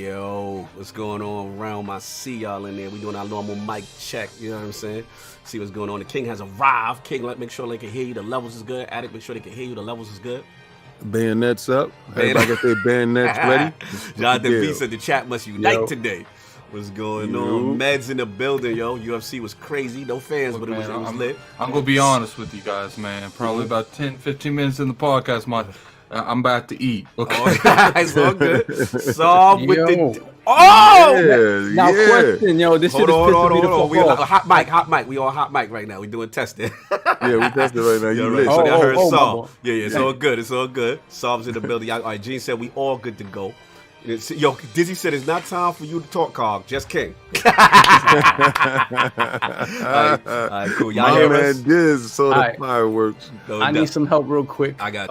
Yo, what's going on around? I see y'all in there. We doing our normal mic check, you know what I'm saying? See what's going on. The king has arrived. King, make sure they can hear you. The levels is good. Addict, make sure they can hear you. The levels is good. Bayonets up. Everybody got their bayonets ready. Jonathan B said the chat must unite today. What's going on? Meds in the building, yo. UFC was crazy. No fans, but it was lit. I'm going to be honest with you guys, man. Probably about 10, 15 minutes in the podcast, I'm about to eat. Okay. Oh, it's all good. Solve with the... Oh! Yeah, now, question, yo. This shit is pissing me the fuck off. Hot mic. We on hot mic right now. We doing testing. Yeah, we testing right now. You lit. So I heard Solve. Yeah, it's all good. It's all good. Solve's in the building. All right, Gene said we all good to go. Yo, Dizzy said it's not time for you to talk, Cog. Just King. All right, cool. Y'all hear us? Diz, so the fireworks. I need some help real quick. I got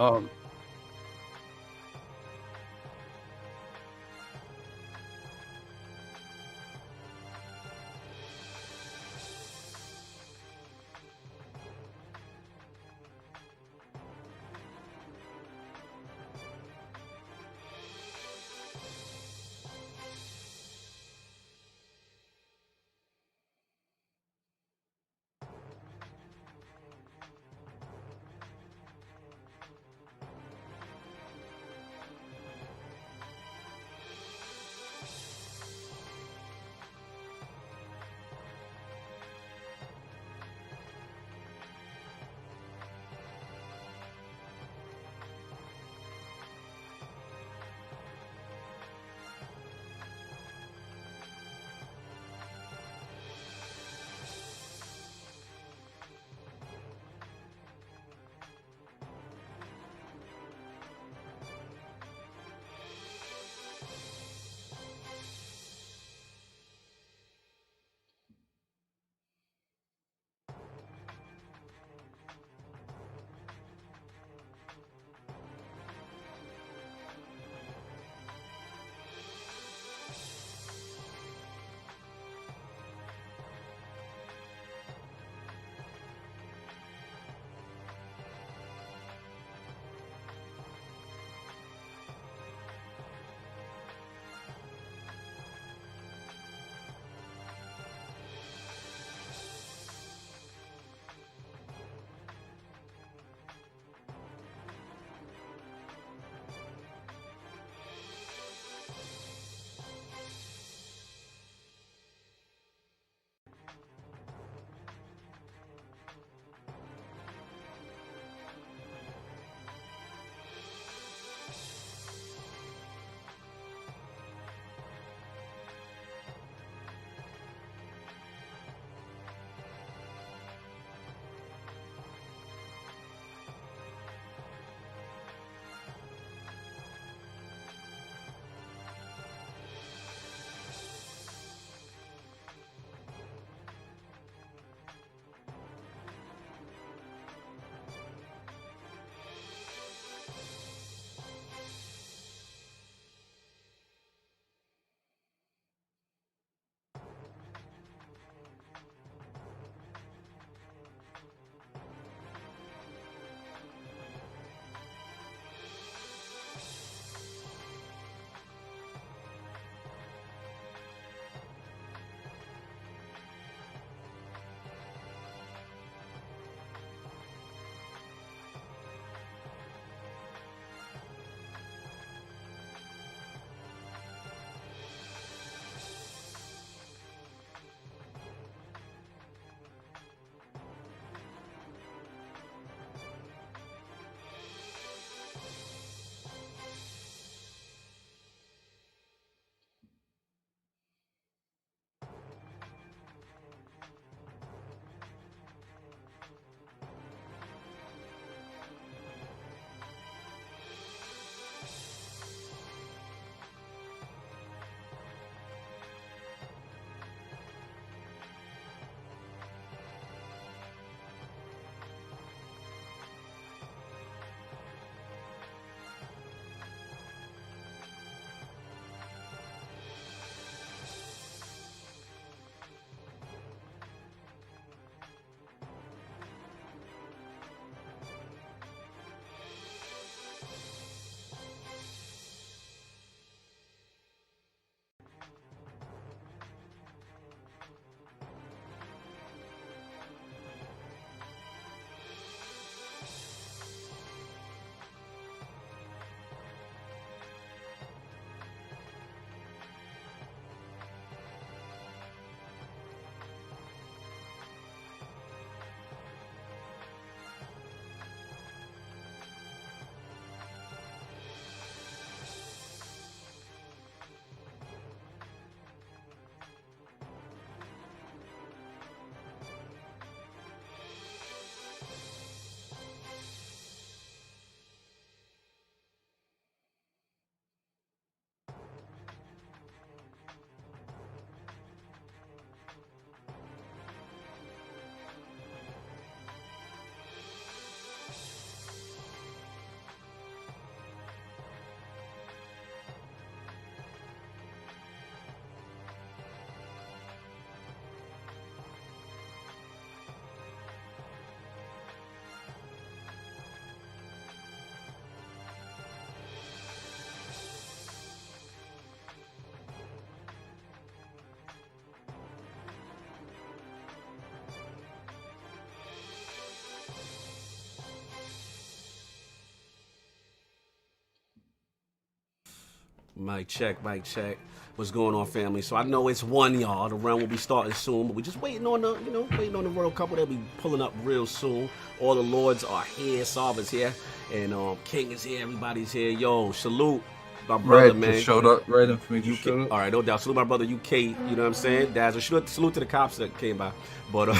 Mic check, mic check. What's going on, family? So I know it's one, y'all. The run will be starting soon, but we're just waiting on the, waiting on the World Cup. They'll be pulling up real soon. All the Lords are here. Sarva's here, and King is here. Everybody's here. Yo, salute my brother, Red man. just showed up. REDinFamy just showed up. All right, no doubt. Salute my brother UK. You know what I'm saying? Dazzle. Salute to the cops that came by. But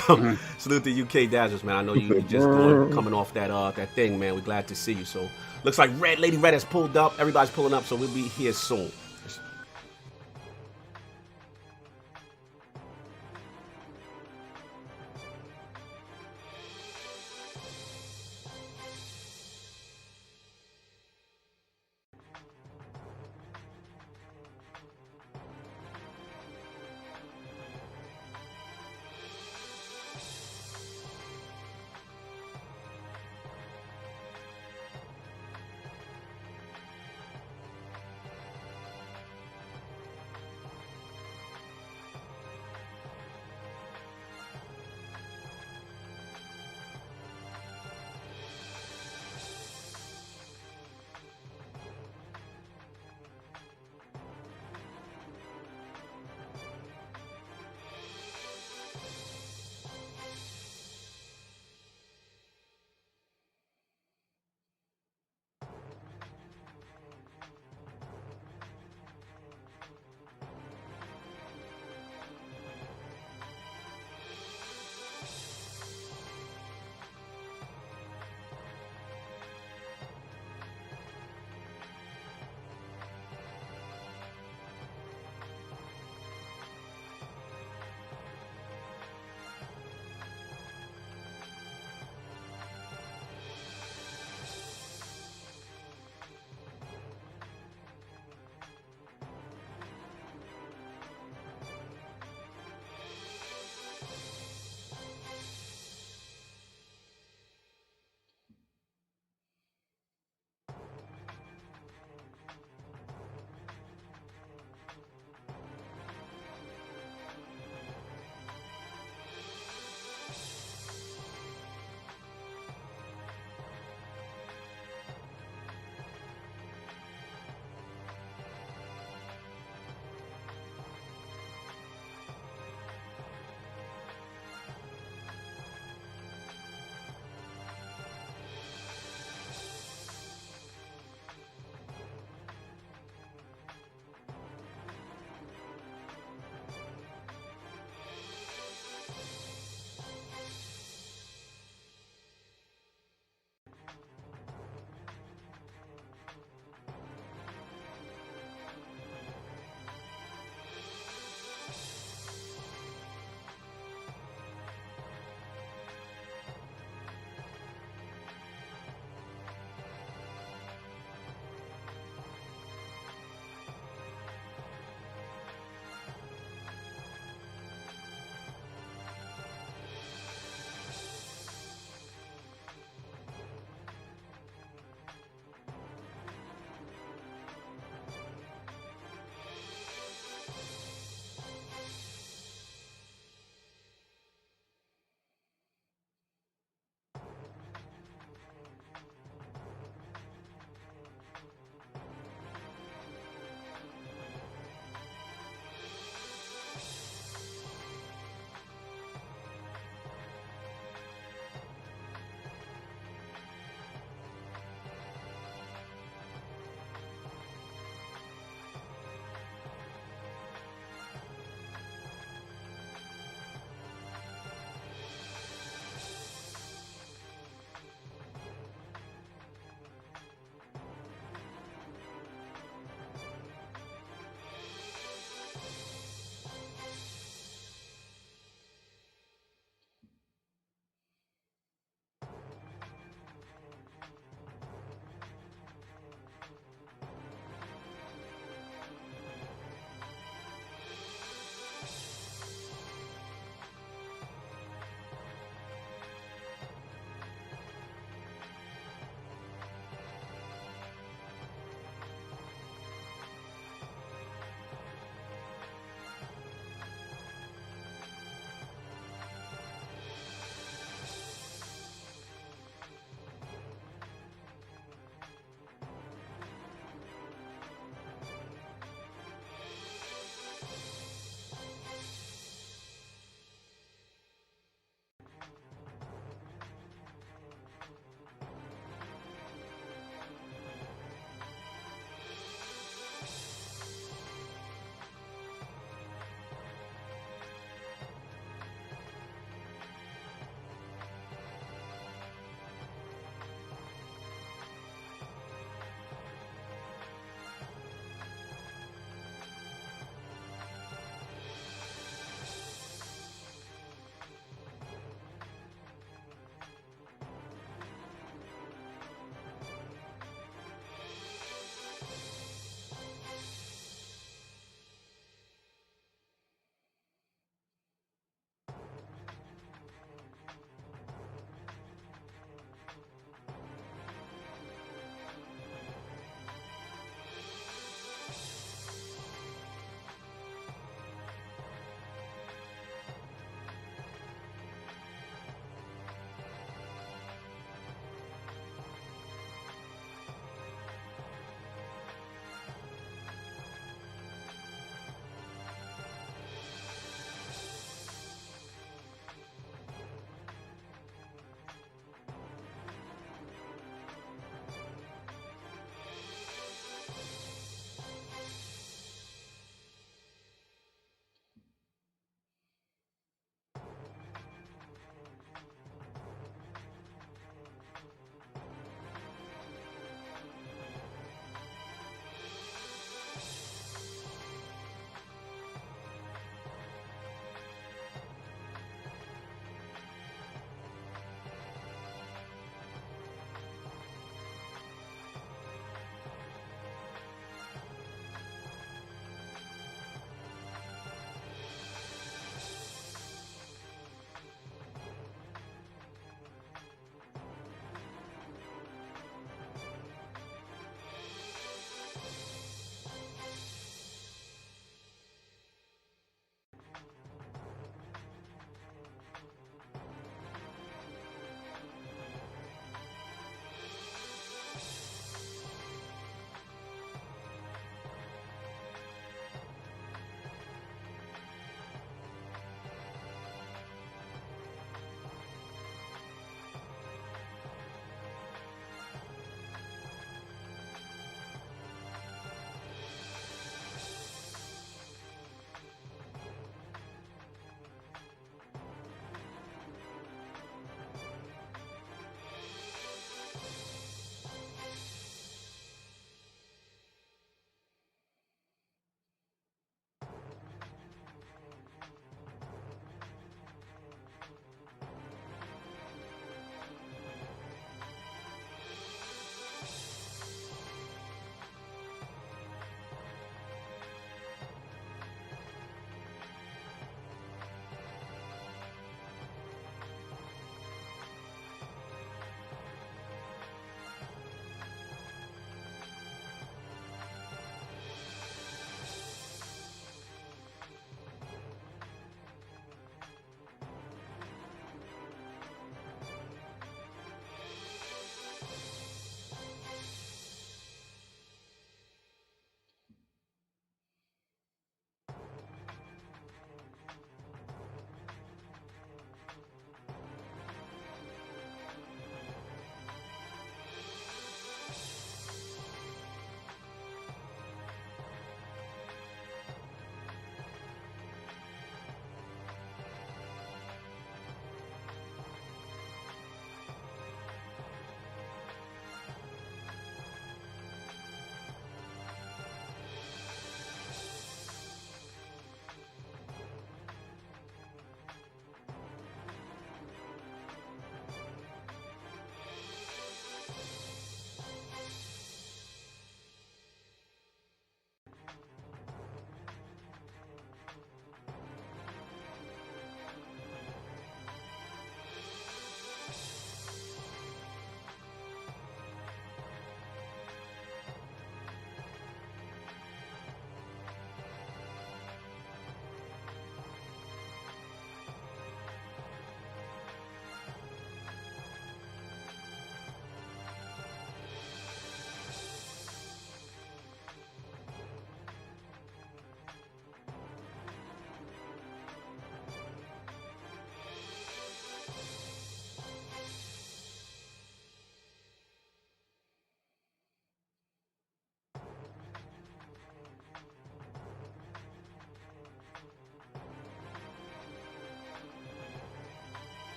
salute to UK Dazzles, man. I know you just coming off that thing, man. We're glad to see you. So looks like Lady Red has pulled up. Everybody's pulling up, so we'll be here soon.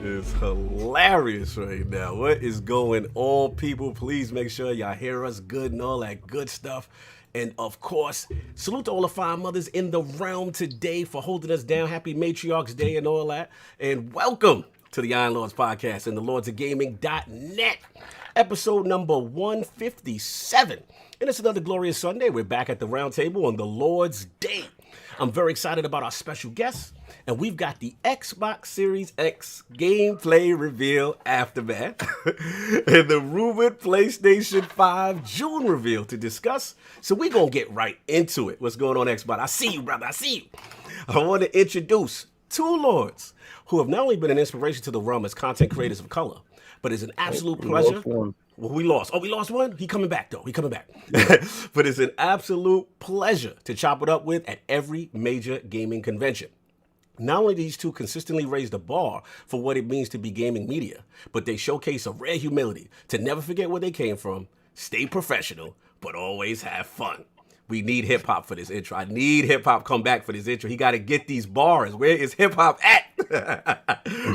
is hilarious right now. What is going on, people? Please make sure y'all hear us good and all that good stuff. And of course, salute to all the fine mothers in the realm today for holding us down. Happy Matriarchs Day and all that. And welcome to the Iron Lords Podcast and the LordsofGaming.net, episode number 157. And it's another glorious Sunday. We're back at the round table on the Lord's Day. I'm very excited about our special guests. And we've got the Xbox Series X gameplay reveal aftermath and the rumored PlayStation 5 June reveal to discuss. So we're going to get right into it. What's going on, Xbox? I see you, brother. I see you. I want to introduce two lords who have not only been an inspiration to the realm as content creators of color, but it's an absolute pleasure. Well, we lost. Oh, we lost one? He coming back, though. He coming back. But it's an absolute pleasure to chop it up with at every major gaming convention. Not only do these two consistently raise the bar for what it means to be gaming media, but they showcase a rare humility to never forget where they came from, stay professional, but always have fun. We need hip-hop for this intro. I need hip-hop come back for this intro. He got to get these bars. Where is hip-hop at?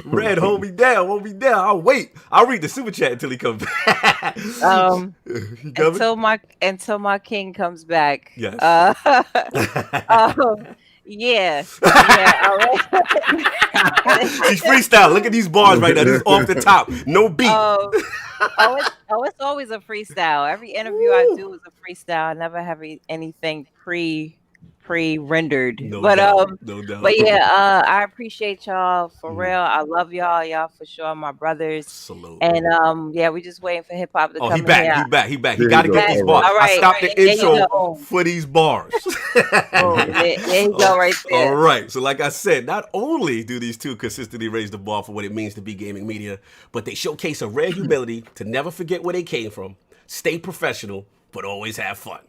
Red, hold me down, hold me down. I'll wait. I'll read the super chat until he comes back. Until my king comes back. Yes. Yeah. She's freestyle. Look at these bars right now. This is off the top. No beat. It's always a freestyle. Every interview I do is a freestyle. I never have anything pre-rendered. No doubt. But yeah, I appreciate y'all for real. I love y'all. Y'all for sure, my brothers. Salute. And we just waiting for hip hop to come he back. in. He back. He got to get these bars. All right. I stopped the intro for these bars. There you go, right there. All right. So like I said, not only do these two consistently raise the bar for what it means to be gaming media, but they showcase a rare humility to never forget where they came from, stay professional, but always have fun.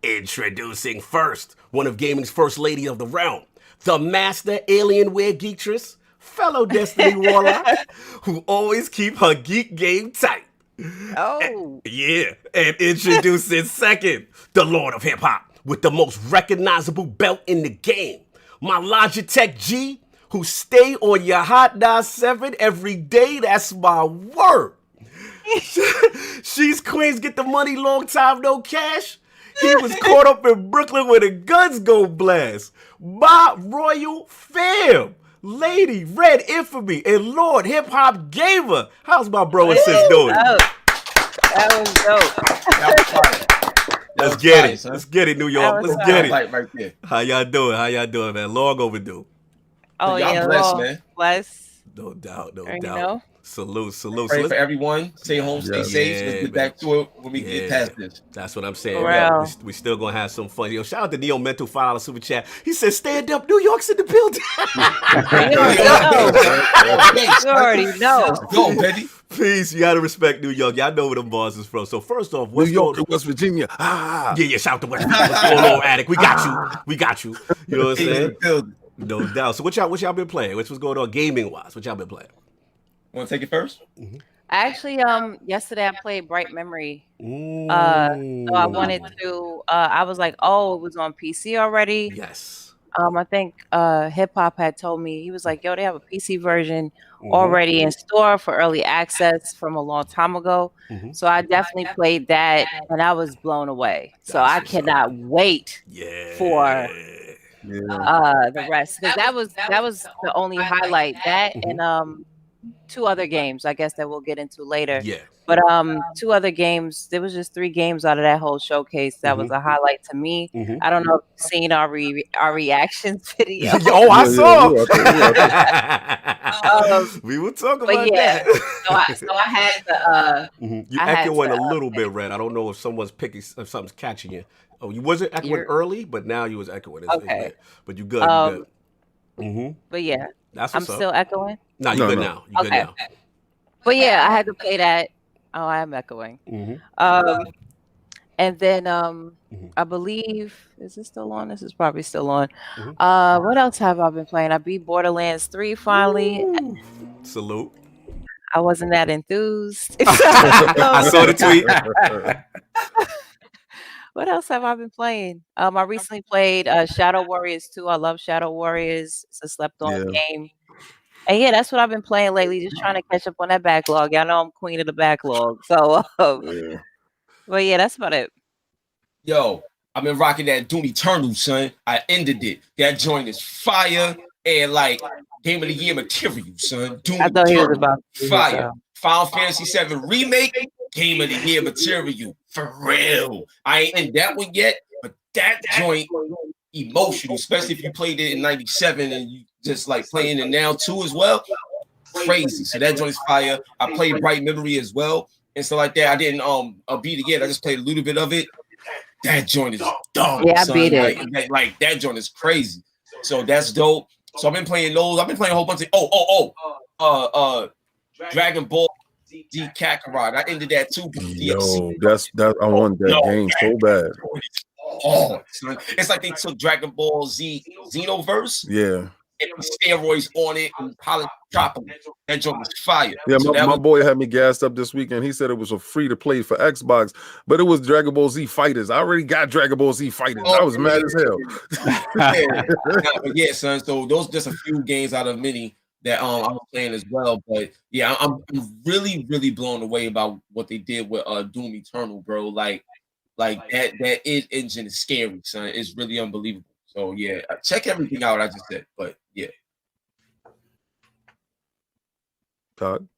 Introducing first, one of gaming's first lady of the realm, the master Alienware geektress, fellow Destiny Warlock, who always keep her geek game tight. Oh. And introducing second, the Lord of Hip Hop, with the most recognizable belt in the game, my Logitech G, who stay on your Hot 97 every day. That's my word. She's Queens, get the money, long time, no cash. He was caught up in Brooklyn where the guns go blast. My royal fam, Lady Red Infamy, and Lord HipHopGamer. How's my bro and sis doing? That was dope. Let's get it. Let's get it, New York. Let's get it. Right there. How y'all doing, man? Long overdue. Oh, y'all blessed, man. Blessed. No doubt. Know? Salute. Pray for everyone. Stay home, stay safe. Let's get back to it when we get past this. That's what I'm saying. Man. We still gonna have some fun. Yo, shout out to Neo Mental $5 super chat. He said, "Stand up, New York's in the building." You already know. Go, baby. Please, you gotta respect New York. Y'all know where them bars is from. So first off, New York and West Virginia. Yeah, shout out to West Virginia. What's going on, Attic? We got you. You know what I'm saying? No doubt. So what y'all been playing? What's going on gaming wise? What y'all been playing? Want to take it first? Actually, yesterday I played Bright Memory. So I wanted to. I was like, oh, it was on PC already. Yes. I think Hip Hop had told me, he was like, yo, they have a PC version already in store for early access from a long time ago. So I definitely played that, and I was blown away. So I cannot wait for the rest, because that was the only highlight. That and two other games, I guess, that we'll get into later. Yeah. But two other games. There was just 3 games out of that whole showcase that was a highlight to me. I don't know if you've seen our reactions video. Oh, I saw. We will talk about that. So I had the. You echoing a little bit, Red. I don't know if if something's catching you. Oh, you wasn't echoing early, but now you was echoing. Okay. But you good. You good. But yeah, that's I'm still echoing. No, you good now. You good now. But yeah, I had to play that. Oh, I am echoing. And then I believe, is this still on? This is probably still on. What else have I been playing? I beat Borderlands 3 finally. Ooh. Salute. I wasn't that enthused. I saw the tweet. What else have I been playing? I recently played Shadow Warriors 2. I love Shadow Warriors. It's a slept-on game. And yeah, that's what I've been playing lately, just trying to catch up on that backlog. Y'all know I'm queen of the backlog. So, but yeah, that's about it. Yo, I've been rocking that Doom Eternal, son. I ended it. That joint is fire and like Game of the Year material, son. Doom I thought he was Eternal, about to fire. Final Fantasy VII Remake, Game of the Year material. For real. I ain't in that one yet, but that joint emotional, especially if you played it in 97 and you just like playing it now too as well. Crazy. So that joint's fire. I played Bright Memory as well. And so like that, I didn't beat it yet. I just played a little bit of it. That joint is dope. Yeah, I son. beat it. Like that joint is crazy. So that's dope. So I've been playing those. I've been playing a whole bunch of Dragon Ball Z Kakarot. I ended that too. Yo, that's I want that game so bad. Oh, it's like they took Dragon Ball Z Xenoverse. Yeah. And put steroids on it and drop them. That joke was fire. Yeah, so my boy had me gassed up this weekend. He said it was a free to play for Xbox, but it was Dragon Ball Z Fighters. I already got Dragon Ball Z Fighters. I was mad as hell. Yeah, son. So those are just a few games out of many that I'm playing as well. But yeah, I'm really, really blown away about what they did with Doom Eternal, bro. Like that engine is scary, son. It's really unbelievable. So yeah, check everything out I just said. But yeah. Todd,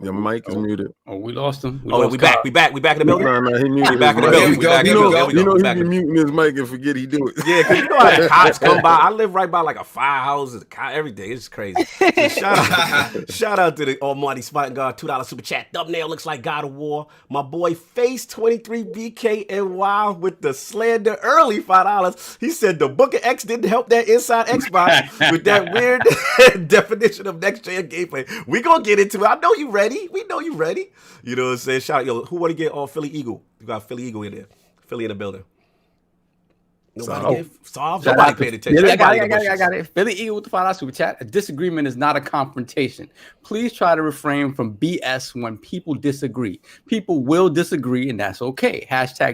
your mic is muted. Oh, we lost him. We back in the building. No, he muted. Back in the building. You know he be muting his mic and forget he do it. Yeah, because you know how the cops come by. I live right by like a firehouse, every day. It's crazy. So shout out to the Almighty Spotting God, $2 super chat. Thumbnail looks like God of War. My boy Face 23 BKNY with the slander early $5. He said the Book of X didn't help that inside Xbox with that weird definition of next gen gameplay. We gonna get into it. I know you ready. We know you ready. You know what I'm saying? Shout out, yo, who want to get on Philly Eagle? You got Philly Eagle in there. Philly in the building. Nobody paid attention. Yeah, I got it. Philly Eagle with the $5 super chat. A disagreement is not a confrontation. Please try to refrain from BS when people disagree. People will disagree, and that's okay.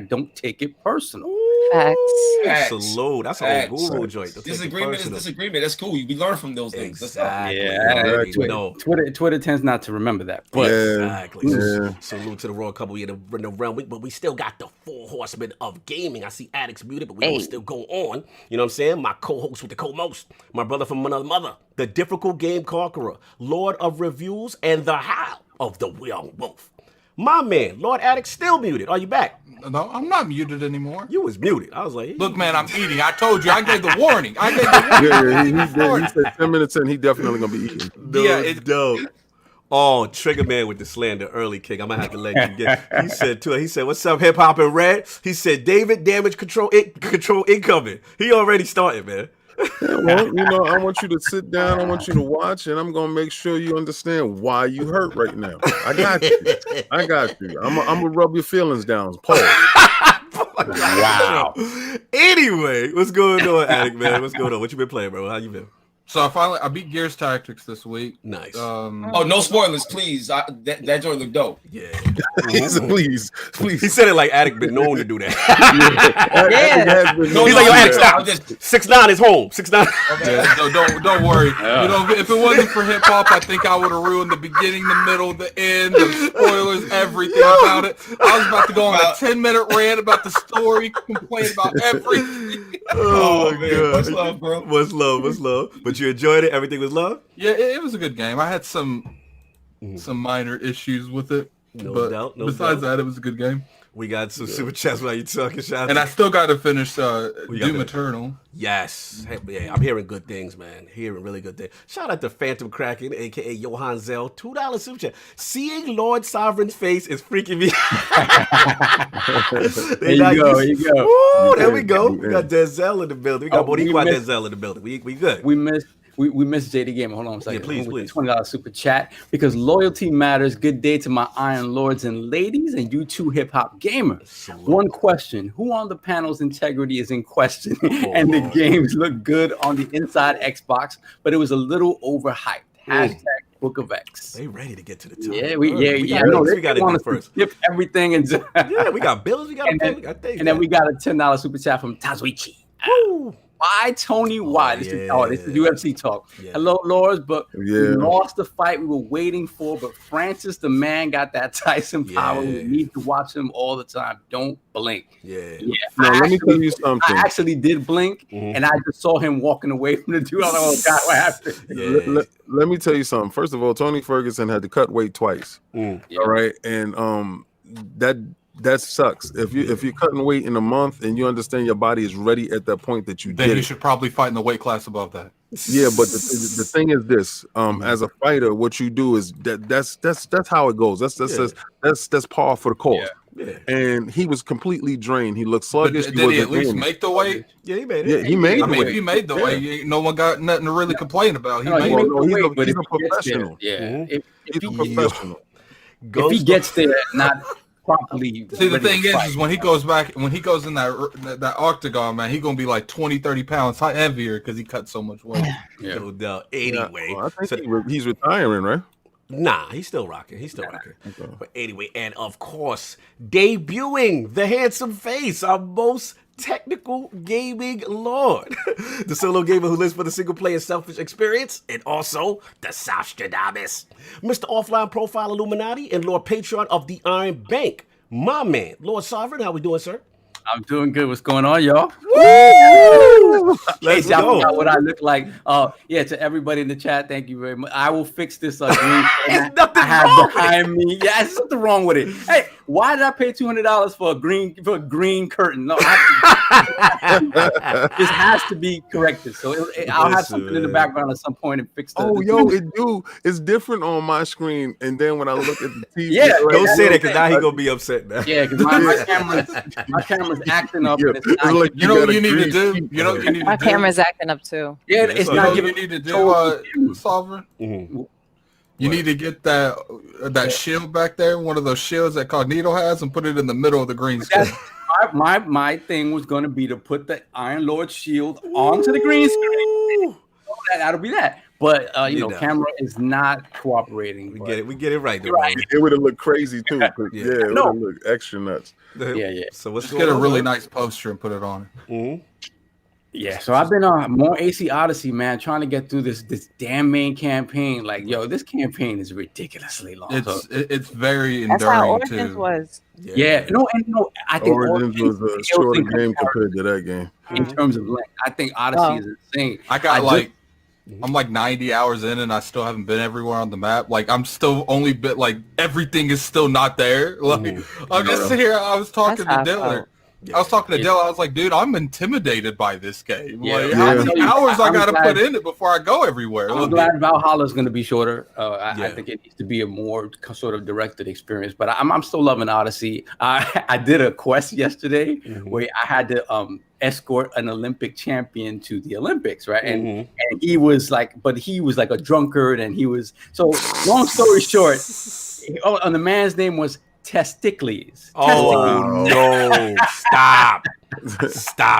# don't take it personal. Facts. Salute. That's a whole guru joint. Disagreement is disagreement. That's cool. We learn from those things. Exactly. Yeah. Twitter tends not to remember that. But exactly. Yeah. Salute to the Royal Couple in the realm. But we still got the 4 horsemen of gaming. I see Addicts muted, but we don't still go on. You know what I'm saying? My co-host with the co-most, my brother from another mother, the difficult game conqueror, Lord of Reviews, and the Howl of the Young Wolf. My man, Lord Addict, still muted. Are you back? No, I'm not muted anymore. You was muted. I was like, look, man, I'm eating. I told you. I gave the warning. Yeah, he did. He said 10 minutes in, he definitely gonna be eating. Yeah, it's dope. Oh, Trigger Man with the slander early kick. I'm gonna have to let you get. He said too. He said, "What's up, Hip Hop and Red?" He said, "David, damage control incoming." He already started, man. Yeah, well, you know, I want you to sit down. I want you to watch, and I'm gonna make sure you understand why you hurt right now. I got you. I'm gonna rub your feelings down. Pause. Wow. Anyway, what's going on, Addict man? What's going on? What you been playing, bro? How you been? So I beat Gears Tactics this week. Nice. No spoilers, please. That joint looked dope. Yeah. Please. He said it like Addict been known to do that. Yeah. He's like, yo, Addict, stop. 6ix9ine is home. 6ix9ine. Yeah, don't worry. You know, if it wasn't for hip hop, I think I would have ruined the beginning, the middle, the end, the spoilers, everything about it. I was about to go on a 10-minute rant about the story, complain about everything. Oh my God. What's love, bro? What's love? But you enjoyed it? Everything was love? Yeah, it was a good game. I had some minor issues with it. No doubt. Besides that, it was a good game. We got some super chats while you talking, shout and I still got to finish Doom Eternal. Yes. Hey, I'm hearing good things, man. Hearing really good things. Shout out to Phantom Kraken, a.k.a. Johan Zell. $2 super chat. Seeing Lord Sovereign's face is freaking me There you go. Woo, there we go. We got Denzel in the building. We got Boricua Denzel in the building. We good. We missed JD Gamer. Hold on a second. Yeah, please. $20 super chat because loyalty matters. Good day to my Iron Lords and ladies and you too, Hip Hop Gamer. One question: who on the panel's integrity is in question? And the games look good on the inside Xbox, but it was a little overhyped. # Book of X. They ready to get to the top. Yeah, we got to do first. Skip everything and yeah, we got bills. We got to pay. And then we got a $10 super chat from Tazuichi. by Tony Watt. This is UFC talk. Hello, Lords, but we lost the fight we were waiting for. But Francis, the man, got that Tyson power. We need to watch him all the time. Don't blink. Now, let me tell you something. I actually did blink, and I just saw him walking away from the dude. I was like, oh God, what happened? Let me tell you something. First of all, Tony Ferguson had to cut weight twice. All right, and that sucks. If you're cutting weight in a month and you understand your body is ready at that point that you then did you it. should probably fight in the weight class above that. Yeah, but the thing is this: as a fighter, what you do is that's how it goes. That's par for the course. And he was completely drained. He looked sluggish. Did he at least make the weight? Yeah, he made it. Yeah, he made the weight. If he made the weight, no one got nothing to really complain about. He's a professional. He's a professional. If he gets there, not properly. See, the thing is when he goes back, when he goes in that octagon, man, he's gonna be like 20-30 pounds heavier because he cut so much weight. No doubt. Anyway, I think he's retiring, right? Nah, he's still rocking. Okay. But anyway, and of course, debuting the handsome face, our most technical gaming lord, the solo gamer who lives for the single player selfish experience, and also the Southstradamus, Mr. Offline Profile Illuminati and Lord Patron of the Iron Bank, my man, Lord Sovereign. How we doing, sir? I'm doing good. What's going on, y'all? Woo! Let's y'all go. forgot what I look like. To everybody in the chat, thank you very much. I will fix this green I have behind me. Yeah, there's something wrong with it. Hey, why did I pay $200 for a green curtain? No, this has to be corrected. So I'll have something in the background at some point and fix that. It's different on my screen, and then when I look at the TV, don't say that because now he's gonna be upset now. Yeah, because my camera's acting up. And it's not, like you know what you need to do? You know what you need to do? My camera's acting up too. Yeah, it's not giving you need to do, Sovereign. You need to get that shield back there, one of those shields that Cognito has, and put it in the middle of the green screen. My thing was going to be to put the Iron Lord shield onto the green screen. That'll be that. But camera is not cooperating. We get it right. Though, right. It would have looked crazy too. It would have looked extra nuts. Yeah. So let's get a really nice poster and put it on. Yeah, so I've been on more AC Odyssey, man, trying to get through this damn main campaign. Like, this campaign is ridiculously long. It's very enduring. That's how Origins was. Yeah. I think Origins was a shorter game compared to that game. In terms of length, I think Odyssey is insane. I'm like 90 hours in and I still haven't been everywhere on the map. Like I'm still only everything is still not there. Like I'm just sitting here. I was talking to Dylan. I was like, dude, I'm intimidated by this game. How many hours I got to put in it before I go everywhere? I'm glad Valhalla is going to be shorter. I think it needs to be a more sort of directed experience. But I'm still loving Odyssey. I did a quest yesterday where I had to escort an Olympic champion to the Olympics, right? And he was like a drunkard, and he was long story short, and the man's name was Testicles. Oh no! Stop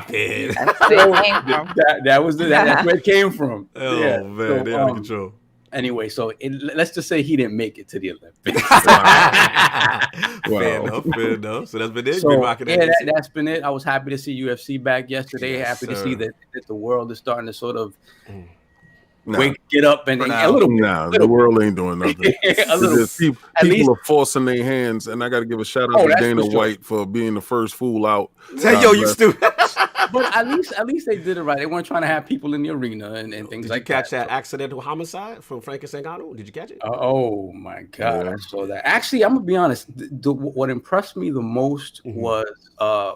it! That's where it came from. Oh man, they're out of control. Anyway, let's just say he didn't make it to the Olympics. Fair enough. So that's been it. That's been it. I was happy to see UFC back yesterday. Happy to see that the world is starting to sort of get up and a little bit. The world ain't doing nothing. People are forcing their hands, and I got to give a shout out to Dana White for being the first fool out. You stupid. But at least they did it right. They weren't trying to have people in the arena and things like that. Did you catch that accidental homicide from Frank Sangano? Did you catch it? Oh my God, I saw that. Actually, I'm gonna be honest. What impressed me the most was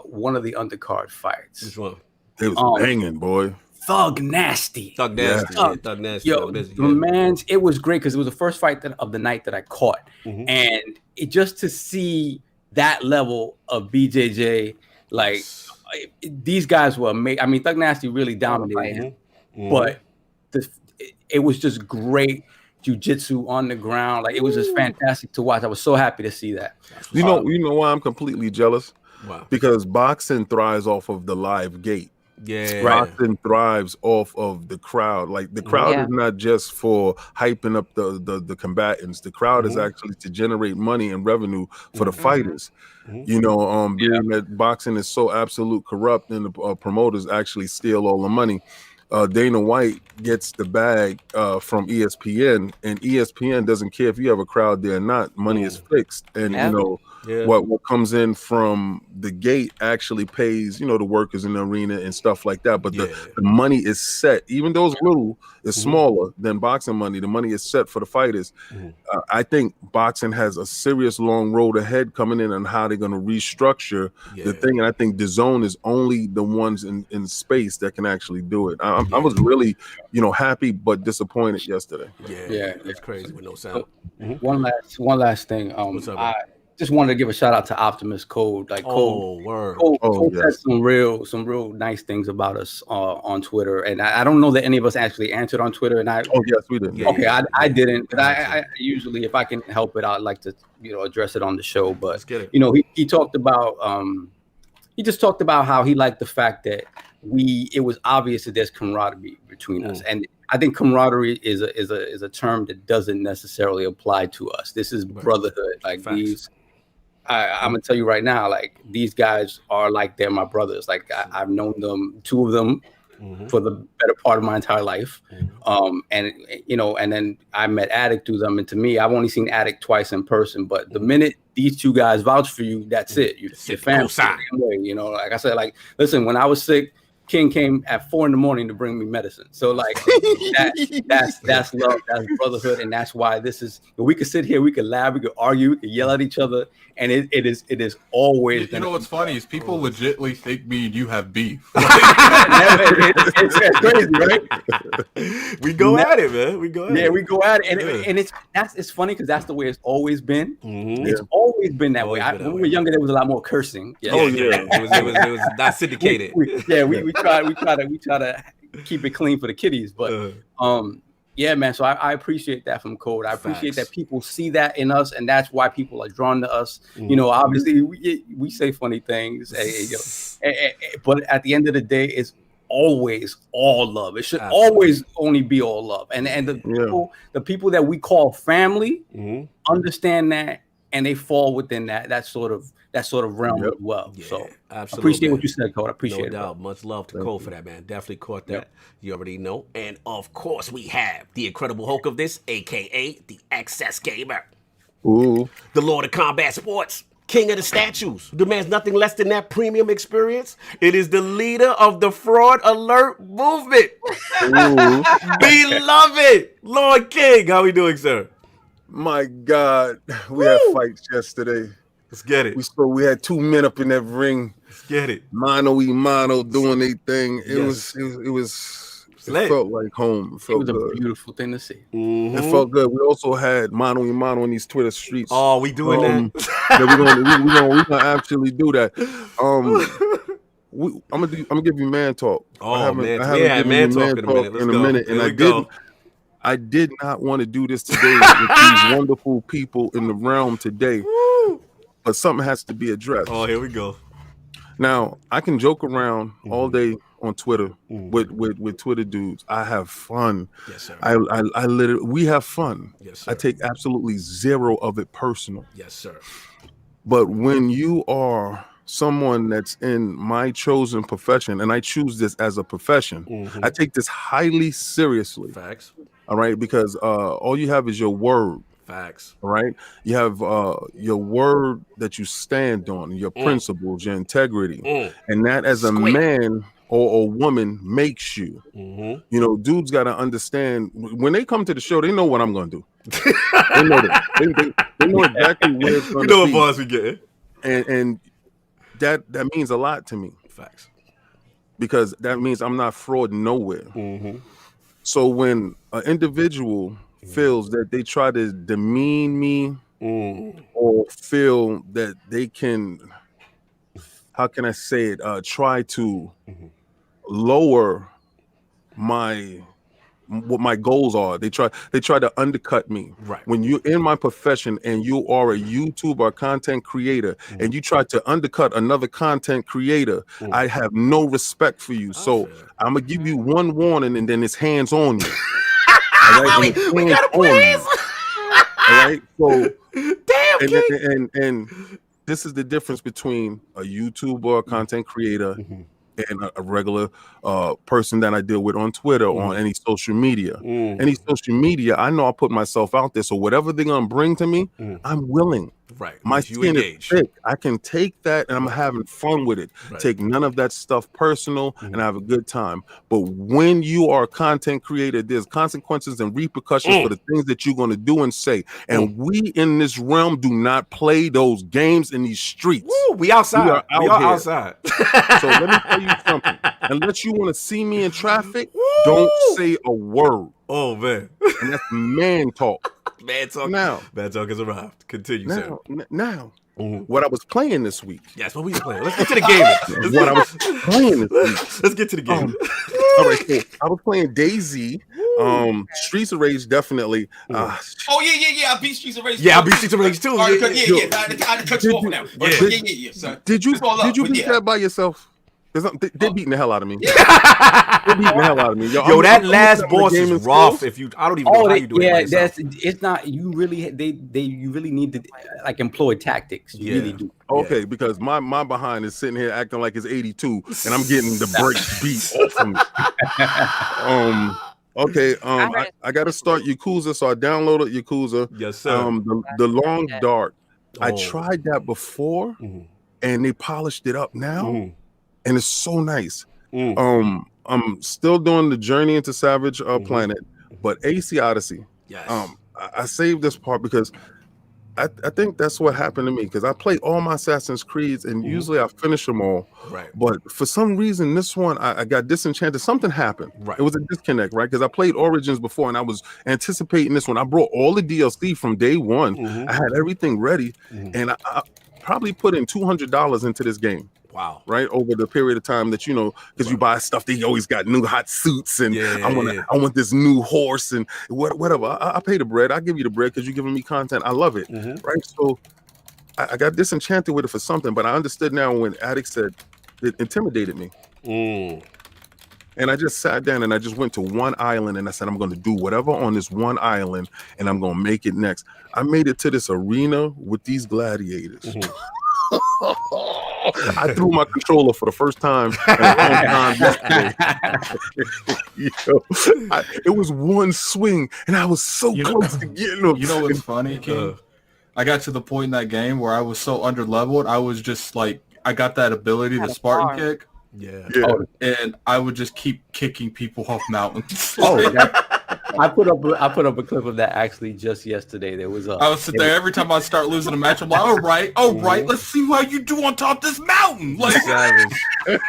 one of the undercard fights. Which one? It was banging, boy. Thug Nasty. Thug Nasty. Yo, it was great because it was the first fight of the night that I caught, and just to see that level of BJJ, like these guys were amazing. I mean, Thug Nasty really dominated him, but it was just great jiu-jitsu on the ground. Like it was just fantastic to watch. I was so happy to see that. You know why I'm completely jealous? Wow. Because boxing thrives off of the live gate. Yeah. Boxing thrives off of the crowd. Like the crowd is not just for hyping up the combatants. The crowd is actually to generate money and revenue for the fighters. You know, being that boxing is so absolute corrupt and the promoters actually steal all the money. Dana White gets the bag from ESPN, and ESPN doesn't care if you have a crowd there or not. Money is fixed, and you know what comes in from the gate actually pays, you know, the workers in the arena and stuff like that. But the money is set, even though it's little, it's smaller than boxing money. The money is set for the fighters. I think boxing has a serious long road ahead coming in on how they're going to restructure the thing, and I think DAZN is only the ones in space that can actually do it. I was really, you know, happy but disappointed yesterday. Yeah, that's crazy with no sound. One last thing. I just wanted to give a shout out to Optimus Code. Like Code said some real nice things about us on Twitter, and I don't know that any of us actually answered on Twitter. And yes, we did. I didn't, but I usually, if I can help it, I'd like to, you know, address it on the show. But you know, he talked about he just talked about how he liked the fact that it was obvious that there's camaraderie between us, and I think camaraderie is a term that doesn't necessarily apply to us. This is brotherhood. Like these, I'm gonna tell you right now, like these guys are like they're my brothers. Like I've known them, two of them, for the better part of my entire life. And you know, and then I met Addict through them, and to me, I've only seen Addict twice in person. But the minute these two guys vouch for you, that's it. You're family. You know, like I said, like listen, when I was sick, King came at 4 a.m. to bring me medicine. So like that's love, that's brotherhood, and that's why this is. We could sit here, we could laugh, we could argue, we could yell at each other, and it is always. You know what's funny is people legitimately think me and you have beef. It's crazy, right? We go at it, man. We go at it. Yeah, we go at it, and it's funny because that's the way it's always been. It's always been that way. When we were younger, there was a lot more cursing. It was not syndicated. We try to keep it clean for the kiddies, but yeah, man. So I appreciate that from Code. I appreciate that people see that in us, and that's why people are drawn to us. You know, obviously we say funny things, but at the end of the day, it's always all love. It should always only be all love, and the people that we call family understand that, and they fall within that sort of realm as well. So I appreciate what you said, Code. I appreciate it. No doubt. Much love to Code for that, man. Definitely caught that. You already know. And of course, we have the Incredible Hulk of this, aka the XS Gamer. Ooh. The Lord of Combat Sports. King of the statues, who demands nothing less than that premium experience. It is the leader of the fraud alert movement. Beloved Lord King. How we doing, sir? My God, we had fights yesterday. Let's get it. We had 2 men up in that ring. Let's get it. Mano y mano doing their thing. It felt like home. It was a beautiful thing to see. It felt good. We also had mano y mano in these Twitter streets. Oh, we doing that? Yeah, we're gonna actually do that. I'm gonna give you man talk. Oh, man. Yeah, man talk in a minute. And I did not want to do this today with these wonderful people in the realm today. But something has to be addressed. Oh, here we go. Now, I can joke around all day on Twitter with Twitter dudes. I have fun. Yes, sir. I literally, we have fun. Yes, sir. I take absolutely zero of it personal. Yes, sir. But when you are someone that's in my chosen profession, and I choose this as a profession, I take this highly seriously. Facts. All right, because all you have is your word. Facts. All right. You have your word that you stand on, your principles, your integrity, and that as a man or a woman makes you. You know, dudes got to understand when they come to the show, they know what I'm going to do. They know that. They know exactly what it's going to be. You know what boss we get. And that means a lot to me. Facts. Because that means I'm not fraud nowhere. So when an individual feels that they try to demean me or feel that they can, how can I say it, try to lower my what my goals are. They try to undercut me. Right. When you're in my profession and you are a YouTuber or content creator and you try to undercut another content creator, I have no respect for you. So I'm gonna give you one warning and then it's hands on you. All right? We gotta please. All right. So damn, and this is the difference between a YouTuber, a content creator, and a regular person that I deal with on Twitter, on any social media. Any social media, I know I put myself out there. So whatever they're gonna bring to me, I'm willing. Right. My skin is thick. I can take that and I'm having fun with it. Right. Take none of that stuff personal and have a good time. But when you are a content creator, there's consequences and repercussions for the things that you're going to do and say. And we in this realm do not play those games in these streets. Woo, we outside. We are outside. So let me tell you something. Unless you want to see me in traffic, don't say a word. Oh, man. And that's man talk. Man talk. Now, man talk has arrived. Continue, sir. Now, what I was playing this week. Yes, what we playing? Let's get to the game. What I was playing this week. Let's get to the game. All right, cool. I was playing DayZ. Streets of Rage, definitely. I beat Streets of Rage. Yeah, I beat Streets of Rage too. I cut you off now. Son. Did you beat that by yourself? They're beating the hell out of me. They're beating the hell out of me. Yo, that last boss is rough. If you, I don't even know how you do it. Yeah, it's not. You really, you really need to like employ tactics. You really do. Okay, because my behind is sitting here acting like it's 82, and I'm getting the brakes beat off of me. Okay, I got to start Yakuza, so I downloaded Yakuza. Yes, sir. The Long Dark. I tried that before, and they polished it up now. And it's so nice. I'm still doing the Journey into Savage Planet, but AC Odyssey. Yes. I saved this part because I think that's what happened to me, because I play all my Assassin's Creeds and usually I finish them all. Right. But for some reason, this one I got disenchanted. Something happened. Right. It was a disconnect, right? Because I played Origins before and I was anticipating this one. I brought all the DLC from day one. I had everything ready, and I probably put in $200 into this game. Wow. Right, over the period of time that, because you buy stuff, they always got new hot suits and I want this new horse and whatever. I pay the bread. I give you the bread because you're giving me content. I love it. Right. So I got disenchanted with it for something, but I understood now when Addict said it intimidated me. And I just sat down and I just went to one island and I said, I'm going to do whatever on this one island and I'm going to make it next. I made it to this arena with these gladiators. I threw my controller for the first time in a long time yesterday. It was one swing, and I was so close to getting them. You know what's funny, King? I got to the point in that game where I was so under-leveled, I was just like, I got that ability, the Spartan kick. Yeah. And I would just keep kicking people off mountains. I put up a clip of that actually just yesterday. There was I would sit there every time I start losing a match. I'm like, all right, let's see how you do on top of this mountain. Like,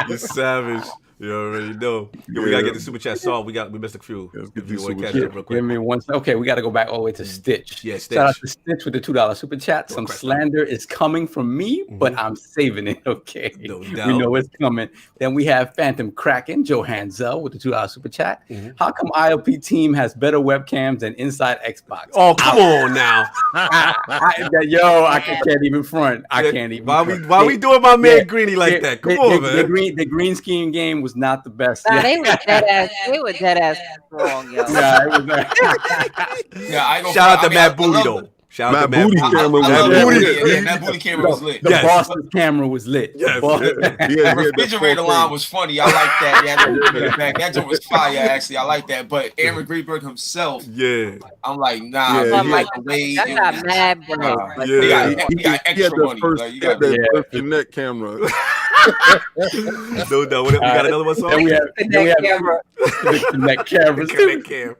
You're savage. You already know. Yo, we gotta get the super chat solved. We missed a few. If you want to catch up real quick. Give me one. Okay, we gotta go back all the way to Stitch. Yeah, Stitch. Shout out to Stitch with the $2 super chat. Some slander is coming from me, but I'm saving it. Okay, no we doubt. know it's coming. Then we have Phantom Kraken, Joe Hanzel with the $2 super chat. How come ILP team has better webcams than Inside Xbox? Oh, come on now. I can't even front. I can't even. Why we doing my man Greeny like that? Come on, man. The green scheme game was not the best. Nah, they were dead ass wrong, yo. Yeah, it was shout out to Matt Booty though. Shout out to Matt Booty. That booty camera was lit. The Boston camera was lit. Yes. The refrigerator line was funny. I like that. Yeah, that joke was fire. Actually, I like that. But Aaron Greenberg himself, I'm like, nah. I got mad, bro. He got extra money. You got that Connect camera. No, we got another one. Then we have Connect cameras. Connect cam.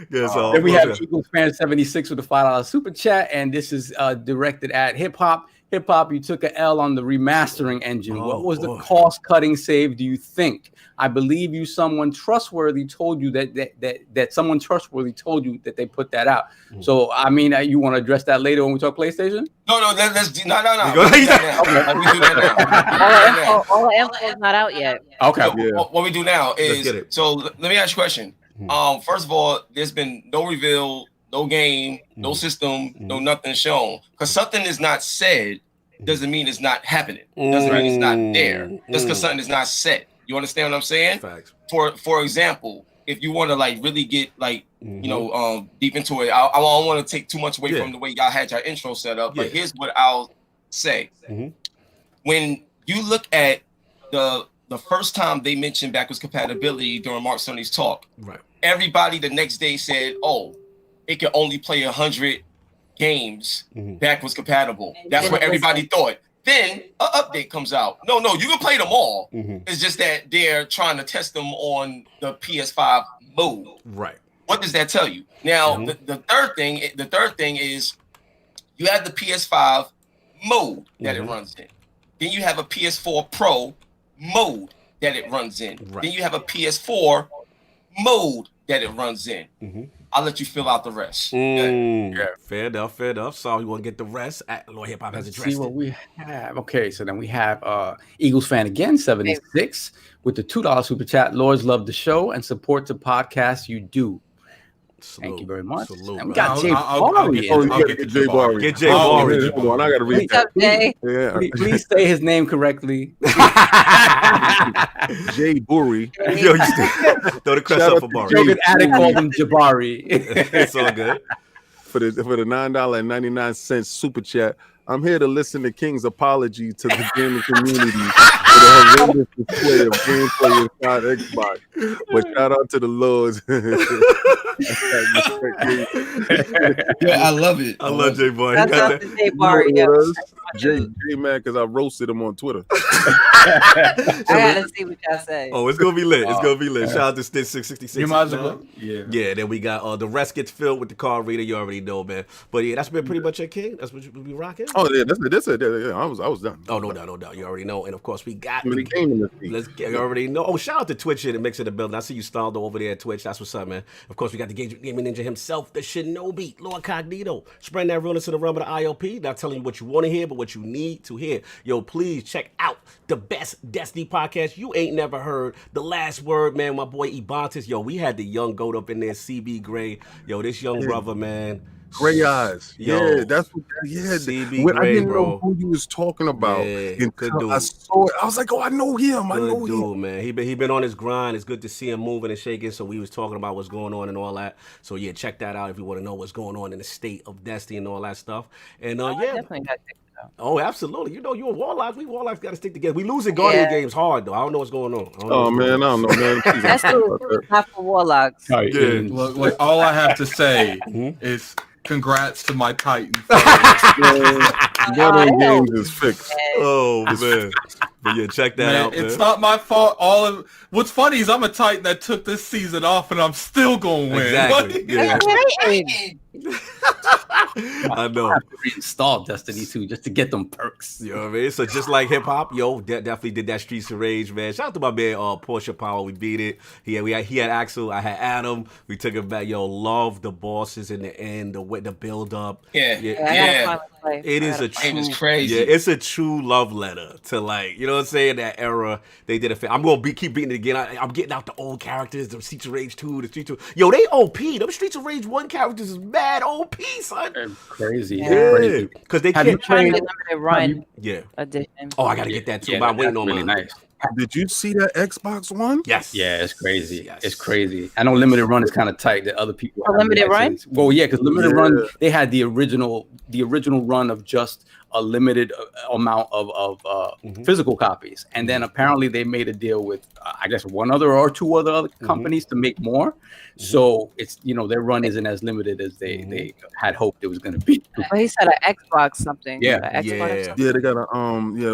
Then we have Eagles Fan 76 with a $5 super chat, and this is directed at Hip Hop. Hip Hop, you took an L on the remastering engine. What was the cost-cutting save, do you think? I believe someone trustworthy told you that someone trustworthy told you that they put that out. So, I mean, you want to address that later when we talk PlayStation? No. We do that now. All the info is not out yet. Okay. What we do now is, so let me ask you a question. First of all, there's been no reveal, no game, no system, no nothing shown. Because something is not said doesn't mean it's not happening. Doesn't mean it's not there. Just because something is not said. You understand what I'm saying? Facts. For example, if you want to like really get like deep into it, I don't want to take too much away from the way y'all had your intro set up. But here's what I'll say: when you look at the first time they mentioned backwards compatibility during Mark Sony's talk, everybody the next day said, "Oh, it can only play 100 games backwards compatible." That's what everybody thought. Then an update comes out. No, you can play them all. It's just that they're trying to test them on the PS5 mode. Right. What does that tell you? Now, the third thing is you have the PS5 mode that it runs in. Then you have a PS4 Pro mode that it runs in. Then you have a PS4 mode that it runs in. I'll let you fill out the rest. Fair enough. So you want to get the rest? Lord Hip Hop has addressed See what we have. Okay, so then we have Eagles fan again, 76, with the $2 super chat. Lords love the show and support the podcast you do. Thank you very much. And we got Jay Barry. I'll get Jay Barry. Get Jay Barry. Hold on, I gotta read that. Jay? Yeah. Please say his name correctly. Jay Burry. Yo, you throw the crest up for Barry. Jogan Addict called him Jabari. It's all good. For the $9.99 super chat, I'm here to listen to King's apology to the gaming community for the horrendous display of gameplay inside Xbox. But shout out to the Lords. Yeah, I love it. I love Jay Barry. That's up to Jay Barry. Jay mad because I roasted him on Twitter. I gotta see what y'all say. Oh, it's gonna be lit. It's gonna be lit. Shout out to Stitch 666. You might as well. Yeah. Then we got the rest gets filled with the card reader. You already know, man. But yeah, that's been pretty much it, King. That's what you be rocking. Oh yeah, that's it. Yeah, I was done. Oh no doubt. You already know. And of course we got Many game in this week. you already know. Oh, shout out to Twitch and Mix in the building. I see you Staldo over there at Twitch. That's what's up, man. Of course we got the gaming ninja himself, the Shinobi, LordCognito. Spreading that realness to the realm of the IOP. Not telling you what you want to hear, but what you need to hear. Yo, please check out the best Destiny podcast you ain't never heard. The Last Word, man. My boy Ebontis. Yo, we had the young goat up in there, CB Gray. Yo, this young brother, man. Gray eyes. Yo, that's what. Yeah, CB when Gray, I didn't bro. know who you was talking about. Yeah, until good dude. I saw it. I was like, oh, I know him. I know Good dude, him. man. He been on his grind. It's good to see him moving and shaking. So we was talking about what's going on and all that. So yeah, check that out if you want to know what's going on in the state of Destiny and all that stuff. And I yeah. definitely got to. Oh, absolutely. You know, you and Warlocks. We Warlocks got to stick together. We losing Guardian games hard, though. I don't know what's going on. Oh, man. I don't know, man. Please That's not for Warlocks. Yeah. Look, all I have to say is congrats to my Titans. Guardian games is fixed. Oh, man. But yeah, check that out, man. It's not my fault. What's funny is I'm a Titan that took this season off, and I'm still going to win. Exactly. Yeah. I know. I have to reinstall Destiny 2 just to get them perks. You know what I mean? So just like hip hop, yo, definitely did that Streets of Rage, man. Shout out to my man, Porsche Power. We beat it. He had Axel. I had Adam. We took it back. Yo, love the bosses in the end, the build up. Yeah. It is a true, crazy. Yeah, it's a true love letter to, like, you know what I'm saying? That era, they did a. I'm gonna keep beating it again. I'm getting out the old characters, the Streets of Rage 2, the Streets of. Yo, they OP. Them Streets of Rage 1 characters is mad OP, son. They're crazy. Yeah, because they can't Trying to run edition. Oh, I gotta get that too. But I'm waiting on really mine. nice. Did you see that Xbox One? Yes. Yeah, it's crazy. Yes. It's crazy. I know Limited Run is kind of tight that other people. Oh, Limited Run? Well, yeah, because Limited Run, they had the original run of just a limited amount of physical copies, and then apparently they made a deal with I guess one other or two other companies to make more. So it's their run isn't as limited as they had hoped it was going to be. But he said an Xbox something. Yeah. An Xbox something. Yeah, they got a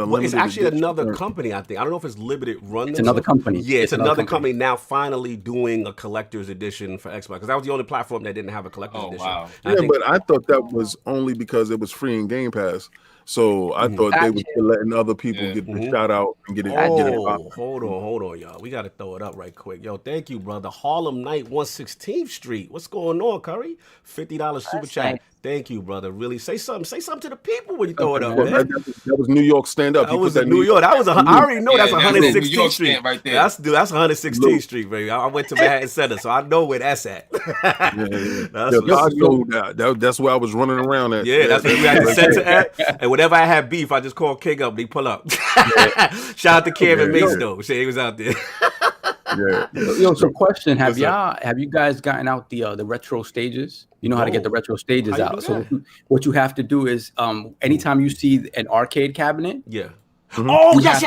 Well, it's actually edition. another company, I think. I don't know if it's Limited Run. It's another company. Yeah, it's another company now finally doing a collector's edition for Xbox, because that was the only platform that didn't have a collector's edition. Wow. Yeah, but I thought that was only because it was free in Game Pass. So I thought they would be letting other people get the shout out and get it. Oh, hold on, y'all. We got to throw it up right quick. Yo, thank you, brother. Harlem Night, 116th Street. What's going on, Curry? $50 super chat. Nice. Thank you, brother. Really, say something. Say something to the people when you throw it up, man. That was New York stand up. That was New York. That was I already know that's 116th Street right there. That's 116th Street, baby. I went to Manhattan Center, so I know where that's at. I know that's where I was running around at. Yeah, that's where we had the center at. And whenever I had beef, I just called King up. They pull up. Shout out to Kevin Mace though. He was out there. Yo, so question: Have you guys gotten out the retro stages? You know how to get the retro stages out. So what you have to do is, anytime you see an arcade cabinet, oh yes.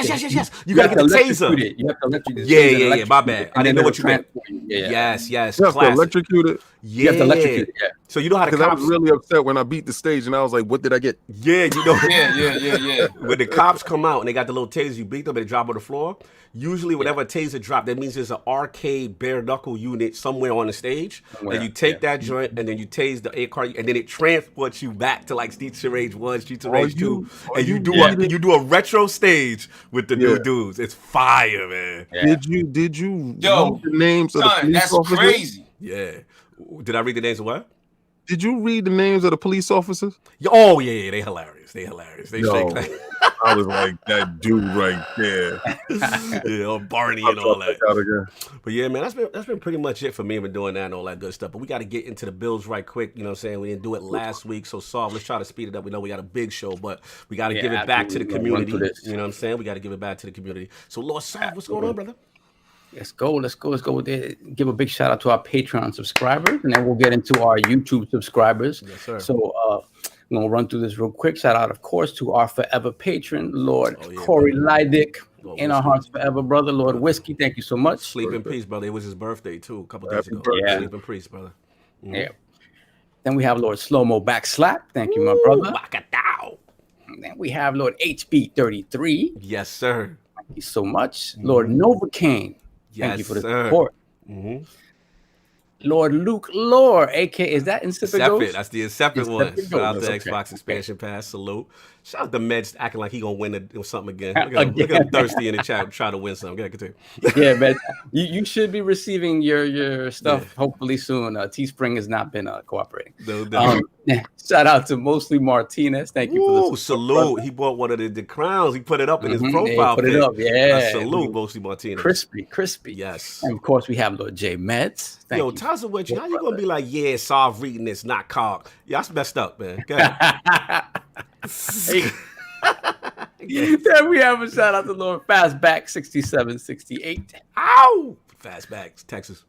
You gotta get the taser. You have to electrocute it. Yeah. My bad. I didn't know what you meant. Yes. You have to electrocute it. You have to electrocute it. Yeah. So you know how to. Because I was really upset when I beat the stage, and I was like, "What did I get?" Yeah, you know. Yeah. When the cops come out and they got the little tasers, you beat them and they drop on the floor. Usually, whenever a taser drop, that means there's an arcade bare knuckle unit somewhere on the stage. And you take that joint and then you tase the A card, and then it transports you back to like Streets of Rage 1, Streets of Rage 2, and you do a retro stage with the new dudes. It's fire, man. Yeah. Did you know the names of the police officers? That's crazy. Yeah. Did I read the names of what? Did you read the names of the police officers? Oh yeah, they hilarious. They shake like I was like that dude right there. Yeah, Barney and all that. But yeah, man, that's been pretty much it for me. Been doing that and all that good stuff. But we got to get into the bills right quick. You know what I'm saying? We didn't do it last week, so let's try to speed it up. We know we got a big show, but we got to give it back to the community. You know what I'm saying? We got to give it back to the community. So Lord Sov, what's going on, brother? Let's go with it. Give a big shout out to our Patreon subscribers, and then we'll get into our YouTube subscribers. Yes, sir. So I'm gonna run through this real quick. Shout out, of course, to our forever patron, Lord Corey Lydick. In our hearts forever, brother. Lord Whiskey, thank you so much. Sleep in peace, brother. It was his birthday too, a couple days ago. Yeah. Sleep in peace, brother. Yeah. Then we have Lord Slow-Mo Backslap. Thank you, my brother. And then we have Lord HB33. Yes, sir. Thank you so much. Lord Novocaine. Thank you for the support. Lord Luke Lore, aka is that Insipid Ghost? That's the Insipid one. Shout out to Xbox Expansion Pass. Salute. Shout out to Meds acting like he gonna win something again. Look at him thirsty in the chat, try to win something. Go ahead, continue. Yeah, man. You should be receiving your stuff hopefully soon. Teespring has not been cooperating. No. Shout out to Mostly Martinez. Thank you for the salute. Brother. He bought one of the crowns. He put it up in his profile. Yeah, put it up. Yeah. Salute, Mostly Martinez. Crispy. Yes. And of course, we have Lord J Meds. Yo, Taza, what you? How you gonna be like, yeah, Sov reading this, not Cog? Yeah, that's messed up, man. Go ahead. Then we have a shout out to Lord Fastback 6768. Ow! Fastback, Texas.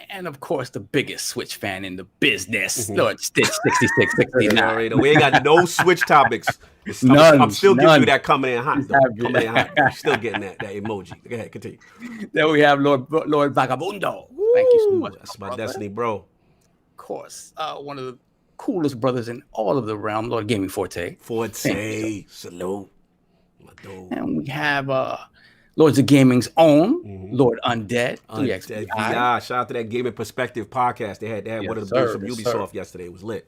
And of course, the biggest Switch fan in the business, Lord Stitch 6669. We ain't got no Switch topics. I'm still giving you that coming in hot. Coming in hot. Still getting that emoji. Go ahead, continue. Then we have Lord Vagabundo. Thank you so much. That's my destiny, bro. Of course, one of the coolest brothers in all of the realm, Lord Gaming Forte. Salute. My dude. And we have Lords of Gaming's own Lord Undead. Shout out to that Gaming Perspective podcast. They had one of the dudes from Ubisoft yesterday. It was lit.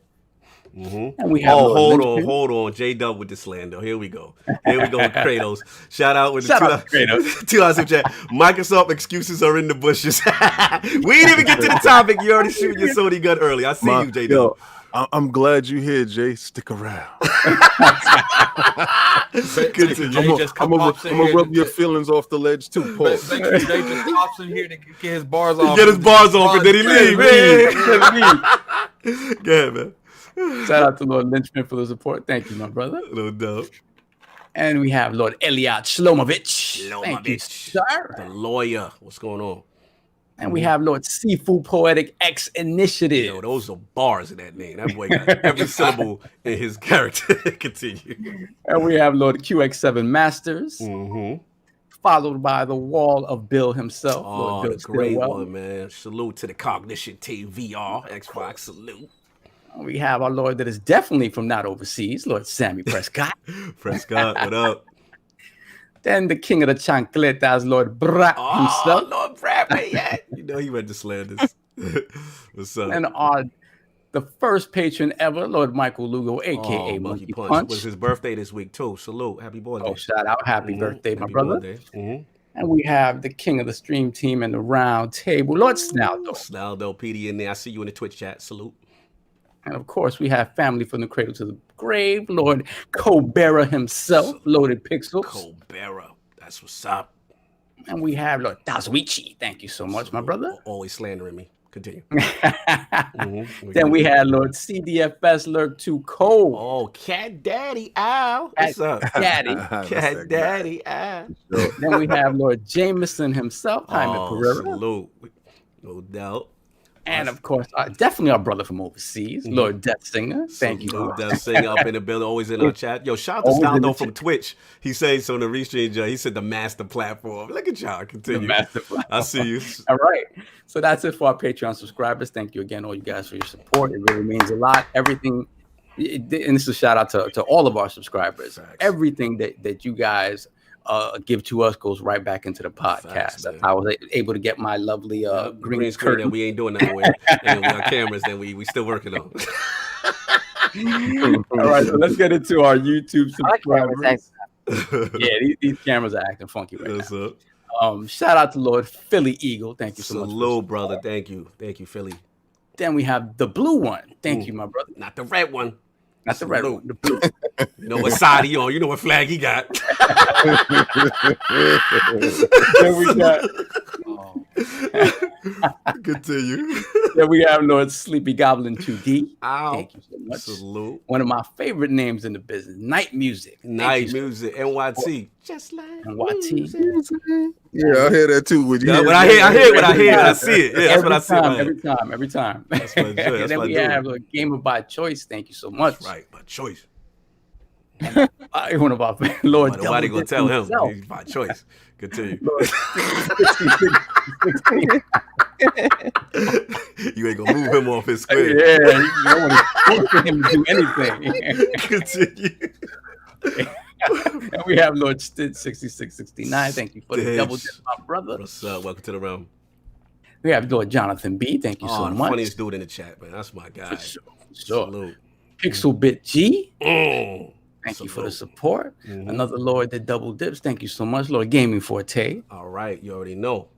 And we have hold on. J-Dub with the slander. Here we go with Kratos. Shout out with the Kratos. 2,000 chat. Microsoft excuses are in the bushes. We didn't even get to the topic. You already shooting your Sony gun early. I see you, J-Dub. I'm glad you're here, Jay. Stick around. I'm gonna rub your feelings off the ledge too, Paul. Jay just pops in here to get his bars off. Get his bars off, and then he leave. Go ahead, man. Shout out to Lord Lynchman for the support. Thank you, my brother. No doubt. And we have Lord Eliot Shlomovich. Thank you, sir. The lawyer. What's going on? And we have Lord Seafood Poetic X Initiative. Yo, those are bars in that name. That boy got every syllable in his character. Continue. And we have Lord QX7 Masters. Followed by the wall of Bill himself. Oh, Lord great one, man. Salute to the Cognition Team VR. Xbox, salute. We have our Lord that is definitely from not overseas, Lord Sammy Prescott. Prescott, what up? Then the king of the chancletas, Lord Brat himself. Lord Brat, yeah. You know he went to slanders. What's up? And our the first patron ever, Lord Michael Lugo, aka Monkey Punch. It was his birthday this week too. Salute, happy birthday! Oh, shout out, happy birthday, my brother. Birthday. And we have the king of the stream team and the round table, Lord Snaldo. Snaldo PD in there. I see you in the Twitch chat. Salute. And of course, we have family from the cradle to the grave, Lord Co-Bearer himself, Loaded Pixels. Co-Bearer, that's what's up. And we have Lord Dazuichi. Thank you so much, my brother. Always slandering me. Continue. Then we had Lord CDFS Lurk 2 Cole. Oh, Cat Daddy Al. What's up? Daddy. Cat Daddy Al. Then we have Lord Jameson himself, Jaime Pereira. Salute. No doubt. And of course, definitely our brother from overseas, Lord Death Singer. Thank you. Lord Death Singer up in the building, always in our chat. Yo, shout out to Snaldo from Twitch. He says on the restream, he said the master platform. Look at y'all. Continue. The master platform. I see you. All right. So that's it for our Patreon subscribers. Thank you again, all you guys, for your support. It really means a lot. Everything, and this is a shout out to all of our subscribers. Facts. Everything that you guys give to us goes right back into the podcast. Facts, that's how I was able to get my lovely green screen that we ain't doing nothing with, and we got cameras that we still working on. All right, so let's get into our YouTube subscribers. Yeah, these cameras are acting funky right now. Shout out to Lord Philly Eagle. Thank you so much. Salute, brother. Thank you, Philly. Then we have the blue one. Thank you, my brother. Not the red one. Not the red one. The blue. You know what side he on. You know what flag he got. Then we got. Continue. Then we have Lord Sleepy Goblin 2D. Ow. Thank you so much. Salute. One of my favorite names in the business. Night Music. Night Music. NYT. Just like NYT. Yeah, I hear that too. When you I hear what I hear. I see it. Yeah, that's what I see. Every time. That's what I do. And then we have a Gamer by Choice. Thank you so much. That's right, by choice. One of our Lord. Nobody gonna tell him he's by choice. Continue. You ain't gonna move him off his square. Yeah, you don't want to force him to do anything. Continue. And we have Lord Stitch 6669. Thank you for the double dip, my brother. What's up? Welcome to the realm. We have Lord Jonathan B. Thank you so much. Funniest dude in the chat, man. That's my guy. For sure. Salute. Pixelbit G. Thank Salute. you for the support. Another Lord that double dips. Thank you so much, Lord Gaming Forte. All right, you already know.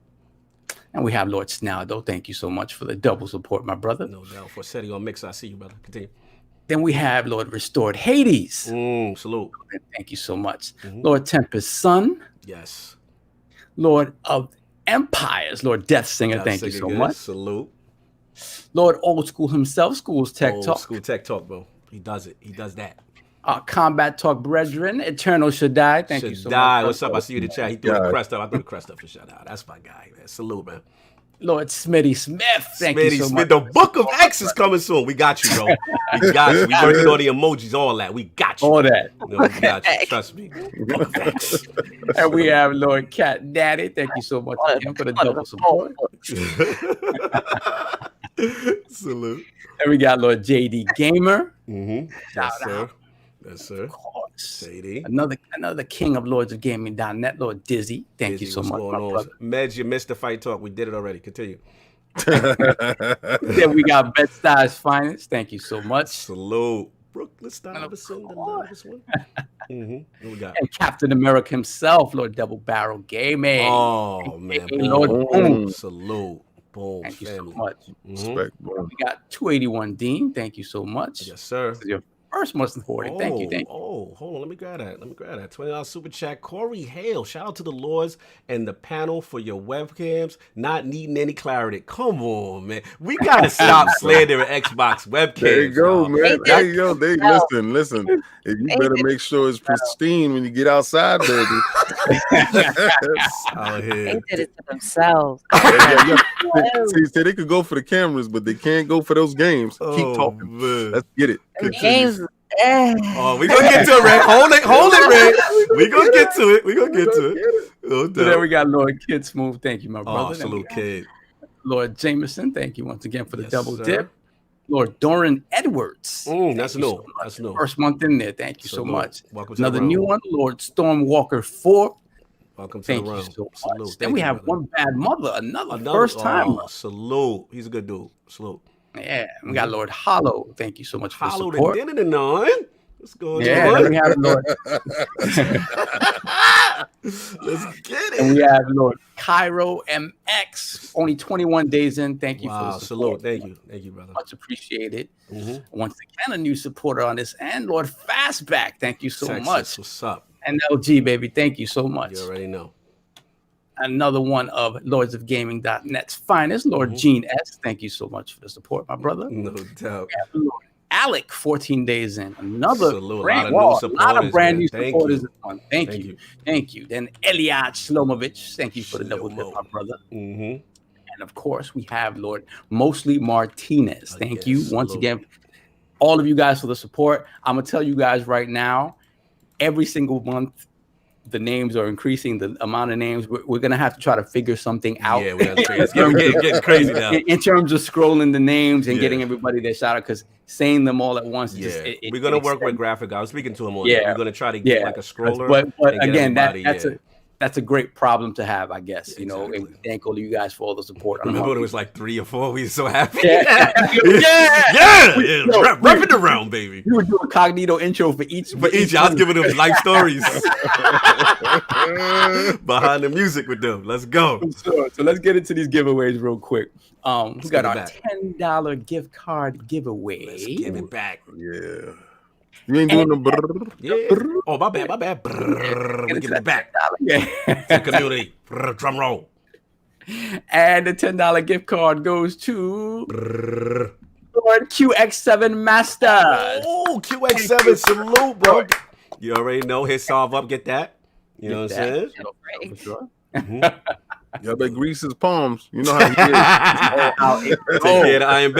And we have Lord Snaldo. Thank you so much for the double support, my brother. No doubt. For setting on mix, I see you, brother. Continue. Then we have Lord Restored Hades. Salute. Thank you so much. Lord Tempest Sun. Yes. Lord of Empires, Lord Death Singer. Thank you so much. Salute. Lord Old School himself, School's Tech Talk. Old School Tech Talk, bro. He does it. He does that. Combat Talk Brethren, Eternal Shaddai. Thank you so much. What's up? I see you in the chat. He threw the crest up. I threw the crest up for Shaddai. That's my guy, man. Salute, man. Lord Smitty Smith. Thank you so much. The Book of X is coming soon. We got you, bro. We got you. We working on the emojis, all that. We got you. All that. No, we got you. Trust me. Book of X. And we have Lord Cat Daddy. Thank you so much again for the double support. Salute. And we got Lord JD Gamer. Yes, sir. Yes, sir. Of course. JD. Another king of Lords of Gaming.net, Lord Dizzy. Thank you so much, my brother. Meds, you missed the fight talk. We did it already. Continue. Then we got Bed-Stuy's Finest. Thank you so much. Salute. Brooklyn Stuyvesant, the loudest one. What we got? And Captain America himself, Lord Double Barrel Gaming. Oh, man. Lord Boom. Salute. Boom. Thank you family. so much. Respect, bro. We got 281 Dean. Thank you so much. Yes, sir. This is your first most important. Thank you. Hold on. Let me grab that. $20 super chat. Corey Hale. Shout out to the Lords and the panel for your webcams not needing any clarity. Come on, man. We gotta stop slandering Xbox webcams. There you go, man. There you go. Listen. You better make sure it's No. pristine when you get outside, baby. Out here. They did it to themselves. See, they could go for the cameras, but they can't go for those games. Keep talking. Man. Let's get it. Games. Oh, we gonna get to it, Red. Hold it, Red. We gonna get to it. Oh, So then we got Lord Kid Smooth. Thank you, my brother. Oh, salute, kid. Lord Jameson. Thank you once again for the Yes, double sir. dip. Lord Doran Edwards. That's new. That's new. First month in there. Thank you so Salute. much. Welcome to Another the new realm. one, Lord Stormwalker 4. Welcome to Thank the you realm. so much. Salute. Then Thank we you, have brother. One Bad Mother, another first time. Salute. He's a good dude. Salute. Yeah, we got Lord Hollow. Thank you so much for the Hollow support. the dinner nine. What's going Yeah, on? then we have Lord. Let's get it. And we have Lord Cairo MX. Only 21 days in. Thank you for the support. Salute. Thank you, brother. Much appreciated. Once again, a new supporter on this end, Lord Fastback. Thank you so Texas, much. what's up? And LG, baby, thank you so much. You already know. Another one of LordsofGaming.net's finest, Lord Gene S. Thank you so much for the support, my brother. No doubt. Lord Alec, 14 days in. Another Salute. brand, A lot of brand new Thank supporters. you. Thank you. Thank you. Then Eliad Shlomovich, thank you for the double dip, my brother. And of course, we have Lord Mostly Martinez. Thank you once again, all of you guys, for the support. I'm gonna tell you guys right now, every single month, the names are increasing, the amount of names. We're gonna have to try to figure something out. Yeah, it's getting crazy now. In terms of scrolling the names and getting everybody their shout out, because saying them all at once. We're gonna work with graphic. I was speaking to him on that. We're gonna try to get like a scroller. But again, that's a great problem to have, I guess. You know, and we thank all of you guys for all the support. Remember when it was like 3 or 4? We were so happy. Repping around, baby. You would do a Cognito intro for each. I was giving them life stories behind the music with them. Let's go. So let's get into these giveaways real quick. We got our $10 gift card giveaway. Let's give it back. Yeah. You ain't doing the yeah. Oh, my bad. We give it back. To the community. Drum roll. And the $10 gift card goes to Lord QX7 Master. Oh, QX7, salute, bro. You already know. Hit SovILP, get that. You know what I'm saying? For sure. Y'all better grease his palms. You know how he is. Take care of the Iron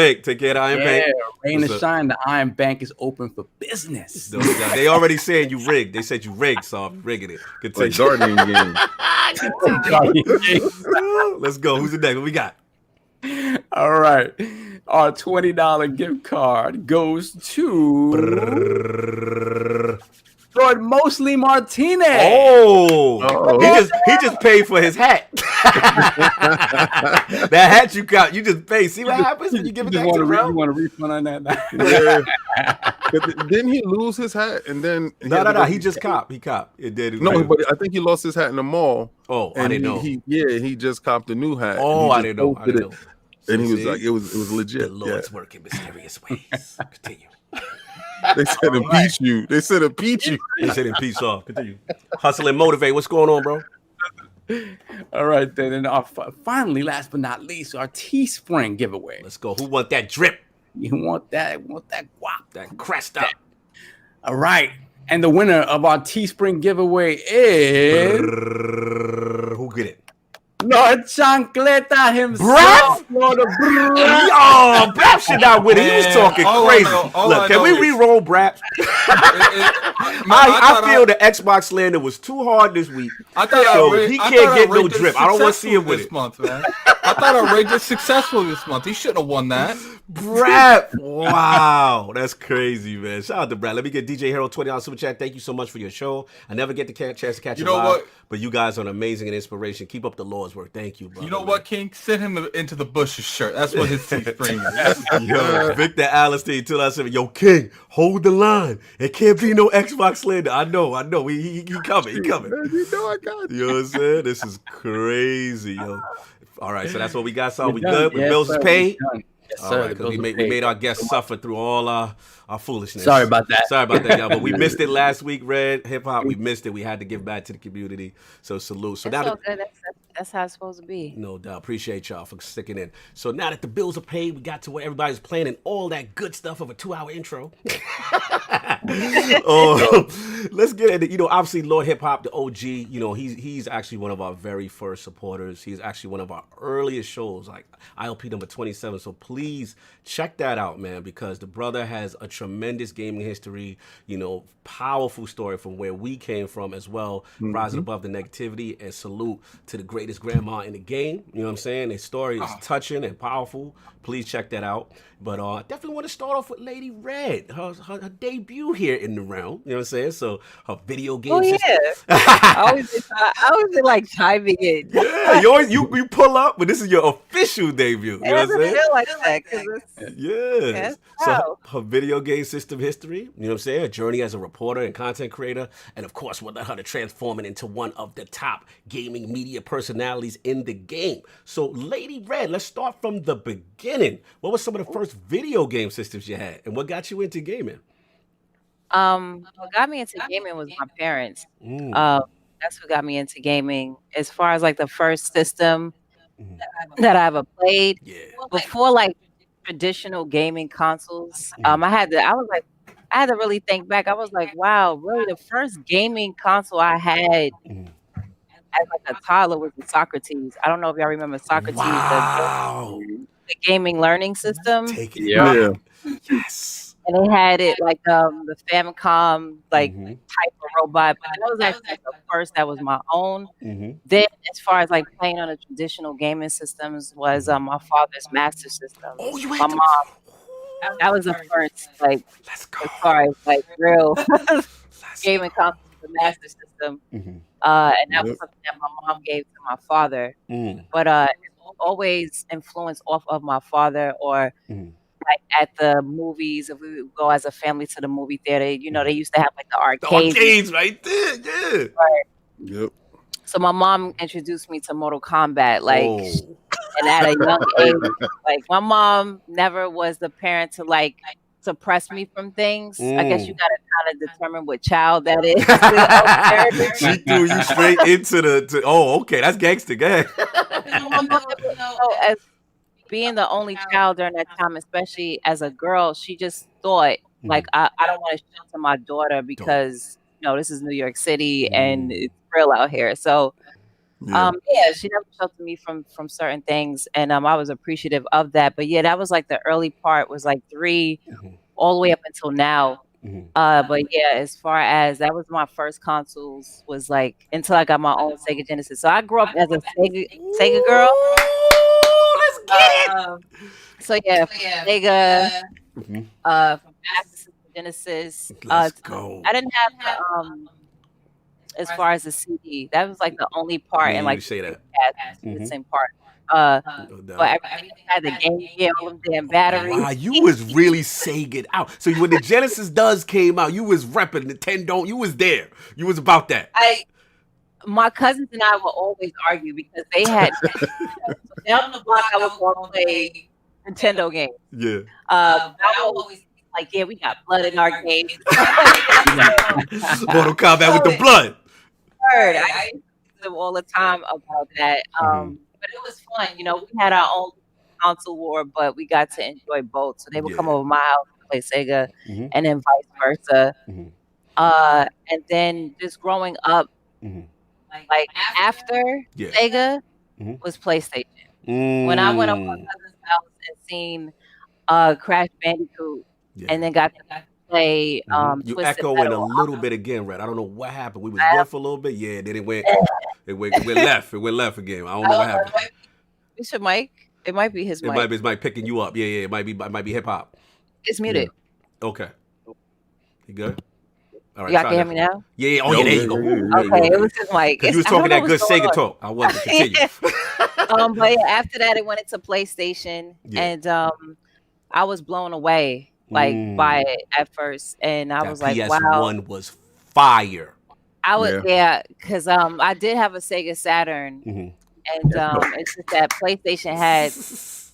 Bank. Rain and shine. The Iron Bank is open for business. They already saying you rigged. They said you rigged, so I'm rigging it. Like Guardian game. Let's go. Who's the next? What we got? All right. Our $20 gift card goes to Lord Mostly Martinez. Oh. He just paid for his hat. That hat you got, you just pay. See what happens when you give it back to bro? You want a refund on that? Yeah. But didn't he lose his hat and then? No. He just copped. He copped. It did. No, but I think he lost his hat in the mall. Oh, I didn't know. He just copped a new hat. Oh, I didn't know. And he was like, it was legit. The Lord's work in mysterious ways. Continue. They said impeach you. They said impeach you. They said impeach off. Continue. Hustle and motivate. What's going on, bro? All right, then. And finally, last but not least, our Teespring giveaway. Let's go. Who want that drip? You want that guap. That crest up. All right. And the winner of our Teespring giveaway is... Who get it? Lord Chancleta himself. Brap? Lord of Brap. Oh, Brap should not win it. He was talking crazy. Look, can we re-roll Brap? I feel the Xbox slander was too hard this week. I thought he can't get no drip. I don't want to see him with this it. month, man. I thought I rigged it successful this month. He shouldn't have won that. Brap. Wow. That's crazy, man. Shout out to Brap. Let me get DJ Hero $20 super chat. Thank you so much for your show. I never get the chance to catch you live, what? But you guys are an amazing and inspiration. Keep up the Lord's work. Thank you, brother. You know what, King? Send him into the Bushes shirt. That's what his Teespring is. Yo, Victor Alistair, 2007. Yo, King, hold the line. It can't be no Xbox slander. I know. He coming. He coming. You know I got you. You know what I'm saying? This is crazy, yo. All right, so that's what we got. So we done. good? Yes, bills is paid? Yes, all sir. right, because we made our guests suffer through all our foolishness. Sorry about that, y'all. But we missed it last week, Red Hip Hop. We missed it. We had to give back to the community. So salute. So that's now good. That's how it's supposed to be. No doubt. Appreciate y'all for sticking in. So now that the bills are paid, we got to where everybody's playing and all that good stuff of a 2-hour intro. Let's get into, obviously Lord Hip Hop, the OG, he's actually one of our very first supporters. He's actually one of our earliest shows, like ILP number 27. So please check that out, man, because the brother has a tremendous gaming history, you know, powerful story from where we came from as well, rising above the negativity, and salute to the greatest grandma in the game. You know what I'm saying? His story is touching and powerful. Please check that out. But I definitely want to start off with Lady Red, her debut here in the realm. You know what I'm saying? So her video game system. I always been like chiming in. Yeah, you pull up, but this is your official debut. You know what I'm saying? Feel like that, 'cause it's, Yes. So her video game system history, you know what I'm saying? Her journey as a reporter and content creator, and of course, what led her to transform it into one of the top gaming media personalities in the game. So, Lady Red, let's start from the beginning. What were some of the first video game systems you had, and what got you into gaming? what got me into gaming was my parents. That's what got me into gaming. As far as like the first system that I ever played, before like traditional gaming consoles, I had to really think back. I was like, wow, really the first gaming console I had as like a toddler was the Socrates. I don't know if y'all remember Socrates, the gaming learning system. Yeah. Yes. And they had it like the Famicom like type of robot, but that was actually the first that was my own. Then as far as like playing on the traditional gaming systems was my father's Master System. Oh, you my had mom. That was the first like Let's go. as far as like real gaming console, the Master System. And that was something that my mom gave to my father. But it always influenced off of my father, or like at the movies, if we would go as a family to the movie theater, you know, they used to have like the arcades. The arcades right there, yeah. Yep. So my mom introduced me to Mortal Kombat, like, and at a young age, like my mom never was the parent to like suppress me from things. I guess you gotta kind of determine what child that is. She threw you straight into the. Okay, that's gangster. Go ahead. As being the only child during that time, especially as a girl, she just thought like I don't want to shelter my daughter because you know this is New York City and it's real out here. So she never sheltered me from certain things, and I was appreciative of that. But yeah, that was like the early part was like 3 all the way up until now. But yeah, as far as that was my first consoles was like until I got my own Sega Genesis. So I grew up as a Sega girl. Let's get it. So yeah, Sega, Master System, Genesis. Let's go. I didn't have as far as the CD. That was like the only part, and like say that the same part. But everything had the Game Gear, all them damn batteries. Wow, you was really saying it out. So when the Genesis came out, you was repping Nintendo. You was there. You was about that. My cousins and I would always argue because they had down the block. I was going to play Nintendo games. Yeah. I would always be like, yeah, we got blood in our games. Mortal Kombat with the blood. I used to them all the time about that. But it was fun. You know, we had our own console war, but we got to enjoy both. So they would come over my house and play Sega, and then vice versa. And then just growing up, like after Sega was PlayStation. When I went up to my cousin's house and seen Crash Bandicoot, and then got to play you Twisted echoing Metal. a little bit again, Red. I don't know what happened. We was good for a little bit, then it went left. It went left again. I don't know what happened. It's your mic. It might be his mic. It might be his mic picking you up. Yeah. It might be hip hop. It's muted. Okay. You good? All right. Y'all can hear me now? Yeah. Oh, yeah. There you go. Okay. It was his mic. You was talking that good Sega talk. I wanted to continue. But yeah, after that, it went into PlayStation, and I was blown away like by it at first, and I was like, wow. PS1 was fire. I was because I did have a Sega Saturn, and it's just that PlayStation had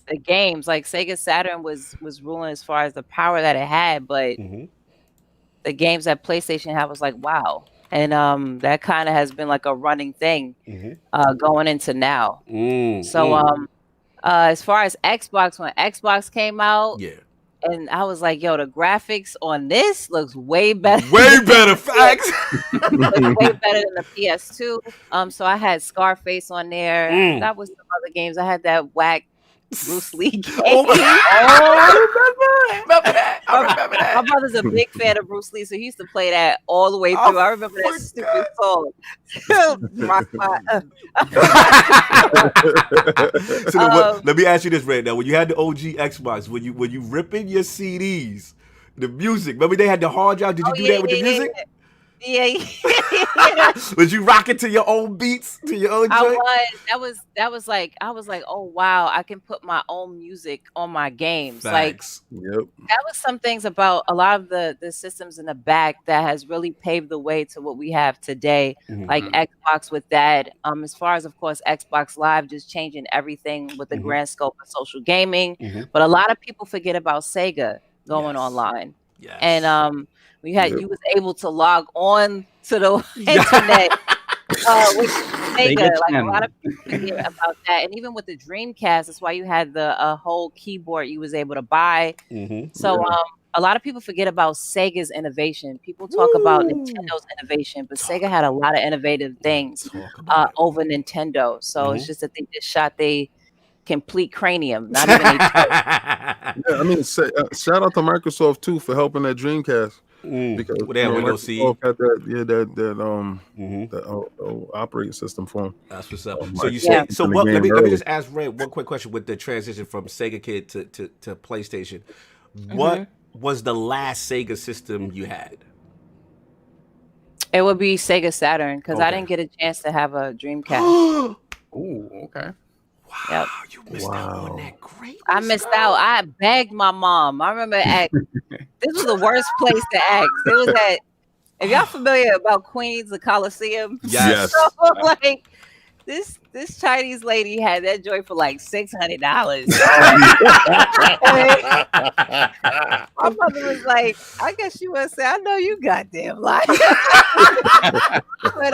the games. Like Sega Saturn was ruling as far as the power that it had, but the games that PlayStation had was like wow. And that kind of has been like a running thing going into now. So as far as Xbox, when Xbox came out, and I was like, yo, the graphics on this looks way better. Way better, facts. Looks way better than the PS2. So I had Scarface on there. That was some other games. I had that whack Bruce Lee game. I remember that. My My brother's a big fan of Bruce Lee, so he used to play that all the way through. I remember that stupid song. Rock my, So let me ask you this right now: when you had the OG Xbox, when you ripping your CDs, the music, remember they had the hard drive? Did you do that with the music? Yeah. Was you rocking to your own beats, to your own joint? I was like, oh wow, I can put my own music on my games. Facts. Yep. Like that was some things about a lot of the systems in the back that has really paved the way to what we have today. Like Xbox with that. As far as of course Xbox Live just changing everything with the grand scope of social gaming. But a lot of people forget about Sega going online. Yes. And you was able to log on to the internet with Sega. Like a lot of people forget about that. And even with the Dreamcast, that's why you had the whole keyboard you was able to buy. So a lot of people forget about Sega's innovation. People talk about Nintendo's innovation, but Sega had a lot of innovative things over Nintendo. So it's just that they just shot the complete cranium, not even I mean, shout out to Microsoft too for helping that Dreamcast. Because they have Windows CE. Had that operating system for them. That's what's up. So you say so. What? Let me just ask Red one quick question with the transition from Sega Kid to PlayStation. What was the last Sega system you had? It would be Sega Saturn because I didn't get a chance to have a Dreamcast. Ooh, okay. Wow, you missed out on that great. I missed out. I begged my mom. I remember this was the worst place to ask. It was at, if y'all familiar about Queens, the Coliseum. Yes. So, like this Chinese lady had that joint for like $600. My mother was like, I guess she was say, I know you goddamn lie. But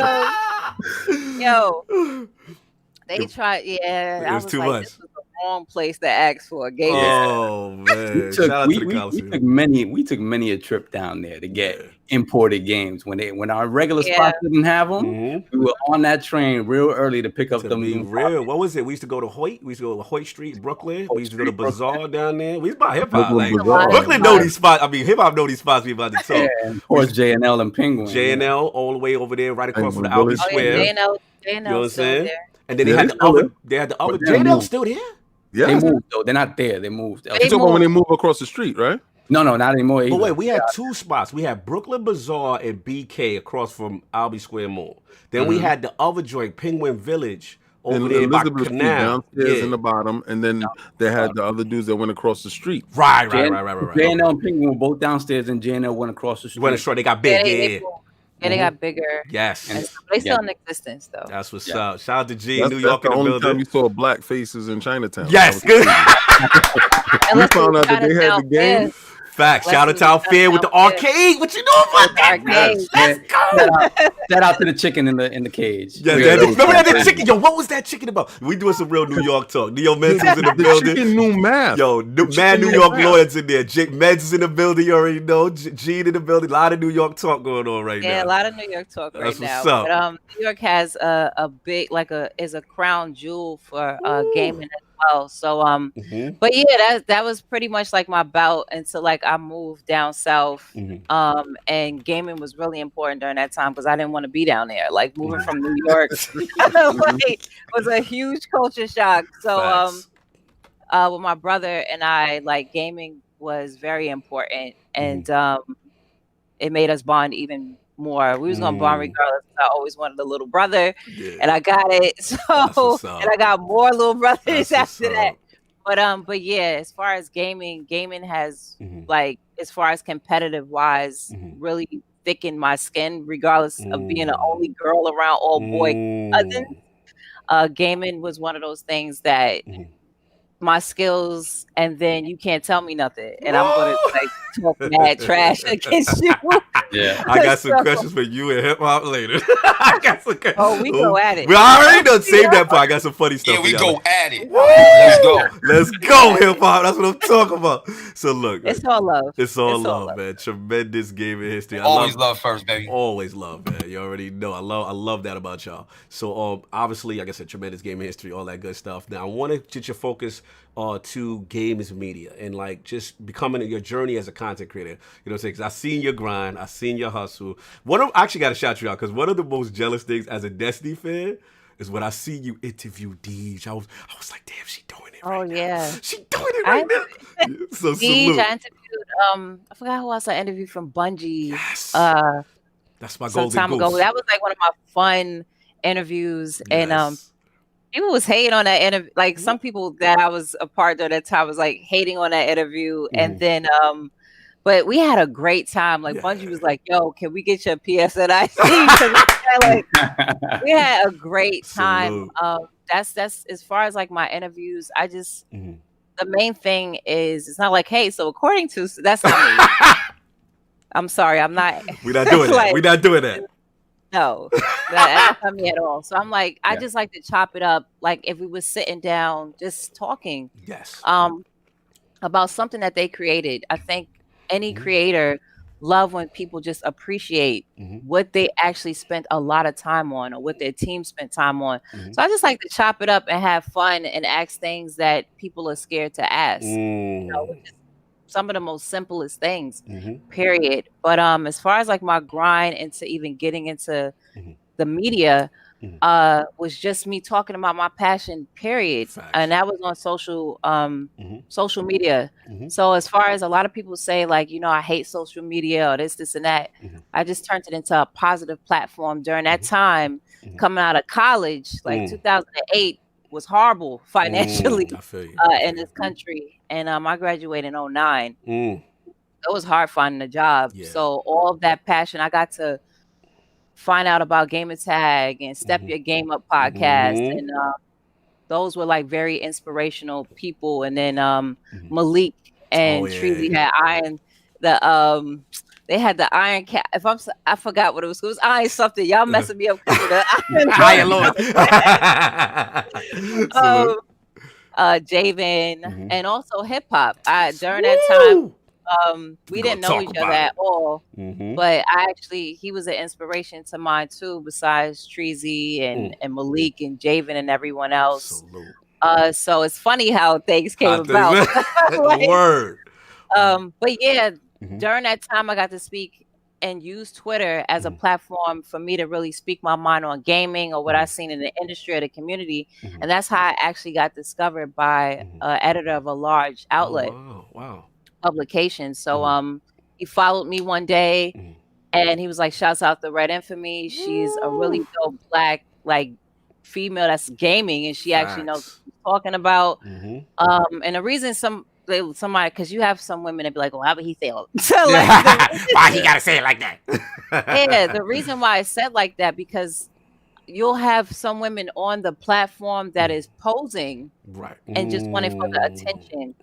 they tried, it was too much. This was the wrong place to ask for a game. Oh man! Shout out to the Coliseum. We took many a trip down there to get imported games when our regular spots didn't have them. We were on that train real early to pick up them. Real. What was it? We used to go to Hoyt. We used to go to Hoyt Street, Brooklyn. We used to go to Bazaar down there. We used to buy hip hop. Like Brooklyn know these spots. I mean, hip hop know these spots. We about to talk. Yeah, and of course, J&L and Penguin. J&L all the way over there, right across from the Albee Square. J&L, you know what I'm saying? there. And then they had the other. They had the other. J&L still there? Yeah, they moved though. They're not there. They moved. You're talking about when they move across the street, right? No, not anymore. But wait, we had two spots. We had Brooklyn Bazaar and BK across from Albee Square Mall. Then we had the other joint, Penguin Village, over there by Canal. Downstairs in the bottom, and then they had the other dudes that went across the street. Right. J&L and Penguin were both downstairs, and J&L went across the street. They got big. Yeah, they got bigger. Yes. And they still in existence, though. That's what's up. Shout out to G, That's New York in the building. That's the only time you saw black faces in Chinatown. Yes. We found out that they had the game. Facts. Chinatown Fair with the arcade. What you know about that? Let's go. Shout out to the chicken in the cage. Yeah, remember that chicken? Yo, what was that chicken about? We doing some real New York talk. Neo Men's is in the building. Chicken knew math. Yo, mad New York lawyers in there. Jake Meds is in the building. You already know. Gene in the building. A lot of New York talk going on right now. Yeah, a lot of New York talk right now. But New York has a big, is a crown jewel for gaming as well. So but yeah, that was pretty much like my bout until like I moved down south. And gaming was really important during that time because I didn't want to be down there. Like moving from New York was a huge culture shock. So with my brother and I, like gaming was very important, and it made us bond even more. We was gonna bond regardless. I always wanted a little brother, and I got it. So, and I got more little brothers after that. But yeah, as far as gaming has like, as far as competitive wise, really thickened my skin, regardless of being the only girl around all boy cousins. Gaming was one of those things that my skills, and then you can't tell me nothing, and I'm gonna like talk mad trash against you. Yeah, I got some questions for you and hip hop later. I got some questions. Oh, we go at it. We already done save that part. I got some funny stuff. Yeah, we go at it. Let's go, hip hop. That's what I'm talking about. So look, it's all love. It's all love, man. Tremendous gaming history. Always love first, baby. Always love, man. You already know. I love that about y'all. So obviously, like I said, tremendous gaming history, all that good stuff. Now I want to get your focus to games media and like just becoming your journey as a content creator. You know what I'm saying? Because I seen your grind, I seen your hustle. I actually got to shout you out because one of the most jealous things as a Destiny fan is when I see you interview Deej. I was like, damn, she doing it right now. Yeah. She doing it right now. So Deej, salute. I interviewed, I forgot who else I interviewed from Bungie. Yes. That's my some golden time goose. ago. That was like one of my fun interviews. Yes. And people was hating on that interview. Like some people that I was a part of that time was like hating on that interview. And then but we had a great time. Like Bungie was like, yo, can we get your PSNIC? Like, we had a great time. That's as far as like my interviews. I just the main thing is it's not like, hey, so according to that's not me. I'm sorry, I'm not. We're not doing that. We're not doing that. No, that's not me at all. So I'm like, I just like to chop it up. Like if we were sitting down, just talking. Yes. About something that they created. I think any creator love when people just appreciate what they actually spent a lot of time on or what their team spent time on. So I just like to chop it up and have fun and ask things that people are scared to ask. You know, which is some of the most simplest things, period. But as far as like my grind into even getting into the media, was just me talking about my passion, period. And that was on social media. So as far as a lot of people say, like, you know, I hate social media or this and that, I just turned it into a positive platform during that time. Coming out of college, like 2008 was horrible financially in this country. And I graduated in 2009. It was hard finding a job. So all of that passion, I got to find out about Gamer Tag and Step Your Game Up podcast. And those were like very inspirational people. And then Malik and Treasy had Iron, they had the Iron Cat. I forgot what it was. It was Iron something. Y'all messing me up. Iron Lord. Javen and also hip hop. During that time, we didn't know each other at all, but he was an inspiration to mine too, besides Treasy and Malik and Javen and everyone else. So it's funny how things came about. Like, word. But yeah, during that time I got to speak and use Twitter as a platform for me to really speak my mind on gaming or what I've seen in the industry or the community. And that's how I actually got discovered by an editor of a large outlet. Publication. So he followed me one day and he was like, shouts out to REDinFamy. She's a really dope black like female that's gaming and she actually knows what she's talking about. And the reason somebody, because you have some women that be like, oh, how would he say it? Why he gotta say it like that? Yeah, the reason why I said like that, because you'll have some women on the platform that is posing and just wanting for the attention.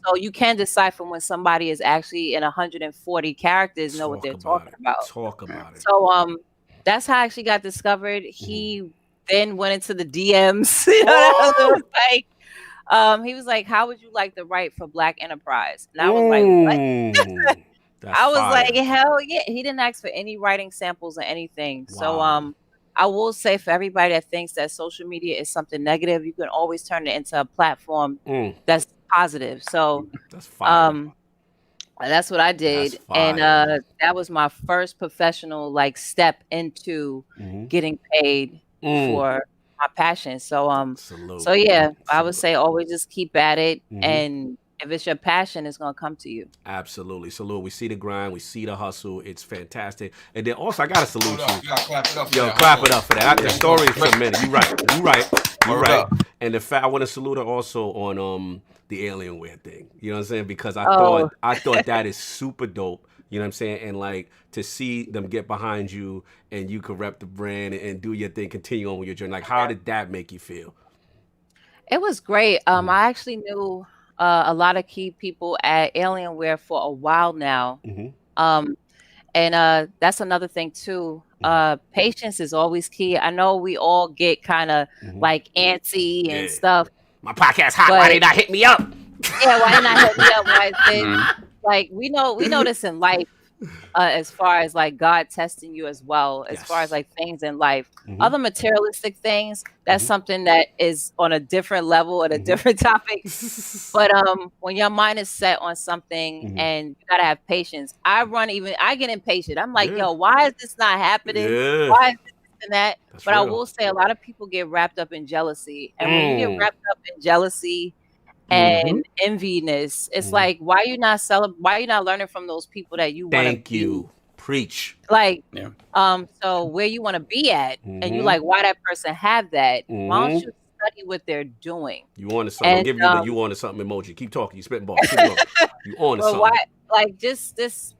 So you can decipher when somebody is actually in 140 characters, know what they're talking about. Talk about it. So that's how I actually got discovered. He then went into the DMs. You know, it was like, he was like, how would you like to write for Black Enterprise? And I was like, what? I was like, hell yeah. He didn't ask for any writing samples or anything. So I will say for everybody that thinks that social media is something negative, you can always turn it into a platform that's positive. So that's what I did. And that was my first professional like step into getting paid for my passion. So so yeah, I would say always just keep at it, and if it's your passion, it's gonna come to you. Absolutely. Salute. We see the grind, we see the hustle. It's fantastic. And then also I gotta salute you. You gotta clap it up. Yo, clap it up for that. The story is tremendous. You right. And the fact I want to salute her also on the Alienware thing. You know what I'm saying? Because I thought that is super dope. You know what I'm saying? And like to see them get behind you and you can rep the brand and do your thing, continue on with your journey. Like, how did that make you feel? It was great. I actually knew a lot of key people at Alienware for a while now. And that's another thing too. Patience is always key. I know we all get kind of like antsy and stuff. My podcast hot. Why they not hit me up? Yeah, why not hit me up? Like we know this in life. as far as like God testing you as well, as far as like things in life. Other materialistic things, that's something that is on a different level and a different topic. But when your mind is set on something and you gotta have patience. I get impatient. I'm like, yo, why is this not happening? Why is this and that? That's but real. I will say a lot of people get wrapped up in jealousy. And when you get wrapped up in jealousy and enviness, it's like, why you not learning from those people that you want to Thank you. Preach. Like, so where you want to be at, and you like, why that person have that? Why don't you study what they're doing? You wanted something. I'll give you the you wanted something emoji. Keep talking. You spitting balls. Keep going. You wanted something. Why, like, just this,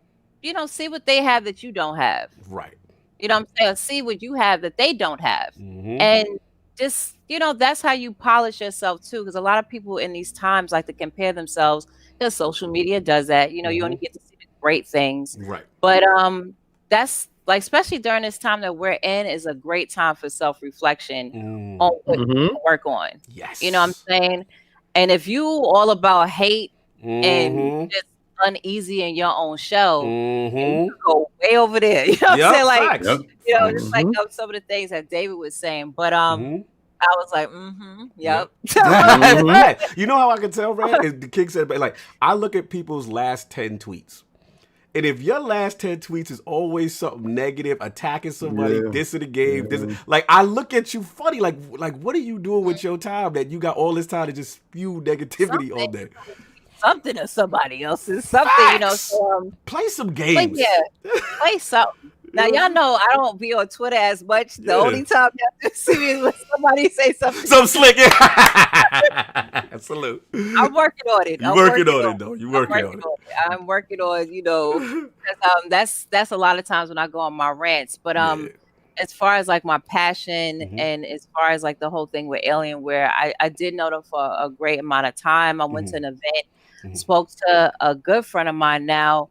see what they have that you don't have. Right. You know what I'm saying? See what you have that they don't have. And just, that's how you polish yourself too. Because a lot of people in these times like to compare themselves, because social media does that. You only get to see the great things. Right. But that's like, especially during this time that we're in, is a great time for self-reflection on what you can work on. Yes. You know what I'm saying? And if you all about hate and just uneasy in your own shell, you go way over there. You know what I'm saying? Like, just like some of the things that David was saying. But I was like, yep. You know how I can tell, Red? The King said, like, I look at people's last 10 tweets. And if your last 10 tweets is always something negative, attacking somebody, dissing the game, like, I look at you funny, like what are you doing with your time that you got all this time to just spew negativity all day? Something or somebody else's something, So, play some games. Play something. Now y'all know I don't be on Twitter as much. The only time y'all see me is when somebody say something. Some slick. Salute. I'm working on it. You're working on it, though. You're working on it. I'm working on, that's a lot of times when I go on my rants. But as far as like my passion and as far as like the whole thing with Alienware, I did know them for a great amount of time. I went to an event, spoke to a good friend of mine now,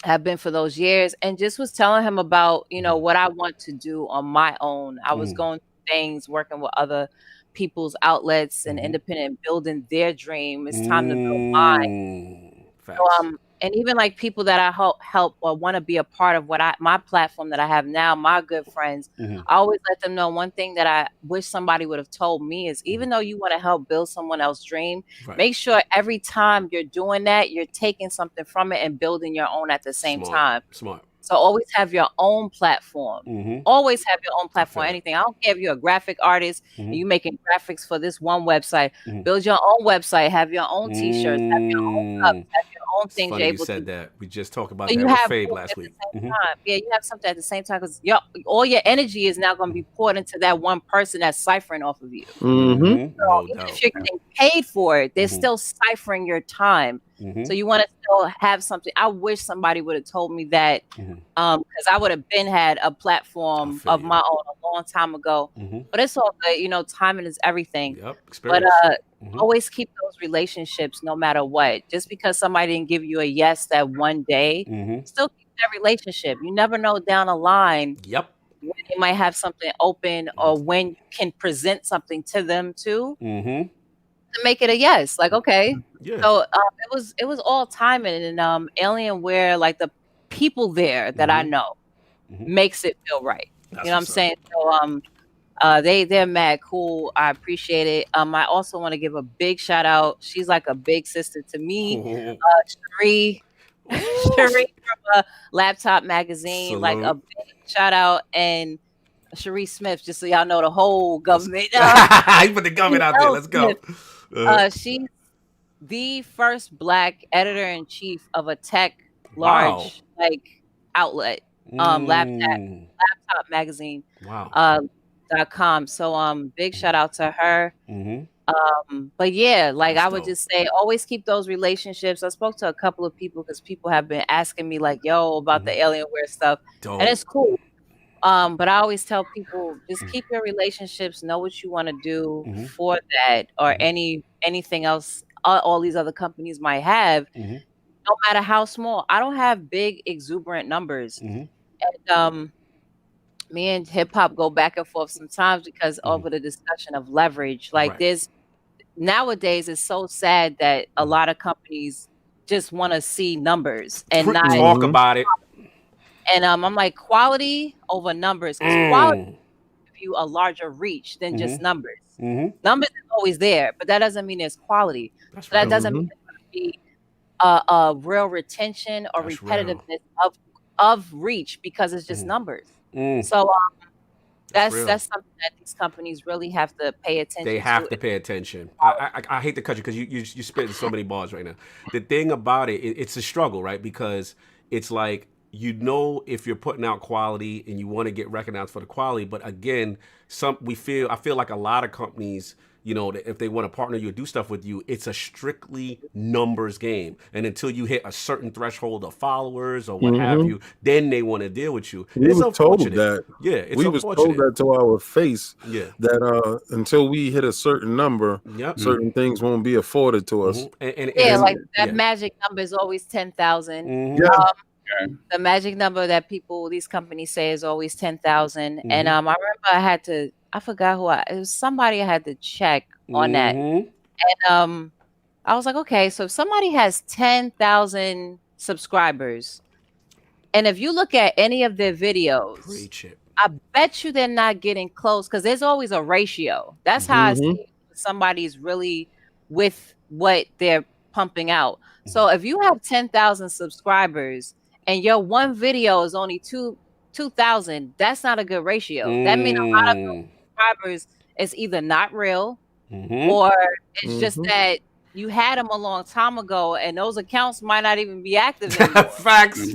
have been for those years, and just was telling him about, what I want to do on my own. I was going through things, working with other people's outlets and independent, building their dream. It's time to build mine. So, and even like people that I help or want to be a part of my platform that I have now, my good friends, I always let them know one thing that I wish somebody would have told me is, even though you want to help build someone else's dream, make sure every time you're doing that, you're taking something from it and building your own at the same time. Smart. So always have your own platform. Always have your own platform. Anything. I don't care if you're a graphic artist and you're making graphics for this one website. Build your own website. Have your own T-shirts. Have your own cups. Have your own thing. Funny you said that. We just talked about that with Fabe last week. Yeah, you have something at the same time, because all your energy is now going to be poured into that one person that's ciphering off of you. So even if you're getting paid for it, they're still ciphering your time. So you want to still have something. I wish somebody would have told me that, because I would have had a platform of my own a long time ago. But it's all good. Timing is everything. But always keep those relationships no matter what. Just because somebody didn't give you a yes that one day, still keep that relationship. You never know down the line when they might have something open, or when you can present something to them too. To make it a yes, like, okay. So it was all timing, and Alienware, like the people there that I know, makes it feel right. You know what I'm saying? So they're mad cool. I appreciate it. I also want to give a big shout out. She's like a big sister to me. Cherie from Laptop Magazine. Salute. Like a big shout out. And Cherie Smith, just so y'all know the whole government. You put the government out there. Let's go. She's the first Black editor-in-chief of a tech large outlet, laptop magazine. .com. So big shout out to her. But yeah, like, I would just say, always keep those relationships. I spoke to a couple of people because people have been asking me like, yo, about the Alienware stuff. And it's cool. But I always tell people, just keep your relationships, know what you want to do for that, or anything else all these other companies might have, no matter how small. I don't have big exuberant numbers. And me and hip hop go back and forth sometimes because over the discussion of leverage. Like, there's nowadays, it's so sad that a lot of companies just want to see numbers and not talk about it. And I'm like, quality over numbers, because quality give you a larger reach than just numbers. Numbers is always there, but that doesn't mean there's quality. So that doesn't mean there's going to be a real retention or repetitiveness of reach, because it's just numbers. So that's something that these companies really have to pay attention to. They have to pay attention. I hate to cut you because you're spitting so many bars right now. The thing about it's a struggle, right? Because it's like, if you're putting out quality and you want to get recognized for the quality, but again, I feel like a lot of companies, if they want to partner you or do stuff with you, it's a strictly numbers game. And until you hit a certain threshold of followers or what have you, then they want to deal with you. We were told that. Yeah, it's we was told that to our face. Yeah, that until we hit a certain number, certain things won't be afforded to us. Like that magic number is always 10,000. The magic number that these companies say is always 10,000. And I remember I forgot it was somebody I had to check on that. And I was like, okay, so if somebody has 10,000 subscribers, and if you look at any of their videos, I bet you they're not getting close, because there's always a ratio. That's how I see if somebody's really with what they're pumping out. So if you have 10,000 subscribers and your one video is only 2,000, that's not a good ratio. That means a lot of those subscribers is either not real or it's just that you had them a long time ago and those accounts might not even be active anymore. Facts.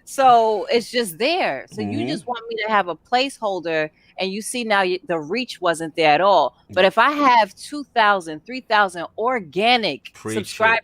So it's just there. So you just want me to have a placeholder, and you see now the reach wasn't there at all. But if I have 2,000, 3,000 organic subscribers,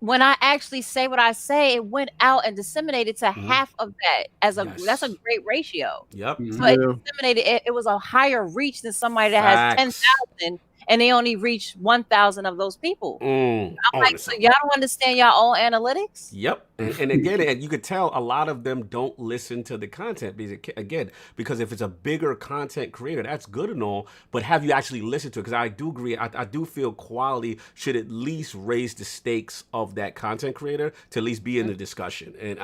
when I actually say what I say, it went out and disseminated to half of that. That's a great ratio. Yep. So it disseminated. It was a higher reach than somebody that has 10,000 and they only reach 1,000 of those people. I'm like, so y'all don't understand your own analytics? Yep. And again, you could tell a lot of them don't listen to the content because if it's a bigger content creator, that's good and all, but have you actually listened to it? Because I do agree, I do feel quality should at least raise the stakes of that content creator to at least be in the discussion. And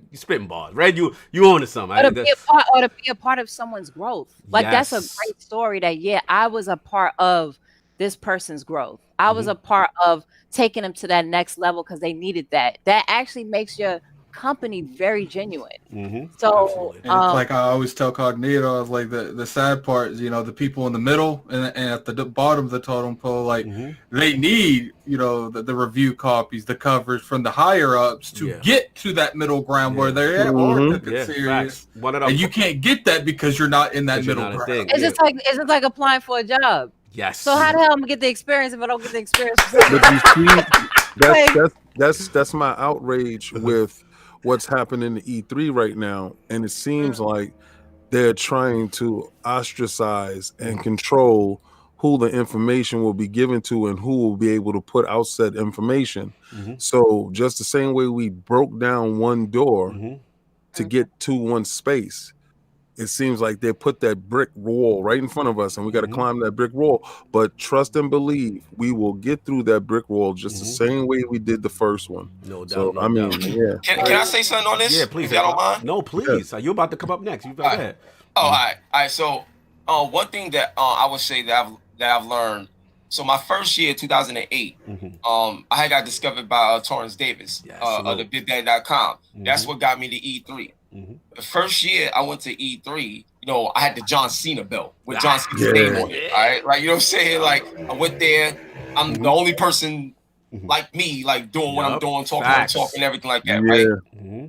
you spitting bars, right? You on to something. Or to be a part of someone's growth. Like that's a great story that, I was a part of this person's growth. I was a part of taking them to that next level because they needed that. That actually makes your company very genuine. So and it's like I always tell Cognito, of like the sad part is, the people in the middle and at the bottom of the totem pole, like they need, the review copies, the coverage from the higher ups to get to that middle ground where they're at serious. And you can't get that because you're not in that middle ground. It's just like applying for a job. Yes. So how the hell am I gonna get the experience if I don't get the experience? But you see, that's my outrage with what's happening in E3 right now, and it seems like they're trying to ostracize and control who the information will be given to and who will be able to put out said information. So just the same way we broke down one door to get to one space, it seems like they put that brick wall right in front of us and we got to climb that brick wall. But trust and believe, we will get through that brick wall just the same way we did the first one. No doubt. So, no doubt. Can I say something on this? Yeah, please. If y'all don't mind? No, please. You're about to come up next. You go ahead. All right. So one thing that I would say that I've learned. So my first year, 2008, I had got discovered by Torrance Davis of the BigBang.com. That's what got me to E3. The first year I went to E3, I had the John Cena belt with John Cena's name on it. All right, like, you know what I'm saying? Like, I went there, I'm the only person like me, like doing what I'm doing, talking, everything like that, right?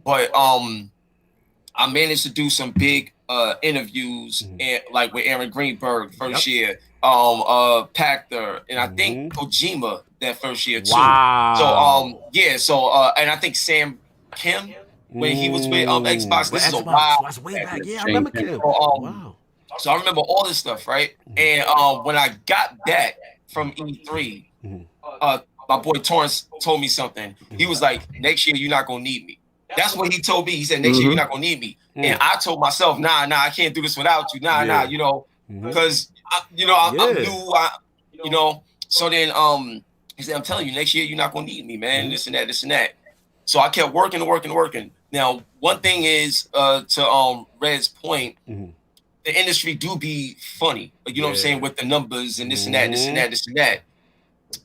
But I managed to do some big interviews and like with Aaron Greenberg first year, Pactor, and I think Kojima that first year too. Wow. So and I think Sam Kim when he was with Xbox. This is a while. That's way back. Yeah, I remember Kim. Wow. So I remember all this stuff, right? And when I got back from E3, my boy Torrance told me something. He was like, "Next year you're not gonna need me." That's what he told me. He said, "Next year you're not gonna need me." And I told myself, "Nah, I can't do this without you. Because I'm new. So then He said, I'm telling you, next year you're not gonna need me, man. This and that, this and that. So I kept working and working and working. Now, one thing is to Red's point, the industry do be funny, you know what I'm saying, with the numbers and this and that, this and that, this and that.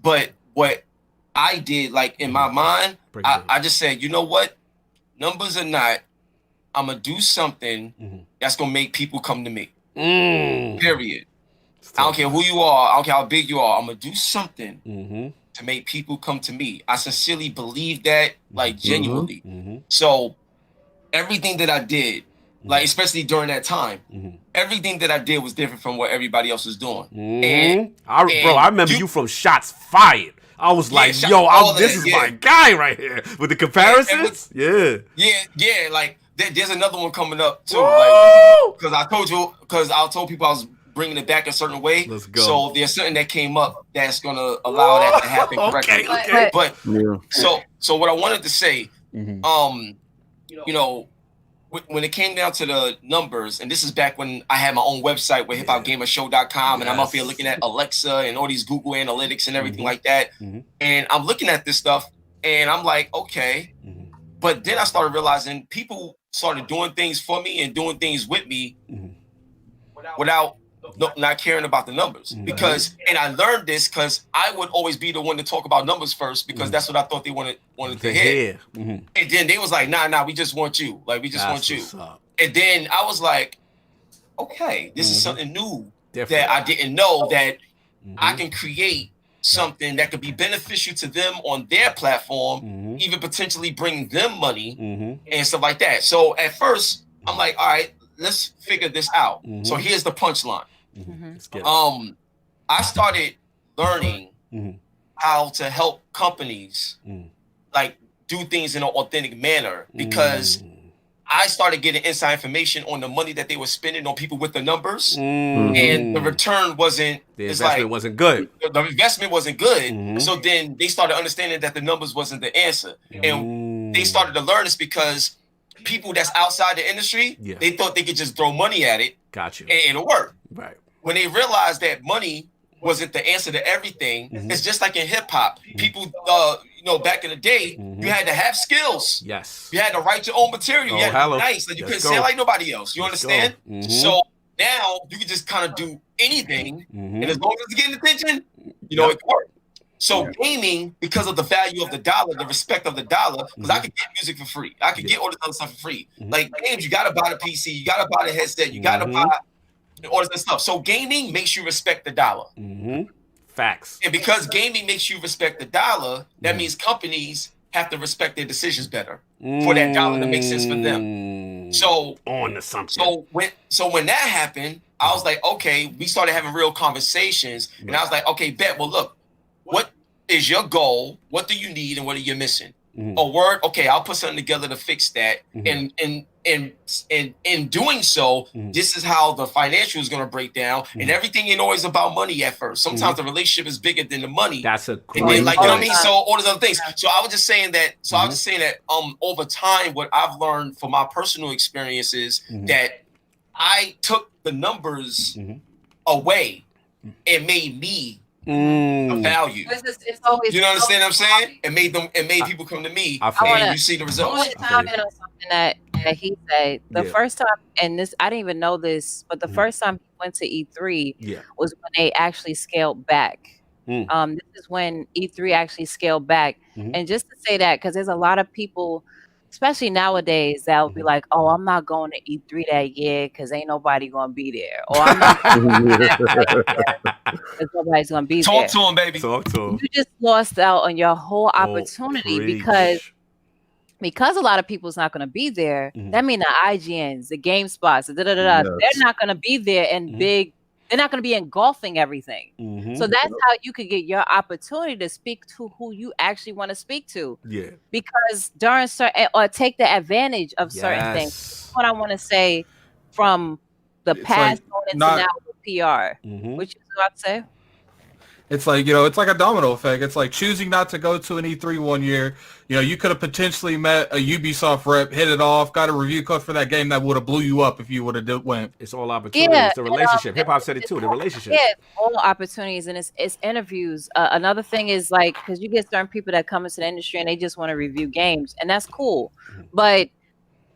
But what I did, like in my mind, I just said, you know what, numbers or not, I'm gonna do something that's gonna make people come to me. Period. I don't care who you are, I don't care how big you are. I'm gonna do something to make people come to me. I sincerely believe that, like genuinely. So everything that I did, like especially during that time, everything that I did was different from what everybody else was doing. And I remember you from Shots Fired. I was like, yo, this is my guy right here. With the comparisons? Yeah, like there's another one coming up too. Like, because I told people I was bringing it back a certain way. Let's go. So there's something that came up that's gonna allow that to happen correctly. Okay. But so what I wanted to say, you know, when it came down to the numbers, and this is back when I had my own website with HipHopGamerShow.com, and I'm up here looking at Alexa and all these Google Analytics and everything like that, and I'm looking at this stuff, and I'm like, okay, but then I started realizing people started doing things for me and doing things with me without not caring about the numbers. Because, and I learned this because I would always be the one to talk about numbers first, because that's what I thought they wanted to hear. And then they was like, nah, we just want you. Like, we just want you. And then I was like, okay, this is something new that I didn't know, that I can create something that could be beneficial to them on their platform, even potentially bring them money and stuff like that. So at first, I'm like, all right, let's figure this out. So here's the punchline. I started learning how to help companies like do things in an authentic manner, because I started getting inside information on the money that they were spending on people with the numbers, and the return wasn't. The investment wasn't good. The investment wasn't good. So then they started understanding that the numbers wasn't the answer, and they started to learn this because people that's outside the industry, they thought they could just throw money at it. Gotcha. And it'll work. Right. When they realized that money wasn't the answer to everything, it's just like in hip hop. People, you know, back in the day, you had to have skills. Yes. You had to write your own material. You had to be nice. Like, you couldn't say like nobody else. You understand? So now you can just kind of do anything, and as long as it's getting attention, you know, it can work. So gaming, because of the value of the dollar, the respect of the dollar, because I could get music for free. I could get all this other stuff for free. Like games, you got to buy the PC, you got to buy the headset, you got to buy all this stuff. So gaming makes you respect the dollar. Facts. And because gaming makes you respect the dollar, that means companies have to respect their decisions better for that dollar to make sense for them. So on to something. So when that happened, I was like, okay, we started having real conversations, and I was like, okay, bet. Well, look, what is your goal? What do you need, and what are you missing? A word, okay, I'll put something together to fix that. And in doing so, this is how the financial is going to break down. And everything ain't always about money at first. Sometimes the relationship is bigger than the money. That's a great point. Like, you know what I mean? So all those other things. So I was just saying that. So I was just saying that over time, what I've learned from my personal experiences, that I took the numbers away and made me a value. It's always, you know understand what I'm saying? It made people come to me, and you see the results. I want to comment on something that he said. The first time, and this I didn't even know this, but the first time he went to E3 was when they actually scaled back. This is when E3 actually scaled back. And just to say that, because there's a lot of people, especially nowadays, that will be like, "Oh, I'm not going to E3 that year because ain't nobody gonna be there," or "I'm not because nobody's gonna be there." Talk to him, baby. Talk to him. You just lost out on your whole opportunity because a lot of people's not gonna be there. That means the IGNs, the GameSpots, they're not gonna be there in big. They're not going to be engulfing everything. So that's how you could get your opportunity to speak to who you actually want to speak to. Because during certain, or take the advantage of certain things. That's what I want to say from the past going into now with PR. What you about to say? It's like, you know, it's like a domino effect. It's like choosing not to go to an E3 one year. You know, you could have potentially met a Ubisoft rep, hit it off, got a review code for that game that would have blew you up if you would have went. It's all opportunity. Yeah, It's the relationship. Hip hop said it too. The relationship. Yeah, all opportunities, and it's interviews. Another thing is like, because you get certain people that come into the industry and they just want to review games, and that's cool. But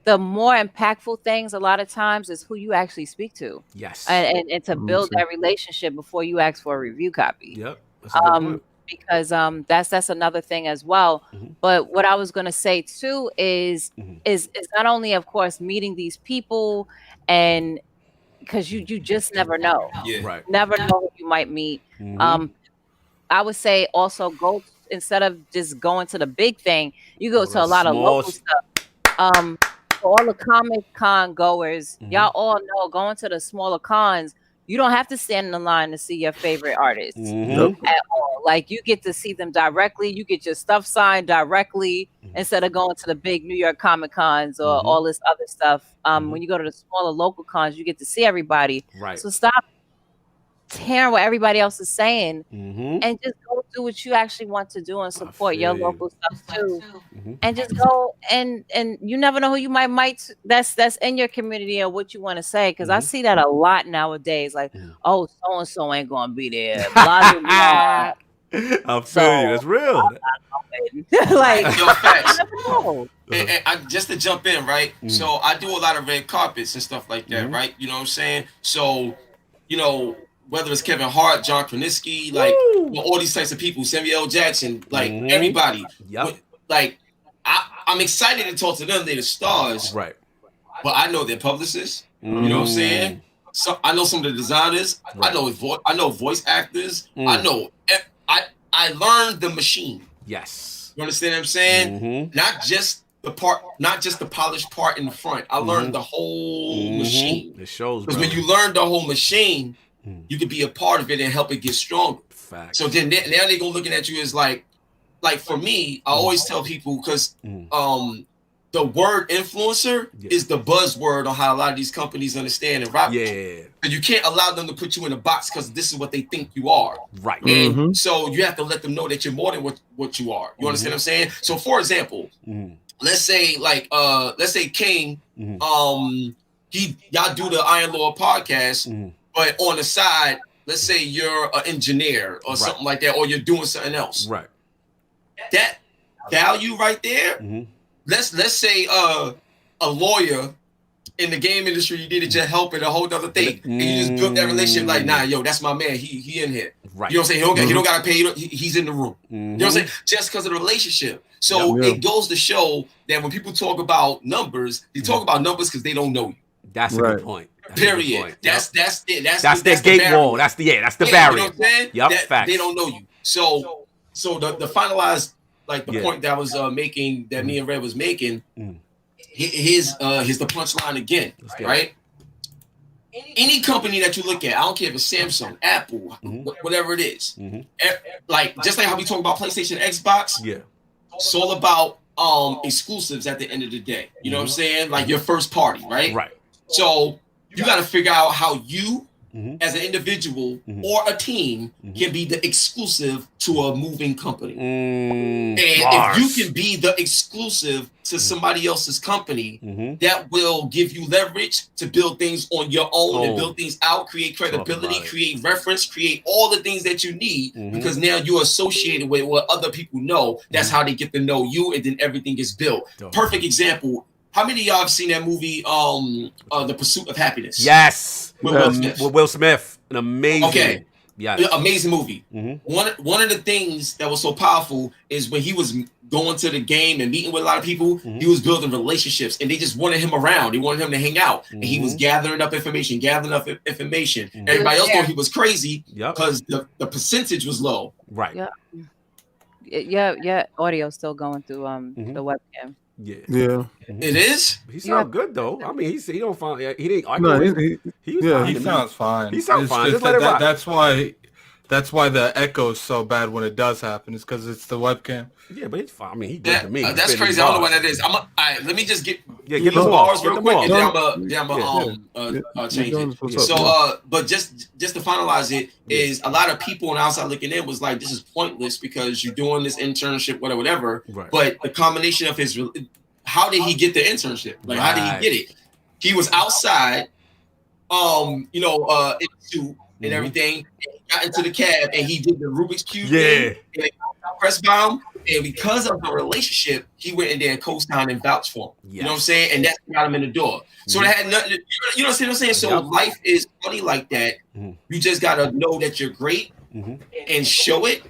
the more impactful things a lot of times is who you actually speak to. Yes. And to build that relationship before you ask for a review copy. Yep. That's a good point. Because that's another thing as well. But what I was gonna say too is not only, of course, meeting these people, and because you just never know. Yeah. Right. Never know who you might meet. I would say also go, instead of just going to the big thing, you go to a lot of local stuff. For all the Comic Con goers, y'all all know, going to the smaller cons, you don't have to stand in the line to see your favorite artists at all. Like, you get to see them directly. You get your stuff signed directly instead of going to the big New York Comic Cons or all this other stuff. When you go to the smaller local cons, you get to see everybody. Right. So stop hearing what everybody else is saying and just go do what you actually want to do and support your local stuff too. And just go, and you never know who you might that's in your community or what you want to say, because I see that a lot nowadays. Like, oh, so and so ain't gonna be there. Blah, blah, blah. I feel you. That's real. Like, Yo, facts. And just to jump in, right? So I do a lot of red carpets and stuff like that, right? You know what I'm saying? So, you know, whether it's Kevin Hart, John Krasinski, like, you know, all these types of people, Samuel L. Jackson, like everybody. Like, I'm excited to talk to them. They're the stars, right? But I know their publicists. You know what I'm saying? So I know some of the designers. I know voice actors. I learned the machine. Yes. You understand what I'm saying? Not just the polished part in the front. I learned the whole machine. It shows, because when you learn the whole machine, you can be a part of it and help it get stronger. Fact. So then now they're gonna looking at you as like for me, I always tell people, because the word influencer is the buzzword on how a lot of these companies understand and rock. And you can't allow them to put you in a box because this is what they think you are. Right. And so you have to let them know that you're more than what you are. You understand what I'm saying? So for example, let's say King, y'all do the Iron Lord podcast, but on the side, let's say you're an engineer or something like that, or you're doing something else. Right. That value right there. Let's say a lawyer in the game industry, you did it just helping a whole other thing, and you just built that relationship. Like, nah, yo, that's my man. He in here. Right. You know what I'm saying? He don't gotta pay. He's in the room. You know what I'm saying? Just because of the relationship. So it goes to show that when people talk about numbers, they talk about numbers because they don't know you. That's a good point. Period. That's it. That's their gate wall. That's the barrier. You know what I'm saying? Yep. Facts. They don't know you. So the finalized, like the point that I was making, that me and Red was making, here's the punchline again, right? Any company that you look at, I don't care if it's Samsung, Apple, whatever it is, like just like how we talk about PlayStation, Xbox, it's all about exclusives at the end of the day. You know what I'm saying? Like your first party, right? Right. So you got to figure out how you, as an individual or a team, can be the exclusive to a moving company. And if you can be the exclusive to somebody else's company, that will give you leverage to build things on your own and build things out, create credibility, create reference, create all the things that you need, because now you're associated with what other people know. That's how they get to know you, and then everything gets built. Perfect example. How many of y'all have seen that movie, The Pursuit of Happiness? Yes. With Will Smith. With Will Smith. An amazing. Okay. Yeah. Amazing movie. One of the things that was so powerful is when he was going to the game and meeting with a lot of people, he was building relationships, and they just wanted him around. They wanted him to hang out, and he was gathering up information. Everybody else thought he was crazy because the percentage was low. Right. Yeah. Audio still going through the webcam. Yeah. It is. He sounds good though. I mean, he don't find. He didn't. He sounds fine. He sounds fine. Just let it rock. That's why the echo is so bad when it does happen. It's because it's the webcam. Yeah, but he's fine. I mean, he good to me. That's crazy. I don't know what that is. Let me just Yeah, do get these them off. bars Get real them quick, off. and then I'm change it. So, but just to finalize it is a lot of people on the outside looking in was like, this is pointless because you're doing this internship, whatever. Right. But the combination of his, how did he get the internship? Like, how did he get it? He was outside, in the suit and everything. And he got into the cab and he did the Rubik's Cube thing. And press bound. And because of the relationship, he went in there and co-signed and vouched for him. You know what I'm saying? And that's what got him in the door. So that had nothing. You know what I'm saying? So life is funny like that. You just gotta know that you're great and show it.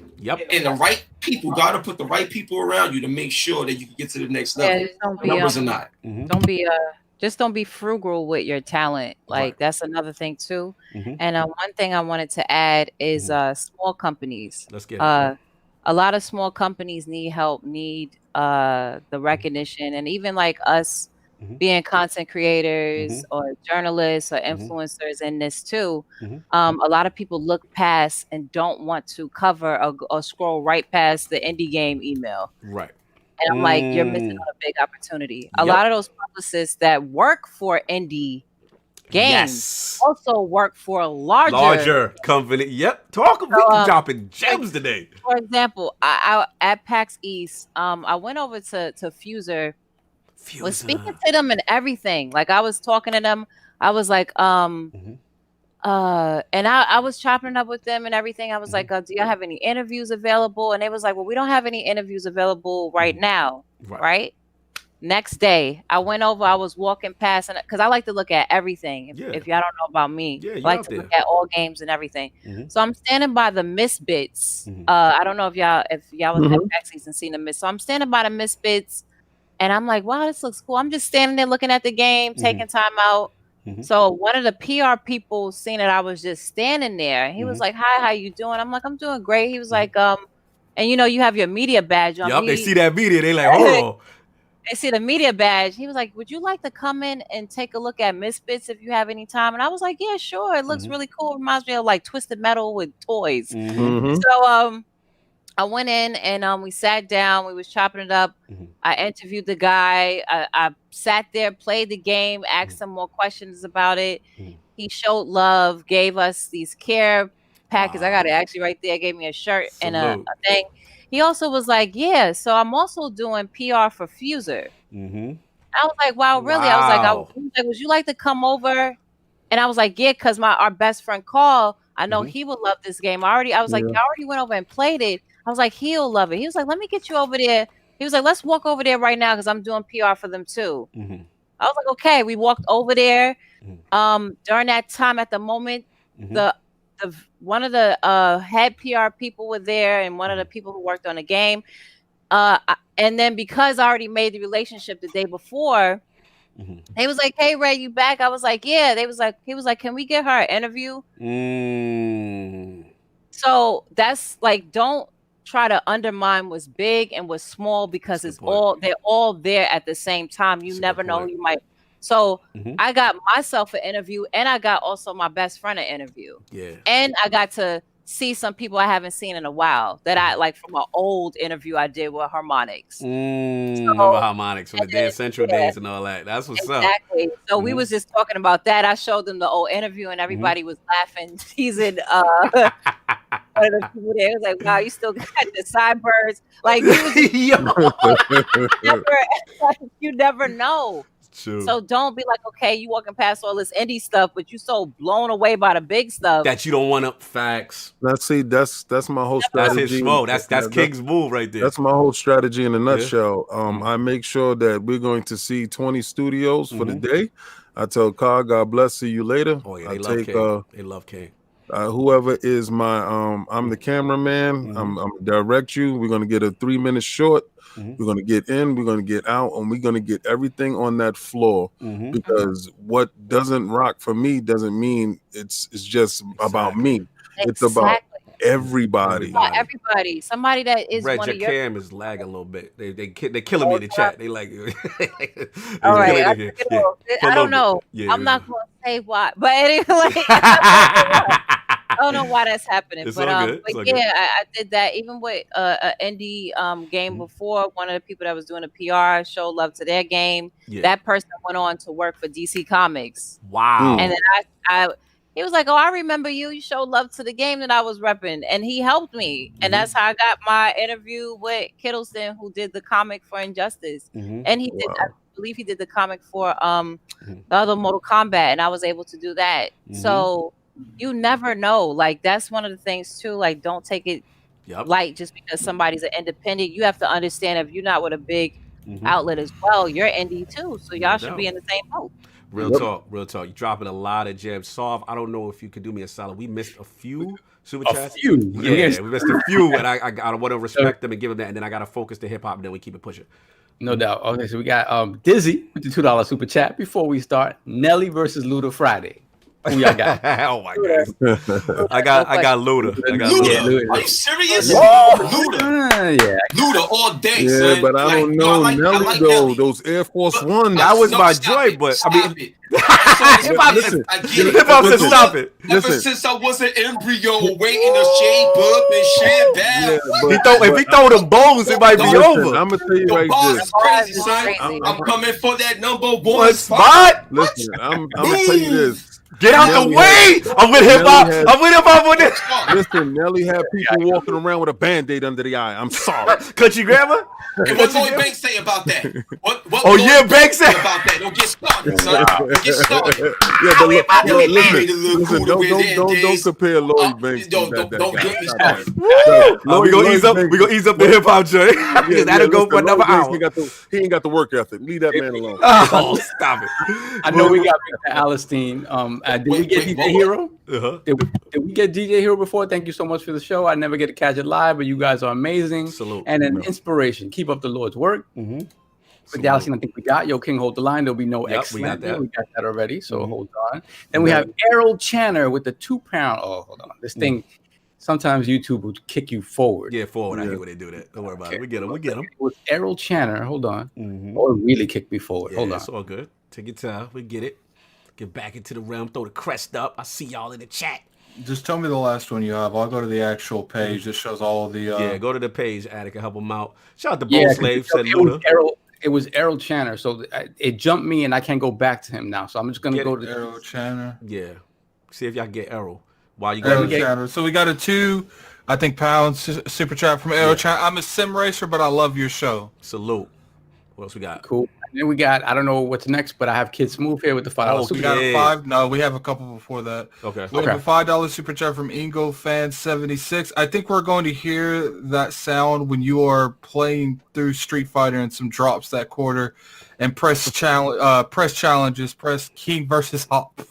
And the right people, gotta put the right people around you to make sure that you can get to the next level. Yeah, don't be, numbers or not. Don't be frugal with your talent. Like that's another thing too. And one thing I wanted to add is small companies. Let's get it. A lot of small companies need help, need the recognition, and even like us being content creators or journalists or influencers in this too. A lot of people look past and don't want to cover or scroll right past the indie game email. Right. And I'm like, you're missing out a big opportunity. A lot of those publicists that work for indie games also work for a larger company. Yep. We dropping gems today. For example, I at PAX East, I went over to Fuser. Was speaking to them and everything. Like I was talking to them. I was like, and I was chopping it up with them and everything. I was like, do y'all have any interviews available? And they was like, well, we don't have any interviews available right now. Right. Next day, I went over. I was walking past, and because I like to look at everything. If y'all don't know about me, I like to look at all games and everything. So I'm standing by the Misbits. I don't know if y'all was at PAX East and seen the Miss. So I'm standing by the Misbits, and I'm like, wow, this looks cool. I'm just standing there looking at the game, taking time out. So one of the PR people seen that I was just standing there. He was like, hi, how you doing? I'm like, I'm doing great. He was like, and you have your media badge on. They see that media. They like, hold on. They see the media badge. He was like, would you like to come in and take a look at Misfits if you have any time? And I was like, yeah, sure. It looks really cool. It reminds me of like Twisted Metal with toys. So I went in and we sat down. We was chopping it up. I interviewed the guy. I sat there, played the game, asked him more questions about it. He showed love, gave us these care packets. I got it actually right there. Gave me a shirt and a thing. He also was like, yeah, so I'm also doing PR for Fuser. I was like, wow, really? I was like, would you like to come over? And I was like, yeah, because our best friend Carl, I know he would love this game. I was like, I already went over and played it. I was like, he'll love it. He was like, let me get you over there. He was like, let's walk over there right now because I'm doing PR for them too. I was like, okay. We walked over there. During that time at the moment, one of the head PR people were there and one of the people who worked on the game. And then because I already made the relationship the day before, he was like, hey, Ray, you back? I was like, yeah. He was like, can we get her an interview? So that's like, don't try to undermine what's big and what's small because they're all there at the same time. You never know who you might. So I got myself an interview and I got also my best friend an interview. And I got to see some people I haven't seen in a while that I like from an old interview I did with Harmonix. Remember Harmonix from the Dance Central days and all that. That's what's up. Exactly. So we was just talking about that. I showed them the old interview and everybody was laughing, teasing one of the people there. It was like, wow, you still got the sideburns. Like you never know. True. So don't be like, okay, you walking past all this indie stuff, but you so blown away by the big stuff that you don't want to facts. That's my whole strategy. That's his flow. That's King's move right there. That's my whole strategy in a nutshell. I make sure that we're going to see 20 studios for the day. I tell Carl, God bless, see you later. Oh yeah, they love King. Whoever is my I'm the cameraman. I'm direct you. We're gonna get a 3-minute short. We're gonna get in, we're gonna get out, and we're gonna get everything on that floor. Because what doesn't rock for me doesn't mean it's just about me. It's about everybody. Everybody. Somebody that is Red, one your of your cam is lagging a little bit. They're killing me in the chat. They like all right. I don't know. Yeah, I'm not gonna say why, but anyway. I don't know why that's happening, It's but all good. but yeah, I did that even with an indie game before. One of the people that was doing a PR showed love to their game. Yeah. That person went on to work for DC Comics. Wow. And then he was like, "Oh, I remember you. You showed love to the game that I was repping," and he helped me, and that's how I got my interview with Kittleson, who did the comic for Injustice, and he did. I believe he did the comic for the other Mortal Kombat, and I was able to do that. So you never know. Like that's one of the things too. Like don't take it light just because somebody's an independent. You have to understand if you're not with a big outlet as well, you're indie too. So y'all should be in the same boat. Real talk. You're dropping a lot of gems. Sov, I don't know if you could do me a solid. We missed a few super chats. Yeah, we missed a few, and I want to respect them and give them that, and then I got to focus to hip hop, and then we keep it pushing. No doubt. Okay, so we got Dizzy with the $2 super chat. Before we start, Nelly versus Luda Friday. Who y'all got? Oh my god! I got Luda. Luda. Are you serious? Luda. Luda all day. Yeah, son. but I don't know Nelly though. Those Air Force Ones. That was my joy, but I mean, hip hop said stop it. Ever since I was an embryo waiting to shape up and shit back. If he throw them bones, it might be over. I'm gonna tell you right this. Crazy, son. I'm coming for that #1 spot. Listen, I'm gonna tell you this. Get out the way! I'm with hip hop. I'm with hip hop on this. Listen, Nelly had people walking around with a Band-Aid under the eye. I'm sorry. Country grammar? And what Lloyd Banks say about that? What Banks say about that? Don't get started, son. Don't get started. Listen, don't compare Lloyd Banks. Don't get me started. We gonna ease up the hip hop joint. That'll go for another hour. He ain't got the work ethic. Leave that man alone. Oh, stop it. I know we got Mr. Alistine. Did we get DJ Hero? Did we get DJ Hero before? Thank you so much for the show. I never get to catch it live, but you guys are amazing. Salute. And an inspiration. Keep up the Lord's work. With Dallas, I think we got Yo King hold the line. There'll be no excellent. We got that already. So hold on. Then we have Errol Channer with the 2 pound. Oh, hold on. This thing. Sometimes YouTube will kick you forward. Yeah, forward. I hate when they do that. Don't worry about it. We get him. It was Errol Channer. Hold on. Or really kicked me forward. Hold on. It's all good. Take your time. We get it. Get back into the realm. Throw the crest up. I see y'all in the chat. Just tell me the last one you have. I'll go to the actual page. This shows all of the. Yeah, go to the page, Attic, and help them out. Shout out to Bo Slave. Said Luda. It was Errol Channer, so it jumped me, and I can't go back to him now. So I'm just gonna go to Errol Channer. Yeah, see if y'all get Errol. While you Errol Channer. So we got a £2 super chat from Errol Channer. I'm a sim racer, but I love your show. Salute. What else we got? Cool. And then we got, I don't know what's next, but I have Kid Smooth here with the $5 super chat. We got a $5. No, we have a couple before that. Okay. We have a $5 super chat from Ingo Fan 76. I think we're going to hear that sound when you are playing through Street Fighter and some drops that quarter. And press challenges, press King versus Hop.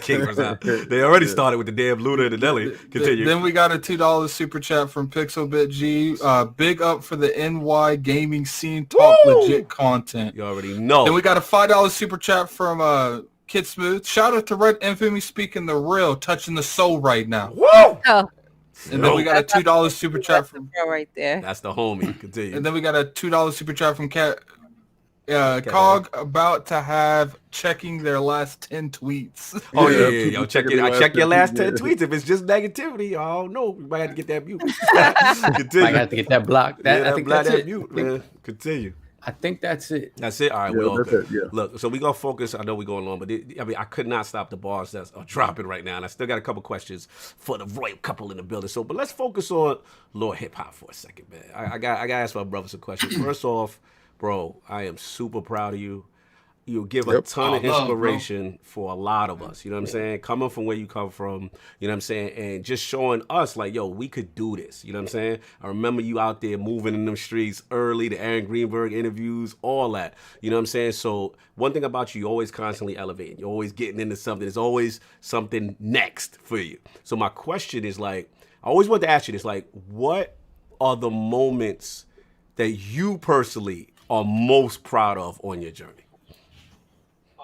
King versus Hop. They already started with the damn Luda and the Nelly. Continue. Then we got a $2 super chat from Pixelbit G. Big up for the NY gaming scene. Talk legit content. You already know. Then we got a $5 super chat from Kid Smooth. Shout out to REDinFamy speaking the real, touching the soul right now. Woo! And then we got a $2 super chat from right there. That's the homie. Continue. And then we got a $2 super chat from Cog about to have checking their last 10 tweets. Oh yeah. Yo, check your last 10 tweets. If it's just negativity, oh no, we might have to get that mute. Continue. I have to get that blocked. I think that's it. Mute, man. Continue. I think that's it. That's it. All right, we're all good. Look, so we gonna focus. I know we're going on, but I could not stop the bars that's dropping right now, and I still got a couple questions for the royal couple in the building. So, but let's focus on Lord Hip Hop for a second, man. I got to ask my brother some questions. First off, bro, I am super proud of you. You give a ton of inspiration for a lot of us. You know what I'm saying? Coming from where you come from, you know what I'm saying? And just showing us like, yo, we could do this. You know what I'm saying? I remember you out there moving in them streets early, the Aaron Greenberg interviews, all that. You know what I'm saying? So one thing about you, you're always constantly elevating. You're always getting into something. There's always something next for you. So my question is like, I always want to ask you this, like, what are the moments that you personally are most proud of on your journey?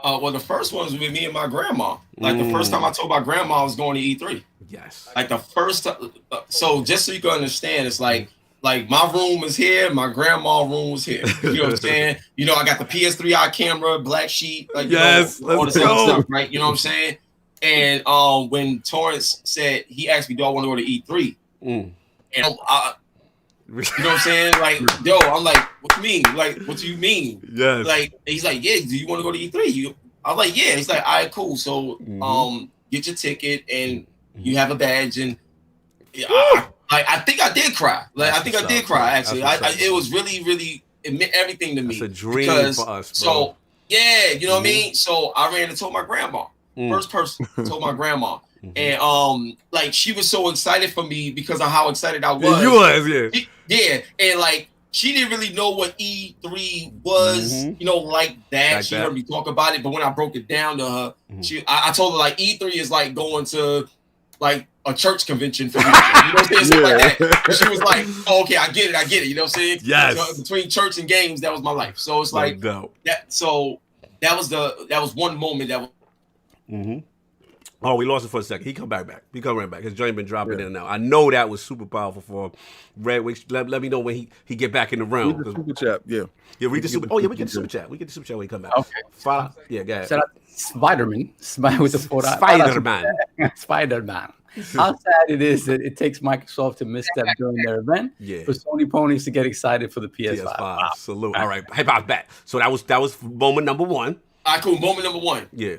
Well, the first one was with me and my grandma. Like the first time I told my grandma I was going to E3. Yes. Like the first time. So just so you can understand, it's like my room is here, my grandma's room was here. You know what I'm saying? You know, I got the PS3i camera, black sheet, like all this other stuff, right? You know what I'm saying? And when Torrance said, he asked me, do I want to go to E3? And you know what I'm saying? Like, yo, I'm like, what you mean? Like, what do you mean? Yes. Like, he's like, yeah, do you want to go to E3? I'm like, yeah. He's like, all right, cool. So get your ticket and you have a badge. And I think I did cry. Like, I think I did cry, actually. It was really, really, it meant everything to me. It's a dream for us, bro. So, yeah, you know what I mean? So I ran and told my grandma. First person told my grandma. And like, she was so excited for me because of how excited I was. You was, yeah. And like, she didn't really know what E3 was, you know, like that. Like she that. heard me talk about it, but when I broke it down to her, I told her like E3 is like going to like a church convention for me. You know what I'm saying? Something like that. And she was like, oh, okay, I get it. You know what I'm saying? Yes. So between church and games, that was my life. So it's like that. So that was one moment that was. Oh, we lost it for a second. He come right back. His joint been dropping in and out. I know that was super powerful for Red. Let me know when he get back in the realm. Read the super chat. Yeah, read the super. Oh yeah, we get the super chat. We get the super chat when he come back. Okay. Yeah, go ahead. Shout out Spider-Man with the Spider-Man. How sad it is that it takes Microsoft to misstep during their event for Sony ponies to get excited for the PS5. Wow. Salute. All right, hip hop back. So that was moment number one. All right, cool. Moment number one. Yeah.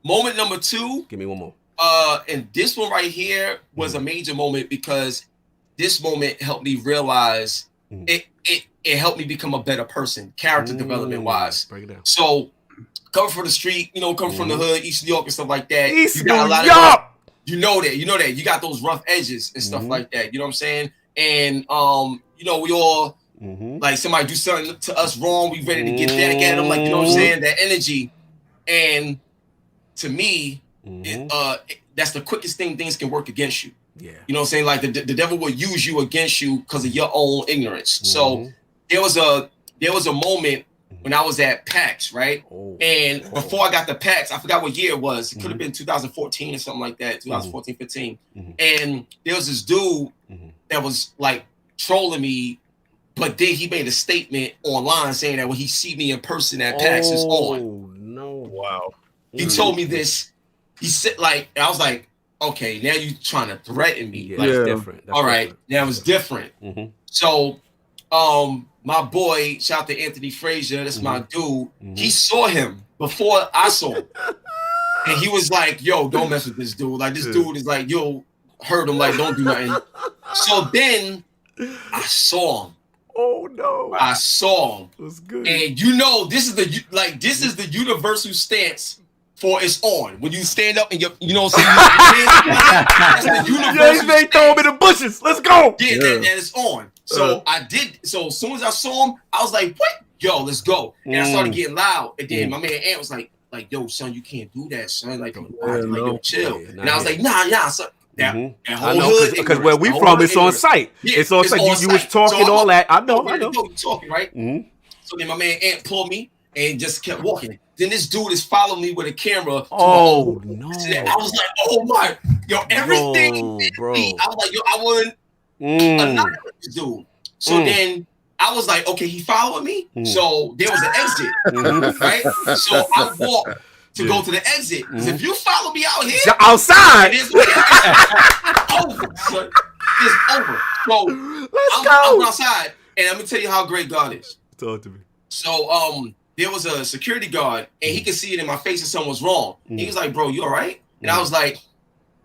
Moment number two. Give me one more. And this one right here was a major moment because this moment helped me realize it helped me become a better person, character development wise. Break it down. So coming from the street, you know, coming from the hood, East New York and stuff like that. East New York. You know that. You got those rough edges and stuff like that. You know what I'm saying? And you know, we all like somebody do something to us wrong, we ready to get back at them, like, you know what I'm saying? That energy. And to me, that's the quickest thing things can work against you. Yeah. You know what I'm saying? Like the devil will use you against you because of your own ignorance. So there was a moment when I was at PAX, right? And before I got the PAX, I forgot what year it was. It could have been 2014 or something like that, 2014, 15. And there was this dude that was like trolling me, but then he made a statement online saying that when he see me in person at PAX, it's on. Oh no! Wow. He told me this. He said, like, I was like, okay, now you trying to threaten me. Like, That's different. All right, now it's different. So, my boy, shout out to Anthony Frazier, that's my dude. He saw him before I saw him. And he was like, yo, don't mess with this dude. Like, this dude is like, yo, hurt him, like, don't do nothing. So then I saw him. Oh no! I saw him. It was good. And you know, this is the universal stance for it's on. When you stand up and you know what I'm saying? That's the universal they throw him in the bushes. Let's go. Yeah, and it's on. So I did. So as soon as I saw him, I was like, what? Yo, let's go. And I started getting loud. And then my man Ant was like, yo, son, you can't do that, son. Like, yo, chill. And I was like, nah, son. That whole hood, because where we from, it's on site. Yeah, it's on site. You was talking all that. I know. You talking, right? So then my man Ant pulled me and just kept walking. Then this dude is following me with a camera. Oh no! I was like, oh my, yo, everything. Bro. I was like, yo, I wouldn't annihilate this dude. So then I was like, okay, he followed me. So there was an exit, right? So I walked to go to the exit. Because if you follow me out here, outside, it's over. Son. It's over. So let's go. I'm outside, and I'm gonna tell you how great God is. Talk to me. So there was a security guard, and he could see it in my face if something was wrong. He was like, bro, you all right? And I was like,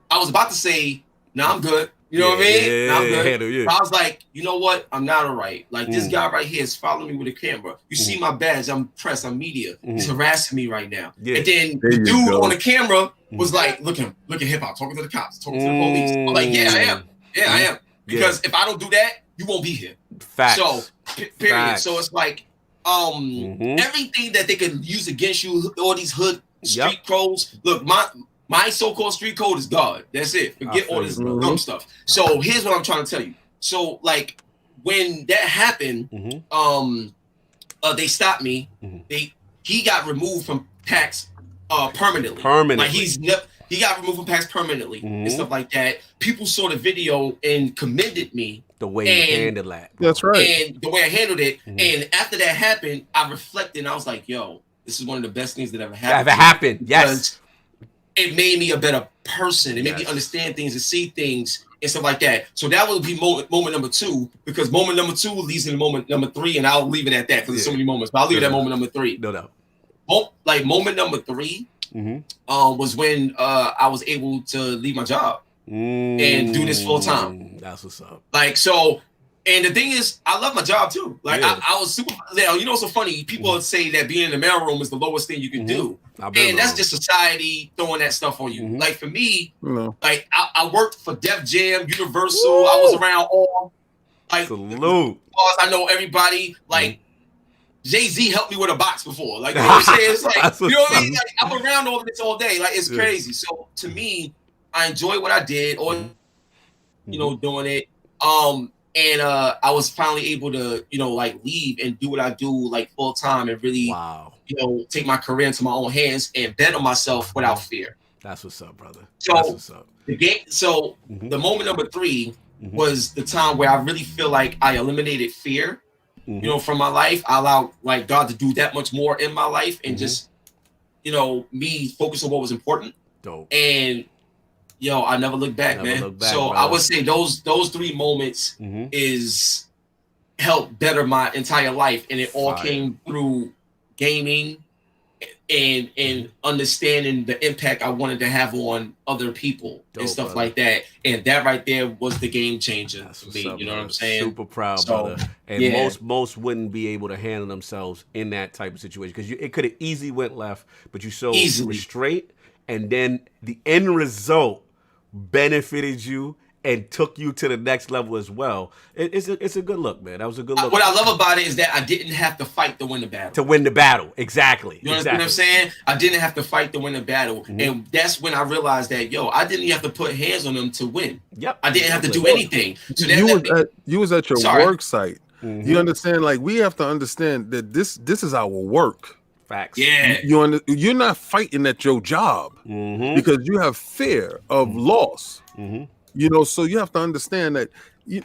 I was about to say, no, I'm good. You know what I mean? I'm good. But I was like, you know what? I'm not all right. Like, this guy right here is following me with a camera. You see my badge. I'm press. I'm media. He's harassing me right now. And then the dude on the camera was like, look at hip hop, talking to the cops, talking to the police. I'm like, yeah, I am. Yeah, I am. Because if I don't do that, you won't be here. Facts. So, period. So it's like, everything that they can use against you, all these hood street codes. Look, my so-called street code is God. That's it. Forget all this dumb stuff. So here's what I'm trying to tell you. So like when that happened, they stopped me. He got removed from PAX permanently. Like he got removed from PAX permanently and stuff like that. People saw the video and commended me. The way you handled that. That's right. And the way I handled it. And after that happened, I reflected and I was like, yo, this is one of the best things that ever happened. Yes. it made me a better person. It made me understand things and see things and stuff like that. So that would be moment number 2, because moment number 2 leads into moment number 3, and I'll leave it at that because there's so many moments. But I'll leave it at moment number 3. No doubt. Like moment number 3 was when I was able to leave my job and do this full time. That's what's up. Like, so, and the thing is, I love my job too. Like, I was super, you know, so funny. People say that being in the mailroom is the lowest thing you can do. And that's just society throwing that stuff on you. Like, for me, like, I worked for Def Jam, Universal. I was around all, like, salute. I know everybody. Like, Jay-Z helped me with a box before. Like, you know what I'm saying? It's like, you know what I mean? Like, I'm around all of this all day. Like, it's crazy. So, to me, I enjoy what I did, or, you know, doing it. And I was finally able to, you know, like, leave and do what I do, like, full time, and really, you know, take my career into my own hands and bet on myself without fear. That's what's up, brother. So that's what's up. The moment number 3 was the time where I really feel like I eliminated fear, you know, from my life. I allowed, like, God to do that much more in my life, and just, you know, me focus on what was important. Dope. And yo, I never look back, man. Look back, so brother. I would say those 3 moments is helped better my entire life, and it all came through gaming and understanding the impact I wanted to have on other people and stuff like that. And that right there was the game changer for me. You know what I'm saying? Super proud, brother. And most wouldn't be able to handle themselves in that type of situation, because it could have easily went left, but you showed restraint, and then the end result benefited you and took you to the next level as well. It's a good look, man. That was a good look. What I love about it is that I didn't have to fight to win the battle. To win the battle, exactly. You understand what I'm saying? I didn't have to fight to win the battle. And that's when I realized that, yo, I didn't have to put hands on them to win. Yep. I didn't have to do anything. So you was at your work site. You understand? Like, we have to understand that this is our work. Facts. Yeah. You're not fighting at your job because you have fear of loss. You know, so you have to understand that. You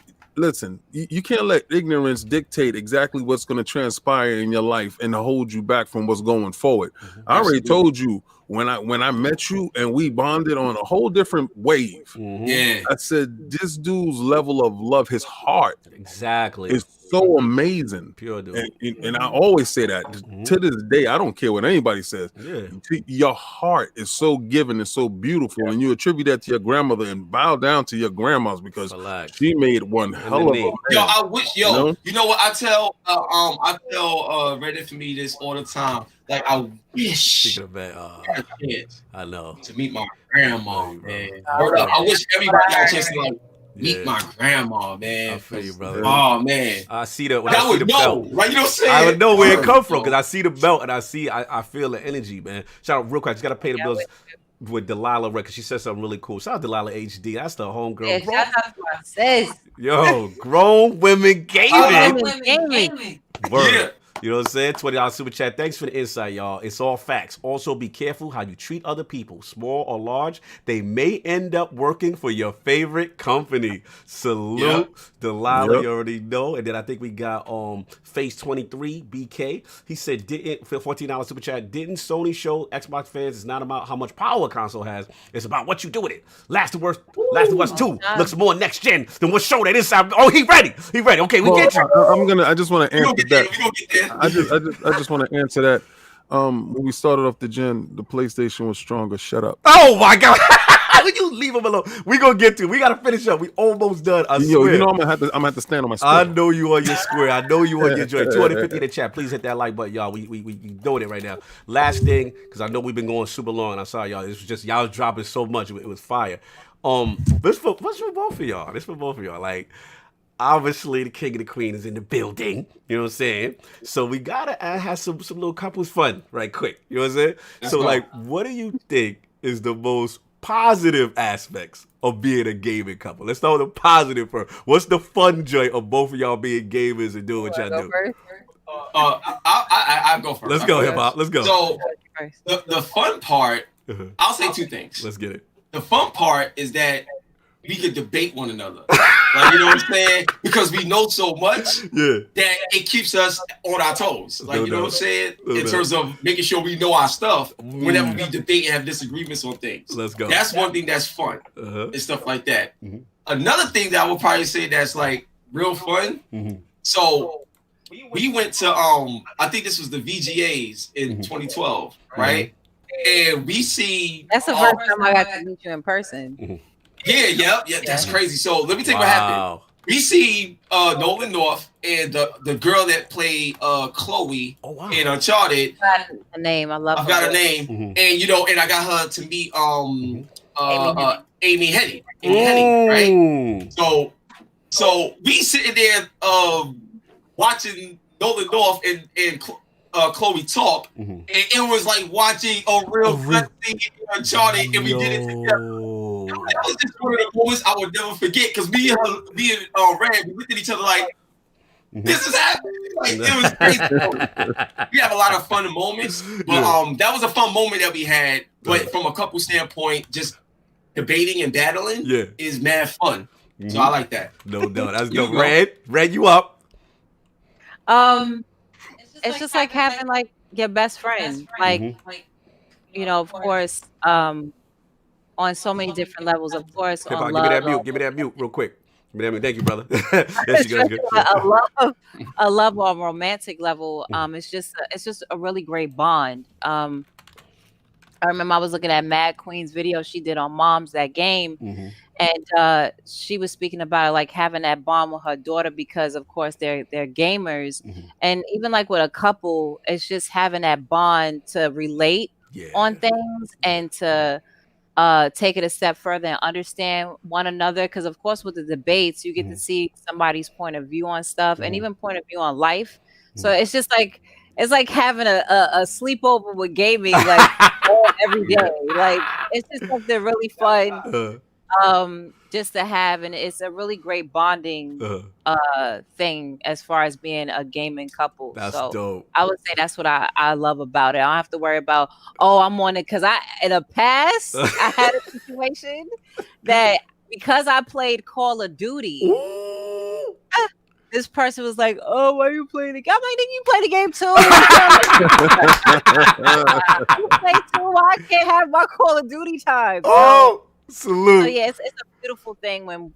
can't let ignorance dictate exactly what's going to transpire in your life and hold you back from what's going forward. I already told you when I met you and we bonded on a whole different wave. I said, this dude's level of love, his heart, is so amazing. Pure dude. And I always say that to this day. I don't care what anybody says. Your heart is so giving and so beautiful, and you attribute that to your grandmother and bow down to your grandmas because she made one hell of a man. Yo, I wish, you know what I tell REDinFamy this all the time. Like, I wish I know to meet my grandma, man. I wish everybody got a chance to, like, meet my grandma, man. I feel you, brother. Oh, man. I see the when I see the belt. Right, you know what I'm saying? I would know where it come from, because I see the belt and I feel the energy, man. Shout out real quick. I just gotta pay the bills with Delilah Red, because she said something really cool. Shout out Delilah HD. That's the homegirl. Shout out to my sis. Yo, grown women gaming. Word. Yeah. You know what I'm saying? $20 super chat. Thanks for the insight, y'all. It's all facts. Also, be careful how you treat other people, small or large. They may end up working for your favorite company. Salute, Delilah. You already know. And then I think we got Face 23 BK. He said, for $14 super chat, didn't Sony show Xbox fans it's not about how much power a console has? It's about what you do with it. Last of Us 2 looks more next gen than what show that inside. Oh, he ready. Okay, we get you. I just want to answer that. I just want to answer that. When we started off the gen, the PlayStation was stronger. Shut up. Oh my God! Will you leave him alone? We gonna get to. We gotta finish up. We almost done. I swear. You know I'm gonna have to stand on my square. I know you on your square. I know you on your joint. 250 in the chat. Please hit that like button, y'all. We doing it right now. Last thing, because I know we've been going super long. And I'm sorry, y'all. This was just y'all dropping so much. It was fire. This for both of y'all. This for both of y'all. Like, obviously, the king and the queen is in the building. You know what I'm saying? So we gotta have some little couples fun right quick. You know what I'm saying? So like, what do you think is the most positive aspects of being a gaming couple? Let's start with the positive first. What's the fun joy of both of y'all being gamers and doing what y'all do? I'll go first. Let's go, hip hop. Let's go. So the fun part, I'll say 2 things. Let's get it. The fun part is that we could debate one another. Like, you know what I'm saying? Because we know so much Yeah. that it keeps us on our toes. Like, No you know doubt. what I'm saying? No In doubt. terms of making sure we know our stuff whenever we debate and have disagreements on things. Let's go. That's one thing that's fun and stuff like that. Mhm. Another thing that I would probably say that's like real fun. Mhm. So we went to I think this was the VGAs in 2012, right? And we see That's the first time I got to meet you in person. yeah, that's crazy. So let me tell you what happened. We see Nolan North and the girl that played Chloe in Uncharted. I got a name. I love I've got a name. And you know, and I got her to meet Amy Hennig. Right? So we sitting there watching Nolan North and Chloe talk, and it was like watching a real thing in Uncharted, and we did it together. That was just one of the moments I would never forget, because me and Red, we looked at each other like, this is happening. Like, it was crazy. We have a lot of fun moments, but that was a fun moment that we had. But from a couple standpoint, just debating and battling is mad fun. So I like that. No doubt. That's good. Red, you up? It's just like having like your best friend, like you know, of course, on so many different levels. Of course, on love. Give me that mute real quick. Give me that mute. Thank you, brother. That's good. A love on a romantic level. It's just a really great bond. I remember I was looking at Mad Queen's video she did on Moms That Game, and she was speaking about like having that bond with her daughter, because of course they're gamers, and even like with a couple, it's just having that bond to relate on things and to take it a step further and understand one another. Because of course with the debates, you get to see somebody's point of view on stuff and even point of view on life. So it's just like, it's like having a sleepover with gaming, like every day. Like, it's just something really fun just to have, and it's a really great bonding thing as far as being a gaming couple. That's so dope. I would say that's what I love about it. I don't have to worry about, I'm on it, because in the past I had a situation that because I played Call of Duty. This person was like, "Oh, why are you playing the game?" I'm like, "Nigga, you play the game too." You play too. I can't have my Call of Duty time. Salute. So yeah, it's a beautiful thing when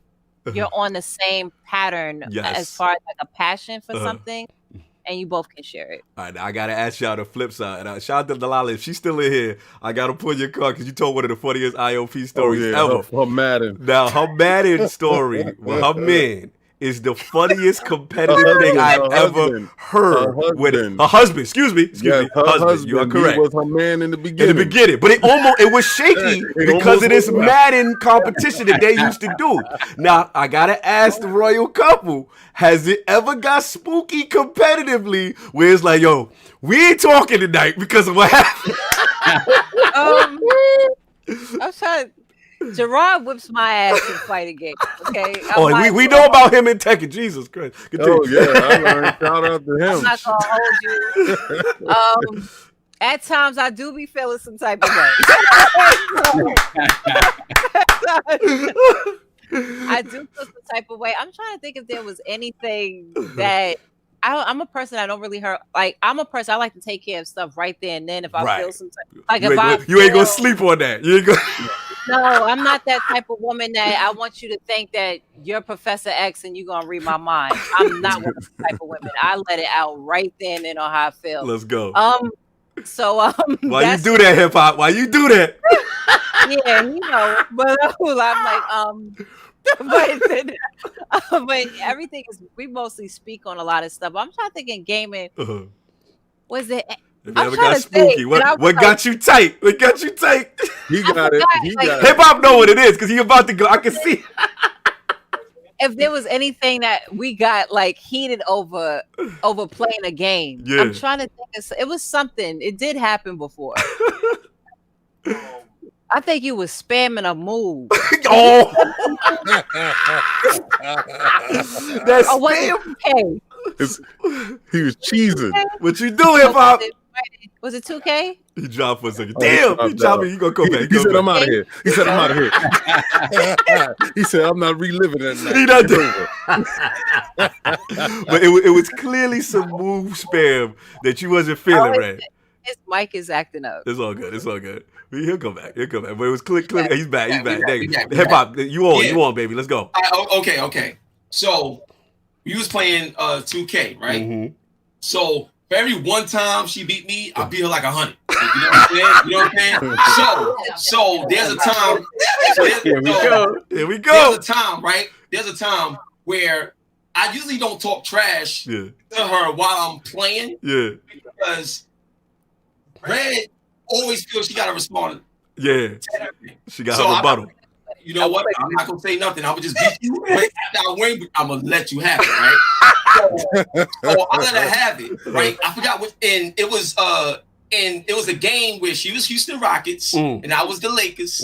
you're on the same pattern as far as like a passion for something, and you both can share it. All right, now I gotta ask y'all the flip side. Shout out to Delilah. If she's still in here, I gotta pull your card because you told one of the funniest IOP stories ever. Her Madden. Now, her Madden story with her man is the funniest competitive thing I've ever heard. With her husband, excuse me, her husband. You are correct. He was her man in the beginning. But it was shaky because of this Madden competition that they used to do. Now, I gotta ask the royal couple, has it ever got spooky competitively where it's like, yo, we ain't talking tonight because of what happened? I'm trying. Gerard whips my ass in fighting games. Okay. We know about him in Tekken. Jesus Christ. Continue. Oh yeah, I learned. Shout out to him. I'm not gonna hold you. At times I do be feeling some type of way. I do feel some type of way. I'm trying to think if there was anything that I'm a person I don't really hurt. Like, I'm a person I like to take care of stuff right there and then. If I feel some type, like you ain't gonna sleep on that. You ain't gonna. No, I'm not that type of woman that I want you to think that you're Professor X and you're gonna read my mind. I'm not one of the type of women. I let it out right then and then on how I feel. Let's go. Why you do that, hip hop? Why you do that? Yeah, you know. But I'm like, but everything is. We mostly speak on a lot of stuff. I'm trying to think in gaming. Was it? If you ever got spooky, what got you tight? What got you tight? He got it. Hip hop know what it is because he about to go. I can see. If there was anything that we got like heated over playing a game, I'm trying to think. It was something. It did happen before. I think you was spamming a move. That's spam. Okay. He was cheesing. What you do, hip hop? Was it 2K? He dropped for a second. Damn, he dropped me. You gonna come back. He said, I'm out of here. He said, I'm out of here. He said, I'm not reliving that night. He not doing But it was clearly some move spam that you wasn't feeling, right? His mic is acting up. It's all good. It's all good. He'll come back. He'll come back. But it was clear. He's back. He's back. Hip hop. You on, baby. Let's go. Okay. So you was playing 2K, right? Mm-hmm. So for every one time she beat me, I beat her like 100. You know what I'm saying? So there's a time. Here we go. There's a time, right? There's a time where I usually don't talk trash to her while I'm playing. Yeah. Because Red always feels she got to respond. Yeah. She got her rebuttal. You know what? I'm not gonna say nothing. I would just beat you. But after I win, I'm gonna let you have it, right? So I let her have it, right? I forgot what, and it was a game where she was Houston Rockets and I was the Lakers.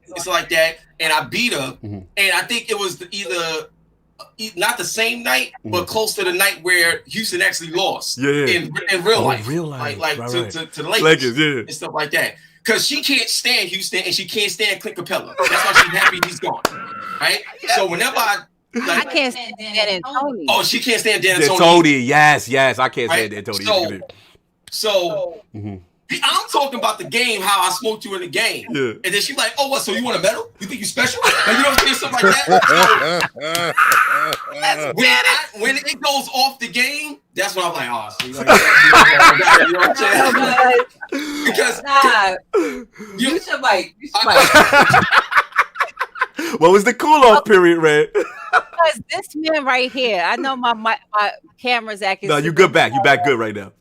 It's like that, and I beat her, and I think it was either not the same night, but close to the night where Houston actually lost. In real life, like to the Lakers, and stuff like that. Because she can't stand Houston and she can't stand Clint Capella. That's why she's happy he's gone. Right? So whenever I can't stand Dan D'Antoni. Oh, she can't stand Dan D'Antoni. D'Antoni, yes, I can't stand D'Antoni. So I'm talking about the game, how I smoked you in the game. Yeah. And then she's like, oh, what? So you want a medal? You think you special? Like, you know what I'm saying? Stuff like that. When it goes off the game, that's when I'm like, oh, so you know what I'm saying? Because you should like. What was the cool-off period, Red? Because this man right here, I know my camera's acting. No, you good back. You back good right now.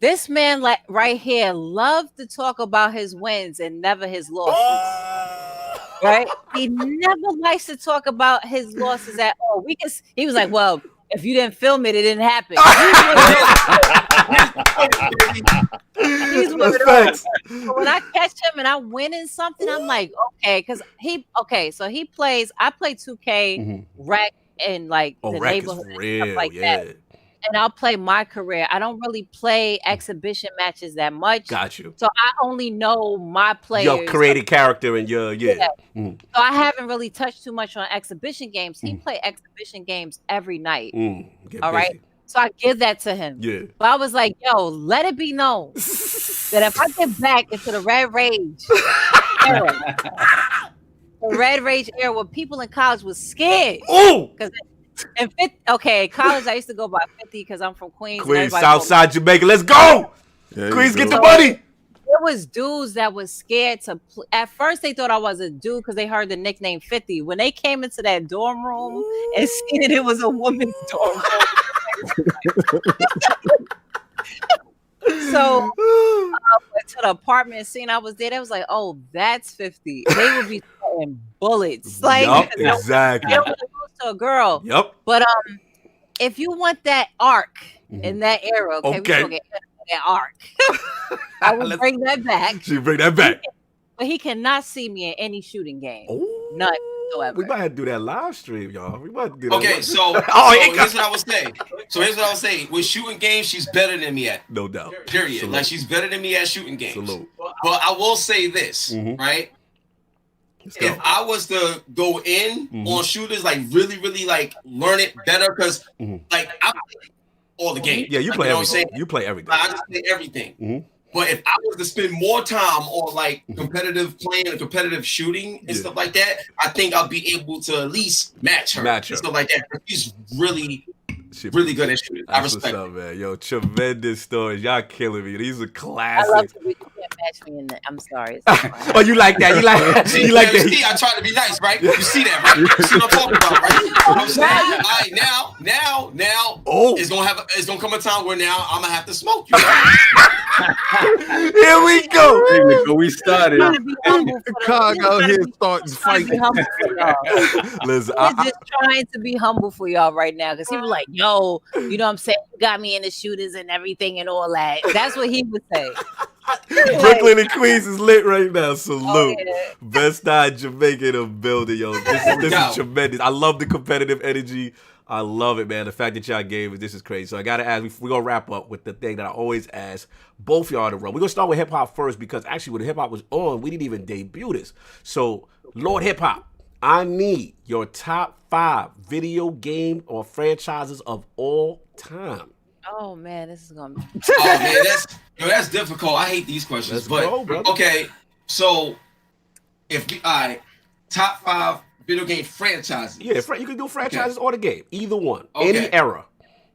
This man right here loved to talk about his wins and never his losses. Right? He never likes to talk about his losses at all. He was like, well, if you didn't film it, it didn't happen. He's one of those. So when I catch him and I'm winning something, I'm like, okay, because so he plays, I play 2K, Rec, and like the neighborhood and stuff like that. And I'll play my career. I don't really play exhibition matches that much. Got you. So I only know my players. Your created character and your So I haven't really touched too much on exhibition games. He play exhibition games every night. All right. So I give that to him. Yeah. But I was like, yo, let it be known that if I get back into the Red Rage era, the Red Rage era where people in college was scared. Oh. And college, I used to go by 50 because I'm from Queens. Southside Jamaica. Let's go. Queens, get the money. There was dudes that was scared to play. At first, they thought I was a dude because they heard the nickname 50. When they came into that dorm room and seen that it was a woman's dorm room. So to the apartment scene I was there, they was like, oh, that's 50. They would be throwing bullets. Like, exactly. They would to a girl. Yep. But if you want that arc in that era, we gonna get that arc. I will bring that back. She bring that back. But he cannot see me in any shooting game. None whatsoever. We might have to do that live stream, y'all. We might do that. Okay, so here's what I was saying. With shooting games, she's better than me at. No doubt. Period. Salute. Like, she's better than me at shooting games. Salute. But I will say this, right? If I was to go in on shooters, like really, really like learn it better, because like I play all the games. Yeah, you play everything. You play everything. I just play everything. But if I was to spend more time on like competitive playing and competitive shooting and stuff like that, I think I'll be able to at least match her and stuff like that. She's really good at shooting. I respect it, man. Yo, tremendous stories. Y'all killing me. These are classics. I love to you can't match me in the, I'm sorry. Oh, you like that? You like that? See, you like that? See, I try to be nice, right? You see that, right? You see what I'm talking about, right? You know what I'm saying? All right, now, it's gonna come a time where now I'm gonna have to smoke you. Here we go. We started. Cog out here starting fighting. Listen, I'm just trying to be humble for y'all right now, because he was like, yo, you know what I'm saying? You got me in the shooters and everything and all that. That's what he would say. Brooklyn and Queens is lit right now. Salute. Best Side Jamaica in the building, yo. This is tremendous. I love the competitive energy. I love it, man. The fact that y'all gave it, this is crazy. So I got to ask, we're going to wrap up with the thing that I always ask both y'all to run. We're going to start with hip-hop first because actually when hip-hop was on, we didn't even debut this. So, Lord Hip-Hop, I need your top 5 video game or franchises of all time. Oh, man, this is going to be... Oh, man, that's difficult. I hate these questions. Okay, so if we... All right, top 5 video game franchises. Yeah, you can do franchises or the game. Either one. Okay. Any era.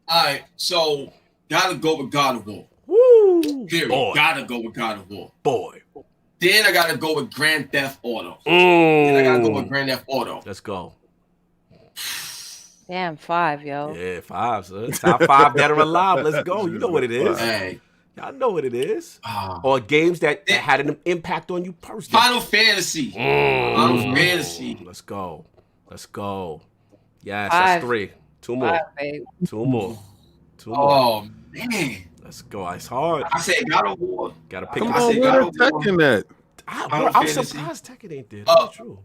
All right, so gotta go with God of War. Woo! Period. Boy. Gotta go with God of War. Boy. Then I gotta go with Grand Theft Auto. Then I gotta go with Grand Theft Auto. Let's go. Damn, 5, yo. Yeah, 5, son. Top 5 that are alive. Let's go. You know what it is. Hey. Y'all know what it is. Or games that had an impact on you personally. Final Fantasy. Final Fantasy. Let's go. Let's go. Yes, 5. that's 3. 2 more. 5, babe. 2 more. 2 more. Oh, man. Let's go. It's hard. I said God of War. Gotta pick Come it. on, where the Tekken that? I'm surprised Tekken ain't there. That's true.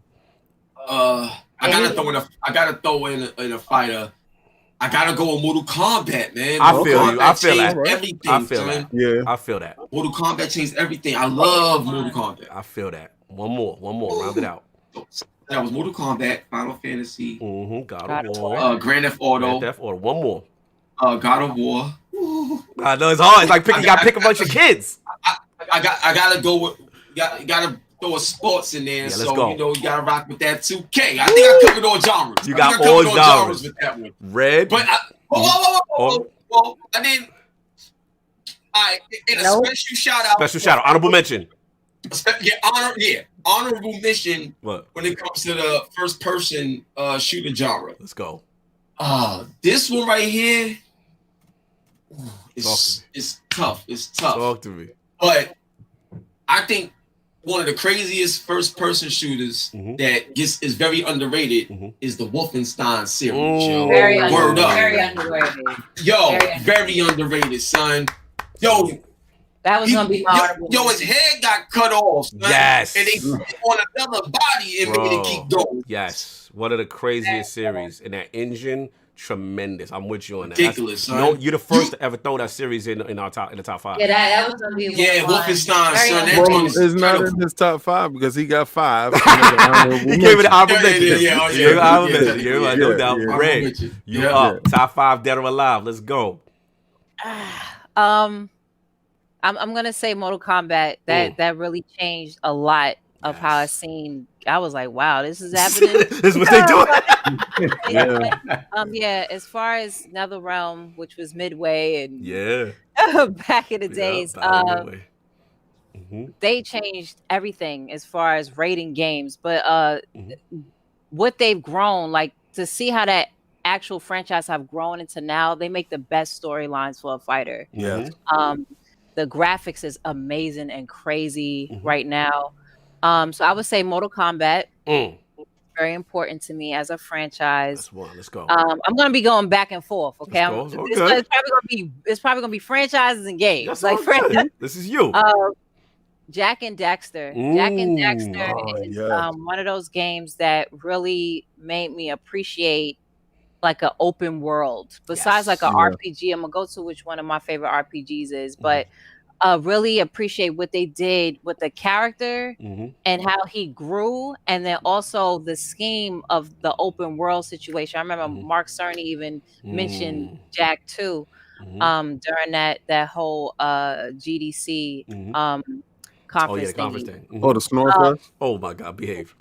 I gotta throw in a fighter. I gotta go with Mortal Kombat, man. I feel you. I feel changed that. Everything, I feel son. that. Yeah. I feel that. Mortal Kombat changed everything. I love Mortal Kombat. I feel that. One more. Round it out. That was Mortal Kombat, Final Fantasy, God of War. Grand Theft Auto. Grand Theft Auto. One more. God of War. I know it's hard. It's like you gotta pick a bunch of kids. I gotta go with gotta throw a sports in there. Let's So go. you know you gotta rock with that 2K. I think I covered all genres. You got all genres with that one. Red. But whoa, I didn't. In a special shout out. Special shout out. Honorable mention. Honorable mention. What? When it comes to the first person shooter genre. Let's go. This one right here. It's tough. It's tough. Talk to me. But I think one of the craziest first-person shooters that is very underrated is the Wolfenstein series. Yo. Very Word up. Very underrated. Yo, very underrated, son. Yo, that was gonna be my honorable. Yo, his head got cut off, son. Yes. And they put it on another body and made it keep going. Yes. One of the craziest series. And that engine, tremendous. I'm with you on that. Ridiculous, son. No, you're the first to ever throw that series in the top 5. Yeah, that was gonna be Wolfenstein, son. Well, it's not in his top 5 because he got 5. He gave it an honorable mention. Yeah. No doubt. Red, you up. Top 5 dead or alive. Let's go. I'm gonna say Mortal Kombat. That really changed a lot of how I seen. I was like, wow, this is happening. This is what they doing. Yeah. As far as NetherRealm, which was Midway, and back in the days, they changed everything as far as rating games. But what they've grown, like to see how that actual franchise have grown into now, they make the best storylines for a fighter. Yeah. The graphics is amazing and crazy right now. So I would say Mortal Kombat. Very important to me as a franchise. That's one. Let's go. I'm gonna be going back and forth. Okay, it's probably gonna be franchises and games. That's like this is you. Jack and Dexter. Jack and Dexter is one of those games that really made me appreciate like an open world. Besides like an RPG, I'm gonna go to which one of my favorite RPGs is, but really appreciate what they did with the character and how he grew, and then also the scheme of the open world situation. I remember Mark Cerny even mentioned Jack too during that whole GDC conference thing. Oh, the Snorfest. Oh my God, behave.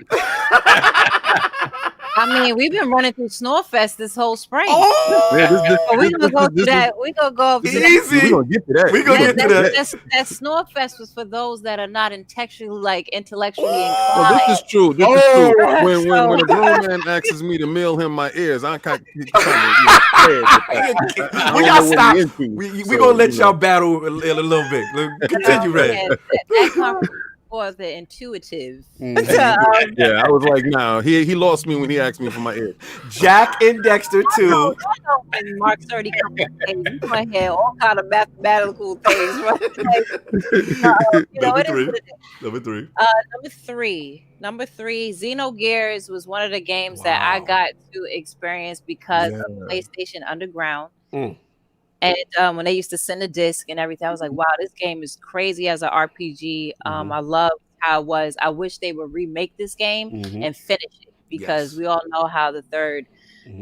I mean, we've been running through Snorfest this whole spring. We're gonna go through that. We're gonna go over easy. We're gonna get to that. We're gonna get to that. That Snorfest was for those that are not intellectually inclined. Well, this is true. This is true. When a grown man asks me to mail him my ears, I can't. We gotta stop. We're gonna let y'all battle a little bit. Continue, Red. for the intuitive. Yeah, I was like, no, he lost me when he asked me for my ear. Jack and Dexter I too. know when Mark's already come on stage, you want to hear all kind of mathematical things. Right? Number three. Number three, Xenogears was one of the games that I got to experience because of PlayStation Underground. And when they used to send a disc and everything, I was like, wow, this game is crazy as an RPG. I love how it was. I wish they would remake this game and finish it, because we all know how the third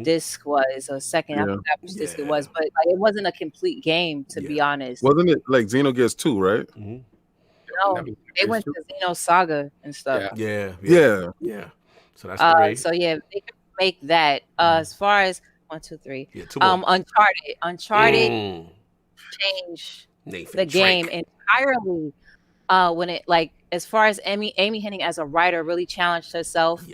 disc was, or second, I forgot which disc it was, but like, it wasn't a complete game, to be honest. Wasn't it like Xenogears 2, right? No, they went to Xeno Saga and stuff. Yeah. So that's three. So yeah, they could make that. As far as 1, 2, 3. Yeah, two more. Uncharted changed the game entirely. When it, like, as far as Amy Hennig as a writer really challenged herself,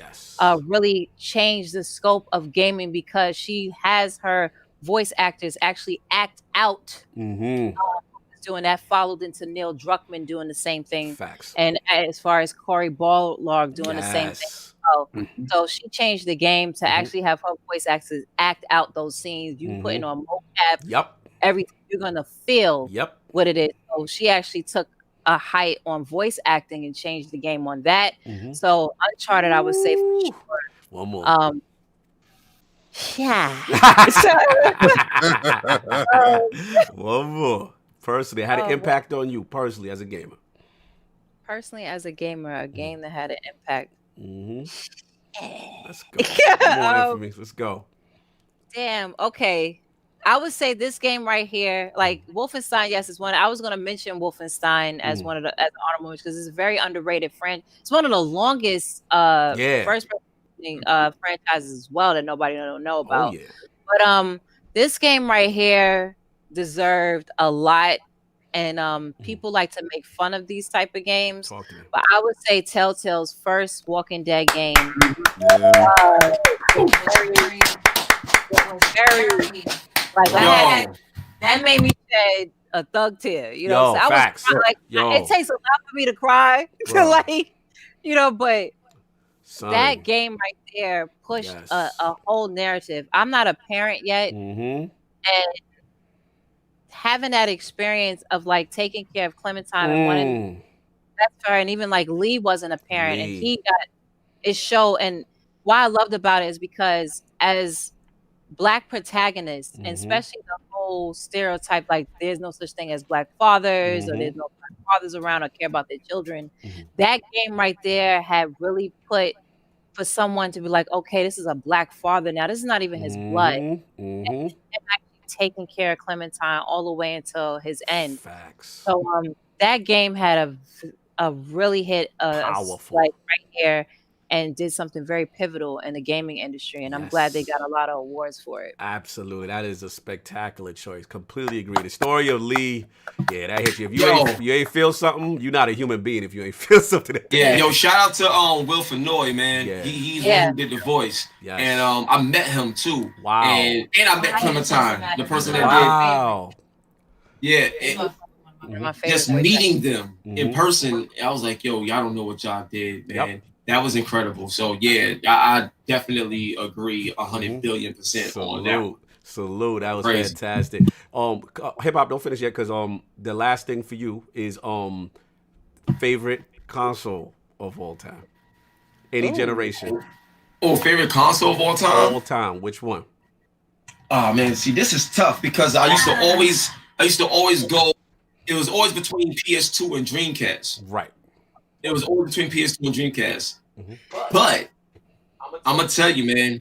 really changed the scope of gaming, because she has her voice actors actually act out. Doing that, followed into Neil Druckmann doing the same thing. Facts. And as far as Cory Barlog doing the same thing. So she changed the game to actually have her voice actors act out those scenes. You putting on mocap, everything, you're gonna feel what it is. So she actually took a height on voice acting and changed the game on that. So Uncharted, I would say for sure. One more. One more. Personally, had an impact on you personally as a gamer. Personally, as a gamer, a game that had an impact. Let's go. Come on, for me. Let's go. Damn. Okay. I would say this game right here, like Wolfenstein. Yes, is one. I was going to mention Wolfenstein as one of the honorable mentions, because it's a very underrated franchise. It's one of the longest first franchises as well that nobody don't know about. But this game right here deserved a lot. And people like to make fun of these type of games, but I would say Telltale's first Walking Dead game very like that made me shed a thug tear. You know, so I was like, it takes a lot for me to cry to like, you know, but that game right there pushed a whole narrative. I'm not a parent yet, and having that experience of like taking care of Clementine and wanting that's her, and even like Lee wasn't a parent, and he got it show. And what I loved about it is because as Black protagonists, and especially the whole stereotype, like there's no such thing as Black fathers, or there's no Black fathers around or care about their children. That game right there had really put for someone to be like, okay, this is a Black father now. This is not even his blood. And taking care of Clementine all the way until his end. So that game had a really hit powerful, like right here, and did something very pivotal in the gaming industry, and I'm glad they got a lot of awards for it. Absolutely, that is a spectacular choice. Completely agree. The story of Lee, that hit you. If you ain't feel something, you're not a human being. If you ain't feel something, shout out to Will Fenoy, man. He's the one who did the voice, and I met him too. Wow, and I met Clementine, the person that did. Just meeting them in person, I was like, yo, y'all don't know what y'all did, man. That was incredible. So I definitely agree 100 billion% on that. Salute. That was fantastic. Hip hop, don't finish yet, because the last thing for you is favorite console of all time. Any generation. Oh, favorite console of all time? All time. Which one? Oh man, see, this is tough because I used to always go. It was always between PS2 and Dreamcast. Right. It was always between PS2 and Dreamcast. But I'm gonna tell you, man,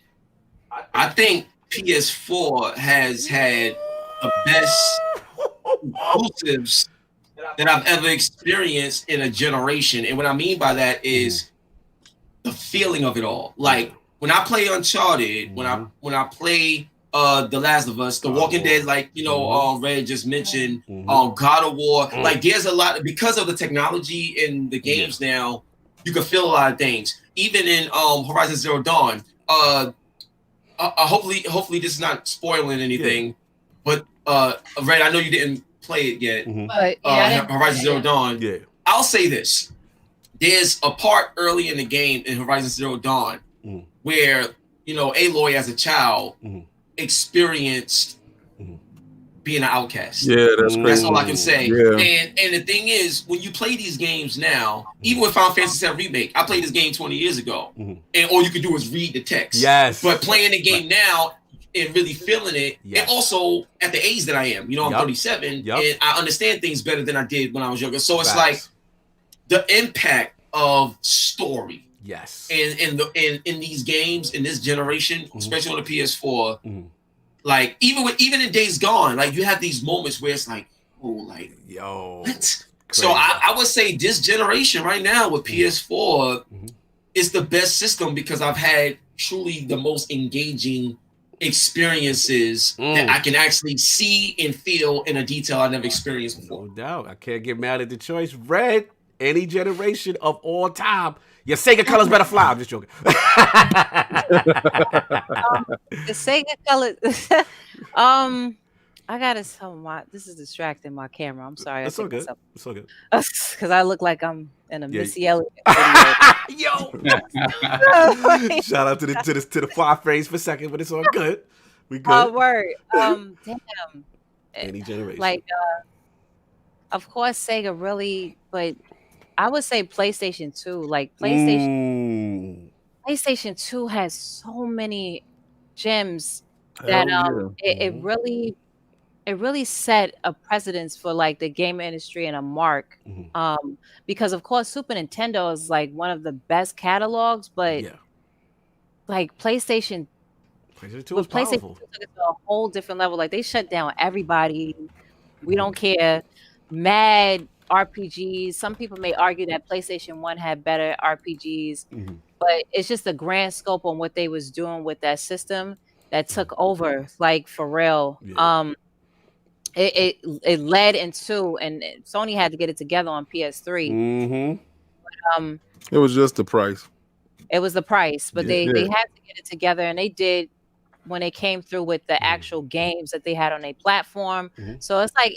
I think PS4 has had the best exclusives that I've ever experienced in a generation. And what I mean by that is the feeling of it all. Like when I play Uncharted, when I play The Last of Us, The Walking Dead, like Red just mentioned, God of War. Like there's a lot, because of the technology in the games now, you can feel a lot of things. Even in Horizon Zero Dawn. Hopefully this is not spoiling anything, but Red, I know you didn't play it yet. But Horizon Zero Dawn. I'll say this: there's a part early in the game in Horizon Zero Dawn where, you know, Aloy as a child experienced being an outcast. Yeah, that's crazy. That's all I can say. Yeah. And the thing is, when you play these games now, even with Final Fantasy VII Remake, I played this game 20 years ago, and all you can do is read the text. Yes. But playing the game now and really feeling it, and also at the age that I am, you know, I'm 37, and I understand things better than I did when I was younger. So it's like the impact of story. Yes. And in these games in this generation, especially on the PS4. Like even in Days Gone, like you have these moments where it's like, oh, like yo, what? Crazy. So I would say this generation right now with PS4 is the best system because I've had truly the most engaging experiences that I can actually see and feel in a detail I never experienced before. No doubt, I can't get mad at the choice. Red, any generation of all time. Your Sega colors better fly. I'm just joking. The Sega colors. I gotta tell this is distracting my camera. I'm sorry. It's all good. It's all good. Because I look like I'm in a Missy Elliott video. Shout out to the 5 frames per second, but it's all good. We good. Word. Damn. Any generation. Like, of course, Sega really, but I would say PlayStation 2. Like PlayStation 2 has so many gems that it really set a precedence for like the game industry and a mark. Because of course Super Nintendo is like one of the best catalogs, but like PlayStation 2 took it to a whole different level. Like they shut down everybody. We don't care. Mad RPGs. Some people may argue that PlayStation 1 had better RPGs, but it's just the grand scope on what they was doing with that system that took over, like for real. It led into, and Sony had to get it together on PS3. But, it was just the price. It was the price, but they had to get it together, and they did when they came through with the actual games that they had on their platform. So it's like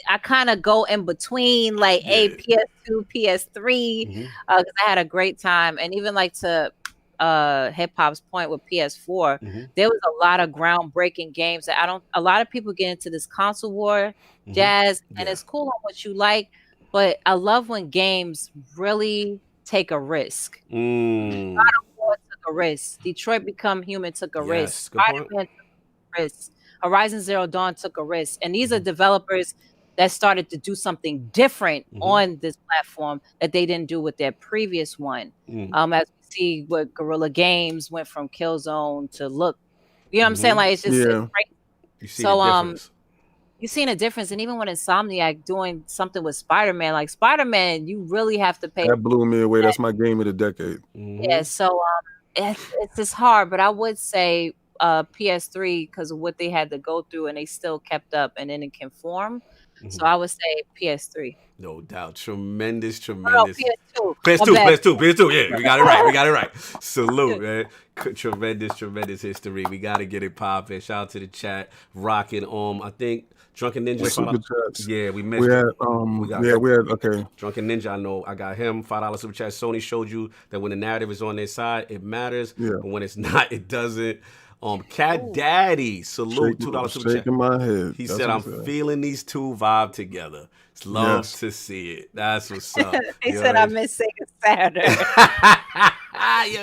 I kind of go in between, like PS2, PS3, because I had a great time, and even like to Hip Hop's point with PS4, there was a lot of groundbreaking games that a lot of people get into this console war jazz, and it's cool on what you like, but I love when games really take a risk. God of War took a risk. Detroit Become Human took a risk. Spider-Man took a risk. Horizon Zero Dawn took a risk. And these are developers that started to do something different on this platform that they didn't do with their previous one. As we see what Guerrilla Games went from Killzone to Look. You know what I'm saying? Like it's just it's you've seen a difference. And even when Insomniac doing something with Spider-Man, like Spider-Man, you really have to pay. That blew me away. That's my game of the decade. Yeah, so it's just hard, but I would say PS3 because of what they had to go through, and they still kept up and then it conform. So I would say PS3. No doubt. Tremendous. Oh, no, PS2. PS2. Yeah, we got it right. Salute, man. Tremendous history. We got to get it popping. Shout out to the chat. Rocking. I think Drunken Ninja. Yeah, we missed it. We had okay. Drunken Ninja, I know. I got him. $5 super chat. Sony showed you that when the narrative is on their side, it matters. But when it's not, it doesn't. Cat Daddy, salute, $2 super chat. Shaking my head. He said, "I'm feeling these two vibe together. It's love to see it. That's what's up." He said, "I miss Sega Saturn."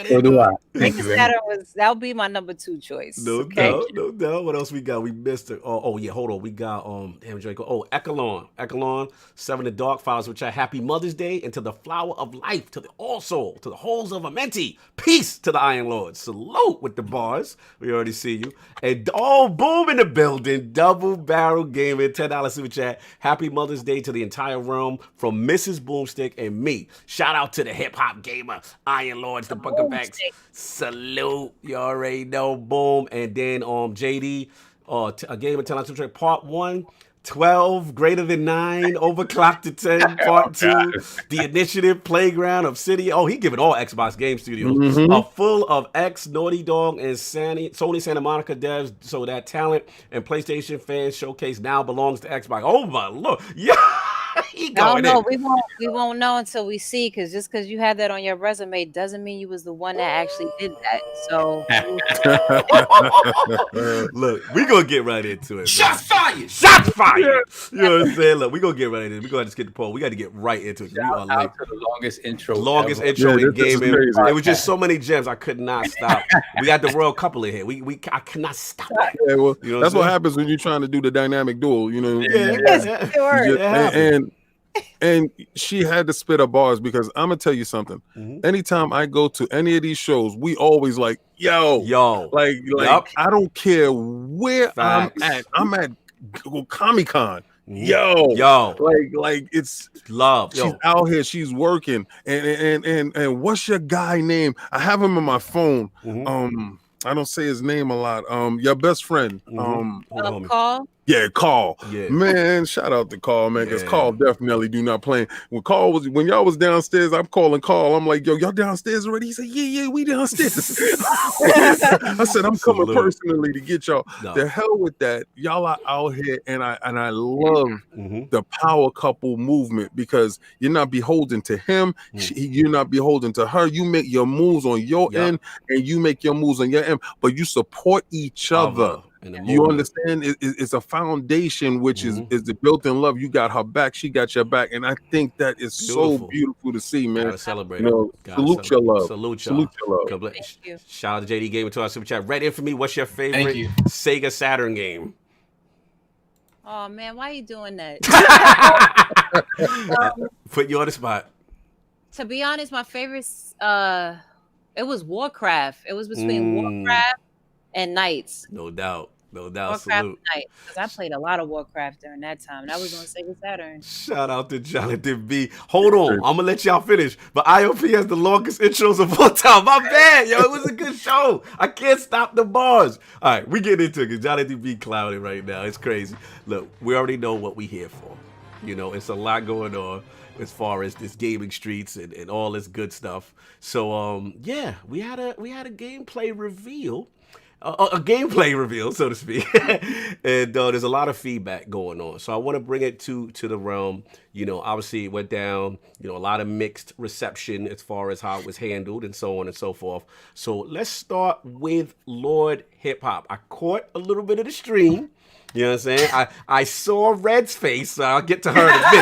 So do I. Sega Saturn that would be my number 2 choice. No doubt. What else we got? We missed it. Oh yeah, hold on. We got Draco. Oh, Echelon, 7 the Dark Files, which are Happy Mother's Day, and to the Flower of Life, to the All Soul, to the Holes of Amenti. Peace to the Iron Lord. Salute with the bars. We already see you. And boom in the building. Double Barrel Gaming, $10 super chat. Happy Mother's Day to the entire realm from Mrs. Boomstick and me. Shout out to the HipHopGamer, Iron Lords, the Buckerbacks. Salute. You already know. Boom. And then JD, a game of $10 super chat, part 1. 12 greater than 9, overclocked to 10, part 2, the Initiative, Playground, Obsidian. Oh, he giving all Xbox Game Studios. Full of Naughty Dog and Sony Santa Monica devs, so that talent and PlayStation fans showcase now belongs to Xbox. Oh my Lord. Yeah. He No, going no, in. we won't know until we see, because just because you had that on your resume doesn't mean you was the one that actually did that. So Look, we gonna get right into it. Shots fired. Shots fired. You know what I'm saying? Look, we gonna get right into it. We gonna just get the poll. We got to get right into it. We are Shout like out to the longest intro. longest ever. intro in this is gaming. crazy. It was just so many gems. I could not stop. We got the royal couple in here. I could not stop. Yeah, well, You know that's what I'm what saying? happens when you're trying to do the dynamic duel. You know, Yeah. You Yeah. just- and she had to spit up bars because I'm gonna tell you something. Anytime I go to any of these shows, we always like, yo, like Yup. I don't care where Facts. I'm at Comic-Con. Yo, like it's love. she's out here, she's working, and what's your guy name? I have him on my phone. I don't say his name a lot. Your best friend. Call. Yeah, Carl. Yeah. Man, shout out to Carl, man, because Yeah. Carl definitely do not play. When y'all was downstairs, I'm calling Carl. I'm like, yo, y'all downstairs already? He said, yeah, we downstairs. I said, I'm coming personally to get y'all. No. The hell with that. Y'all are out here, and I love Mm-hmm. the power couple movement because you're not beholden to him. You're not beholden to her. You make your moves on your end, and you make your moves on your end, but you support each other. You understand? It's a foundation which is the built-in love. You got her back, she got your back, and I think that is so beautiful to see, man. Gotta celebrate. You know, salute your love. Salute y'all. Salute your love. God bless. Thank you. Shout out to JD Gamer to our super chat. REDinFamy, what's your favorite Thank you. Sega Saturn game? Oh man, why are you doing that? Put you on the spot. To be honest, my favorite it was Warcraft. It was between Warcraft and Knights. No doubt. No doubt. Warcraft Salute. Knights. Because I played a lot of Warcraft during that time. And that was on Sega Saturn. Shout out to Jonathan B. Hold on, I'm gonna let y'all finish. But IOP has the longest intros of all time. My bad, yo. It was a good show. I can't stop the bars. All right, we get into it because Jonathan B. clouded right now. It's crazy. Look, we already know what we here for. You know, it's a lot going on as far as this gaming streets and all this good stuff. So yeah, we had a gameplay reveal. A gameplay reveal, so to speak. And there's a lot of feedback going on. So I want to bring it to the realm. You know, obviously it went down, you know, a lot of mixed reception as far as how it was handled and so on and so forth. So let's start with Lord Hip Hop. I caught a little bit of the stream. You know what I'm saying? I saw Red's face, so I'll get to her in a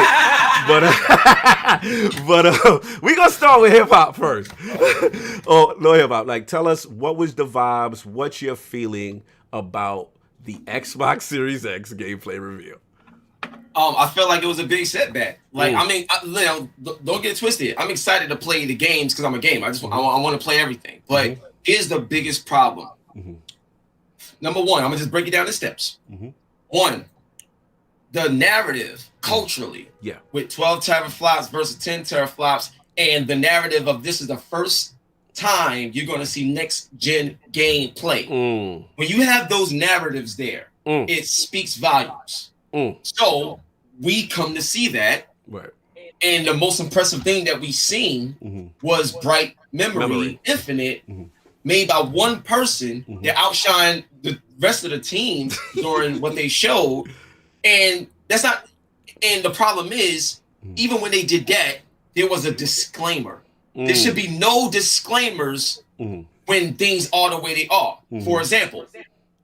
minute. But we gonna start with hip hop first. Oh, no hip hop. Like, tell us what was the vibes, what you're feeling about the Xbox Series X gameplay reveal. I felt like it was a big setback. Like, I mean, don't get it twisted. I'm excited to play the games because I'm a gamer. I want to play everything. But here's the biggest problem. Number one, I'm gonna just break it down in steps. One, the narrative culturally, with 12 teraflops versus 10 teraflops, and the narrative of this is the first time you're going to see next gen gameplay. When you have those narratives there, it speaks volumes. So we come to see that. Right. And the most impressive thing that we seen was Bright Memory Infinite, made by one person that outshined the rest of the team during what they showed. And that's not, and the problem is, even when they did that, there was a disclaimer. There should be no disclaimers when things are the way they are. For example,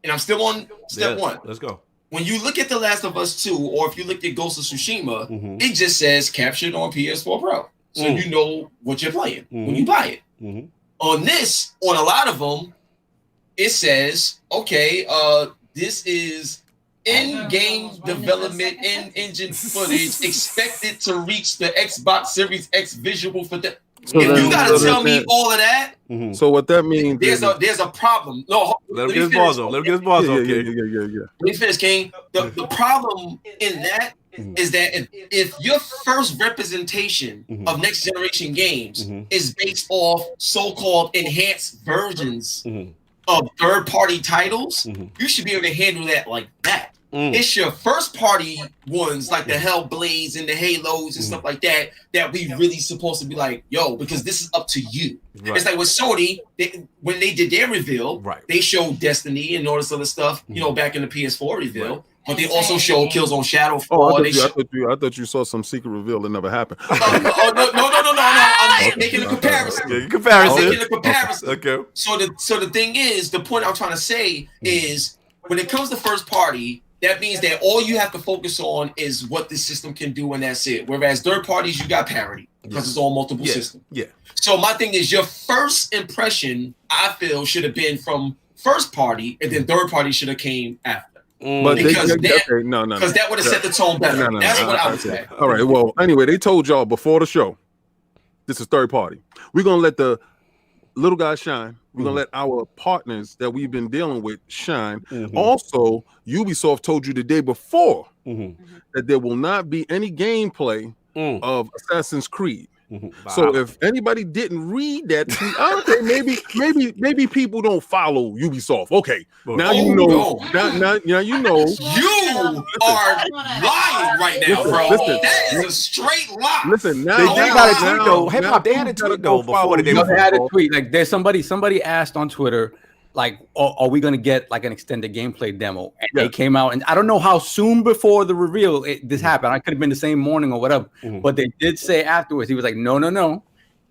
and I'm still on step one. Let's go. When you look at The Last of Us 2, or if you look at Ghost of Tsushima, it just says captured on PS4 Pro. So you know what you're playing when you buy it. On this, on a lot of them, it says, okay, this is in-game development, in-engine footage expected to reach the Xbox Series X visual for the. So if you gotta tell me all of that, so what that means? There's a problem. No, let him get his balls on. Let him get his balls on. Yeah. Let me finish, King. The problem in that is that if your first representation of next generation games is based off so-called enhanced versions of third-party titles, you should be able to handle that like that. It's your first-party ones like the Hellblades and the Halos and stuff like that that we really supposed to be like, yo, because this is up to you. Right. It's like with Sony, when they did their reveal, they showed Destiny and all this other stuff, you know, back in the PS4 reveal. but they also show Killzone Shadow 4. Oh, I They thought you saw some secret reveal that never happened. no. I'm making a comparison. Yeah, comparison. I'm making a comparison. Okay. So the thing is, the point I'm trying to say is, when it comes to first party, that means that all you have to focus on is what the system can do, and that's it. Whereas third parties, you got parity because it's all multiple systems. Yeah. So my thing is, your first impression, I feel, should have been from first party, and then third party should have came after. But because because that would have set the tone better. That's what I would say. All right. Well, anyway, they told y'all before the show, this is third party. We're gonna let the little guys shine. We're gonna let our partners that we've been dealing with shine. Also, Ubisoft told you the day before that there will not be any gameplay of Assassin's Creed. So if anybody didn't read that tweet, okay, maybe people don't follow Ubisoft. Okay, now you know. Now you know. You are lying right now, bro. That is a straight lie. Listen, now they got a tweet though. Hip Hop, they had a tweet though before the game. They had a tweet. Like there's somebody asked on Twitter, like, are we gonna get like an extended gameplay demo? And they came out, and I don't know how soon before the reveal this happened. I could have been the same morning or whatever, but they did say afterwards. He was like, no,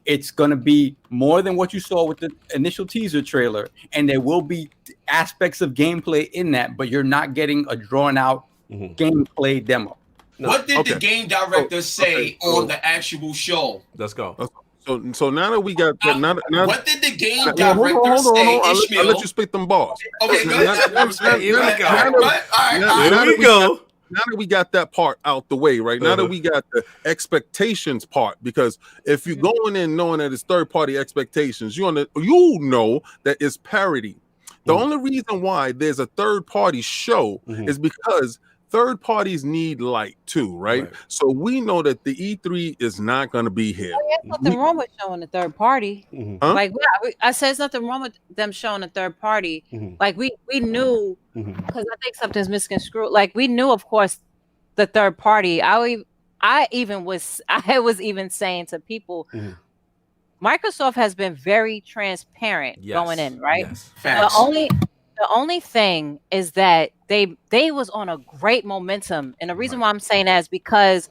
it's gonna be more than what you saw with the initial teaser trailer, and there will be aspects of gameplay in that, but you're not getting a drawn out gameplay demo. What did the game director say on the actual show? Let's go. So now that we got what did the game director say? I'll let you spit them balls. Okay, Here we go. go. Now that we got that part out the way, right? Now that we got the expectations part, because if you're going in knowing that it's third-party expectations, you know that it's parity. The only reason why there's a third-party show is because third parties need light too, right? So we know that the E3 is not going to be here. There's nothing wrong with showing a third party. Like I said, there's nothing wrong with them showing a third party. Like we knew, because I think something's misconstrued. Like we knew, of course, the third party. I was even saying to people, Microsoft has been very transparent going in, right? The only thing is that they was on a great momentum, and the reason why I'm saying that is because,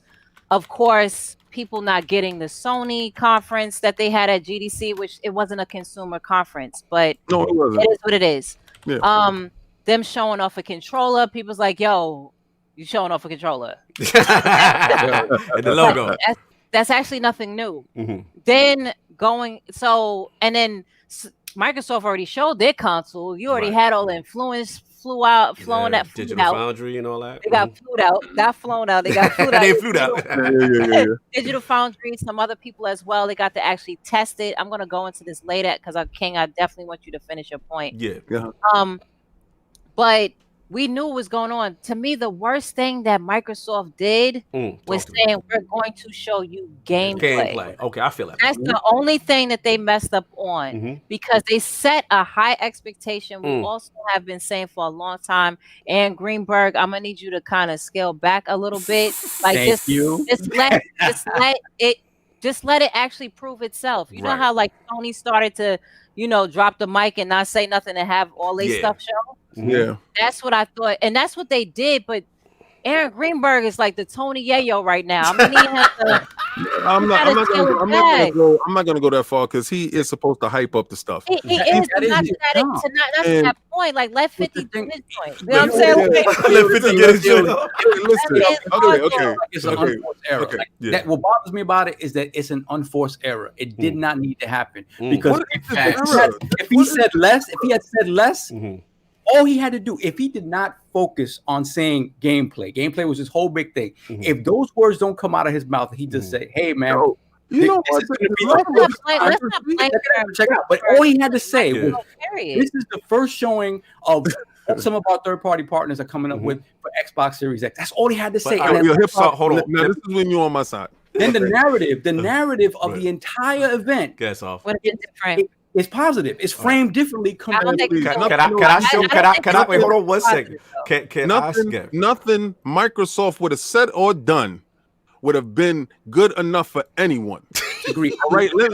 of course, people not getting the Sony conference that they had at GDC, which it wasn't a consumer conference, but no, it wasn't. It is what it is. Yeah. Them showing off a controller, people's like, "Yo, you showing off a controller?" And the logo. That's actually nothing new. Then Microsoft already showed their console. You already had all the influence flown out. Digital Foundry and all that. They got flown out. Got flown out. They got flew out. They flew out. Digital Foundry, some other people as well. They got to actually test it. I'm gonna go into this later because King, I definitely want you to finish your point. Yeah. But we knew what was going on. To me, the worst thing that Microsoft did was saying we're going to show you gameplay. Okay, I feel that. That's the only thing that they messed up on because they set a high expectation. We also have been saying for a long time. And Greenberg, I'm gonna need you to kind of scale back a little bit. Like just let it actually prove itself. You know how like Sony started to, drop the mic and not say nothing and have all their stuff show. Yeah, that's what I thought, and that's what they did. But Aaron Greenberg is like the Tony Yayo right now. I'm not gonna go that far because he is supposed to hype up the stuff. He is, but not to that point. Like let 50 do his point. You know what I'm saying? Let 50 get his joint. Okay. It's an unforced error. What bothers me about it is that it's an unforced error. It did not need to happen because if he had said less. All he had to do, if he did not focus on saying gameplay was his whole big thing. If those words don't come out of his mouth, he just say, "Hey, man, let's not check out." But all he had to say was, "This is the first showing of some of our third-party partners are coming up with for Xbox Series X." That's all he had to say. Hold on. Now this is when you're on my side. Then the narrative of the entire event. Gets off. It's positive. It's framed differently. Can I wait? Hold on 1 second. Nothing Microsoft would have said or done would have been good enough for anyone. Agree. All right. Let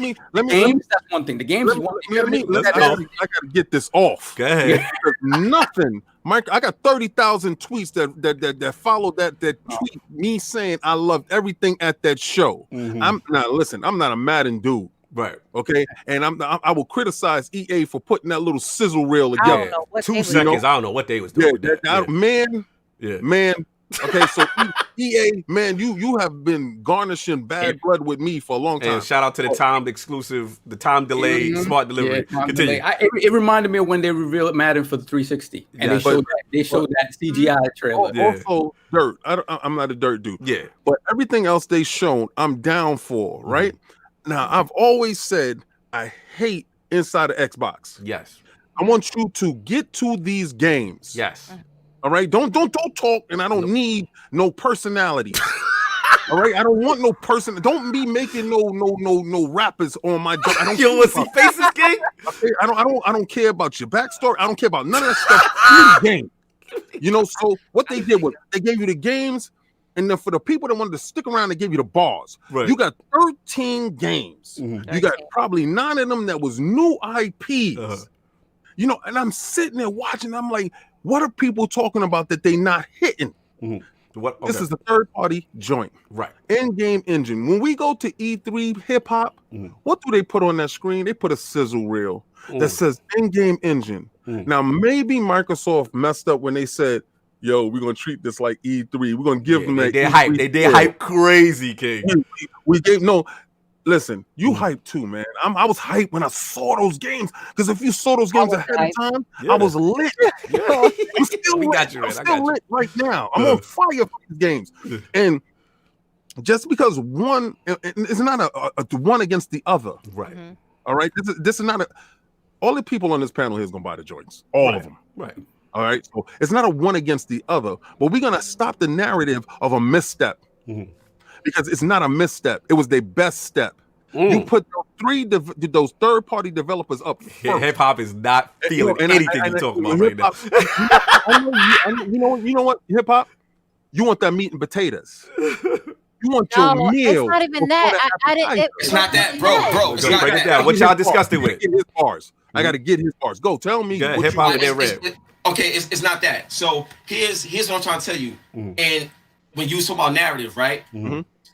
me. Games. That's one thing. The games. I gotta get this off. Go ahead. Nothing Mike, I got 30,000 tweets that followed that tweet me saying I loved everything at that show. I'm not a Madden dude. Right. Okay. And I will criticize EA for putting that little sizzle reel together. I don't know what 2 seconds. I don't know what they was doing with that. Man. Okay, so EA, man, you have been garnishing bad blood with me for a long time. And shout out to the timed exclusive, the time delay, smart delivery. Continue. It reminded me of when they revealed Madden for the 360, and they showed that CGI trailer. Also, dirt. I'm not a dirt dude. Yeah, but everything else they shown, I'm down for. Right now, I've always said I hate inside of Xbox. Yes, I want you to get to these games. Yes. All right, don't talk, and I don't need no personality. All right, I don't want no person. Don't be making no rappers on my. I don't. You want to see faces, King? I don't care about your backstory. I don't care about none of that stuff. Game, you know. So what they did was they gave you the games, and then for the people that wanted to stick around, they gave you the bars. Right. You got 13 games. You got probably 9 of them that was new IPs. You know, and I'm sitting there watching. I'm like, what are people talking about that they not hitting? This is a third-party joint. Right. In-game engine. When we go to E3 hip hop, what do they put on that screen? They put a sizzle reel that says in-game engine. Now, maybe Microsoft messed up when they said, yo, we're gonna treat this like E3. We're gonna give them that. They did hype crazy, King. We gave listen, you hyped too, man. I was hyped when I saw those games, because if you saw those games ahead of time, I was lit. I'm still lit right now. I'm on fire for these games. And just because one is not a one against the other, right? All right, this is not all the people on this panel here is gonna buy the joints, all of them, right? All right, so it's not a one against the other, but we're gonna stop the narrative of a misstep. Because it's not a misstep. It was their best step. You put those third-party developers up first. Hip hop is not feeling anything you're talking about right now. You know what? Hip hop, you want that meat and potatoes. You want your meal. It's not even that. It's not that, bro. It's not break that. it down. What y'all discussed it with? I got to get his bars. Go, tell me. Hip hop and red. Okay, it's not that. So here's what I'm trying to tell you. And when you talk about narrative, right?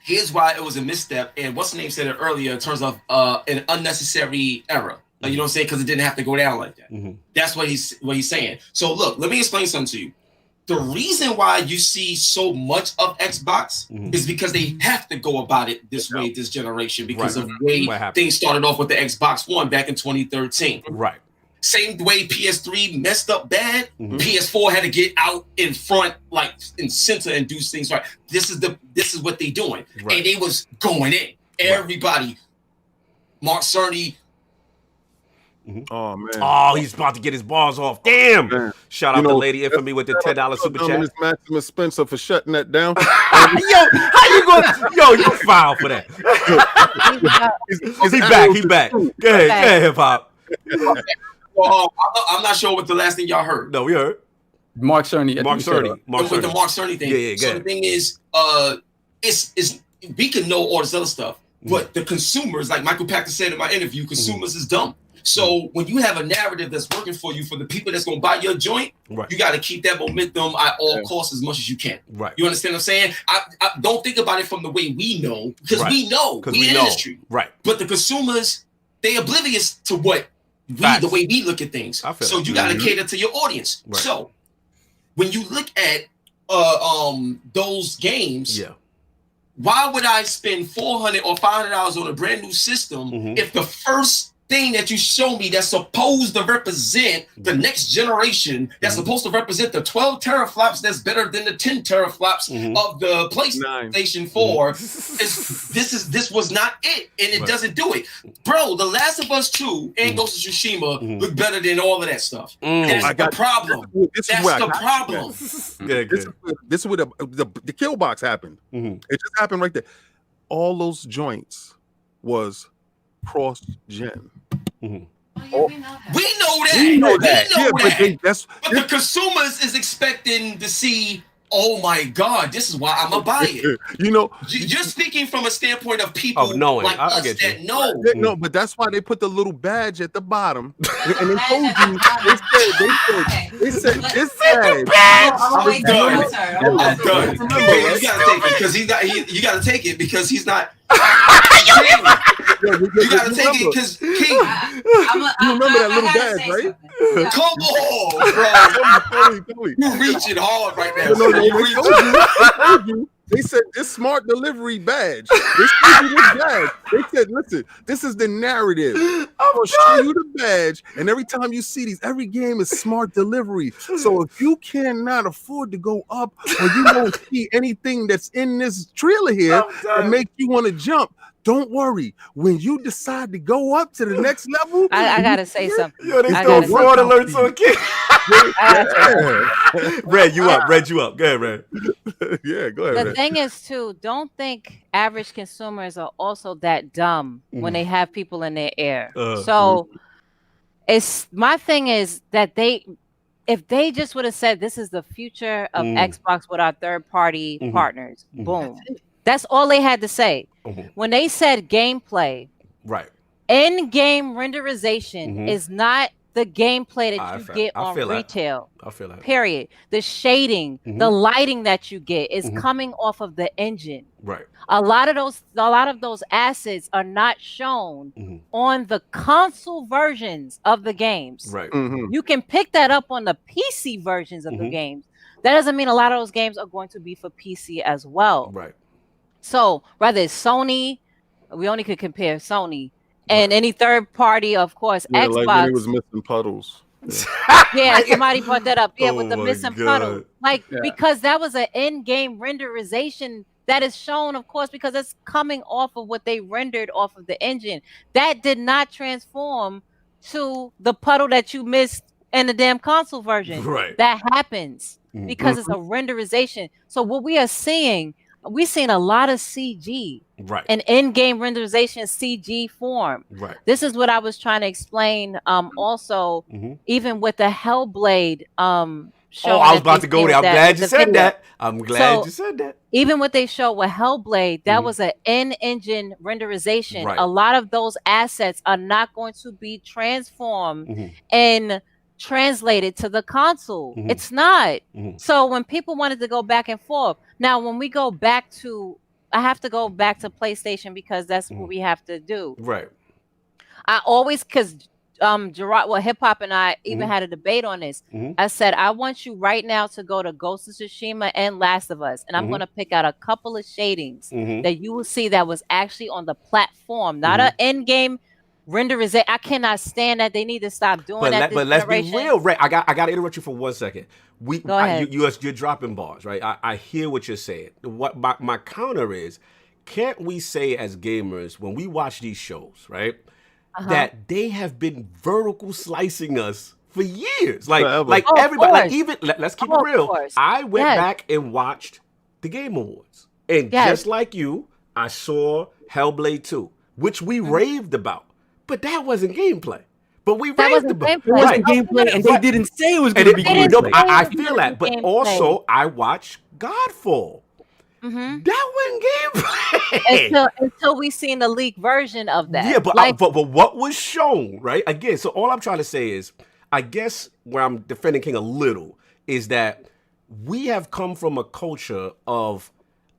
Here's why it was a misstep, and what's the name said it earlier in terms of an unnecessary error. You know what I'm saying? Because it didn't have to go down like that. That's what he's saying. So look, let me explain something to you. The reason why you see so much of Xbox is because they have to go about it this way this generation because of the way things started off with the Xbox One back in 2013. Right. Same way PS3 messed up bad, PS4 had to get out in front, like in center, and do things right. This is what they doing, and they was going in. Everybody, Mark Cerny. Oh man! Oh, he's about to get his bars off. Damn! Man. Shout out to Lady InFamy with the $10 super chat. Maximus Spencer for shutting that down. Yo, how you going? Yo, you foul for that. Is he back? He back. Go ahead, hip hop. Well, I'm not sure what the last thing y'all heard. No, we heard Mark Cerny. With the Mark Cerny thing. Yeah, so the thing is, it's we can know all this other stuff, but the consumers, like Michael Pachter said in my interview, consumers is dumb. So when you have a narrative that's working for you, for the people that's gonna buy your joint, you got to keep that momentum at all costs as much as you can. Right. You understand what I'm saying? I don't think about it from the way we know, because we know we in the industry. Right. But the consumers, they oblivious to what. The way we look at things. So you got to cater to your audience. Right. So when you look at those games, why would I spend $400 or $500 on a brand new system if the first thing that you show me that's supposed to represent the next generation, that's supposed to represent the 12 teraflops that's better than the 10 teraflops of the PlayStation 4, this was not it, and it doesn't do it. Bro, The Last of Us 2 and Ghost of Tsushima look better than all of that stuff. That's the problem. That's the problem. This is where the kill box happened. It just happened right there. All those joints was cross-gen. We know that. But the consumers is expecting to see oh my God, this is why I'm gonna buy it. You know, You're speaking from a standpoint of people like I us get that you. know. no, but that's why they put the little badge at the bottom, and they told you. They said this badge. I'm done. I'm done. Remember, Okay, right? you gotta take it because he's not. You gotta take it because he's not. You gotta take it because King. You remember that little badge, right? Come on, bro. You're reaching hard right now. No, You're they told you. They said this smart delivery badge. They showed you this badge. They said, listen, this is the narrative. I'm gonna show you the badge, and every time you see these, every game is smart delivery. So if you cannot afford to go up, or you don't see anything that's in this trailer here that makes you want to jump, don't worry. When you decide to go up to the next level, I gotta say something. Yo, they I throw gotta fraud say alerts on kids. Yeah. Red, you up. Red, you up. Go ahead, Red. Yeah, go ahead. The man. thing is, too, don't think average consumers are also that dumb when they have people in their ear. So it's my thing is that if they just would have said this is the future of Xbox with our third-party partners, boom. That's all they had to say. When they said gameplay, Right. in-game renderization is not the gameplay that you get on retail. I feel that. Period. The shading, the lighting that you get is coming off of the engine. Right. A lot of those assets are not shown on the console versions of the games. Right. You can pick that up on the PC versions of the games. That doesn't mean a lot of those games are going to be for PC as well. Right. So whether it's Sony, we only could compare Sony and any third party, of course, Yeah, Xbox. like when it was missing puddles. Yeah, somebody brought that up. Yeah, with the my missing God. puddle. Like, because that was an in-game renderization that is shown, of course, because it's coming off of what they rendered off of the engine. That did not transform to the puddle that you missed in the damn console version. Right. That happens because it's a renderization. So what we are seeing, we're seeing a lot of CG. Right. An in-game renderization CG form. Right. This is what I was trying to explain. Also, even with the Hellblade show. I was about to go there. I'm glad you said that. I'm glad you said that. Even what they showed with Hellblade, that was an in-engine renderization. Right. A lot of those assets are not going to be transformed and translated to the console. It's not. So when people wanted to go back and forth, now when we go back to, I have to go back to PlayStation because that's what we have to do. Right. I always, because Gerard, well, Hip Hop and I even had a debate on this. I said, I want you right now to go to Ghost of Tsushima and Last of Us, and I'm going to pick out a couple of shadings that you will see that was actually on the platform, not an in-game renderization. I cannot stand that. They need to stop doing that. But let's be real, Ray. I got to interrupt you for 1 second. Go ahead. You're dropping bars, right? I hear what you're saying. What my counter is, can't we say as gamers when we watch these shows, right, that they have been vertical slicing us for years, like everybody, like even let's keep it real. I went back and watched the Game Awards, and just like you, I saw Hellblade 2, which we raved about, but that wasn't gameplay. But we raved about it. It wasn't gameplay, and they didn't say it was going to be gameplay. I feel that, but also I watched Godfall. That wasn't gameplay until we seen the leaked version of that. Yeah, but what was shown, right? Again, so all I'm trying to say is, I guess where I'm defending King a little is that we have come from a culture of,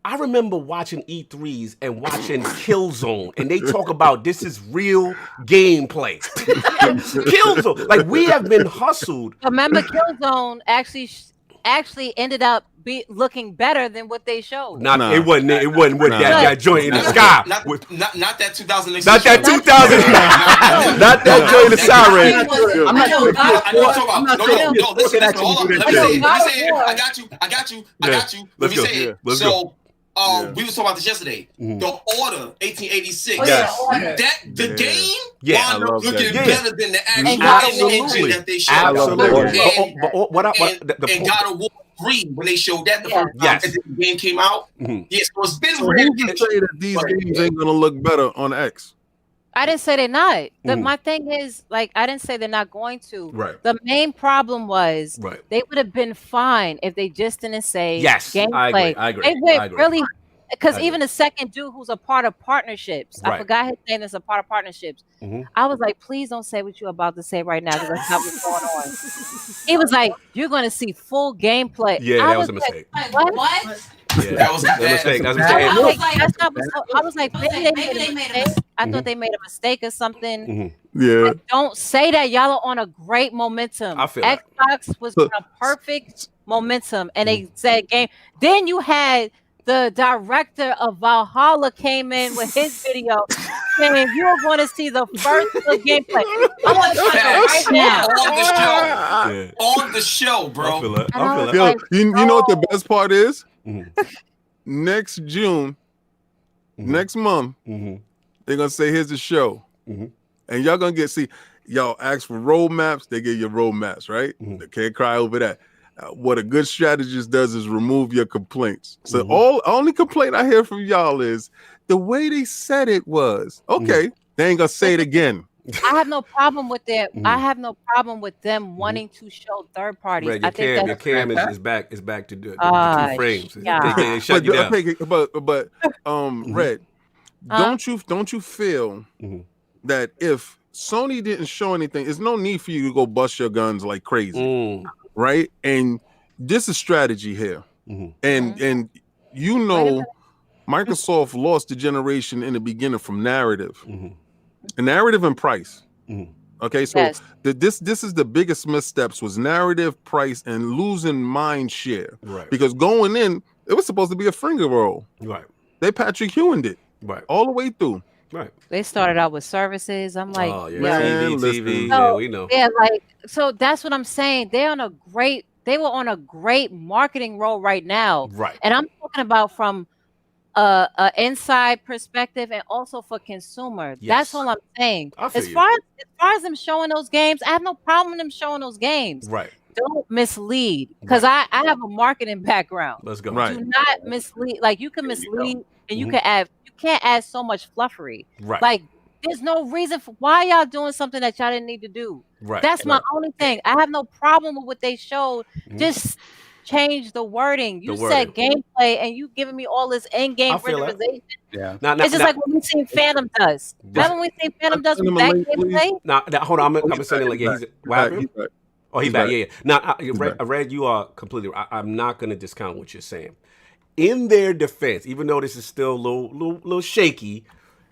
I remember watching E3s and watching Killzone, and they talk about this is real gameplay. Killzone, like we have been hustled. Remember, Killzone actually ended up looking better than what they showed. It wasn't with that joint in the sky. Not that 2006. Not that 2000. Not that joint in the siren. I'm not saying. No, listen. Hold on. Let me say it. I got you. Let me say it. So. We was talking about this yesterday. The Order 1886. The game wound up looking better than the actual engine that they showed. And God of War 3 when they showed that the first time the game came out. Yes, so it's been weird to say that these games ain't gonna look better on X. I didn't say they're not. My thing is, like, I didn't say they're not going to. Right. The main problem was they would have been fine if they just didn't say gameplay. I agree. They went really, because even the second dude who's a part of partnerships, I forgot his name, is a part of partnerships. I was like, please don't say what you're about to say right now, because that's not what's going on. He was like, you're going to see full gameplay. Yeah, that was a mistake. What? Yeah, that was a mistake. That was a mistake. I was like, maybe they made a mistake. I thought they made a mistake or something. Yeah. Like, don't say that. Y'all are on a great momentum. I feel Xbox was on a perfect momentum, and they said game. Then you had the director of Valhalla came in with his video saying you are going to see the first gameplay. I want to right now on the show, bro. I feel it. You know what the best part is? Next June, next month, they're gonna say here's the show, and y'all gonna see. Y'all ask for roadmaps, they give you roadmaps, right? They can't cry over that. What a good strategist does is remove your complaints. So only complaint I hear from y'all is the way they said it was okay. They ain't gonna say it again. I have no problem with that. I have no problem with them wanting to show third parties. Red, I think your cam is back to do the 2 frames. They shut you down. But Red, don't you feel that if Sony didn't show anything, there's no need for you to go bust your guns like crazy, right? And this is strategy here, and you know, Microsoft lost the generation in the beginning from narrative, narrative and price. Okay, so this is the biggest missteps was narrative, price, and losing mind share. Right. Because going in, it was supposed to be a finger roll. Right. They Patrick Ewing it. Right. All the way through. Right. They started out with services. I'm like, TV. So, yeah, we know. Yeah, like, so that's what I'm saying. They were on a great marketing role right now. Right. And I'm talking about from a inside perspective and also for consumer. That's all I'm saying. As far as them showing those games, I have no problem with them showing those games. Right. Don't mislead, because I have a marketing background. Let's go. Do not mislead. Like, you can mislead and you can add. You can't add so much fluffery. Right. Like, there's no reason for why y'all doing something that y'all didn't need to do. Right. That's my only thing. I have no problem with what they showed. Just change the wording. You said gameplay, and you giving me all this in-game randomization. Yeah. It's just like what we seen Phantom does. Remember when we seen Phantom does with that gameplay? Now, hold on. I'm saying like, he's back. Oh, he's back. Yeah. Now, Red, you are completely right. I'm not going to discount what you're saying. In their defense, even though this is still a little shaky,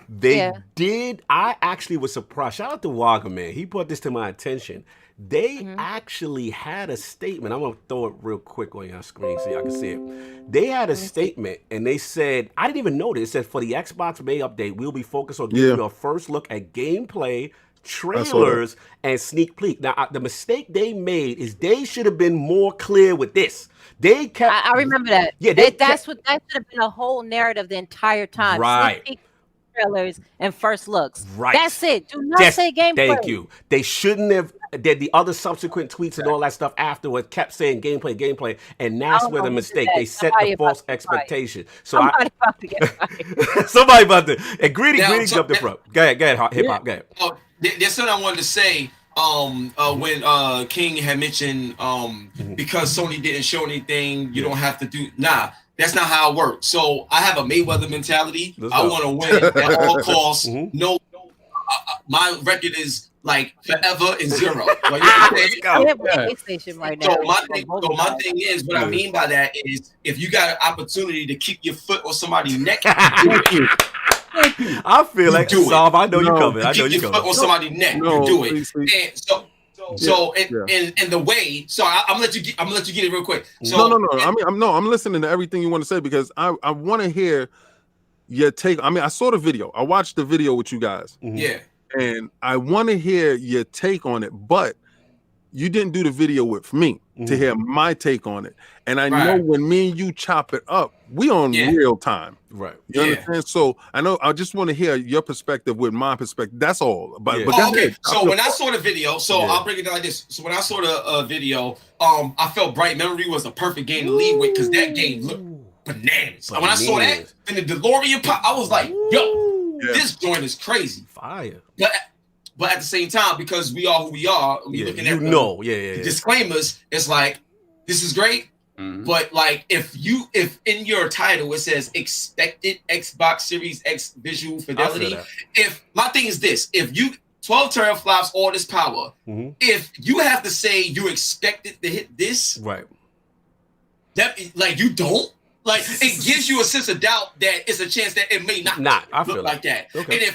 they did. I actually was surprised. Shout out to Wagga, man. He brought this to my attention. They actually had a statement. I'm going to throw it real quick on your screen so y'all can see it. They had a statement, and they said, I didn't even know this. It said, for the Xbox May update, we'll be focused on giving you a first look at gameplay, trailers, and sneak peek. Now, the mistake they made is they should have been more clear with this. They kept. I remember that. Yeah, that should have been a whole narrative the entire time. Right. Sneak peek, trailers, and first looks. Right. That's it. Do not say gameplay. Thank you. They shouldn't have. The other subsequent tweets and all that stuff afterward kept saying gameplay, and that's where the mistake. They set the false expectation. So somebody about to get fired. Somebody about to. And Greedy jumped in front. Go ahead, hip hop. Go ahead. There's something I wanted to say. When King had mentioned because Sony didn't show anything, you don't have to do. Nah, that's not how it works. So I have a Mayweather mentality. I want to win at all costs. No, my record is like forever and 0. Like, right now. So my thing is, what I mean by that is, if you got an opportunity to kick your foot or somebody's neck, do it. I feel like Solve. I know you coming. I know you coming. On somebody's neck, you do it. And so in the way. So I'm gonna let you get it real quick. So, no. I'm listening to everything you want to say, because I want to hear your take. I mean, I saw the video. I watched the video with you guys. Yeah. And I want to hear your take on it, but you didn't do the video with me to hear my take on it. And I know when me and you chop it up, we on real time. Right. You understand? So I just want to hear your perspective with my perspective. That's all. But okay. So when I saw the video, I'll break it down like this. So when I saw the video, I felt Bright Memory was a perfect game to lead with, because that game looked bananas. When I saw that in the DeLorean pop, I was like, yo. This joint is crazy. Fire. But at the same time, because we are who we are, we looking at the disclaimers. It's like, this is great, but like if in your title it says expected Xbox Series X visual fidelity, if my thing is this, if you 12 teraflops, all this power, if you have to say you expected to hit this, right? That like you don't. Like it gives you a sense of doubt that it's a chance that it may not look like that. Okay.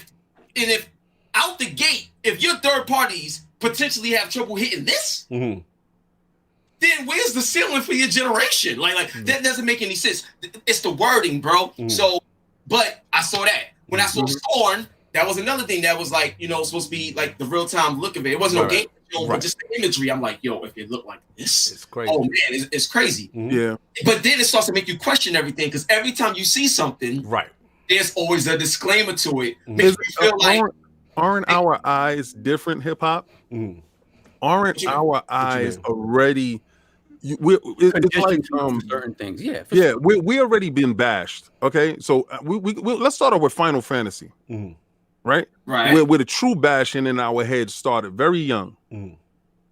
And if out the gate, if your third parties potentially have trouble hitting this, then where's the ceiling for your generation? Like that doesn't make any sense. It's the wording, bro. So, but I saw that when I saw Scorn. That was another thing that was like, supposed to be like the real time look of it. It wasn't no game, but just the imagery. I'm like, yo, if it looked like this, it's crazy. Oh man, it's crazy. Yeah. But then it starts to make you question everything because every time you see something, there's always a disclaimer to it. Makes me feel like aren't our eyes different, hip hop? Aren't our eyes already? It's like certain things, we already been bashed. Okay, so we let's start off with Final Fantasy. Right. Where the true bashing in our heads started very young.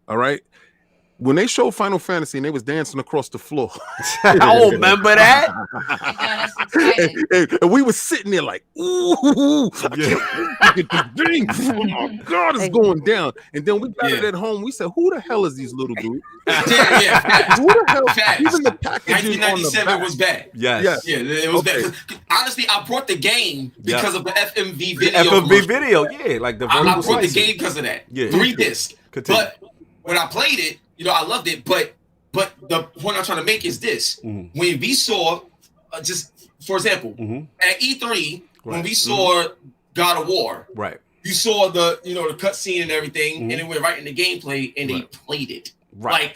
All right. When they showed Final Fantasy and they was dancing across the floor. I remember that. and we was sitting there like, ooh, I can't get this thing. Oh my God, it's going down. And then we got it at home. We said, who the hell is these little dudes? Who the hell? Even the packaging 1997 was bad. Yes. Yeah, it was bad. Honestly, I brought the game because of the FMV video. FMV video, like the I brought the game because of that. 3 discs. Continue. But when I played it, I loved it, but the point I'm trying to make is this: when we saw, just for example, at E3, when we saw God of War, you saw the the cutscene and everything, and it went right in the gameplay, and they played it like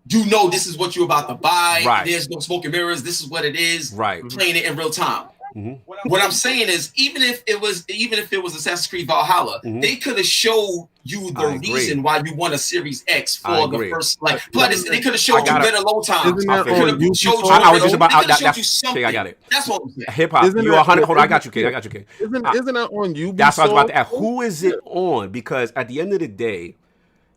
this is what you're about to buy. There's no smoke and mirrors. This is what it is. Playing it in real time. What I'm saying is, even if it was Assassin's Creed Valhalla, they could have showed you the reason why you want a Series X for the first Plus, they could have showed you better load times. I was just about I got it. That's what I'm saying. Hip hop. You 100. Hold on, I got you, kid. Isn't that on you? That's what I was about to ask. Who is it on? Because at the end of the day,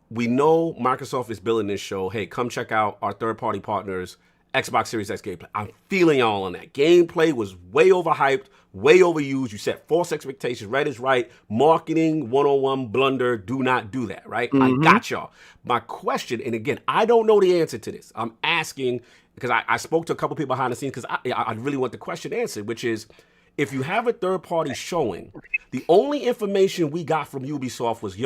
we know Microsoft is billing this show. Hey, come check out our third-party partners. Xbox Series X gameplay. I'm feeling y'all on that. Gameplay was way overhyped, way overused. You set false expectations. Red is right. Marketing 101 blunder. Do not do that, right? I got y'all. My question, and again, I don't know the answer to this. I'm asking because I spoke to a couple people behind the scenes because I really want the question answered, which is, if you have a third party showing, the only information we got from Ubisoft was,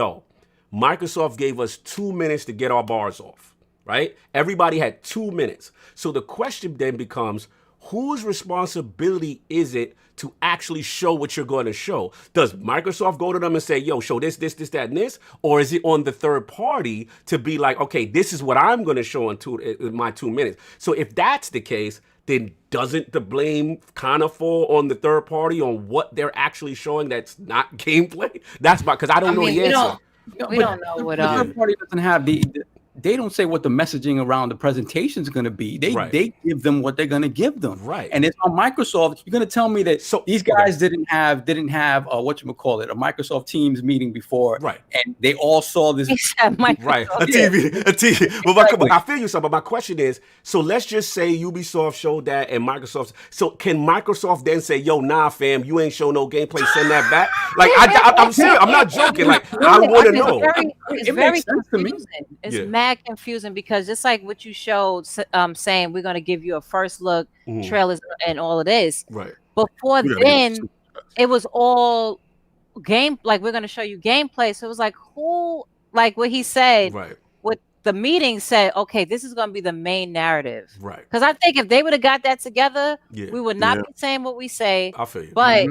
Microsoft gave us 2 minutes to get our bars off. Right? Everybody had 2 minutes. So the question then becomes, whose responsibility is it to actually show what you're going to show? Does Microsoft go to them and say, show this, that, and this? Or is it on the third party to be like, okay, this is what I'm going to show in my 2 minutes? So if that's the case, then doesn't the blame kind of fall on the third party on what they're actually showing that's not gameplay? That's because I don't know the answer. We don't know what the third party doesn't have they don't say what the messaging around the presentation is going to be. They give them what they're going to give them. And it's on Microsoft. You're going to tell me that these guys didn't have a Microsoft Teams meeting before. And they all saw this. A TV. Well, I feel you, son, but my question is, so let's just say Ubisoft showed that and Microsoft. So can Microsoft then say, nah, fam, you ain't show no gameplay, send that back? Like, I'm serious. I'm not joking. Like, I want to know. It's very confusing. It's mad confusing because just like what you showed, saying we're going to give you a first look, trailers and all of this. Before then, it was all game. Like, we're going to show you gameplay. So it was like, who, like what he said, what the meeting said, okay, this is going to be the main narrative. Because I think if they would have got that together, we would not be saying what we say. I feel you. But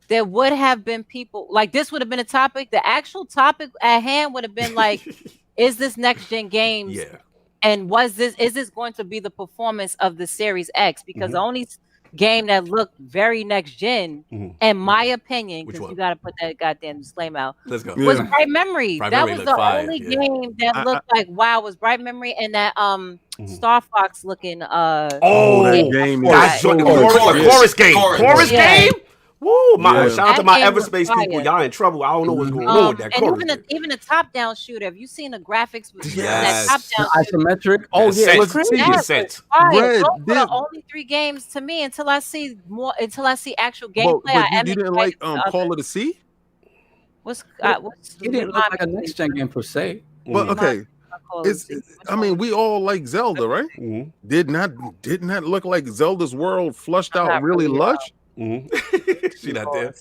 there would have been people, like this would have been a topic. The actual topic at hand would have been like, is this next gen games? And is this going to be the performance of the Series X? Because the only game that looked very next gen, in my opinion, because you got to put that goddamn disclaimer out, was Bright Memory. That was the only game that looked like was Bright Memory, and that Star Fox looking that game, chorus game. Woo! Yeah. Shout out to my That game was Everspace people. fire. Y'all in trouble. I don't know what's going on with that. And even the top-down shooter. Have you seen the graphics with Yes. that top-down shooter? Isometric. Oh yeah, it was crazy. That was fire. Red, Those were the only 3 games to me until I see actual gameplay. But you didn't like Call of the Sea? What's It didn't look like a next gen game per se. But okay, I mean, we all like Zelda, right? Mm-hmm. Didn't that look like Zelda's world flushed out really lush? See that there?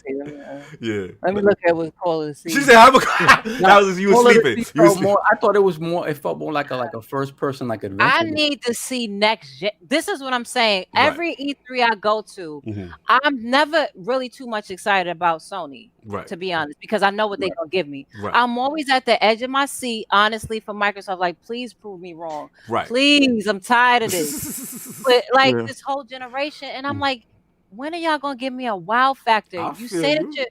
Yeah. Let me look at what Call of the Sea. She said, "That was you were sleeping." I thought it was more. It felt more like a first person like adventure. I need to see next gen. This is what I'm saying. Every E3 I go to, I'm never really too much excited about Sony, to be honest, because I know what they're gonna give me. I'm always at the edge of my seat, honestly, for Microsoft. Like, please prove me wrong. Please, I'm tired of this. But like this whole generation, and I'm like, when are y'all gonna give me a wow factor? You say that you're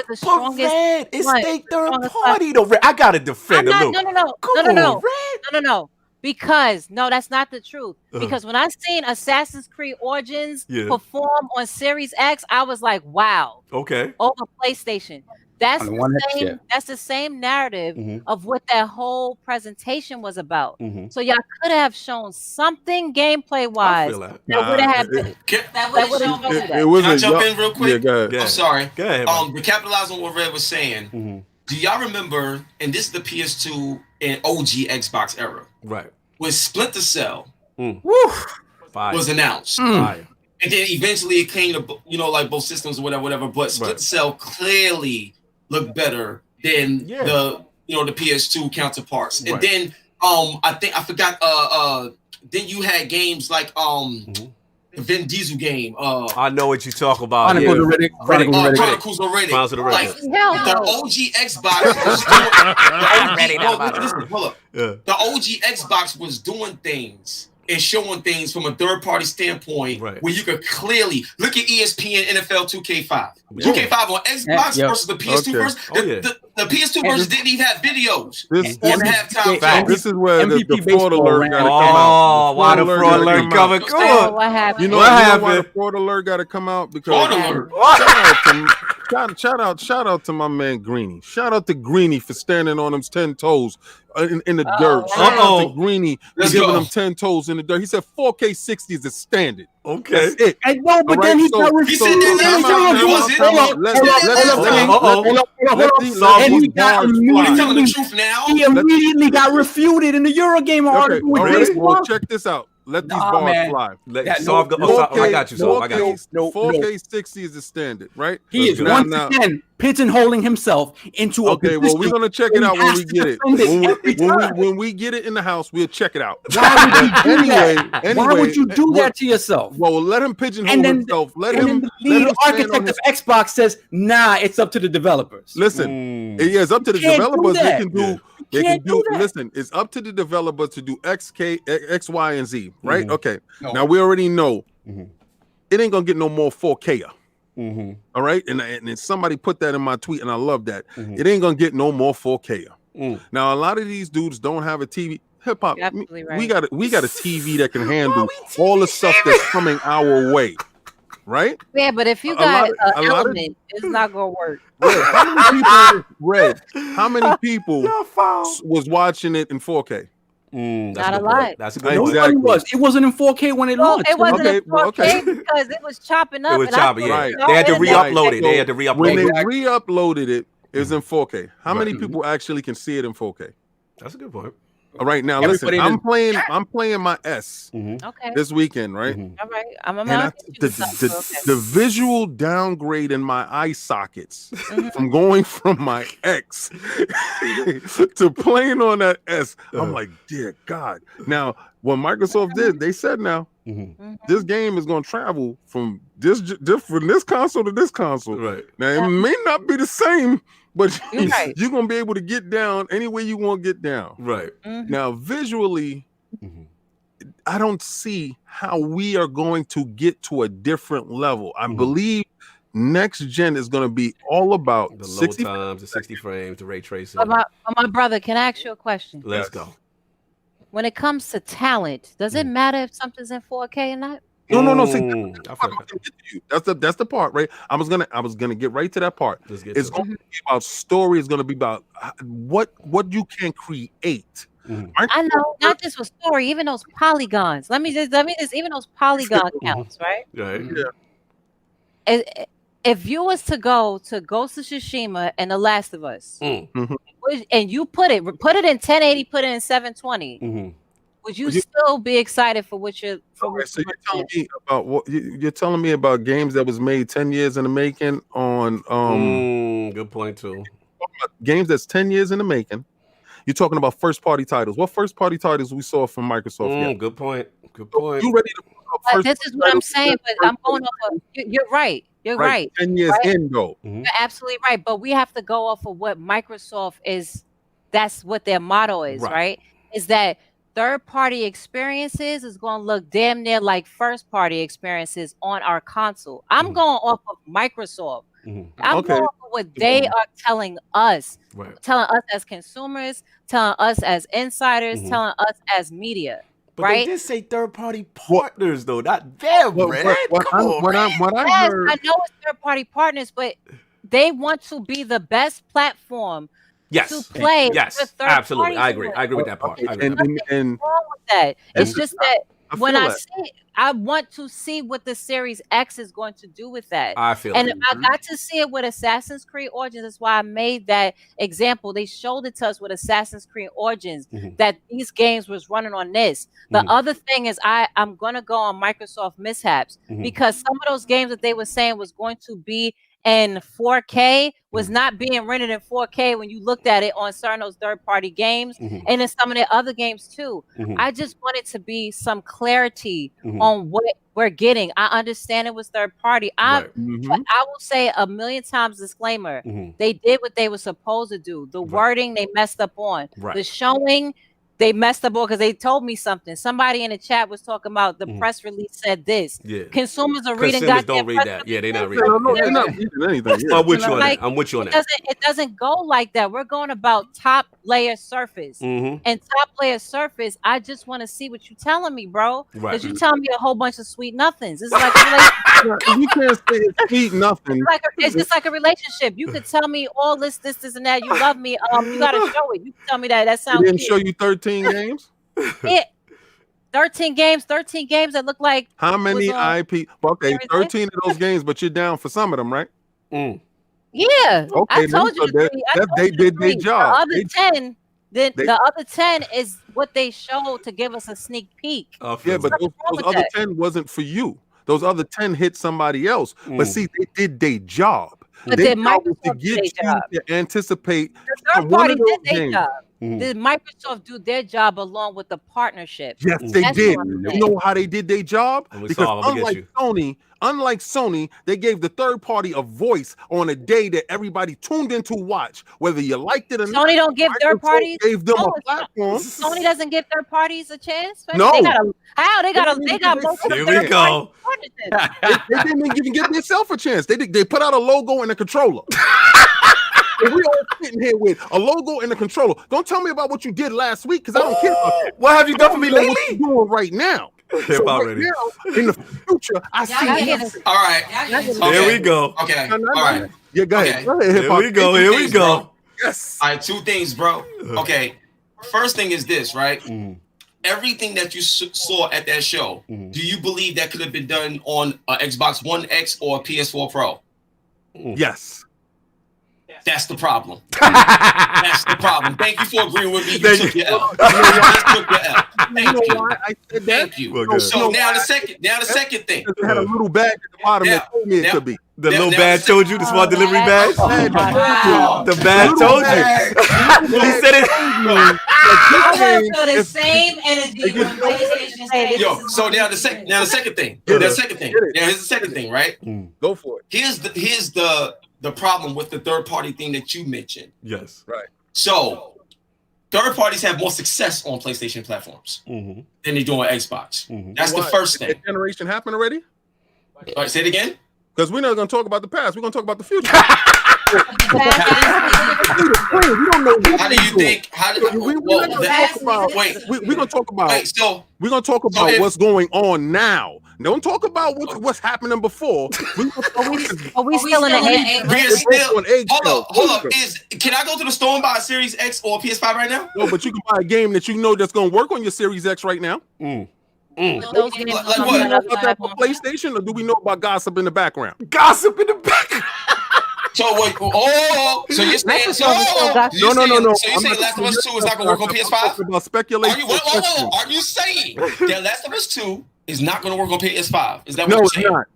the strongest. Red, it's their third party though. Red, I gotta defend a little. No. Because that's not the truth. Because when I seen Assassin's Creed Origins perform on Series X, I was like, wow. Okay. Over PlayStation. That's the same narrative of what that whole presentation was about. So y'all could have shown something gameplay wise that would have been. It wasn't. Can I jump in real quick? Yeah, go ahead. I'm sorry. Go ahead. To capitalize on what Red was saying, do y'all remember? And this is the PS2 and OG Xbox era, right? When Splinter Cell was announced. Fire. And then eventually it came to like both systems or whatever. But Splinter Cell clearly look better than the PS2 counterparts. And then I think I forgot then you had games like the Vin Diesel game. I know what you talk about. Chronicles of Riddick. Like the OG Xbox was doing the OG Xbox was doing things and showing things from a third-party standpoint where you could clearly look at ESPN NFL 2K5. 2K5 on Xbox versus the PS2 version. The PS2 version didn't even have videos on halftime. This is where the fraud alert got to come out. Oh, why the fraud alert coming? What happened? You know why the fraud alert got to come out? Because shout out to my man Greeny. Shout out to Greeny for standing on them 10 toes in the dirt. Shout out to Greeny for giving them 10 toes in the dirt. He said 4K 60 is the standard. Okay. That's it. I know, but then he got refuted. He immediately got refuted in the Eurogamer article. Well, check this out. Let these bars fly. I got you. 4K 60 is the standard, right? He is once again pigeonholing himself into a position. Well, we're gonna check it out when we get it. When we get it in the house, we'll check it out. Why would you do that to yourself? Well, let him pigeonhole himself. Let him. The lead architect of Xbox says, "Nah, it's up to the developers." Listen, it's up to the developers. They can do. They can do. Listen, it's up to the developers to do X, Y, and Z. Right? Okay. Now we already know it ain't gonna get no more 4K. All right, and somebody put that in my tweet, and I love that. It ain't gonna get no more 4K. Now a lot of these dudes don't have a TV. Hip hop, we got a TV that can handle all the stuff that's coming our way, right? Yeah, but if you got an element, it's not gonna work. How many people was watching it in 4K? Not a lot. That's a good point. It wasn't in 4K when it launched. It wasn't in 4K because it was chopping up. It was chopping, They had to re-upload it. They had to re-upload it. When they re-uploaded it, it was in 4K. How many people actually can see it in 4K? That's a good point. All right, now listen. I'm playing my S this weekend, right? All right, I'm the visual downgrade in my eye sockets from going from my X to playing on that S. I'm like, dear God. Now, what Microsoft did, they said now this game is going to travel from this console to this console. Right now, it may not be the same. But you're going to be able to get down any way you want to get down. Right. Now, visually, I don't see how we are going to get to a different level. I believe next gen is going to be all about the 60 times, the 60 frames, the ray tracing. My brother, can I ask you a question? Let's go. When it comes to talent, does it matter if something's in 4K or not? No. See, that's the part, right? I was gonna get right to that part. It's going to be about story. It's going to be about what you can create. I know, not just with story, even those polygons. Let me just even those polygon counts, right? Right. Yeah. If you was to go to Ghost of Tsushima and The Last of Us, and you put it in 1080, put it in 720, would you still be excited for what you're? So you're telling me about what you're telling me about games that was made 10 years in the making on good point too. Games that's 10 years in the making. You're talking about first party titles. What first party titles we saw from Microsoft? Yet? Good point. Good point. You ready to? This is what I'm saying, but I'm going off of. You're right. You're right. 10 years in, though. You're absolutely right. But we have to go off of what Microsoft is. That's what their motto is, right? Is that third-party experiences is going to look damn near like first-party experiences on our console. I'm going off of Microsoft. I'm going off of what they are telling us, telling us as consumers, telling us as insiders, telling us as media. But they did say third-party partners, though, not them, Red. What I heard, I know it's third-party partners, but they want to be the best platform to play. Yes, absolutely. I agree. I agree with that part. And wrong with that. It's just that when I see it, I want to see what the Series X is going to do with that. I feel and I got to see it with Assassin's Creed Origins. That's why I made that example. They showed it to us with Assassin's Creed Origins that these games was running on this. The other thing is I'm going to go on Microsoft mishaps because some of those games that they were saying was going to be in 4K was not being rendered in 4K when you looked at it on certain those third-party games and in some of the other games too. I just wanted to be some clarity on what we're getting. I understand it was third-party. But I will say a million times disclaimer. They did what they were supposed to do. The wording they messed up on. The showing they messed up on because they told me something. Somebody in the chat was talking about the press release said this. Consumers are reading. Consumers don't read that. Yeah, they're not reading. They're not reading anything. I'm with you on that. I'm with you on that. It doesn't go like that. We're going about top layer surface. And top layer surface, I just want to see what you're telling me, bro. Because you're telling me a whole bunch of sweet nothings. It's like you can't say it's sweet nothing. It's just like a relationship. You could tell me all this, and that. You love me. You got to show it. You can tell me that. That sounds. They didn't show you 13 games. 13 games that look like how many IP? Okay, 13 of those games, but you're down for some of them, right? Yeah. Okay, I told you they did their job. The other 10 is what they showed to give us a sneak peek. Yeah, but those other 10 wasn't for you. Those other 10 hit somebody else. But see, they did their job. But their did job was to Microsoft get do you their job? to anticipate The third party did their job. Did Microsoft do their job along with the partnership? Yes, they did. You know how they did their job? Because unlike Sony, they gave the third party a voice on a day that everybody tuned in to watch, whether you liked it or not. Sony don't give third parties. Gave them a platform. Sony doesn't give third parties a chance. No, they got multiple. Here we go. They didn't even give themselves a chance. They put out a logo and a controller. And we all sitting here with a logo and a controller. Don't tell me about what you did last week because I don't care about that. What have you done for me lately? What you doing right now? So right now, in the future, I see. All right. Here we go. Okay. All right. Yeah, go ahead. Okay. Go ahead. Here we go. Yes. All right. 2 things, bro. Okay. First thing is this, right? Everything that you saw at that show, do you believe that could have been done on Xbox One X or PS4 Pro? Yes. That's the problem. That's the problem. Thank you for agreeing with me. You took your L. Thank you. So now the second thing. It had a little bag at the bottom that told me it could be. The little badge told you, the smart delivery badge? The badge told you. He said it. I feel the same energy when PlayStation said Yo, so now the second thing. Here's the second thing, right? Go for it. Here's the problem with the third party thing that you mentioned. Yes. Right. So third parties have more success on PlayStation platforms than they do on Xbox. That's the first thing. That generation happened already? All right, say it again. Because we're not going to talk about the past. We're going to talk about the future. playing. We don't know what How do you think? How do we're gonna talk about what's going on now. Don't talk about what's happening before. Are we still in the age? Hold up. Can I go to the store and buy a Series X or PS5 right now? No, but you can buy a game that you know that's gonna work on your Series X right now. Those games Like come what? on another About platform. PlayStation, or do we know about gossip in the background? Gossip in the background. So wait, so you're saying No. So you're saying Last of Us 2 is not gonna work on PS5? About speculation. Are you saying that Last of Us 2 is not gonna work on PS5? Is that what No, you're it's saying? not.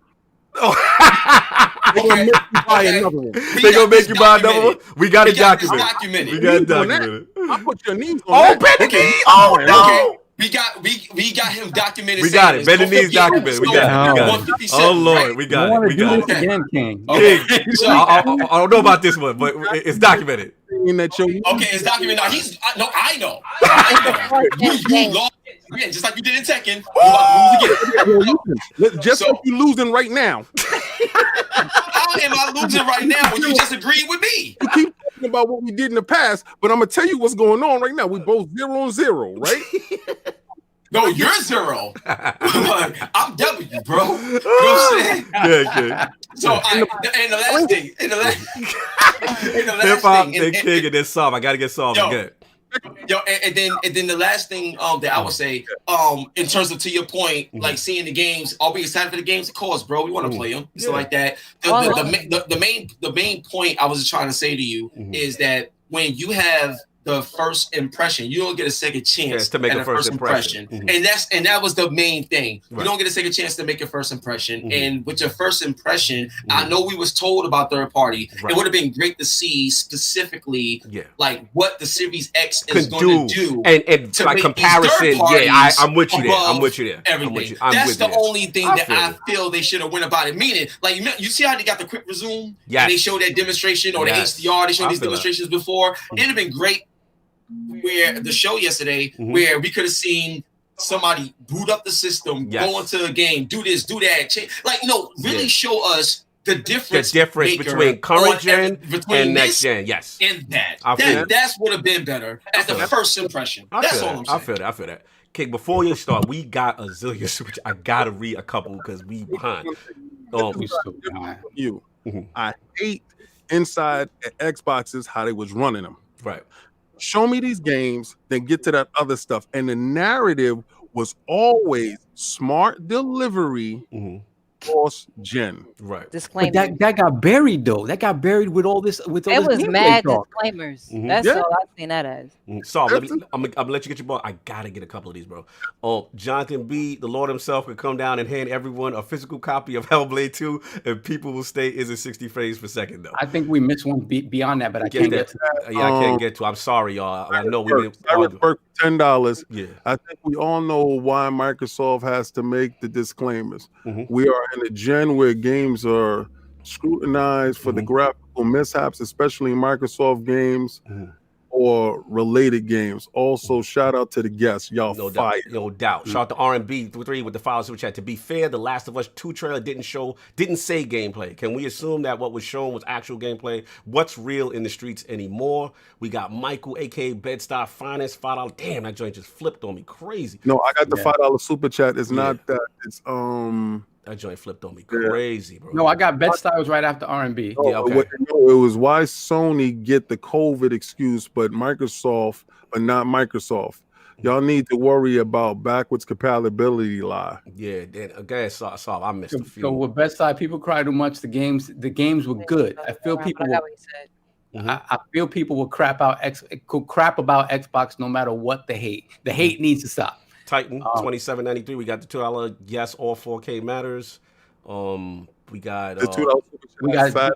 Okay. They gonna make you buy another one? We got it documented. We got it On that. documented. I put your knees on Oh, that. bend the Okay. knee. Oh, no. Okay. We got him documented. We got saying it. Bend the knees it's gonna documented. be We got it. We got it. 157, Oh, Lord. right? We I got it. want We to do got this it. again, King. Okay. King, So, I don't know about this one, but it's documented. okay, it's documented. Now I know. You lost again, just like you did in Tekken. You about to lose again. Just like you losing right now. How am I losing right now when you just agreed with me? You keep talking about what we did in the past, but I'm gonna tell you what's going on right now. We both 0-0, right? No, you're 0. I'm W, bro. You know what I'm saying? Yeah. So, and the last thing, Hip hop, then King, and then Solve. I gotta get Solve again. Yo, and then the last thing that I would say, in terms of to your point, like seeing the games, are we excited for the games? Of course, bro. We want to play them, stuff like that. The main point I was just trying to say to you is that when you have the first impression, you don't get a second chance to make at a first impression. and that was the main thing. You don't get a second chance to make a first impression, and with your first impression, I know we was told about third party. It would have been great to see specifically, like what the Series X is going to do, and to like comparison. Yeah, I'm with you there. I'm with you there. Everything. That's the only thing that I feel they should have went about it. Meaning, like you see how they got the quick resume, and they showed that demonstration, or the HDR. They showed these demonstrations before. It'd have been great. Where the show yesterday, where we could have seen somebody boot up the system, go into a game, do this, do that, like really show us the difference between current gen and next gen. Yes, and that's would have been better at the first impression. That's all I'm saying. I feel that. Okay, before you start, we got a zillion switch. I gotta read a couple because we behind. I hate inside Xboxes how they was running them. Right. Show me these games, then get to that other stuff. And the narrative was always smart delivery cross-gen. Right. Disclaimer. But that got buried though. That got buried with all this. With all it this was mad disclaimers. That's all I've seen that as. So I'm gonna let you get your ball. I gotta get a couple of these, bro. Jonathan B, the Lord himself, could come down and hand everyone a physical copy of Hellblade 2, and people will stay is it 60 frames per second though. I think we missed one beyond that, but I can't get to that. Yeah, I can't get to. I'm sorry, y'all. I know we didn't. $10. Yeah, I think we all know why Microsoft has to make the disclaimers. We are in a gen where games are scrutinized for the graphical mishaps, especially Microsoft games or related games. Also, shout out to the guests, y'all. No doubt. Shout out to R&B 3 with the file super chat. To be fair, the Last of Us 2 trailer didn't say gameplay. Can we assume that what was shown was actual gameplay? What's real in the streets anymore? We got Michael, aka Bed-Stuy Finest, $5. Damn, that joint just flipped on me crazy. No, I got the $5 super chat. It's not that. It's that joint flipped on me crazy, bro. No, I got Bed-Stuy was right after R&B. It was why Sony get the COVID excuse, but Microsoft, but not Microsoft. Y'all need to worry about backwards compatibility lie. Yeah, then again, I missed a few. So with Bed-Stuy, people cry too much. The games were good. I feel people. I feel people will crap about Xbox no matter what they hate. The hate needs to stop. Titan $27.93. We got the $2 yes, all 4K matters. We got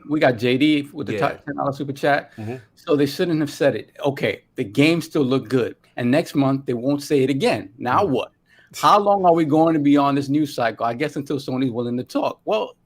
we got JD with the $10 super chat. So they shouldn't have said it. Okay, the games still look good, and next month they won't say it again. Now what? How long are we going to be on this news cycle? I guess until Sony's willing to talk. Well,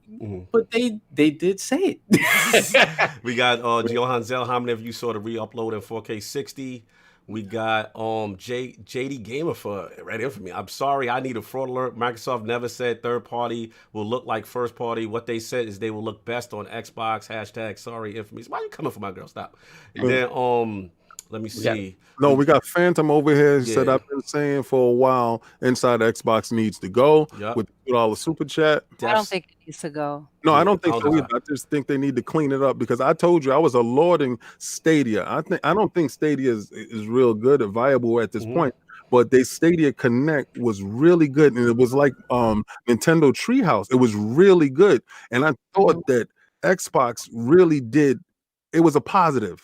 but they did say it. We got Johan Zell. How many of you saw the re-upload in 4K 60? We got JD Gamer for REDinFamy. I'm sorry, I need a fraud alert. Microsoft never said third party will look like first party. What they said is they will look best on Xbox. # sorry infamy. Why are you coming for my girl? Stop. And then let me see. No, we got Phantom over here. He said, I've been saying for a while, Inside Xbox needs to go with the $2 super chat. I don't think it needs to go. No, I don't think so either. I just think they need to clean it up because I told you I was a lording Stadia. I don't think Stadia is real good or viable at this point. But they Stadia Connect was really good, and it was like Nintendo Treehouse. It was really good, and I thought that Xbox really did. It was a positive.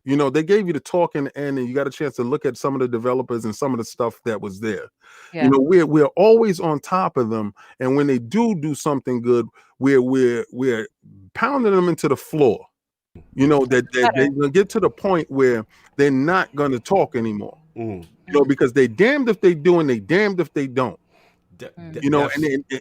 You know, they gave you the talk in the end, and you got a chance to look at some of the developers and some of the stuff that was there. Yeah. You know, we're always on top of them, and when they do something good, we're pounding them into the floor. You know, that they're gonna get to the point where they're not gonna talk anymore. You know, because they damned if they do and they damned if they don't. You know,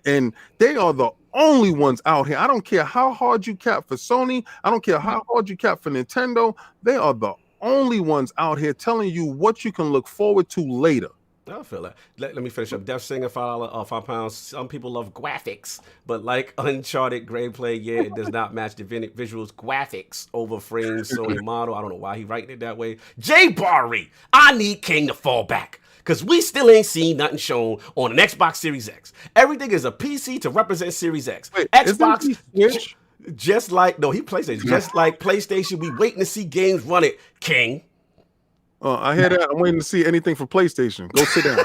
and they are the only ones out here. I don't care how hard you cap for Sony. I don't care how hard you cap for Nintendo. They are the only ones out here telling you what you can look forward to later. I feel that. Let me finish up. Death Singer, £5. Some people love graphics, but like Uncharted gameplay, it does not match the visuals. Graphics over frames, Sony model. I don't know why he writing it that way. Jay Barry, I need King to fall back. Because we still ain't seen nothing shown on an Xbox Series X. Everything is a PC to represent Series X. Wait, Xbox, just like PlayStation. Just like PlayStation, we waiting to see games run it. King. I hear that. I'm waiting to see anything for PlayStation. Go sit down.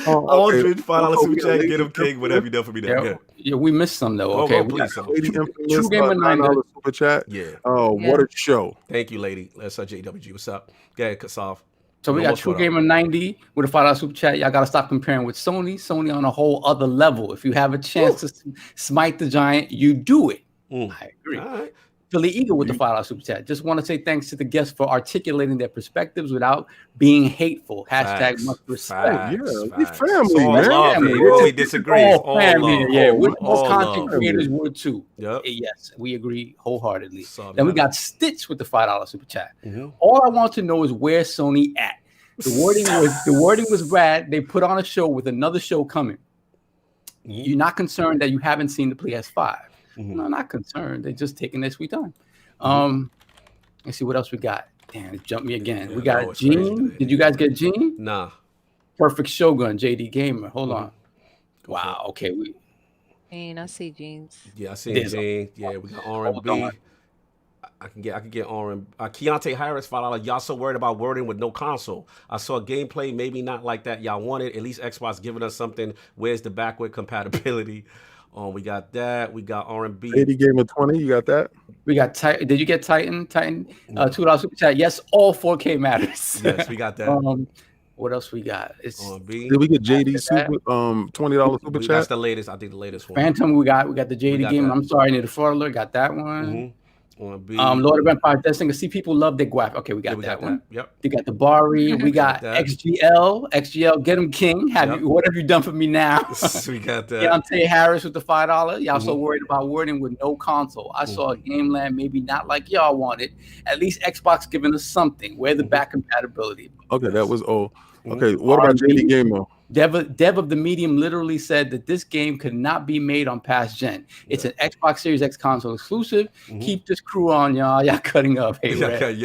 Aldrin, $5 super chat. Get him, King. Whatever you done for me there. Yeah, we missed some though. Okay, please. True Gamer $9 super chat. Yeah. What a show. Thank you, lady. That's JWG. What's up? Go ahead, Kassav. So we got True Gamer 90 with a $5 super chat. Y'all gotta stop comparing with Sony. Sony on a whole other level. If you have a chance to smite the giant, you do it. I agree. All right. Philly Eagle with the $5 super chat. Just want to say thanks to the guests for articulating their perspectives without being hateful. # much respect. We family, man. We disagree. Most content creators would too. Yes, we agree wholeheartedly. Then we got Stitch with the $5 super chat. All I want to know is where Sony at. The wording was rad. They put on a show with another show coming. You're not concerned that you haven't seen the PS5. No, not concerned. They're just taking their sweet time. Let's see what else we got. Damn, it jumped me again. We got Gene. Did you guys get Gene? Nah. Perfect Shogun, JD Gamer. Hold on. Wow. Okay. Gene, I see Gene's. Yeah, I see Gene. Yeah, we got R&B. I can get R&B. Keontae Harris, $5. Y'all so worried about wording with no console. I saw gameplay, maybe not like that. Y'all wanted at least Xbox giving us something. Where's the backward compatibility? We got that. We got R&B. 80 Gamer 20. You got that? We got Titan. Did you get Titan? $2 super chat. Yes, all 4K matters. Yes, we got that. What else we got? It's R&B. Did we get JD super $20 super chat? That's the latest. I think the latest one. Phantom. We got the JD game. I'm sorry, I need a fraud alert. Got that one. Lord HHG, that thing. See, people love the graph. Okay, we got that one. Yep. We got the Bari. We got XGL. Get him, King. What have you done for me now? We got that. Keontae Harris with the $5. Y'all so worried about wording with no console. I saw Gameland, maybe not like y'all wanted. At least Xbox giving us something. Where the back compatibility? Okay, that was Okay, what about JD Gamer? Dev of the Medium literally said that this game could not be made on past gen. It's an Xbox Series X console exclusive. Keep this crew on, y'all. Y'all cutting up. Hey,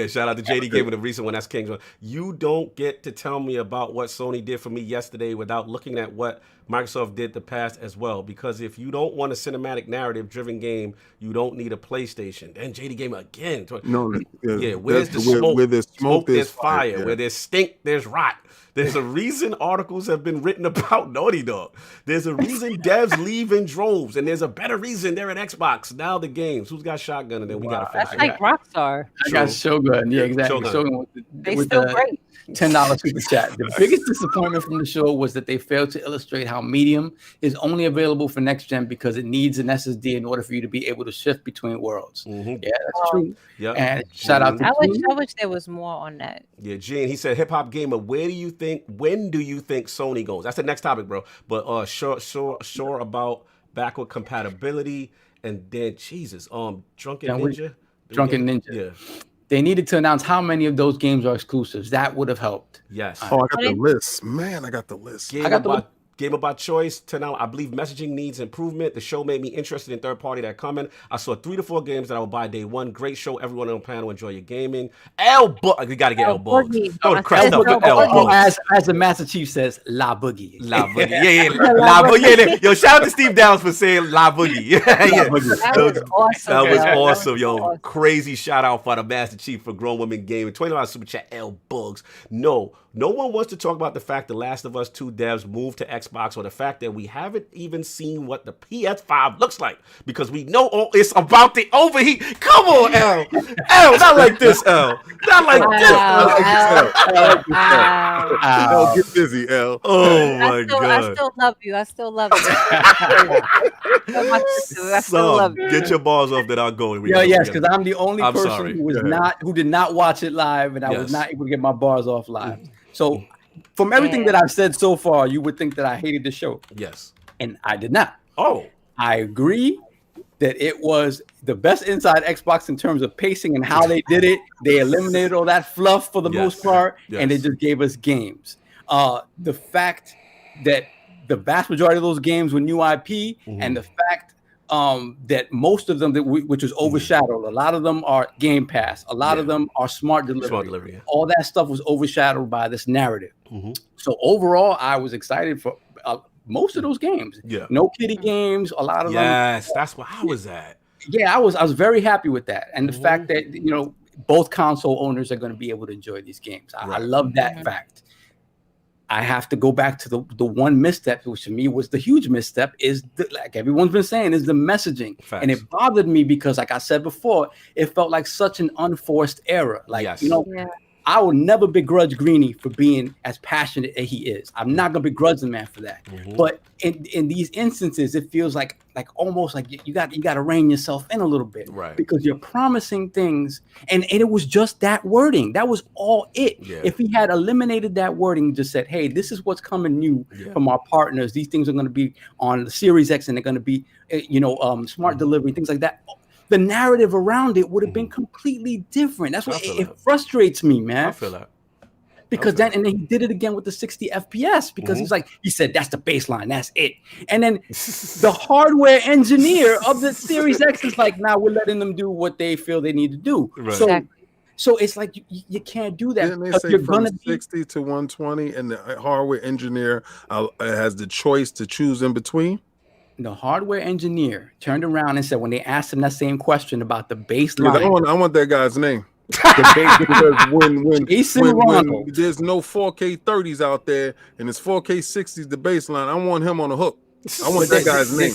shout out to JD Gamer, the recent one. That's King's one. You don't get to tell me about what Sony did for me yesterday without looking at what Microsoft did the past as well. Because if you don't want a cinematic narrative-driven game, you don't need a PlayStation. And JD Gamer again. Where's the smoke? Where there's smoke, there's fire. Where there's stink, there's rot. There's a reason articles have been written about Naughty Dog. There's a reason devs leave in droves, and there's a better reason they're at Xbox. Now the games. Who's got Shotgun? And then we got to finish. That's like Rockstar. I got Shogun. Yeah, exactly. Shogun they still great. $10 super chat. The biggest disappointment from the show was that they failed to illustrate how Medium is only available for next gen because it needs an SSD in order for you to be able to shift between worlds. Yeah, that's true. Yeah. And shout out to I wish there was more on that. Yeah, Gene, he said, HipHopGamer, when do you think Sony goes? That's the next topic, bro. But sure about backward compatibility, and then Jesus, Drunken Ninja. Yeah. they needed to announce how many of those games are exclusives. That would have helped. Yes. Oh, I got the list. Man, I got the list. Game about choice. 10 out. I believe messaging needs improvement. The show made me interested in third party that comment. I saw 3 to 4 games that I will buy day one. Great show. Everyone on the panel enjoy your gaming. You got to get L Bugs. Throw the crest up to L Bugs. As the Master Chief says, La Boogie. La Boogie. Yeah. La Boogie. Yeah. Yo, shout out to Steve Downs for saying La Boogie. Yeah. That was awesome. That was awesome, yo. Crazy shout out for the Master Chief for Grown Women Gaming. $20 super chat. L Bugs. No one wants to talk about the fact The Last of Us 2 devs moved to Xbox, or the fact that we haven't even seen what the PS5 looks like, because we know it's about to overheat. Come on, L. L, not like this, L. Not like this. L, get busy, L. Oh my God. I still love you. I still love you. I still love you. Get your balls off that I'll go. Yes, because I'm the only person who did not watch it live, and I was not able to get my bars off live. So from everything that I've said so far, you would think that I hated the show. Yes. And I did not. Oh. I agree that it was the best inside Xbox in terms of pacing and how they did it. They eliminated all that fluff for the most part, and they just gave us games. The fact that the vast majority of those games were new IP, and the fact that most of them, which was overshadowed, a lot of them are Game Pass, a lot of them are smart delivery. All that stuff was overshadowed by this narrative. So overall, I was excited for most of those games. No kiddie games, a lot of them. Yes, that's what I was at. Yeah, I was very happy with that, and the fact that both console owners are going to be able to enjoy these games. I love that fact. I have to go back to the one misstep, which to me was the huge misstep, is like everyone's been saying, is the messaging. Facts. And it bothered me because, like I said before, it felt like such an unforced error. Like, I will never begrudge Greeny for being as passionate as he is. I'm not gonna begrudge the man for that. But in these instances, it feels like almost like you got to rein yourself in a little bit, right? Because you're promising things, and it was just that wording. That was all it. If he had eliminated that wording, just said, "Hey, this is what's coming new from our partners. These things are going to be on the Series X, and they're going to be, smart delivery, things like that." The narrative around it would have been completely different. That's what it frustrates me, man. I feel that. Because then he did it again with the 60 FPS because he said that's the baseline, that's it. And then the hardware engineer of the Series X is like, now we're letting them do what they feel they need to do. Right. So it's like you can't do that. Didn't they say from 60 to 120, and the hardware engineer has the choice to choose in between? The hardware engineer turned around and said, when they asked him that same question about the baseline, I want that guy's name. Because when there's no 4K 30s out there and it's 4K 60s the baseline, I want him on the hook. I want that guy's name.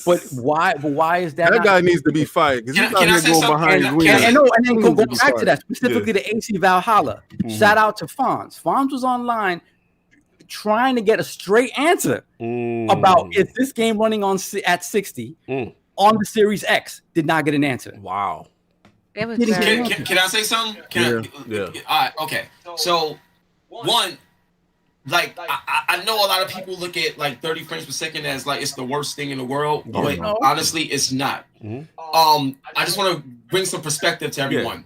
But why is that? That guy needs to be fired because he's out here going behind Green. And then go back to that, specifically the AC Valhalla. Shout out to Fonz. Fonz was online trying to get a straight answer about is this game running at 60 on the Series X. Did not get an answer. Wow. Can I say something? All right. Okay. So one, like I know a lot of people look at like 30 frames per second as like it's the worst thing in the world, but honestly, it's not. I just want to bring some perspective to everyone.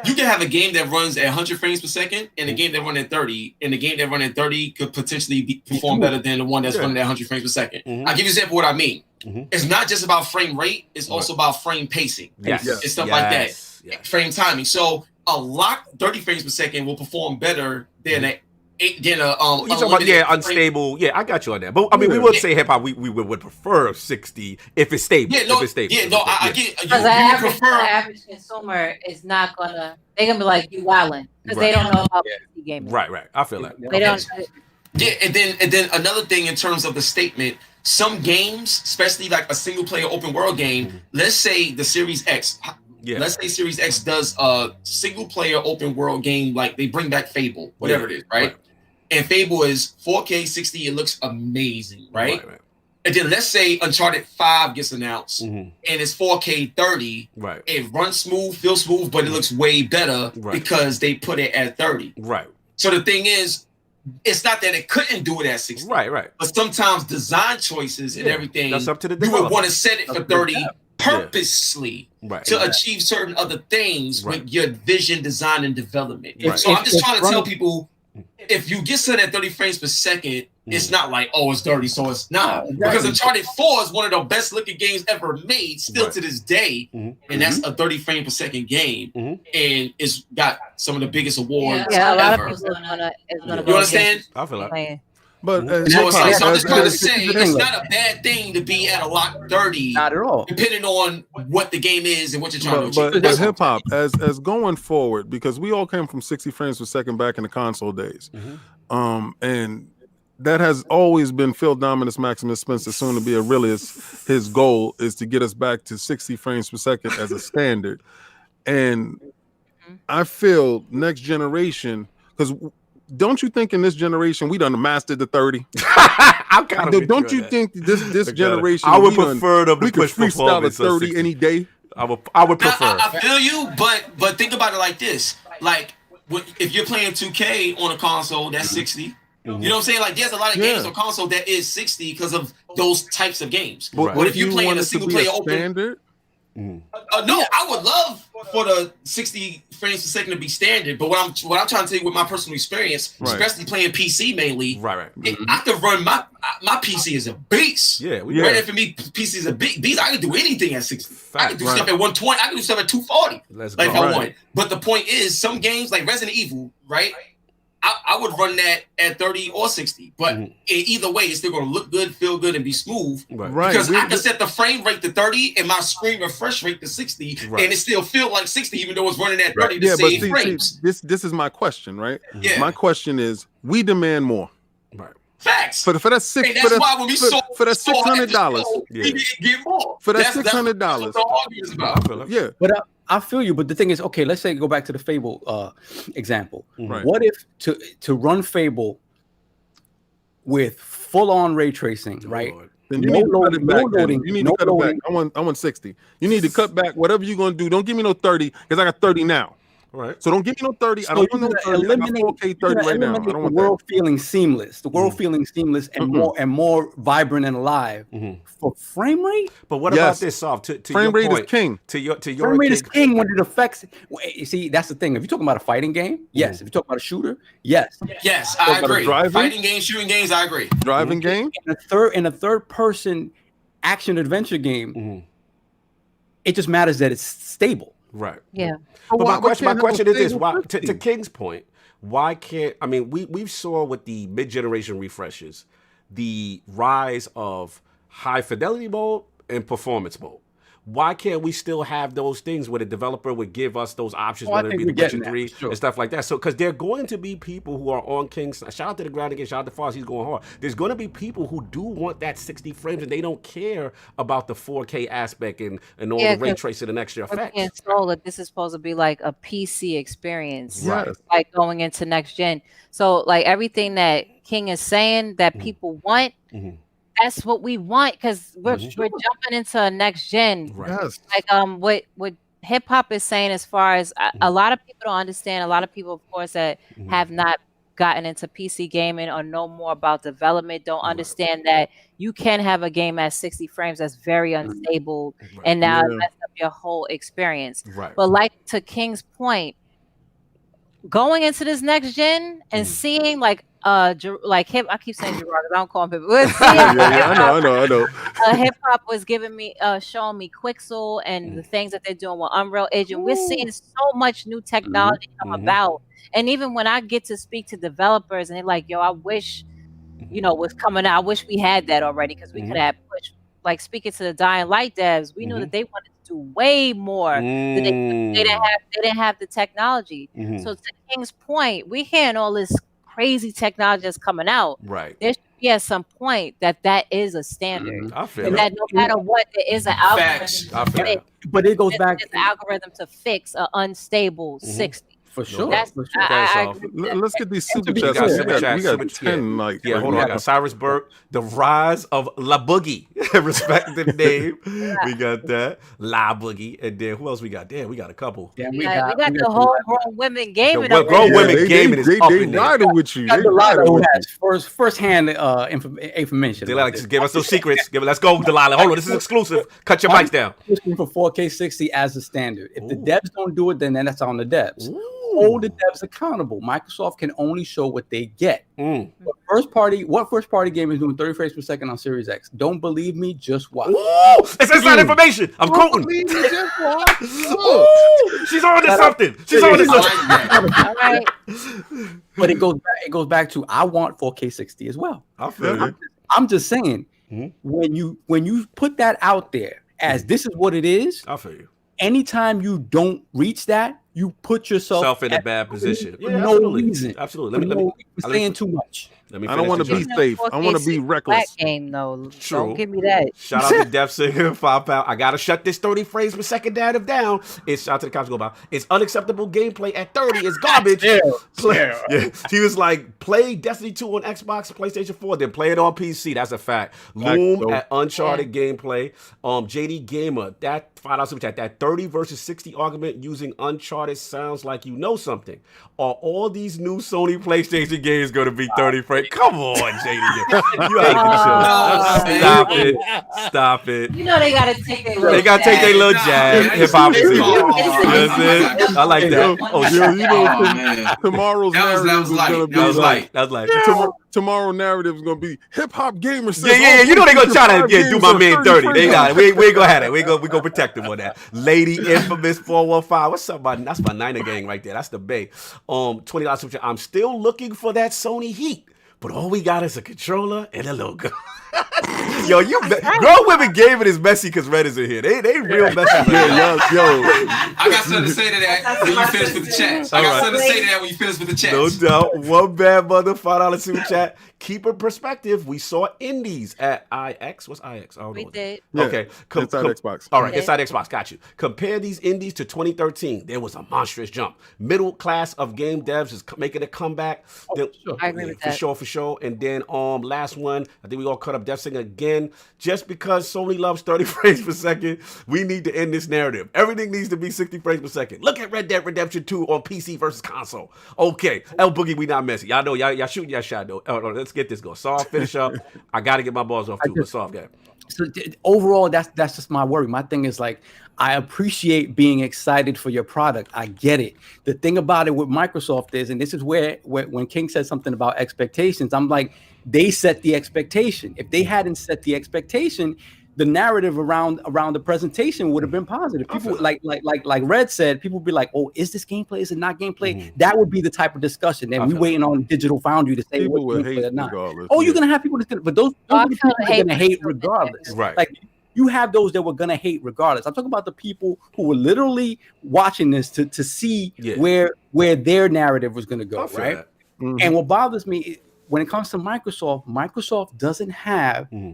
You can have a game that runs at 100 frames per second and a game that runs at 30, and the game that runs at 30 could potentially perform better than the one that's running at 100 frames per second. I'll give you an example of what I mean. It's not just about frame rate, it's also about frame pacing. It's stuff like that. Frame timing. So a lock 30 frames per second will perform better than you talking about unstable. I got you on that. But I mean, we would say hip hop. We would prefer 60 if it's stable. I get. Because the average consumer is not gonna. They're gonna be like, you wildin', because they don't know about PC gaming. Right. I feel that. They don't. And then another thing in terms of the statement. Some games, especially like a single player open world game. Let's say the Series X. Let's say Series X does a single player open world game, like they bring back Fable, whatever it is, right? And Fable is 4K 60, it looks amazing, right? And then let's say Uncharted 5 gets announced and it's 4K 30. It runs smooth, feels smooth, but it looks way better because they put it at 30. So the thing is, it's not that it couldn't do it at 60. But sometimes design choices and everything, that's up to the developer. You would want to set it for 30 purposely to achieve certain other things with your vision, design, and development. So I'm just trying to tell people, if you get set at 30 frames per second, it's not like, oh, it's dirty, so it's not. Because Uncharted 4 is one of the best looking games ever made, still to this day, and that's a 30 frame per second game, and it's got some of the biggest awards a lot ever. of people is gonna You understand? I feel like. But so I'm just trying to say it's not a bad thing to be at a lock 30, not at all, depending on what the game is and what you're trying to achieve. But hip hop, as going forward, because we all came from 60 frames per second back in the console days, and that has always been Phil Dominus Maximus Spencer, soon to be a realist. His goal is to get us back to 60 frames per second as a standard, and I feel next generation, because. Don't you think in this generation we done mastered the 30? I'm kind of. Don't you think this generation? I would prefer them we to push could freestyle a 30 60. any day. I would prefer. I feel you, but think about it like this: like if you're playing 2K on a console, that's 60. You know what I'm saying? Like there's a lot of games on console that is 60 because of those types of games. But if you're playing a single player open. No, I would love for the 60 frames per second to be standard, but what I'm trying to tell you with my personal experience, especially playing PC mainly, I could run my PC is a beast. REDinFamy PC is a beast. I can do anything at 60. I can do stuff at 120. I can do stuff at 240. If I want. But the point is, some games like Resident Evil, right? I would run that at 30 or 60, but either way, it's still going to look good, feel good, and be smooth. Because I can set the frame rate to 30 and my screen refresh rate to 60, and it still feel like 60, even though it's running at 30 to save frames. This is my question, right? My question is, we demand more. Facts. For that for that $600, we didn't get more. For that $600, But I feel you. But the thing is, okay, let's say go back to the Fable example. What if to run Fable with full on ray tracing, right? Then you need to cut it back. You need to cut it back. I want 60. You need to cut back whatever you're gonna do. Don't give me no 30 because I got 30 now. So don't give me no 30. I don't want no 30. I got 4K 30 right now. I don't want the world feeling seamless. The world feeling seamless and more vibrant and alive for frame rate. But what about this, Soft? To frame rate is king. To your frame rate is king when it affects. You see, that's the thing. If you're talking about a fighting game, yes. If you're talking about a shooter, yes. Yes, I agree. Fighting games, shooting games, I agree. Driving game. In a third person action adventure game, it just matters that it's stable. Right. Yeah. But my question is this: why, to King's point, why can't we saw with the mid-generation refreshes the rise of high fidelity mode and performance mode. Why can't we still have those things where the developer would give us those options, whether it be the Witcher 3 and stuff like that? So, because there are going to be people who are on King's, shout out to the ground again, shout out to Foz, he's going hard. There's going to be people who do want that 60 frames and they don't care about the 4K aspect and all the ray tracing and extra effects. Being told that this is supposed to be like a PC experience, right? Like going into next gen. So, like everything that King is saying that people want. That's what we want because we're jumping into a next gen. Yes. Like what hip hop is saying as far as a lot of people don't understand. A lot of people, of course, that have not gotten into PC gaming or know more about development don't understand that you can have a game at 60 frames that's very unstable and now it messes up your whole experience. But like to King's point, going into this next gen and seeing like hip, I keep saying Gerard, I don't call him people. I know. Hip hop was giving me, showing me Quixel and the things that they're doing with Unreal Engine. We're seeing so much new technology come about, and even when I get to speak to developers and they're like, "Yo, I wish, what's coming out. I wish we had that already because we could have pushed." Like speaking to the Dying Light devs, we knew that they wanted to do way more. They didn't have the technology. So to King's point, we're hearing all this crazy technology that's coming out. Right. There should be at some point that is a standard. I feel and that no matter what, there is an algorithm. But it goes back. There's an algorithm to fix an unstable 60. For sure. That's, For sure. I off. agree with that. Let's get these super We chats. got We super got chats, 10 like Yeah, right hold on. I now. got Cyrus Burke, the rise of La Boogie, respective name. We got that La Boogie, and then who else we got? Damn, we got a couple. Yeah, we got the whole grown women gaming. The grown women gaming is up in there. riding with you. got They Delilah riding who with has first-hand information. Delilah, just give us those secrets. Let's go, Delilah. Hold on, this is exclusive. Cut your mics down. Pushing for 4K 60 as the standard. If the Ooh. devs don't do it, then that's on the devs. Hold the devs accountable. Microsoft can only show what they get. Mm. What first party game is doing 30 frames per second on Series X? Don't believe me? Just watch. Ooh, it's inside information. I'm quoting. Ooh, she's on to something. She's on to something. All right. But it goes back to I want 4K 60 as well. I feel it. I'm just saying, when you put that out there as this is what it is, I feel you. anytime you don't reach that, you put yourself In a bad position. for Yeah, no absolutely. reason. Absolutely. Let me saying too much. Let me I don't want to finish be this. safe. I want to be reckless. Game though. True. Don't give me that. Shout out to Def Singer, £5. I gotta shut this 30 frames per second narrative down. It's shout out to the cops go by. It's unacceptable gameplay at 30. It's garbage. Yeah. He was like, play Destiny 2 on Xbox, PlayStation 4, then play it on PC. That's a fact. Loom at Uncharted gameplay. JD Gamer, that $5 super chat. That 30 versus 60 argument using Uncharted sounds like you know something. Are all these new Sony PlayStation games going to be 30 frames? Come on, JD. You out of control. Stop it. You know they gotta take their little. They gotta take their little jab. Hip hop is it. I like that. Oh, yeah, you know, tomorrow's narrative is gonna be tomorrow narrative is gonna be hip hop gamer. Yeah. You know they gonna try to do my man dirty. They got it. We ain't gonna have it. We gonna protect him on that. Lady Infamous 415. What's up, buddy? That's my Niner gang right there. That's the Bay. $20 super chat. I'm still looking for that Sony Heat, but all we got is a controller and a logo. Yo, grown women gaming is messy because Red is in here. They real messy. Yo. I got something to say to that when you finish with the chat. I got something to say to that when you finish with the chat. No doubt. One bad mother, $5 super chat. Keep in perspective. We saw indies at IX. What's IX? I don't know. We did. Okay. Inside Xbox. All right, inside Xbox. Got you. Compare these indies to 2013. There was a monstrous jump. Middle class of game devs is making a comeback. I agree with that. For sure. And then last one, I think we all cut up Death Singer again. Just because Sony loves 30 frames per second, we need to end this narrative. Everything needs to be 60 frames per second. Look at Red Dead Redemption 2 on PC versus console. Okay. L Boogie, we not messy. Y'all know y'all shooting your shot though. Let's get this going. Soft finish up. I got to get my balls off too. But soft game. So overall, that's just my worry. My thing is like, I appreciate being excited for your product. I get it. The thing about it with Microsoft is, and this is where when King said something about expectations, I'm like, they set the expectation. If they hadn't set the expectation, the narrative around the presentation would have been positive. People like Red said, people would be like, "Oh, is this gameplay? Is it not gameplay?" Mm-hmm. That would be the type of discussion. And we waiting on Digital Foundry to say people what gameplay or not. Oh, you're gonna have people that's gonna, but those people are gonna hate regardless. Right. Like you have those that were gonna hate regardless. I'm talking about the people who were literally watching this to see where their narrative was gonna go, right? Mm-hmm. And what bothers me when it comes to Microsoft doesn't have. Mm-hmm.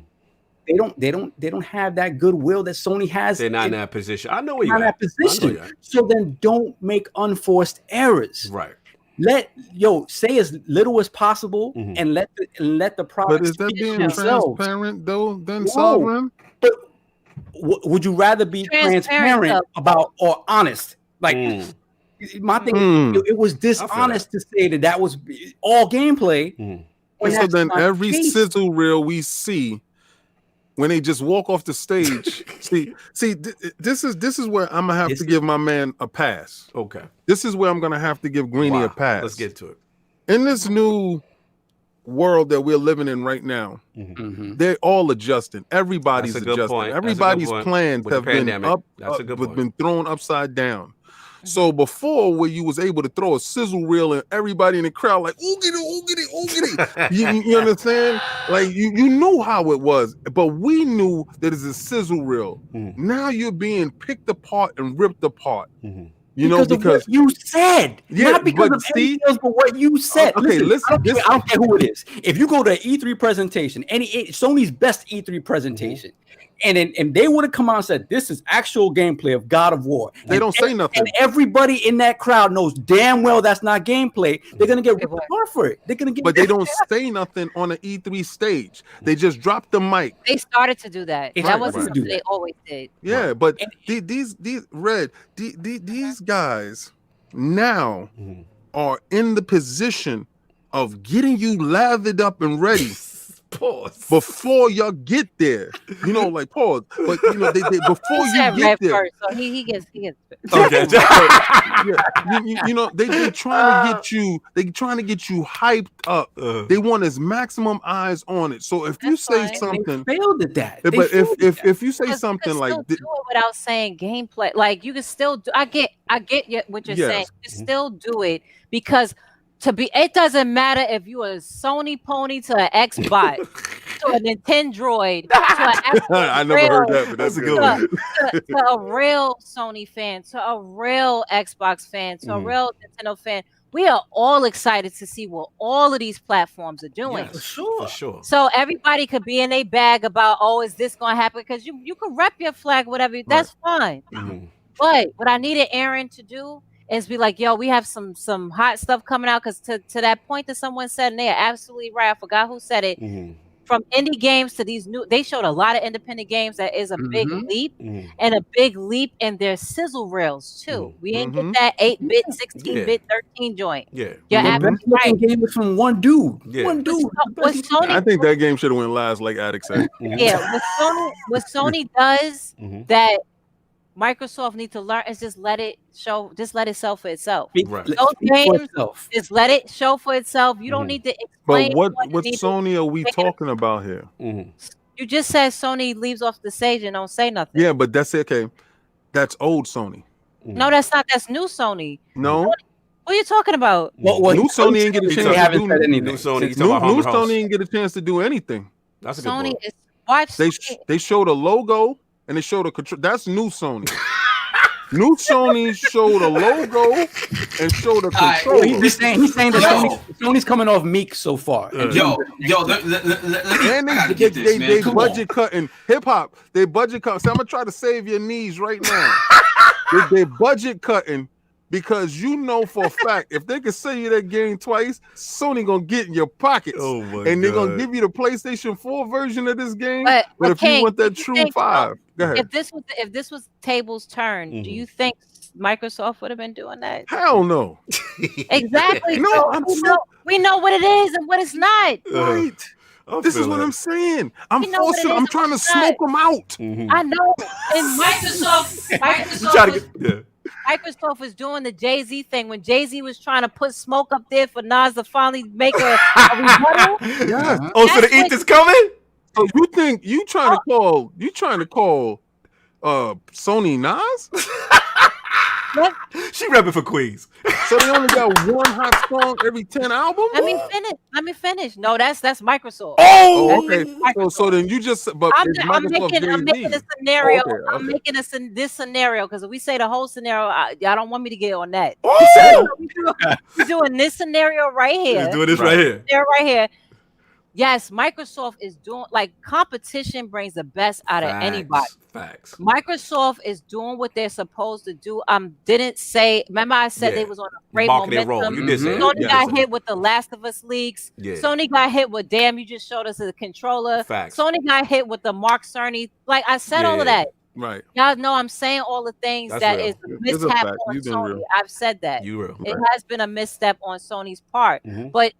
They don't have that goodwill that Sony has. They're not in that position. I know where you're at. So then don't make unforced errors. Right. Say as little as possible and let the product. But is that being transparent though? Then sovereign. But would you rather be transparent about or honest? Like my thing, it was dishonest to say that was all gameplay. So then every sizzle reel we see. When they just walk off the stage, this is where I'm gonna have to give my man a pass. Okay, this is where I'm gonna have to give Greeny a pass. Let's get to it. In this new world that we're living in right now, they're all adjusting. Everybody's adjusting. Everybody's plans have been thrown upside down. So before, where you was able to throw a sizzle reel and everybody in the crowd like oogity, you understand? Like you knew how it was, but we knew that it's a sizzle reel. Now you're being picked apart and ripped apart. Because of what you said, not because of anything else, but what you said. Okay, listen. I don't care who it is. If you go to an E3 presentation, Sony's best E3 presentation, and they would have come out and said, this is actual gameplay of God of War. They don't say nothing. And everybody in that crowd knows damn well that's not gameplay. They're gonna get ripped apart for it. They're gonna get. But they don't say nothing on the E3 stage. They just drop the mic. They started to do that. That wasn't something they always did. Yeah, but these guys now are in the position of getting you lathered up and ready. Pause. Before y'all get there, you know, like pause. But you know, they before you get there. First, so he gets. Okay. You know, they trying to get you. They trying to get you hyped up. They want as maximum eyes on it. So if you say something, they failed at that. But if you say something like, do it without saying gameplay, like you can still do. I get what you're saying. You can still do it because. It doesn't matter if you a Sony pony to an Xbox to a Nintendo droid to I never heard that, but that's a good one. To a real Sony fan, to a real Xbox fan, to a real Nintendo fan. We are all excited to see what all of these platforms are doing. Yeah, for sure. So everybody could be in a bag about, is this going to happen? Because you can rep your flag, whatever. That's fine. But what I needed Aaron to do is be like, yo, we have some hot stuff coming out, because to that point that someone said, and they are absolutely right, I forgot who said it, from indie games to these new, they showed a lot of independent games that is a big leap, and a big leap in their sizzle rails too. We ain't get that 8-bit, 16-bit, 13 joint. Yeah. You're absolutely right. Game was from one dude. One dude. I think that game should have went last, like Addict said. Yeah, what Sony does that Microsoft needs to learn is just let it show, just let it sell for itself. Right. Those games, just let it show for itself. You don't need to explain. But what Sony are we talking about here? You just said Sony leaves off the stage and don't say nothing. Yeah, but that's okay. That's old Sony. No, that's not. That's new Sony. No. What are you talking about? New Sony ain't get a chance to do anything. New Sony ain't get a chance to do anything. That's a good Sony point. is watch. They showed a logo and they showed a control. That's new Sony. New Sony showed a logo and showed a control. He's saying that Sony's coming off meek so far. They budget cutting hip hop. They budget cut. So I'm gonna try to save your knees right now. they budget cutting because you know for a fact if they can sell you that game twice, Sony gonna get in your pockets. Oh my and they're God. gonna give you the PlayStation 4 version of this game. But if you want that true 5, go ahead. If this was tables turn, do you think Microsoft would have been doing that? Hell no. Exactly. No, we know what it is and what it's not. Right. This is what I'm saying. I'm trying to smoke them out. I know. And Microsoft was doing the Jay-Z thing when Jay-Z was trying to put smoke up there for Nas to finally make a rebuttal. Yes. Oh, so the ETH is coming? So you think you trying to call Sony Nas? She rapping for Queens. So they only got one hot song every 10 albums? Let me finish. No, that's Microsoft. Oh, okay. So then you just I'm making a scenario. I'm making this scenario because if we say the whole scenario, y'all don't want me to get on that. We're doing this scenario right here. Doing this right here. Right here. Yes, Microsoft is doing competition brings the best out of anybody. Facts. Microsoft is doing what they're supposed to do. Didn't say. Remember, I said they was on a great momentum. You did say Sony got hit with the Last of Us leaks. Yeah. Sony got hit with you just showed us the controller. Facts. Sony got hit with the Mark Cerny. Like I said, all of that. Right. Y'all know I'm saying all the things that is a mishap on Sony. I've said that. It has been a misstep on Sony's part, but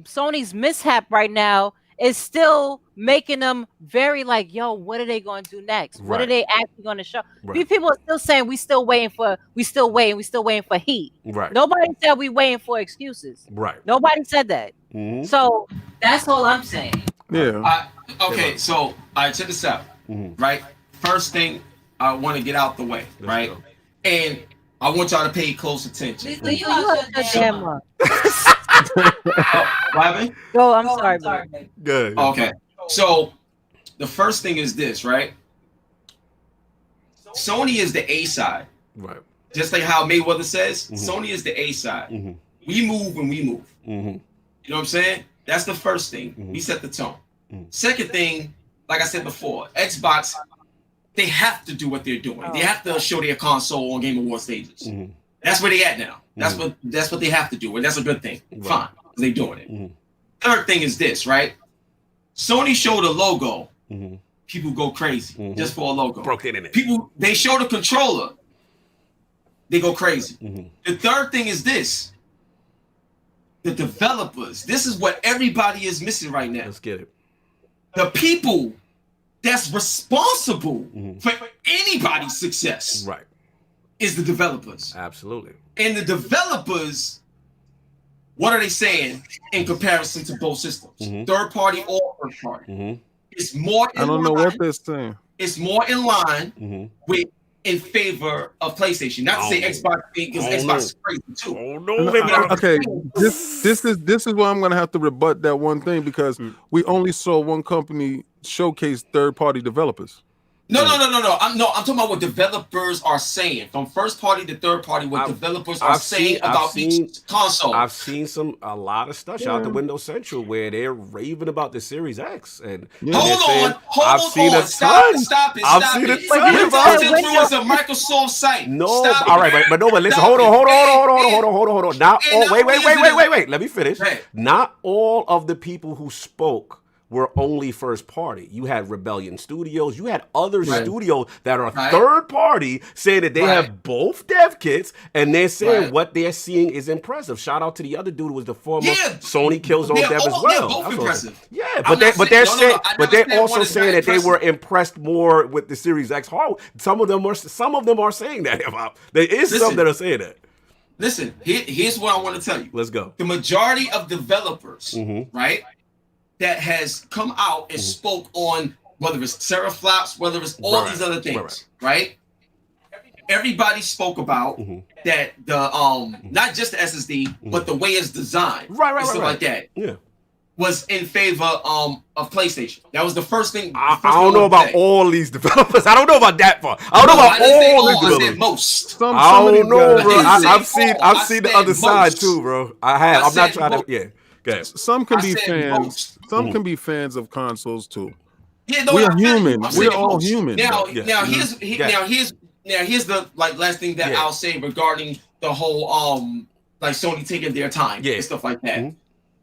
Sony's mishap right now is still making them very yo, what are they going to do next? What are they actually going to show? People are still saying we still waiting for heat. Right. Nobody said we waiting for excuses. Right. Nobody said that. So that's all I'm saying. Yeah. Okay, so all right, check this out. Right. First thing I want to get out the way, right? And I want y'all to pay close attention. Go, I'm sorry. Good. Okay. So the first thing is this, right? Sony is the A side. Right. Just like how Mayweather says, Sony is the A side. We move when we move. You know what I'm saying? That's the first thing. We set the tone. Second thing, like I said before, Xbox, they have to do what they're doing. They have to show their console on Game Awards stages. That's where they at now. That's what they have to do, and that's a good thing. Fine, they doing it. Third thing is this, right? Sony showed a logo. People go crazy just for a logo. Broke the internet. People, they show the controller. They go crazy. The third thing is this. The developers. This is what everybody is missing right now. Let's get it. The people that's responsible for anybody's success is the developers. Absolutely. And the developers, what are they saying in comparison to both systems? Third party or first party? It's more in I don't know line, what they're saying. It's more in line with in favor of PlayStation. Not to say Xbox, because Xbox is crazy too. Okay, this is where I'm gonna have to rebut that one thing, because we only saw one company showcase third-party developers. No. I'm talking about what developers are saying. From first party to third party, what developers are saying about each console. I've seen a lot of stuff. Shout out to Windows Central where they're raving about the Series X. And hold on. Stop it. I've seen a ton about it. Windows a Microsoft site. No, all right, but listen, hold on. Not all. Wait. Let me finish. Not all of the people who spoke were only first party. You had Rebellion Studios. You had other studios that are third party saying that they have both dev kits, and they're saying what they're seeing is impressive. Shout out to the other dude who was the former Sony Killzone dev as well. They're both impressive. Yeah, but they're also saying that they were impressed more with the Series X hardware. Some of them are saying that. There is some that are saying that. Listen, here's what I want to tell you. Let's go. The majority of developers, right, that has come out and spoke on whether it's teraflops, whether it's all these other things, right? Everybody spoke about that the not just the SSD, but the way it's designed, stuff like that. Was in favor of PlayStation. That was the first thing. I don't know about all these developers. I don't know about that part. I don't know about all these developers. I said most. I don't know, bro. I've seen the other side too, bro. I have. I'm not trying to. Some can be fans. Some can be fans of consoles too. Yeah, no, we're human. We're all human. Now here's the last thing that I'll say regarding the whole like Sony taking their time and stuff like that.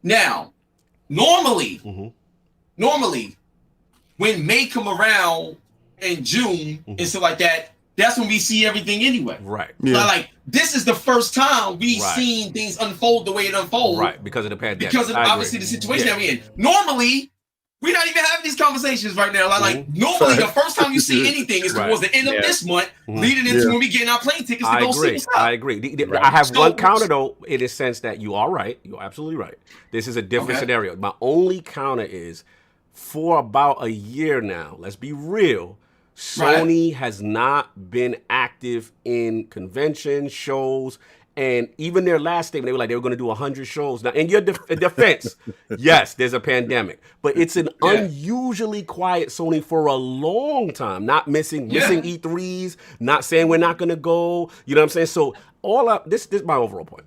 Now, normally, when May come around in June and stuff like that, that's when we see everything anyway. Right. Yeah. Like this is the first time we've seen things unfold the way it unfolds. Right. Because of the pandemic. Because of obviously the situation that we're in. Normally, we're not even having these conversations right now. Like normally, the first time you see anything is towards the end of this month, leading into when we getting our plane tickets to go see what's up. I agree. I have one counter though, in the sense that you are right. You're absolutely right. This is a different scenario. My only counter is for about a year now. Let's be real. Sony has not been active in conventions, shows, and even their last statement, they were like they were going to do 100 shows. Now, in your defense, yes, there's a pandemic, but it's an unusually quiet Sony for a long time. Not missing E3s, not saying we're not going to go. You know what I'm saying? So this is my overall point,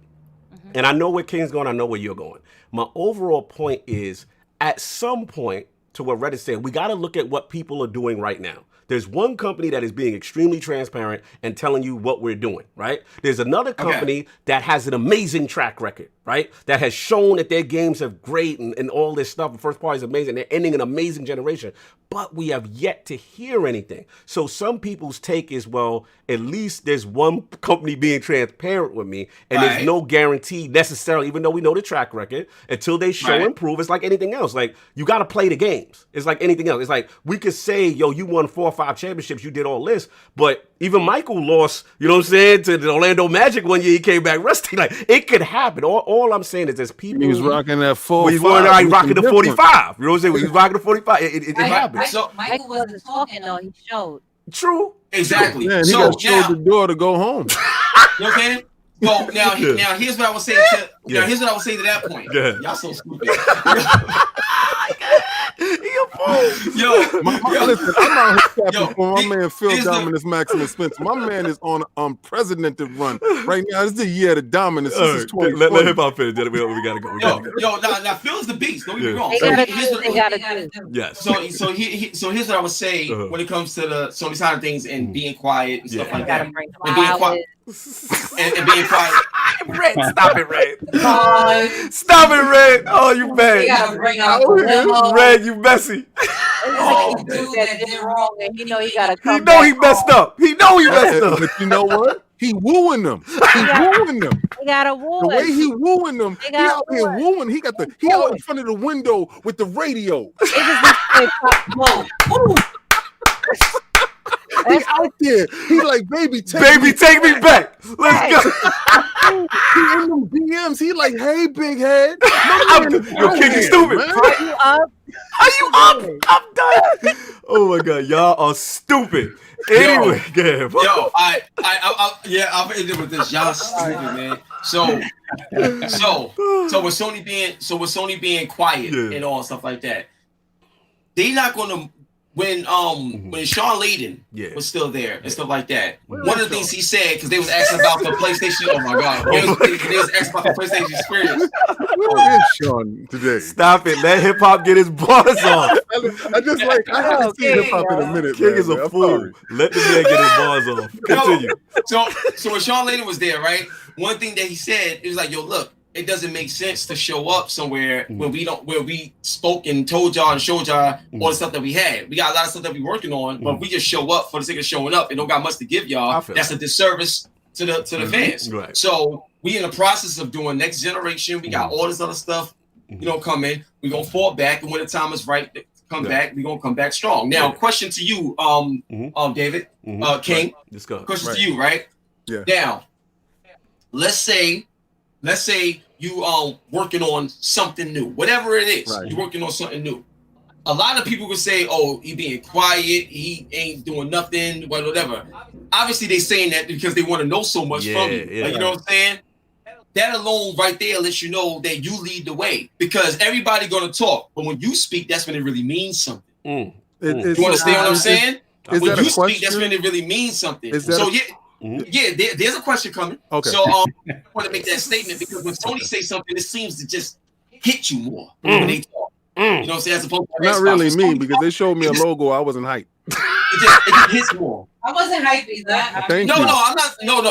and I know where King's going. I know where you're going. My overall point is, at some point, to what Reddit said, we got to look at what people are doing right now. There's one company that is being extremely transparent and telling you what we're doing, right? There's another company that has an amazing track record, right? That has shown that their games are great and all this stuff. The first party is amazing. They're ending an amazing generation. But we have yet to hear anything. So some people's take is, well, at least there's one company being transparent with me, and there's no guarantee necessarily, even though we know the track record, until they show and prove. It's like anything else. Like, you got to play the games. It's like anything else. It's like, we could say, yo, you won 4 or 5 championships, you did all this, but even Michael lost, you know what I'm saying, to the Orlando Magic one year. He came back rusty. Like, it could happen. All I'm saying is there's people. He was rocking that 4. He's rocking the 45. You know what I'm saying? He's rocking the 45. It happens. So Michael wasn't talking though. He showed. True. Exactly. Yeah, he got showed the door to go home. You know what I'm saying? Well, now here's what I would say to here's what I would say to that point. Y'all so stupid. He Listen, I'm out here capping for my man Phil Dominus Maximus Spencer. My man is on an unprecedented run right now. This is the year of the dominance. This is 2020. Let hip hop finish. Then we gotta go. Now Phil's the beast. Don't get me wrong. They gotta do. Yes. So here's what I would say when it comes to the Sony side of things and being quiet and stuff like that. Gotta bring And being quiet. And being quiet. Red, stop it, Red. Stop it, Red. Oh, you bad. You gotta bring out Red, you messy. Dude that did wrong, and he gotta come. He know he messed up. He know he messed up. But you know what? He wooing them. He wooing them. He gotta woo. The way he wooing them, he out here wooing. He out in front of the window with the radio. He out there. He like, baby, take me back. Let's go. He in them DMs. He like, hey, big head. Yo, King is stupid. Man. Are you up? Are you up? I'm done. Oh my God, y'all are stupid. Anyway, I'll end it with this. Y'all stupid, man. So with Sony being quiet and all stuff like that, they not gonna when Sean Layden was still there and stuff like that. One of the things he said, because they was asking about the PlayStation. Oh my God, they was asking about the PlayStation experience. Where is Sean today? Stop it. Let hip hop get his bars off. I haven't seen hip hop in a minute. King is a fool. Let the man get his bars off. Continue. So when Sean Layden was there, right? One thing that he said, it was like, yo, look, it doesn't make sense to show up somewhere where we spoke and told y'all and showed y'all all the stuff that we had. We got a lot of stuff that we working on, but if we just show up for the sake of showing up and don't got much to give y'all, that's a disservice to the fans. Right. So we in the process of doing next generation. We got all this other stuff, coming. We're gonna fall back, and when the time is right to come back, we're gonna come back strong. Now, question to you, David, King. Let's go. Question to you, right? Yeah. Now, let's say you working on something new, whatever it is, you're working on something new. A lot of people would say, oh, he being quiet, he ain't doing nothing, whatever. Obviously, they saying that because they want to know so much from you. You know what I'm saying? That alone right there lets you know that you lead the way, because everybody gonna talk, but when you speak, that's when it really means something. You understand what I'm saying? When you speak, that's when it really means something. There's a question coming. Okay. So I want to make that statement, because when Sony say something, it seems to just hit you more when they talk. You know what I'm saying? As opposed to not really me, because they showed me a logo. I wasn't hyped. It just hits more. I wasn't hyped either. Thank you. I'm not. No.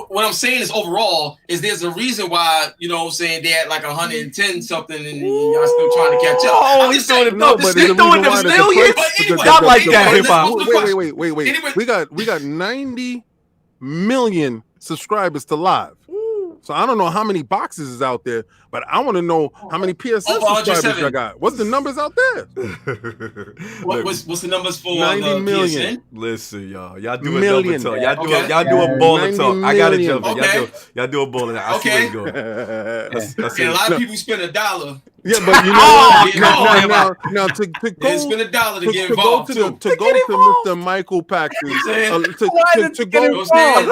What I'm saying is overall is there's a reason why, you know what I'm saying, they at like 110 something and y'all still trying to catch up. Oh, he's doing it. No, but they're doing them still hits. Not like that, hip hop. Wait. Anyway, we got 90 million subscribers to live. So I don't know how many boxes is out there, but I want to know how many PSN subscribers I got. What's the numbers out there? What's the numbers for 90 million? PSN? Listen, y'all do a number talk. Y'all do a ball of talk. I gotta jump in. Y'all do a ball of that. I see where it's going. That's a lot of people spend $1. Yeah, but you know now to go spend $1 to get involved to go to Mr. Michael Paxton to go that's like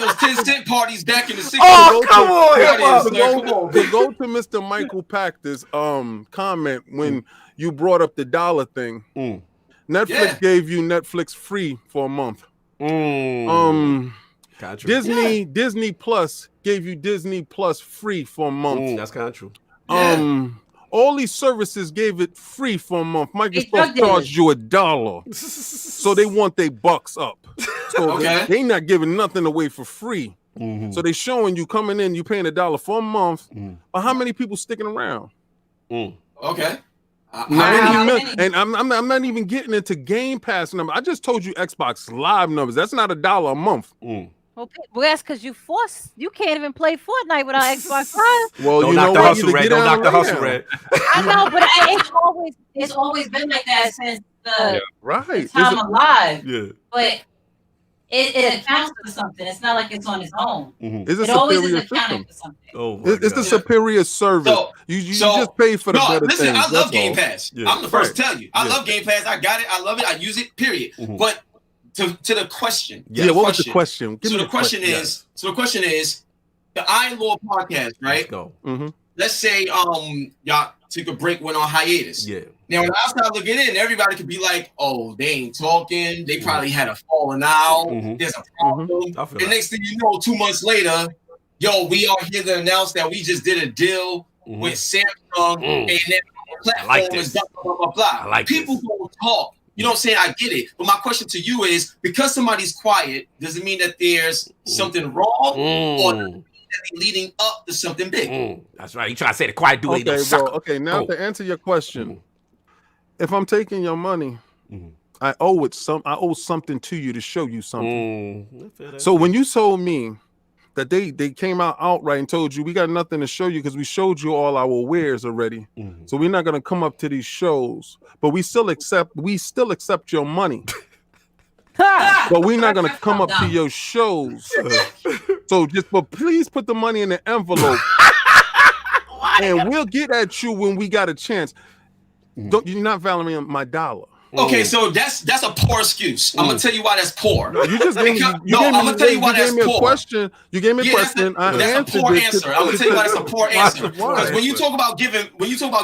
those 10-cent parties back in the 60s. Oh, come on, to go to Mr. Michael Paxton's comment when you brought up the dollar thing. Netflix gave you Netflix free for a month. Disney Plus gave you Disney Plus free for a month. That's kind of true. All these services gave it free for a month. Microsoft charged you $1, so they want their bucks up. So they not giving nothing away for free. So they showing you coming in, you paying $1 for a month. But how many people sticking around? Okay. 90 million. And I'm not even getting into Game Pass numbers. I just told you Xbox Live numbers. That's not $1 a month. Well, that's because you can't even play Fortnite without Xbox Live. Well, don't knock the hustle, Red. Don't knock the hustle, Red. I know, but it's always been like that since the time of Live. Yeah. But it accounts for something. It's not like it's on its own. It's a it always is superior accounting system. for something. It's the superior service. You just pay for the better listen, things. I love Game Pass. I'm the first to tell you. I love Game Pass. I got it. I love it. I use it, period. But to the question. What was the question? So the question is the Iron Lord podcast, right? Let's go. Let's say y'all took a break, went on hiatus. Yeah. Now, when the outside looking in, everybody could be like, "Oh, they ain't talking. They probably had a falling out. There's a problem." The next thing you know, 2 months later, yo, we are here to announce that we just did a deal with Samsung, and that platform is blah blah blah blah. Blah. People don't talk. You know what I'm saying? I get it. But my question to you is, because somebody's quiet, does it mean that there's something wrong, or leading up to something big? That's right. You trying to say the quiet dude ain't no sucker. Okay, now to answer your question, if I'm taking your money, I owe something to you to show you something. So when you told me that they came out outright and told you we got nothing to show you because we showed you all our wares already, so we're not gonna come up to these shows, but we still accept your money. But we're not gonna come up to your shows. So but please put the money in the envelope, and we'll get at you when we got a chance. You're not valuing my dollar. Okay, so that's a poor excuse. I'm gonna tell you why that's poor. No, you just gave me. I'm gonna tell you why that's poor. You gave me a question. That's a poor answer. I'm gonna tell you why that's a poor answer. Because when you talk about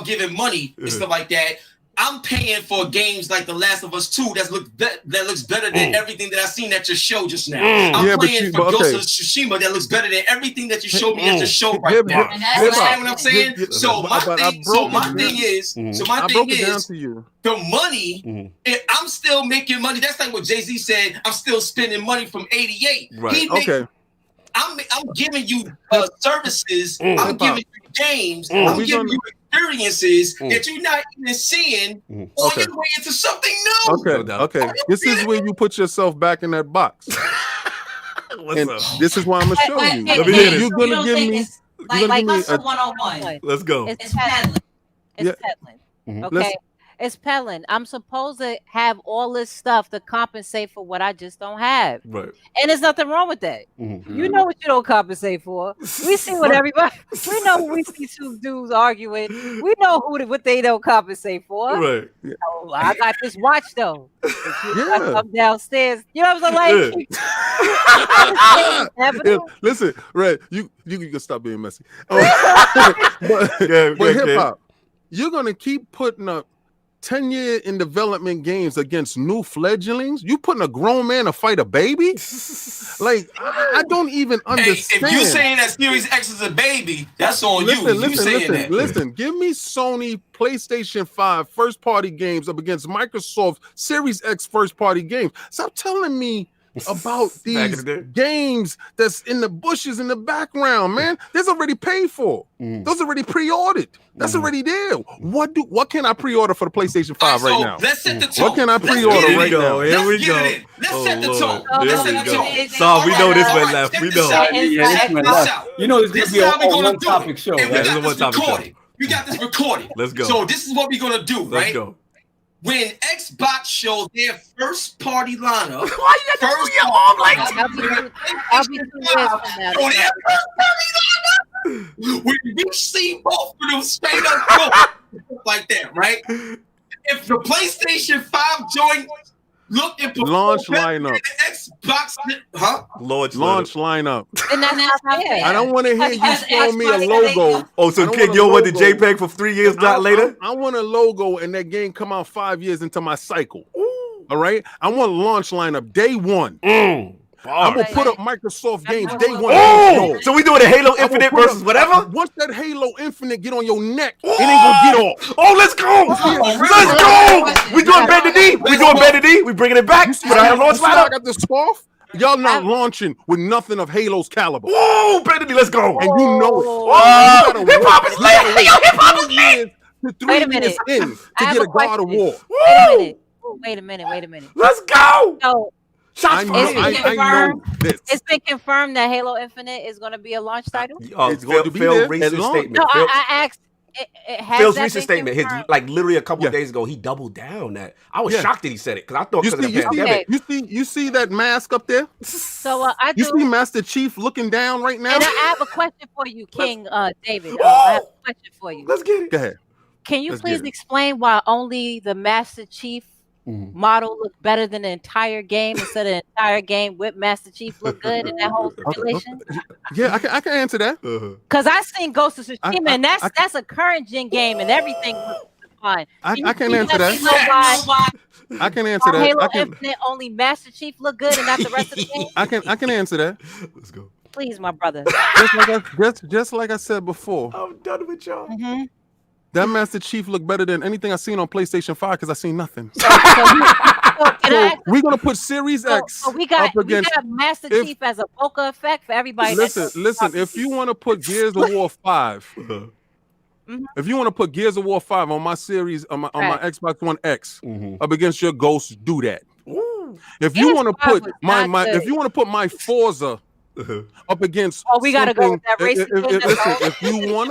giving money and stuff like that, I'm paying for games like The Last of Us 2 that looks better than everything that I seen at your show just now. I'm playing for Ghost of Tsushima that looks better than everething that you showed me at your show right now. You understand what I'm saying? So my thing is, the money, I'm still making money. That's like what Jay-Z said. I'm still spending money from '88. Right. I'm giving you services. I'm giving you games. I'm giving you experiences that you're not even seeing on your way into something new. Okay. This is where you put yourself back in that box. And this is why I'm gonna show you. You're gonna give me like hustle 101. Let's go. It's peddling. It's peddling. Okay. It's peddling. I'm supposed to have all this stuff to compensate for what I just don't have. Right. And there's nothing wrong with that. You know what you don't compensate for. We see what everybody, we know when we see two dudes arguing, we know what they don't compensate for. Right. So I got this watch though. I come downstairs. You know what I'm saying? Like, listen, Red, you can stop being messy. But hip hop, you're gonna keep putting up 10-year in development games against new fledglings? You putting a grown man to fight a baby? Like, I don't even understand. If you saying that Series X is a baby, that's on you. Listen. Give me Sony PlayStation 5 first-party games up against Microsoft Series X first-party games. Stop telling me about these games that's in the bushes in the background, man. That's already paid for. Those already pre-ordered. That's already there. What can I pre-order for the PlayStation 5 right now? Let's set the tone. What can I pre-order right now? Here we go. Let's set the tone. Let's set the tone. So we know this went left. We know. You know this is a one-topic show. This is a one-topic show. We got this recorded. Let's go. So this is what we're gonna do, right? Let's go. When Xbox showed their first party lineup, why you got to do your arm like that? I'll be 2 years from now. On their first party lineup, when we see both of them straight up like that, right? If the PlayStation 5 joint looked at launch lineup, Xbox, launch lineup. And that's not fair. I don't want to hear you show me a logo. Oh, so kid, you don't want the JPEG for 3 years later? I want a logo and that game come out 5 years into my cycle. All right? I want launch lineup day one. I'm gonna put up Microsoft games day one. Oh, so we doing a Halo Infinite versus whatever? Once that Halo Infinite get on your neck, it ain't gonna get off. Oh, let's go! Let's go! We doing Bend the D. We doing Bend the D. We bringing it back. Put our launch lineup. I got the scarf. Y'all not launching with nothing of Halo's caliber. Whoa, Bend the D. Let's go. And you know it. Oh, hip hop is lit. Hip hop is lit. Wait a minute. To get a God of War. Wait a minute. Let's go. So, I know this. It's been confirmed that Halo Infinite is going to be a launch title. It's going to be there. Statement. No, I asked. Phil's recent statement, like literally a couple of days ago, he doubled down that. I was shocked that he said it because I thought because of the pandemic. You see that mask up there? So you see Master Chief looking down right now? And I have a question for you, King David. I have a question for you. Let's get it. Go ahead. Can you please explain why only the Master Chief model look better than the entire game instead of the entire game with Master Chief look good in that whole simulation? Yeah, I can answer that. Because I seen Ghost of Tsushima, and that's a current gen game, and everything looks fine. I can answer that. I can answer that. Halo Infinite only Master Chief look good and not the rest of the game. I can answer that. Let's go. Please, my brother. Just like I said before. I'm done with y'all. That Master Chief looked better than anything I seen on PlayStation 5 because I seen nothing. So we're gonna put Series X. So we got Master Chief as a bokeh effect for everybody. Listen. If you want to put Gears of War 5, if you want to put Gears of War 5 on my series on my Xbox One X up against your Ghosts, do that. If you want to put if you want to put my Forza up against we gotta go with that racing game. If you want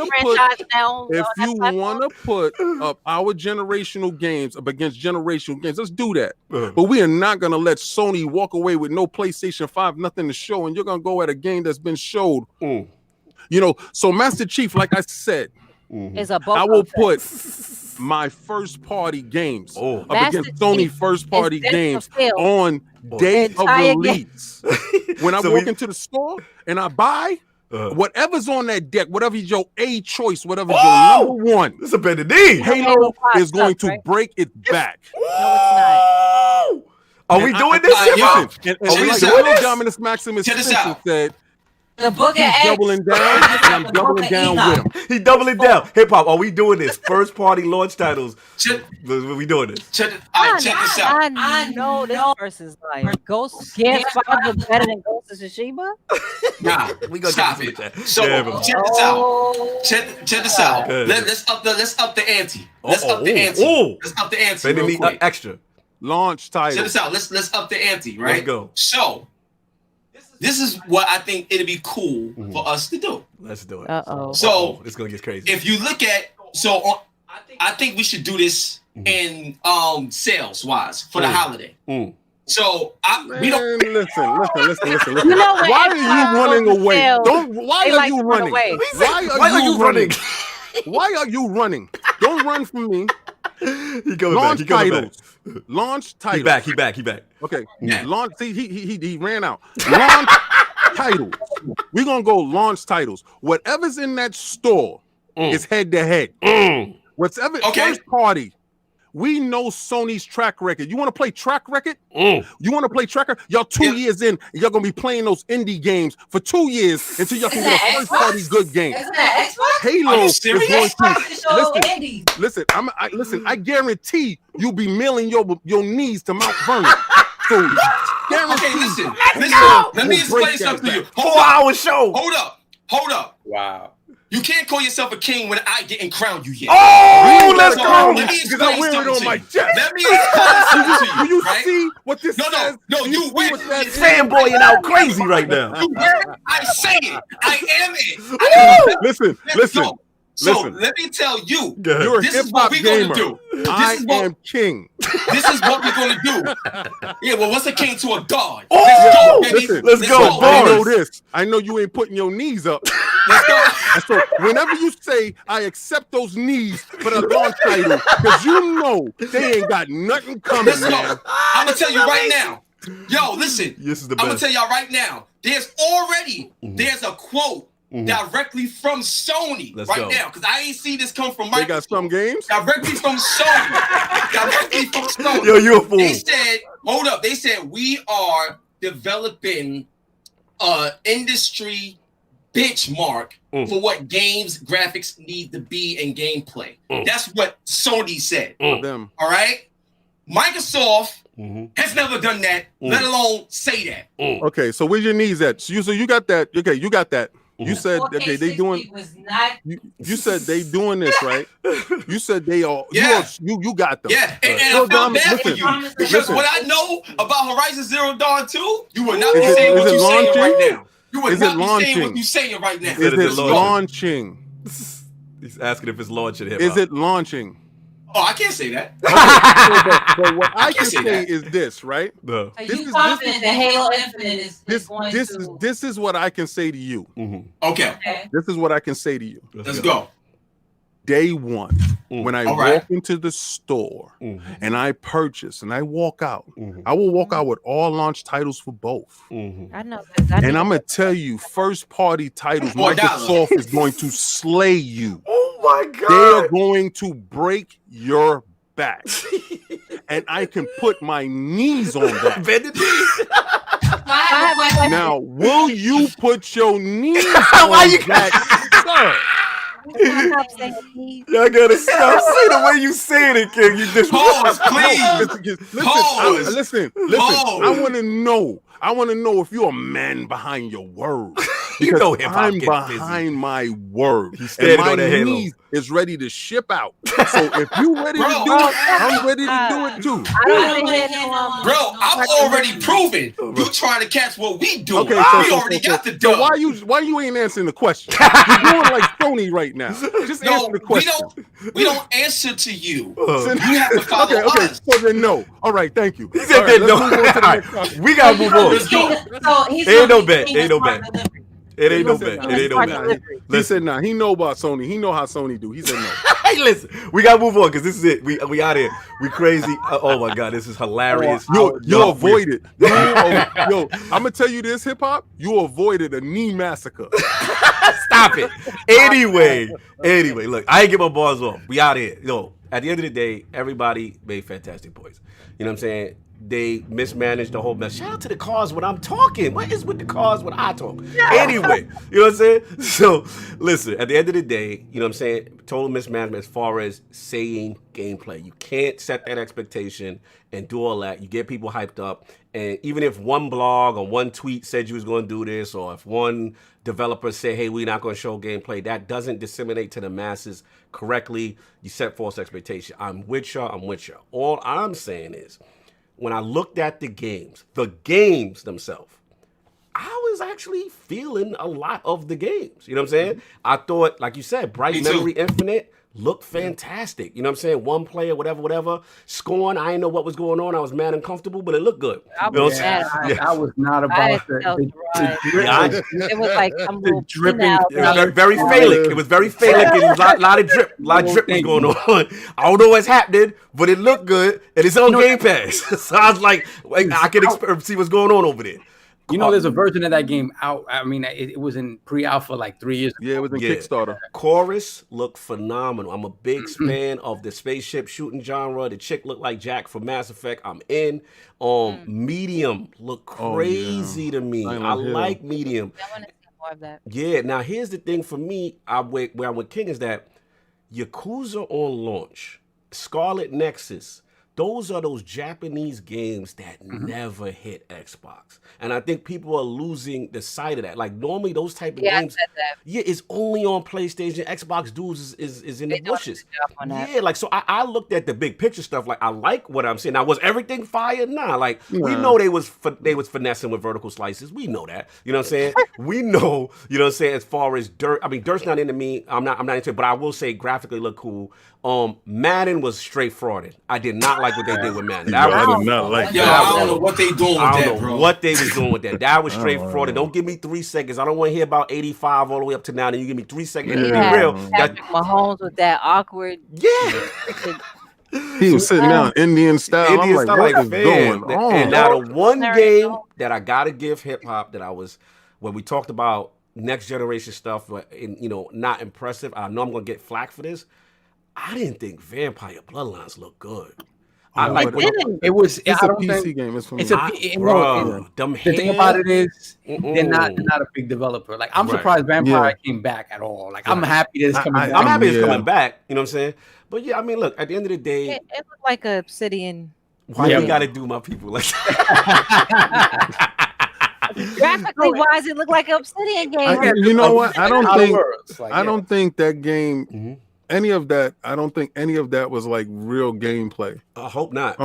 to put up our generational games up against generational games, let's do that. But we are not gonna let Sony walk away with no PlayStation 5, nothing to show, and you're gonna go at a game that's been showed. You know, so Master Chief, like I said, is a I will put my first party games up against Sony first party games on day of release. When I walk into the store and I buy whatever's on that deck, whatever is your A choice, whatever is your number one, this is a better D. Halo is going to break it back. No, it's not. Are we doing this? Like Dominus Maximus said, the book he's doubling down, and I'm doubling down with him. He's doubling down. Hip hop, are we doing this? First party launch titles. Are we doing this? Check this out. I know this person's like Ghost Gears 5 is better than Ghost of Tsushima. Nah, we gonna stop it. So check this out. Check this out. Let's up the ante. Let's up the ante. They need extra launch title. Check this out. Let's up the ante. Right. Let's go. So. This is what I think it'd be cool for us to do. Let's do it. So it's gonna get crazy. If you look at I think we should do this in sales wise for the holiday. So we don't listen. You know what? Why are you running away? Why are you running? Why are you running? Why are you running? Don't run from me. He coming back. Launch titles. He back. Okay. Yeah. Launch. See, he ran out. Launch titles. We're gonna go launch titles. Whatever's in that store is head to head. Whatever first party. We know Sony's track record. You want to play track record? You want to play tracker? Y'all 2 years in, you're gonna be playing those indie games for 2 years until y'all can get a first party good game. Isn't that Xbox? Halo is going to listen. I guarantee you'll be mailing your knees to Mount Vernon. So listen. Let me explain something to you. 4-hour show. Hold up. Wow. You can't call yourself a king when I didn't crown you yet. Oh, let's go. Let me explain something to you. Let me explain something to you. Do you see what this says? No, you win. He's fanboying out crazy right now. I say it. I am it. Listen. So let me tell you, you're this a is what hip-hop we're gamer. gonna do. I am king. This is what we're gonna do. Yeah, well, what's a king to a god? Let's go. I know this. I know you ain't putting your knees up. Let's go. So whenever you say I accept those knees for the launch title, because you know they ain't got nothing coming. Let's go. I'm gonna tell you right now. Yo, listen. This is the I'm best. gonna tell y'all right now. There's a quote directly from Sony now, because I ain't see this come from Microsoft. They got some games directly from Sony. Yo, you a fool. They said, hold up. They said we are developing industry benchmark for what games graphics need to be in gameplay. That's what Sony said. Them. All right. Microsoft has never done that, let alone say that. Okay, so where's your knees at? So you got that. Okay, you got that. You said okay, they doing. You said they doing this right. You said they are. Yeah. You got them. Yeah, and I felt bad for you because what I know about Horizon Zero Dawn 2, you will not be saying what you're saying right now. You would not be saying what you're saying right now. Is it launching? He's asking if it's launching. Is it launching? Oh, I can't say that. But what I can say is this, right? No. Are you confident that Halo Infinite is going to... This is what I can say to you. Okay. This is what I can say to you. Let's go. Day one. when I walk into the store and I purchase and I walk out, I will walk out with all launch titles for both. I know. And I'm gonna tell you, first party titles, Microsoft is going to slay you. Oh my God! They are going to break your back, and I can put my knees on that. Now, will you put your knees on that, sir? Y'all gotta stop saying the way you saying it, King. You just pause, please. Listen. I want to know. If you're a man behind your word. You know him. I'm behind my word. And my knees is ready to ship out. So if you ready to do it, I'm ready to do it too. Bro, I'm already proven. You trying to catch what we do. Okay, we already got the dub. So why you ain't answering the question? You're doing like Sony right now. Just answer the question. We don't answer to you. You have to follow us. So then no. All right, thank you. He said then no. We gotta move on. Let's go. Ain't no bet. It ain't no bet. He said nah. He know about Sony. He know how Sony do. He said no. Hey, listen, we gotta move on because this is it. We out here. We crazy. Oh my God, this is hilarious. You avoided. Yo, I'm gonna tell you this, hip hop. You avoided a knee massacre. Stop it. Anyway, look, I ain't get my bars off. We out here. Yo, at the end of the day, everybody made fantastic points. You know what I'm saying? They mismanaged the whole mess. Shout out to the cars when I'm talking. What is with the cars when I talk? Yeah. Anyway, you know what I'm saying? So, listen, at the end of the day, you know what I'm saying? Total mismanagement as far as saying gameplay. You can't set that expectation and do all that. You get people hyped up. And even if one blog or one tweet said you was going to do this, or if one developer said, hey, we're not going to show gameplay, that doesn't disseminate to the masses correctly. You set false expectation. I'm with y'all. All I'm saying is, when I looked at the games themselves, I was actually feeling a lot of the games. You know what I'm saying? I thought, like you said, Bright Memory Infinite looked fantastic. You know what I'm saying? One player, whatever. Scorn, I didn't know what was going on. I was mad uncomfortable, but it looked good. I was not about the it was like some little dripping. Very phallic. It was very phallic and a lot of drip. A lot of drip was going on. I don't know what's happening, but it looked good and it's on Game Pass. So I was like I can see what's going on over there. You know, there's a version of that game out. I mean, it was in pre-alpha like 3 years ago. Yeah, it was in Kickstarter. Chorus looked phenomenal. I'm a big fan of the spaceship shooting genre. The chick looked like Jack from Mass Effect. I'm in. Medium looked crazy to me. I like Medium. I want to see more of that. Yeah, now here's the thing for me, where I'm with King is that Yakuza on launch, Scarlet Nexus, those are those Japanese games that never hit Xbox. And I think people are losing the sight of that. Like normally those type of games, it's only on PlayStation. Xbox dudes is in the bushes. Yeah, like so I looked at the big picture stuff. Like I like what I'm seeing. Now was everything fire? Nah, like we know they was finessing with vertical slices. We know that. You know what I'm saying? We know, you know what I'm saying, as far as Dirt. I mean, Dirt's not into me. I'm not into it, but I will say graphically look cool. Madden was straight frauded. I did not like what they did with Madden. I did not like that. I don't know what they doing with that, bro. I don't know what they was doing with that. That was straight frauded. Don't give me 3 seconds. I don't want to hear about 85 all the way up to now. Then you give me 3 seconds. And be real. Patrick Mahomes with that awkward. He was sitting down Indian style. I'm like, what is going on? And now the one game that I gotta give hip hop that I was when we talked about next generation stuff, and not impressive. I know I'm gonna get flack for this. I didn't think Vampire Bloodlines looked good. It was. It's a PC game. It's for me. The thing about it is they're not a big developer. Like I'm surprised Vampire came back at all. Like I'm happy that it's coming back. I'm happy it's coming back. You know what I'm saying? But yeah, I mean, look. At the end of the day, it looked like a Obsidian. Why you gotta do my people like that? Graphically wise, it looked like an Obsidian game. You know what? I don't think that game. Any of that, I don't think any of that was like real gameplay. I hope not.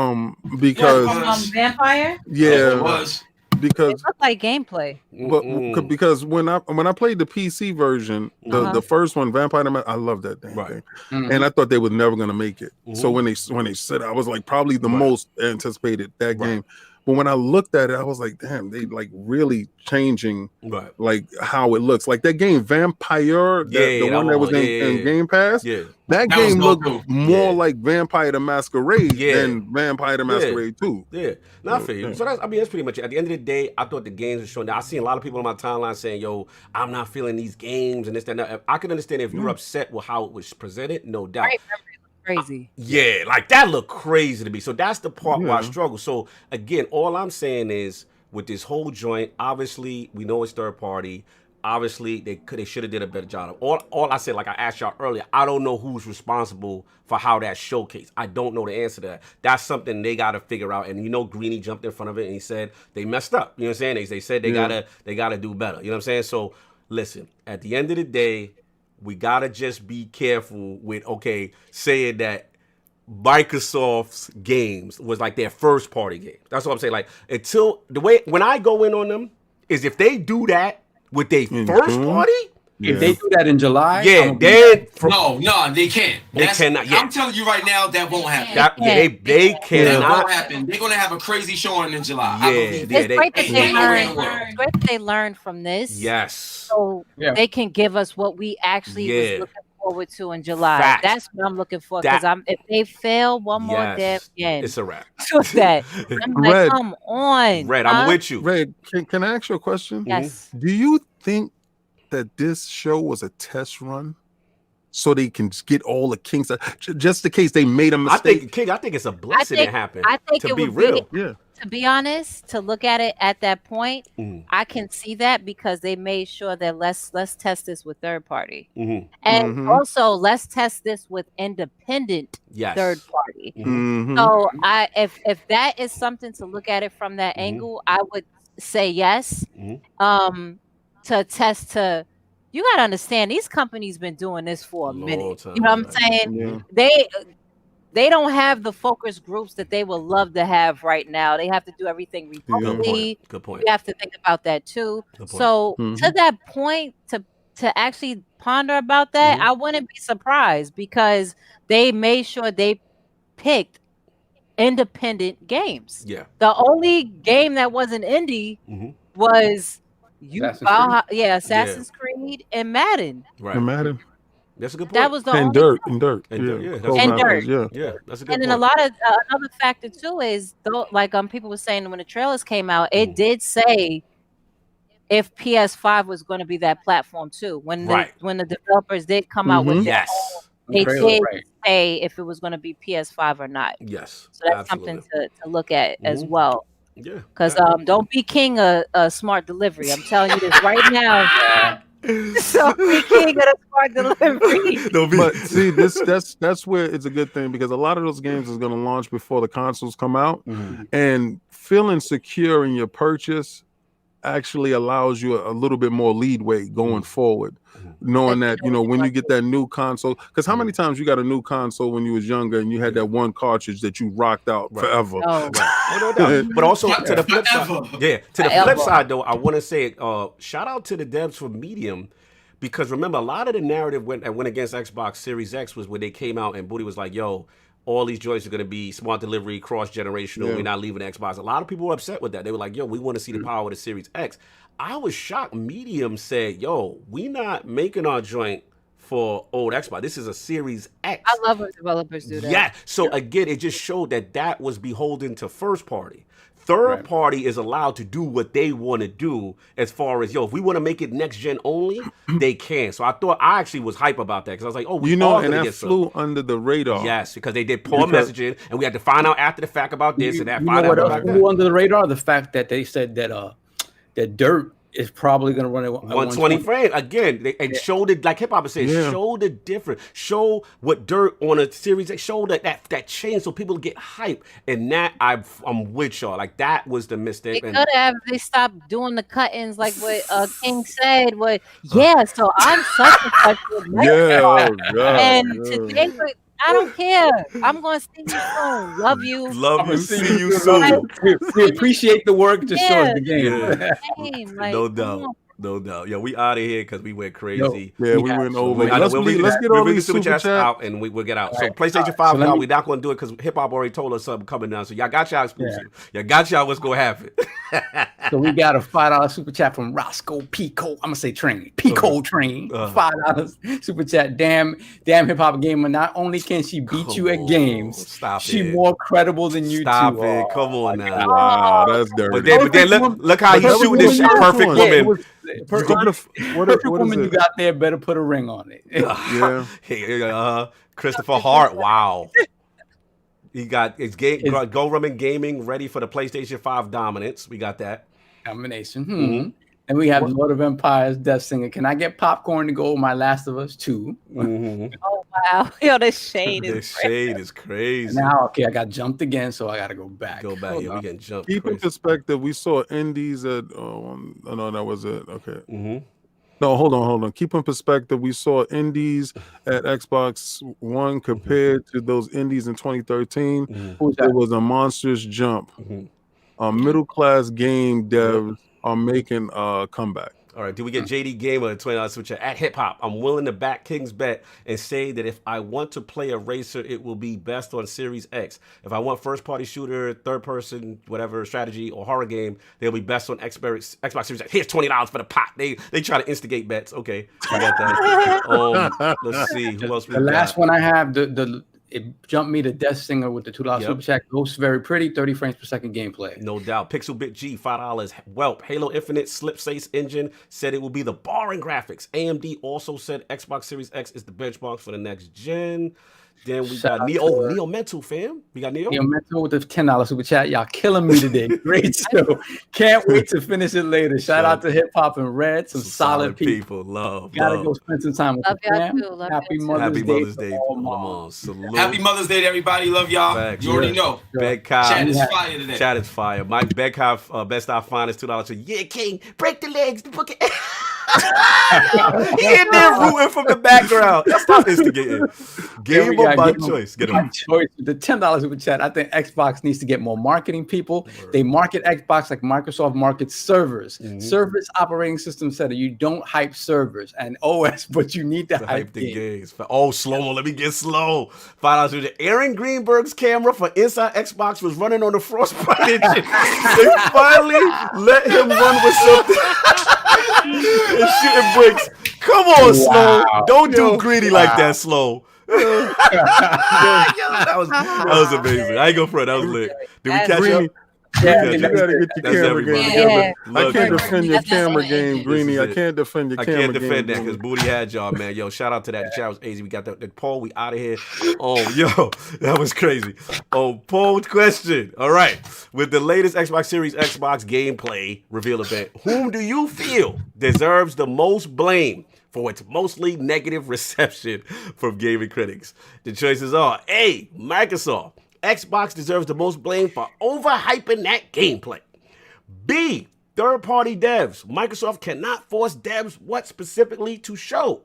Because Vampire. Yeah, it was. Because it looked like gameplay. But because when I played the PC version, the first one, Vampire, I love that thing. Right. And I thought they were never gonna make it. So when they said, I was like probably the most anticipated that game. But when I looked at it, I was like, damn, they like really changing like how it looks. Like that game Vampire, the one that was in Game Pass. Yeah. That game looked more like Vampire the Masquerade than Vampire the Masquerade 2. Yeah. Not for you. So that's pretty much it. At the end of the day, I thought the games were showing. I seen a lot of people on my timeline saying, yo, I'm not feeling these games and this, that, and that. I can understand if you're upset with how it was presented, no doubt. Crazy. Yeah, like that looked crazy to me. So that's the part where I struggle. So again, all I'm saying is with this whole joint, obviously we know it's third party. Obviously they should have did a better job. All I said, like I asked y'all earlier, I don't know who's responsible for how that showcased. I don't know the answer to that. That's something they got to figure out. And Greeny jumped in front of it and he said they messed up. You know what I'm saying? They said they gotta do better. You know what I'm saying? So listen, at the end of the day, we gotta just be careful with saying that Microsoft's games was like their first party game. That's what I'm saying. Like when I go in on them is if they do that with their first party. If they do that in July, no, they can't. They cannot. I'm telling you right now, that won't happen. They cannot. That won't happen. They're gonna have a crazy showing in July. It's great that they learned from this. Yes. So they can give us what we actually was looking forward to in July. That's what I'm looking for. Because if they fail one more damn again, it's a wrap. I'm like, come on, Red. I'm with you. Red, can I ask you a question? Yes. Do you think that this show was a test run so they can get all the kinks just in case they made a mistake? I think it's a blessing it happened. I think to be real. To be honest, to look at it at that point, I can see that because they made sure that let's test this with third party, and also let's test this with independent third party. So if that is something to look at it from that angle, I would say yes. To test to, you gotta understand these companies been doing this for a minute. You know what I'm saying? They don't have the focus groups that they would love to have right now. They have to do everything remotely. Good point. You have to think about that too. So to that point, to actually ponder about that, I wouldn't be surprised because they made sure they picked independent games. Yeah. The only game that wasn't indie was Assassin's Creed and Madden. Right. And Madden. That's a good point. That was the and only Dirt. Dirt. Yeah, that's a good point. And then a lot of another factor too is people were saying when the trailers came out, it did say if PS5 was going to be that platform too. When the developers did come out with they did say if it was going to be PS5 or not. Yes. So that's something to look at as well. Yeah. Because don't be king of smart delivery. I'm telling you this right now. Don't be king of the smart delivery. But see, that's where it's a good thing because a lot of those games is going to launch before the consoles come out, and feeling secure in your purchase actually allows you a little bit more leadway going forward, knowing that when you get that new console. Because how many times you got a new console when you was younger and you had that one cartridge that you rocked out forever? Oh. No doubt. But also to the flip side, flip side though, I want to say shout out to the devs for Medium. Because remember, a lot of the narrative went against Xbox Series X was when they came out and Booty was like, yo, all these joints are going to be smart delivery, cross-generational. We're not leaving Xbox. A lot of people were upset with that. They were like, yo, we want to see the power of the Series X. I was shocked. Medium said, yo, we not making our joint for old Xbox. This is a Series X. I love when developers do that. Yeah. So again, it just showed that was beholden to first party. Third party is allowed to do what they want to do as far as, if we want to make it next gen only, they can. So I actually was hype about that because I was like, oh, and that flew under the radar. Yes, because they did poor messaging and we had to find out after the fact about this and that. You know what else flew under the radar? The fact that they said that that Dirt is probably going to run at 120 frames. Again, and showed it, like hip-hop said, show the difference. Show what Dirt on a Series X, show that change so people get hype. And that, I'm with y'all. Like, that was the mistake. They could have, they stopped doing the cut-ins like what King said. So I'm such and such. And today, I don't care. I'm going to see you soon. Love you. Love you. See you soon. We appreciate the work. Just show us the game. No doubt. No doubt. Yo, we out of here because we went crazy. Yeah, we went over. Let's get all these super chats chat out and we'll get out. All so right. PlayStation 5, So y'all, we're not going to do it because Hip Hop already told us something coming down. So y'all got y'all exclusive. Yeah. Y'all got y'all what's going to happen. So we got a $5 super chat from Roscoe Pico. I'm gonna say Train. Pico Train. $5 super chat. Damn Hip Hop Gamer. Not only can she beat you at games, she more credible than you. Stop it. Come on now. Wow, that's dirty. But then look how he's shooting this perfect woman. Perfect woman you got there better put a ring on it. Yeah. Christopher Hart. Wow. He got his Go Rummin Gaming ready for the PlayStation 5 dominance. We got that. Domination. Mm-hmm. And we have Lord of Empires, Death Singer. Can I get popcorn to go with my Last of Us 2? Mm-hmm. Oh, wow. Yo, this shade is crazy. Now, okay, I got jumped again, so I got to go back. Yeah, we getting jumped. Keep in perspective, we saw indies at, no, that was it. Okay. Mm-hmm. No, hold on. Keep in perspective, we saw indies at Xbox One compared to those indies in 2013. Mm-hmm. There was a monstrous jump. Mm-hmm. Middle-class game devs are making a comeback. All right, do we get JD Gamer $20 switcher at Hip Hop? I'm willing to back King's bet and say that if I want to play a racer, it will be best on Series X. If I want first-party shooter, third-person, whatever strategy or horror game, they'll be best on Xbox Series X. Here's $20 for the pot. They try to instigate bets. Okay, I got that. Let's see who else we got. The last one I have, it jumped me to Death Singer with the $2 super chat. Ghost very pretty, 30 frames per second gameplay. No doubt. Pixel Bit G, $5. Welp. Halo Infinite Slipspace Engine said it will be the barring graphics. AMD also said Xbox Series X is the benchmark for the next gen. Then we got Neo Mental, fam. We got Neo Mental with the $10 super chat. Y'all killing me today. Great show. Can't wait to finish it later. Shout out to Hip Hop and Red. Some solid people. Love. Gotta go spend some time with the fam. Happy Mother's Day. Happy Mother's Day to everybody. Love y'all. Facts. You already know. Chat is fire today. Chat is fire. Mike Bedcoff, Best I Find is $2. Yeah, King. Break the legs. The book. He in there rooting from the background. Stop instigating. Game by choice. Get him. The $10 super chat. I think Xbox needs to get more marketing people. They market Xbox like Microsoft markets servers. Servers operating system setter. You don't hype servers and OS, but you need to hype the games. Oh, slow-mo. Let me get slow. $5. Aaron Greenberg's camera for Inside Xbox was running on the Frostbite engine. They finally let him run with something. And shooting bricks. Come on, Slow. Don't do greedy like that, Slow. that was amazing. I ain't go for it. That was lit. Did we catch up? Yeah, you gotta get your camera game together. I can't defend your camera game, This Greenie. is I it. can't defend your I camera game. can't defend that because Booty had y'all, man. Yo, shout out to that. The chat was easy. We got the poll. We out of here. Oh, yo, that was crazy. Oh, poll question. All right. With the latest Xbox Series Xbox gameplay reveal event, whom do you feel deserves the most blame for its mostly negative reception from gaming critics? The choices are A, Microsoft. Xbox deserves the most blame for overhyping that gameplay. B, third-party devs. Microsoft cannot force devs what specifically to show.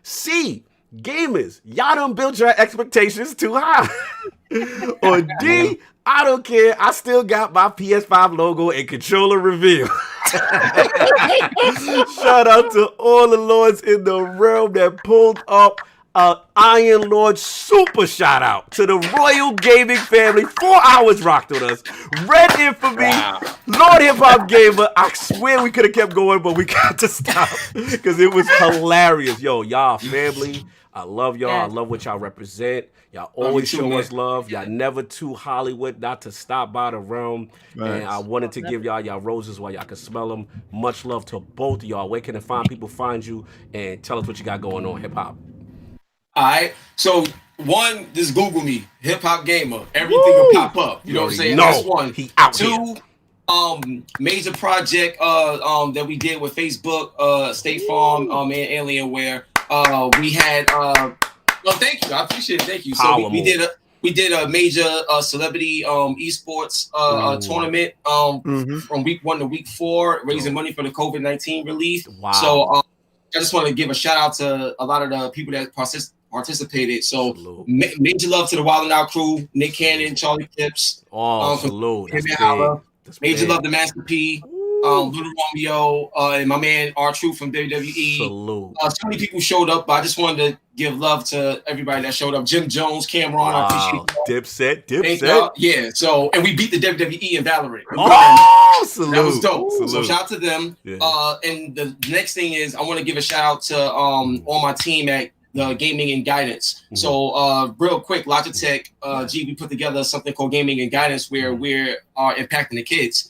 C, gamers. Y'all done built your expectations too high. Or D, I don't care. I still got my PS5 logo and controller reveal. Shout out to all the lords in the realm that pulled up Iron Lord super shout out to the Royal Gaming family. 4 hours rocked with us. REDinFamy, Lord HipHopGamer. I swear we could have kept going, but we got to stop because it was hilarious. Yo, y'all family. I love y'all. I love what y'all represent. Y'all always show us love. Y'all never too Hollywood not to stop by the realm. Nice. And I wanted to give y'all roses while y'all can smell them. Much love to both of y'all. Where can the fine people find you? And tell us what you got going on, hip hop. All right. So one, just Google me, HipHopGamer. Everything will pop up. You know what I'm saying? That's one. He out Two, here. Major project that we did with Facebook, State Farm, and Alienware. We had thank you. I appreciate it. Thank you. So we did a major celebrity esports tournament from week 1 to week 4, raising money for the COVID-19 relief. Wow. So I just want to give a shout out to a lot of the people that participated. So major love to the Wild 'N Out crew, Nick Cannon, Charlie Tips. Salute. Major love to Master P. Little Romeo, and my man R-Truth from WWE. Salute. So many people showed up, but I just wanted to give love to everybody that showed up. Jim Jones, Cameron, I appreciate you. Dipset. Yeah, so, and we beat the WWE in Valorant. Salute. That was dope. Salute. So shout out to them. Yeah. And the next thing is I want to give a shout out to all my team at the Gaming and Guidance. So real quick, Logitech, we put together something called Gaming and Guidance where we are impacting the kids,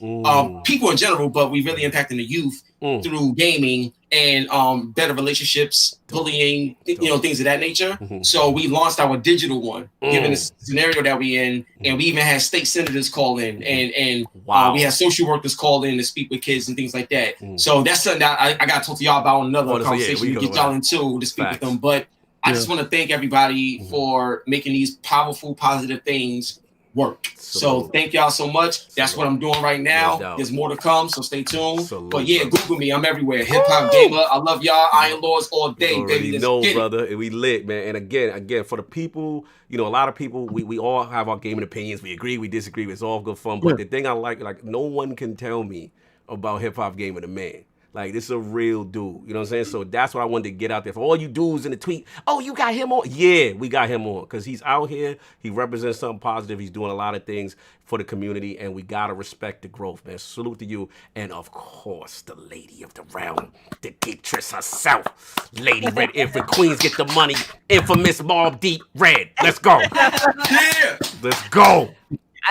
people in general, but we really impacting the youth through gaming and better relationships, bullying, things of that nature. So we launched our digital one, given the scenario that we in, and we even had state senators call in, and we had social workers call in to speak with kids and things like that. So that's something that I got to talk to y'all about in another conversation. We get y'all into to speak with them, but I just want to thank everybody for making these powerful, positive things work. So thank y'all so much. That's what I'm doing right now. There's more to come, so stay tuned. But yeah, Google me. I'm everywhere. HipHopGamer. I love y'all. Iron Lords all day, baby. Let's get brother. And we lit, man. And again, for the people, a lot of people, we all have our gaming opinions. We agree, we disagree. It's all good fun. But the thing I like, no one can tell me about HipHopGamer, the man. Like, this is a real dude. You know what I'm saying? So that's what I wanted to get out there. For all you dudes in the tweet, oh, you got him on? Yeah, we got him on. Because he's out here. He represents something positive. He's doing a lot of things for the community. And we got to respect the growth, man. Salute to you. And, of course, the lady of the realm, the dictress herself, Lady Red. If Queens get the money, infamous Mob Deep Red. Let's go. Yeah. Let's go.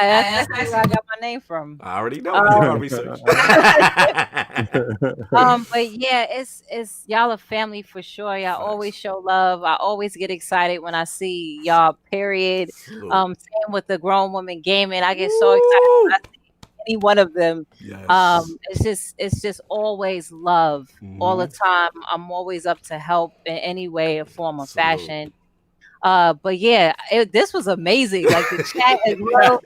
That's where I got my name from. I already know. My research. But yeah, it's y'all a family for sure. Y'all always show love. I always get excited when I see y'all. Period. Same with the grown woman gaming. I get so excited when I see any one of them. Yes. It's just always love all the time. I'm always up to help in any way or form or fashion. But yeah, this was amazing. Like the chat as well.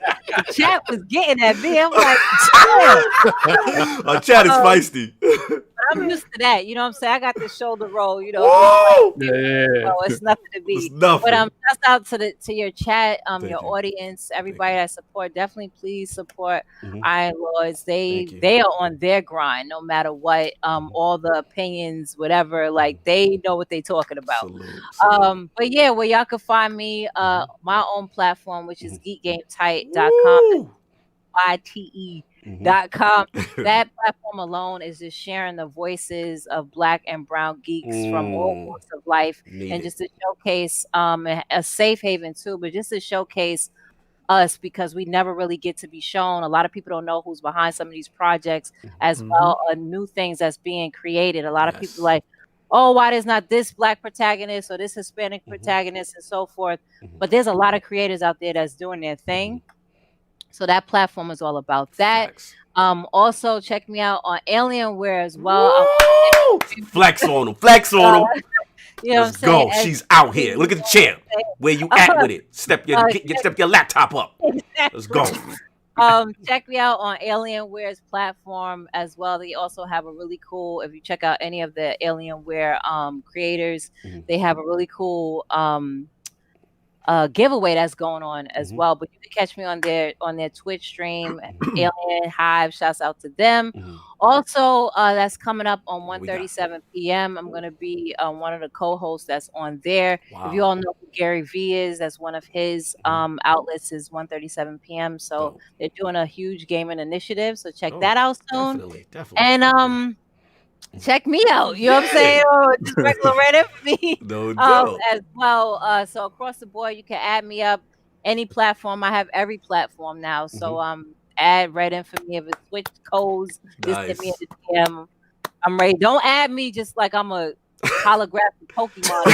The chat was getting at me. I'm like, our chat is feisty. I'm used to that. You know what I'm saying? I got the shoulder roll, it's nothing to be. It's nothing. But just out to your chat, your audience, everybody that support, definitely please support Iron Lords. They are on their grind no matter what. All the opinions, whatever, like they know what they're talking about. Salute. But yeah, where y'all can find me, my own platform, which is geekgametight.com. YTE.com. That platform alone is just sharing the voices of Black and brown geeks from all walks of life, and just to showcase a safe haven too, but just to showcase us, because we never really get to be shown. A lot of people don't know who's behind some of these projects as well, new things that's being created. A lot of people like, oh, why there's not this Black protagonist or this Hispanic protagonist and so forth. But there's a lot of creators out there that's doing their thing. So that platform is all about that. Also, check me out on Alienware as well. Flex on them. Flex on them. You know Let's go. She's out here. Look at the chair. Where you at with it? Step your laptop up. Let's go. Check me out on Alienware's platform as well. They also have a really cool, if you check out any of the Alienware creators, they have a really cool giveaway that's going on as well. But you can catch me on their Twitch stream. Alien Hive, shouts out to them. Also, that's coming up on 1:37 p.m. I'm going to be one of the co-hosts that's on there. If you all know who Gary V is, that's one of his outlets, is 1:37 p.m. So they're doing a huge gaming initiative. So check that out soon. Definitely. And check me out. You know what I'm saying? Just regular REDinFamy as well. So across the board, you can add me up any platform. I have every platform now. So add REDinFamy. If it's Twitch codes, just hit me in the DM. I'm ready. Don't add me just like I'm a holographic Pokemon.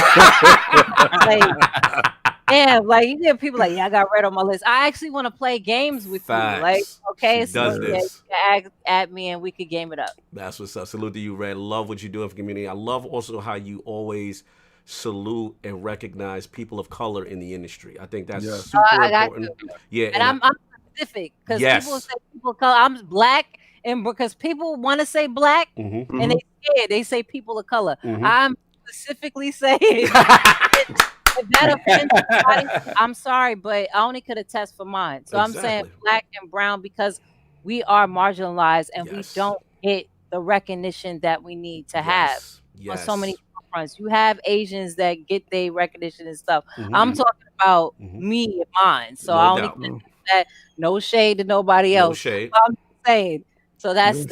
Like you get people like, I got Red on my list. I actually want to play games with you. Like, okay, so you can add me and we could game it up. That's what's up. Salute to you, Red. Love what you're doing for the community. I love also how you always salute and recognize people of color in the industry. I think that's super important. Yeah, and I'm specific because people say people of color. I'm Black, and because people want to say Black and they scared, they say people of color. I'm specifically saying. If that offends somebody, I'm sorry, but I only could attest for mine. So I'm saying Black and brown because we are marginalized and we don't get the recognition that we need to have on so many fronts. You have Asians that get their recognition and stuff. I'm talking about me and mine. So I don't even that no shade to nobody else. Shade. I'm just saying. So that's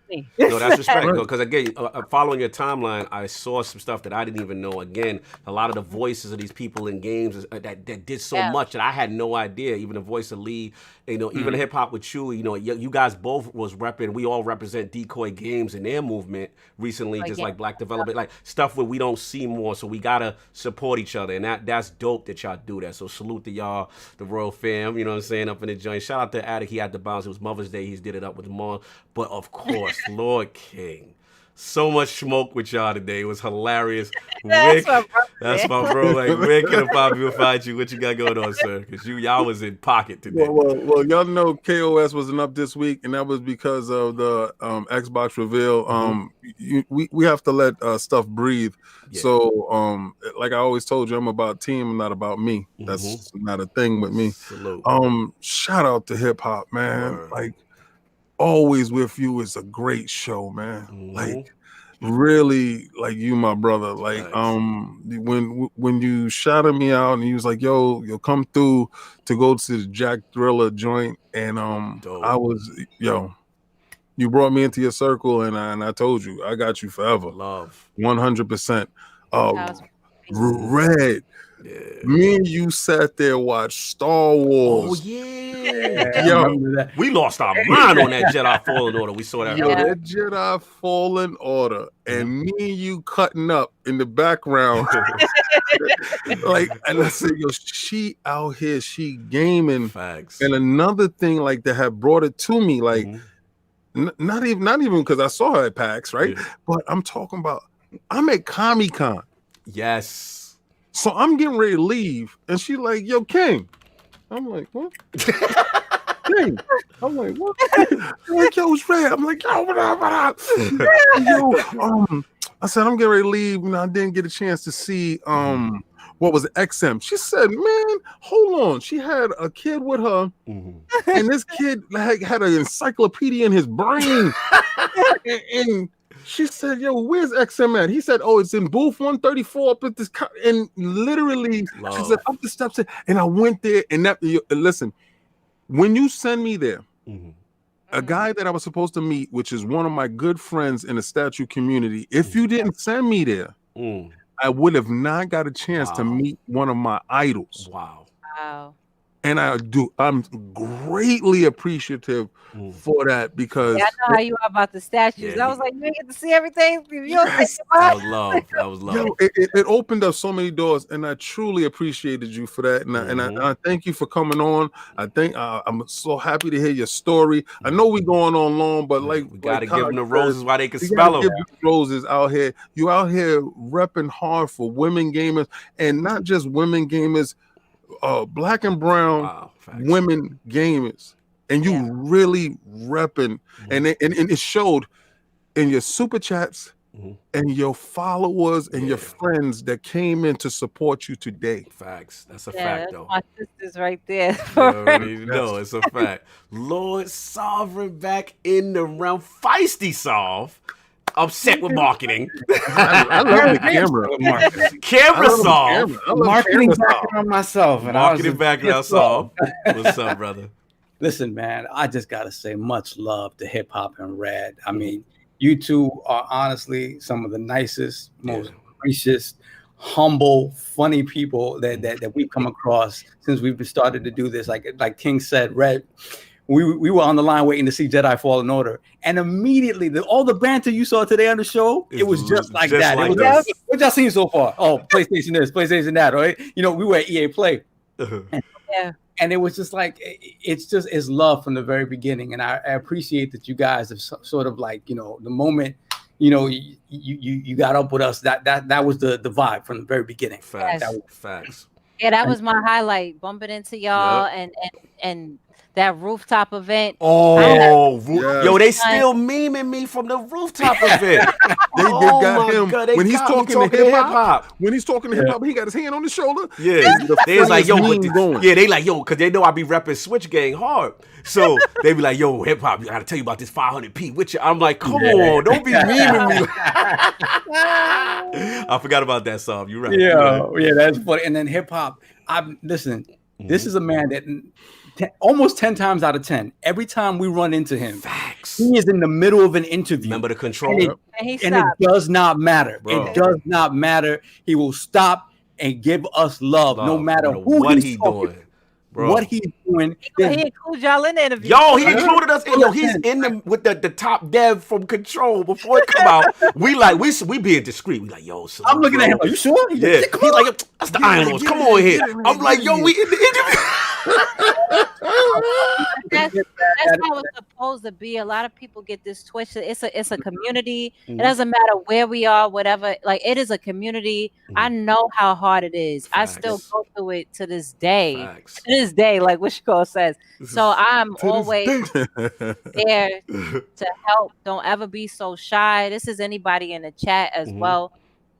me. No, that's respect. Because again, following your timeline, I saw some stuff that I didn't even know. Again, a lot of the voices of these people in games that did so much that I had no idea. Even the voice of Lee, even hip hop with Chewy. You guys both was repping. We all represent Decoy Games and their movement recently, just like Black development, like stuff where we don't see more. So we gotta support each other, and that's dope that y'all do that. So salute to y'all, the Royal Fam. You know what I'm saying, up in the joint. Shout out to Attic. He had the bounce. It was Mother's Day. He's did it up with the mom. But of course, Lord King. So much smoke with y'all today. It was hilarious. Rick, that's my bro. Like, where can the people find you? What you got going on, sir? Because y'all was in pocket today. Well, y'all know KOS wasn't up this week, and that was because of the Xbox reveal. We have to let stuff breathe. Yeah. So, like I always told you, I'm about team, not about me. That's not a thing with me. Salute. Shout out to hip hop, man. Word. Like, Always With You is a great show, man. Like, really, like, you my brother. Like, when you shouted me out and you was like, yo, you'll come through to go to the Jack Thriller joint, and I was, you brought me into your circle, and I told you I got you forever. Love 100%. Red. Yeah. Me and you sat there watched Star Wars. Oh yeah. We lost our mind on that Jedi Fallen Order. We saw that. That Jedi Fallen Order, and me and you cutting up in the background. Like, and I said, yo, she out here, she gaming. Facts. And another thing like that had brought it to me, like not even because I saw her at PAX, right? Yeah. But I'm talking about I'm at Comic-Con. Yes. So I'm getting ready to leave, and she like, yo, King. I'm like, what? King. I'm like, what? Like, yo, it's Red. I'm like, yo, what up? Yo, I said, I'm getting ready to leave. I didn't get a chance to see what was it, XM. She said, man, hold on. She had a kid with her, and this kid had an encyclopedia in his brain. and she said, yo, where's XM at? He said, oh, it's in booth 134 up at this. And literally, she said, up the steps. And I went there. And listen, when you send me there, a guy that I was supposed to meet, which is one of my good friends in the statue community, if you didn't send me there, I would have not got a chance to meet one of my idols. Wow. And I'm greatly appreciative for that, because I know how you are about the statues. I was like, you didn't get to see everything. That was love. Yo, it opened up so many doors, and I truly appreciated you for that. And I thank you for coming on. I think I'm so happy to hear your story. I know we're going on long, but like, we gotta give them the roses while they can spell them. Roses out here. You out here repping hard for women gamers, and not just women gamers. Black and brown women gamers, and you really repping, and it showed in your super chats and your followers and your friends that came in to support you today. Facts. That's a fact, though. My sisters right there. No, it's a fact. Lord Sovereign back in the realm. Feisty Solve. Upset with marketing. I love the camera. Camera Solve. Marketing backing on myself. And marketing backing on Solve. What's up, brother? Listen, man, I just got to say much love to Hip Hop and Red. I mean, you two are honestly some of the nicest, most gracious, humble, funny people that we've come across since we've started to do this. Like King said, Red, we were on the line waiting to see Jedi Fallen Order, and immediately all the banter you saw today on the show, it was just like that. What y'all seen so far? Oh, PlayStation this, PlayStation that, right? We were at EA Play, and it was just like it's love from the very beginning, and I appreciate that you guys have sort of like the moment you got up with us, that was the vibe from the very beginning. Facts. Yeah, that was my highlight, bumping into y'all and that rooftop event. Oh, Yes. yo, they still memeing me from the rooftop event. They Oh got my him God, they when he's got me talking to hip hop. hip-hop. When he's talking to hip hop, he got his hand on his shoulder. Yeah, they was like, yo, funniest but meme going. yeah, they like, yo, because they know I be repping Switch Gang hard. So they be like, yo, hip hop, I gotta tell you about this 500p with you. I'm like, come on, don't be memeing me. I forgot about that song. You're right. Yeah, that's funny. And then hip hop, listen, this is a man that almost 10 times out of 10, every time we run into him, Facts. he is in the middle of an interview. Remember the control? And it does not matter. Bro. It does not matter. He will stop and give us love no matter who what he's he talking, doing. Bro. what he's doing. He includes y'all in the interview. Yo, he included us in. Yo, he's in the with the top dev from Control before it come out. We being discreet. We like, yo, so I'm looking at him. Are you sure? Yeah, he's like, that's the Iron Lords. Come on here. I'm like, yo, we in the interview. That's how it's supposed to be. A lot of people get this twisted. It's a community. It doesn't matter where we are, whatever. Like, it is a community. I know how hard it is. Facts. I still go through it to this day. Facts. To this day, like Wishko says. So I'm always there to help. Don't ever be so shy. This is anybody in the chat as well.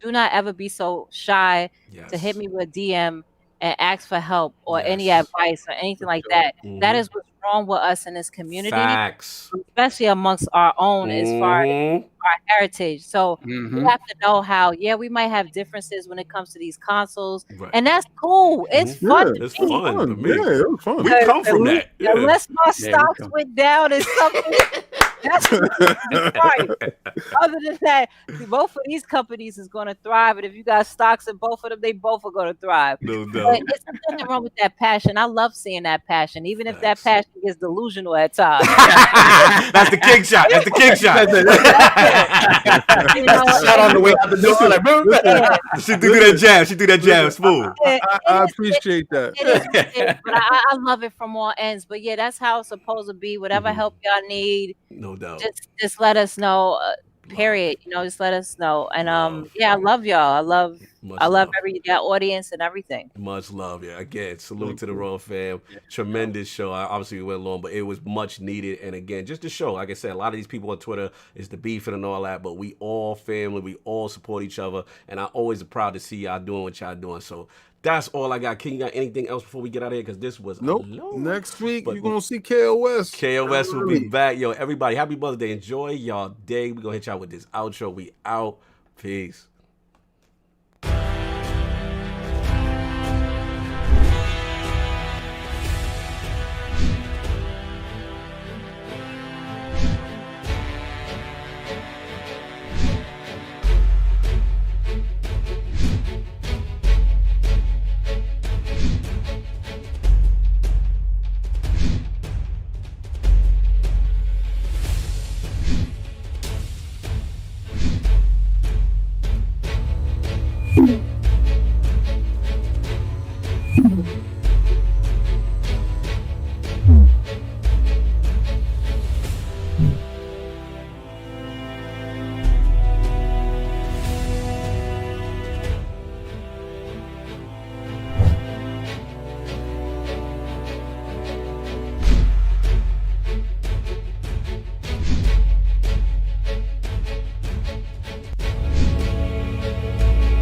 Do not ever be so shy to hit me with DM and ask for help or any advice or anything like that. That is what's wrong with us in this community. Facts. Especially amongst our own as far as our heritage. So we have to know how, we might have differences when it comes to these consoles. Right. and that's cool. It's fun. It's to me. fun to me. Yeah, it was fun. We come from that. Yeah. Unless my stocks went down or something, that's right. Other than that, both of these companies is going to thrive, and if you got stocks in both of them, they both are going to thrive. No But doubt. it's nothing wrong with that passion. I love seeing that passion, even if that passion gets delusional at times. That's the king shot. That's the king shot. You know, Shot on the way out the door. Like, boom. She do that jab. She do that jab smooth. I appreciate that. But I love it from all ends. But yeah, that's how it's supposed to be. Whatever help y'all need, No doubt. just let us know. Period. You know, just let us know. And I love y'all. I love that audience and everything. Much love, yeah. Again, salute to the Royal fam. Tremendous show. Obviously, we went long, but it was much needed. And again, just to show, like I said, a lot of these people on Twitter is the beefing and all that, but we all family. We all support each other. And I always am proud to see y'all doing what y'all doing. So that's all I got. King, you got anything else before we get out of here? Because this was Nope. alone. Next week, you're going to see KOS. KOS will be back. Yo, everybody, happy Mother's Day. Enjoy y'all day. We're going to hit y'all with this outro. We out. Peace.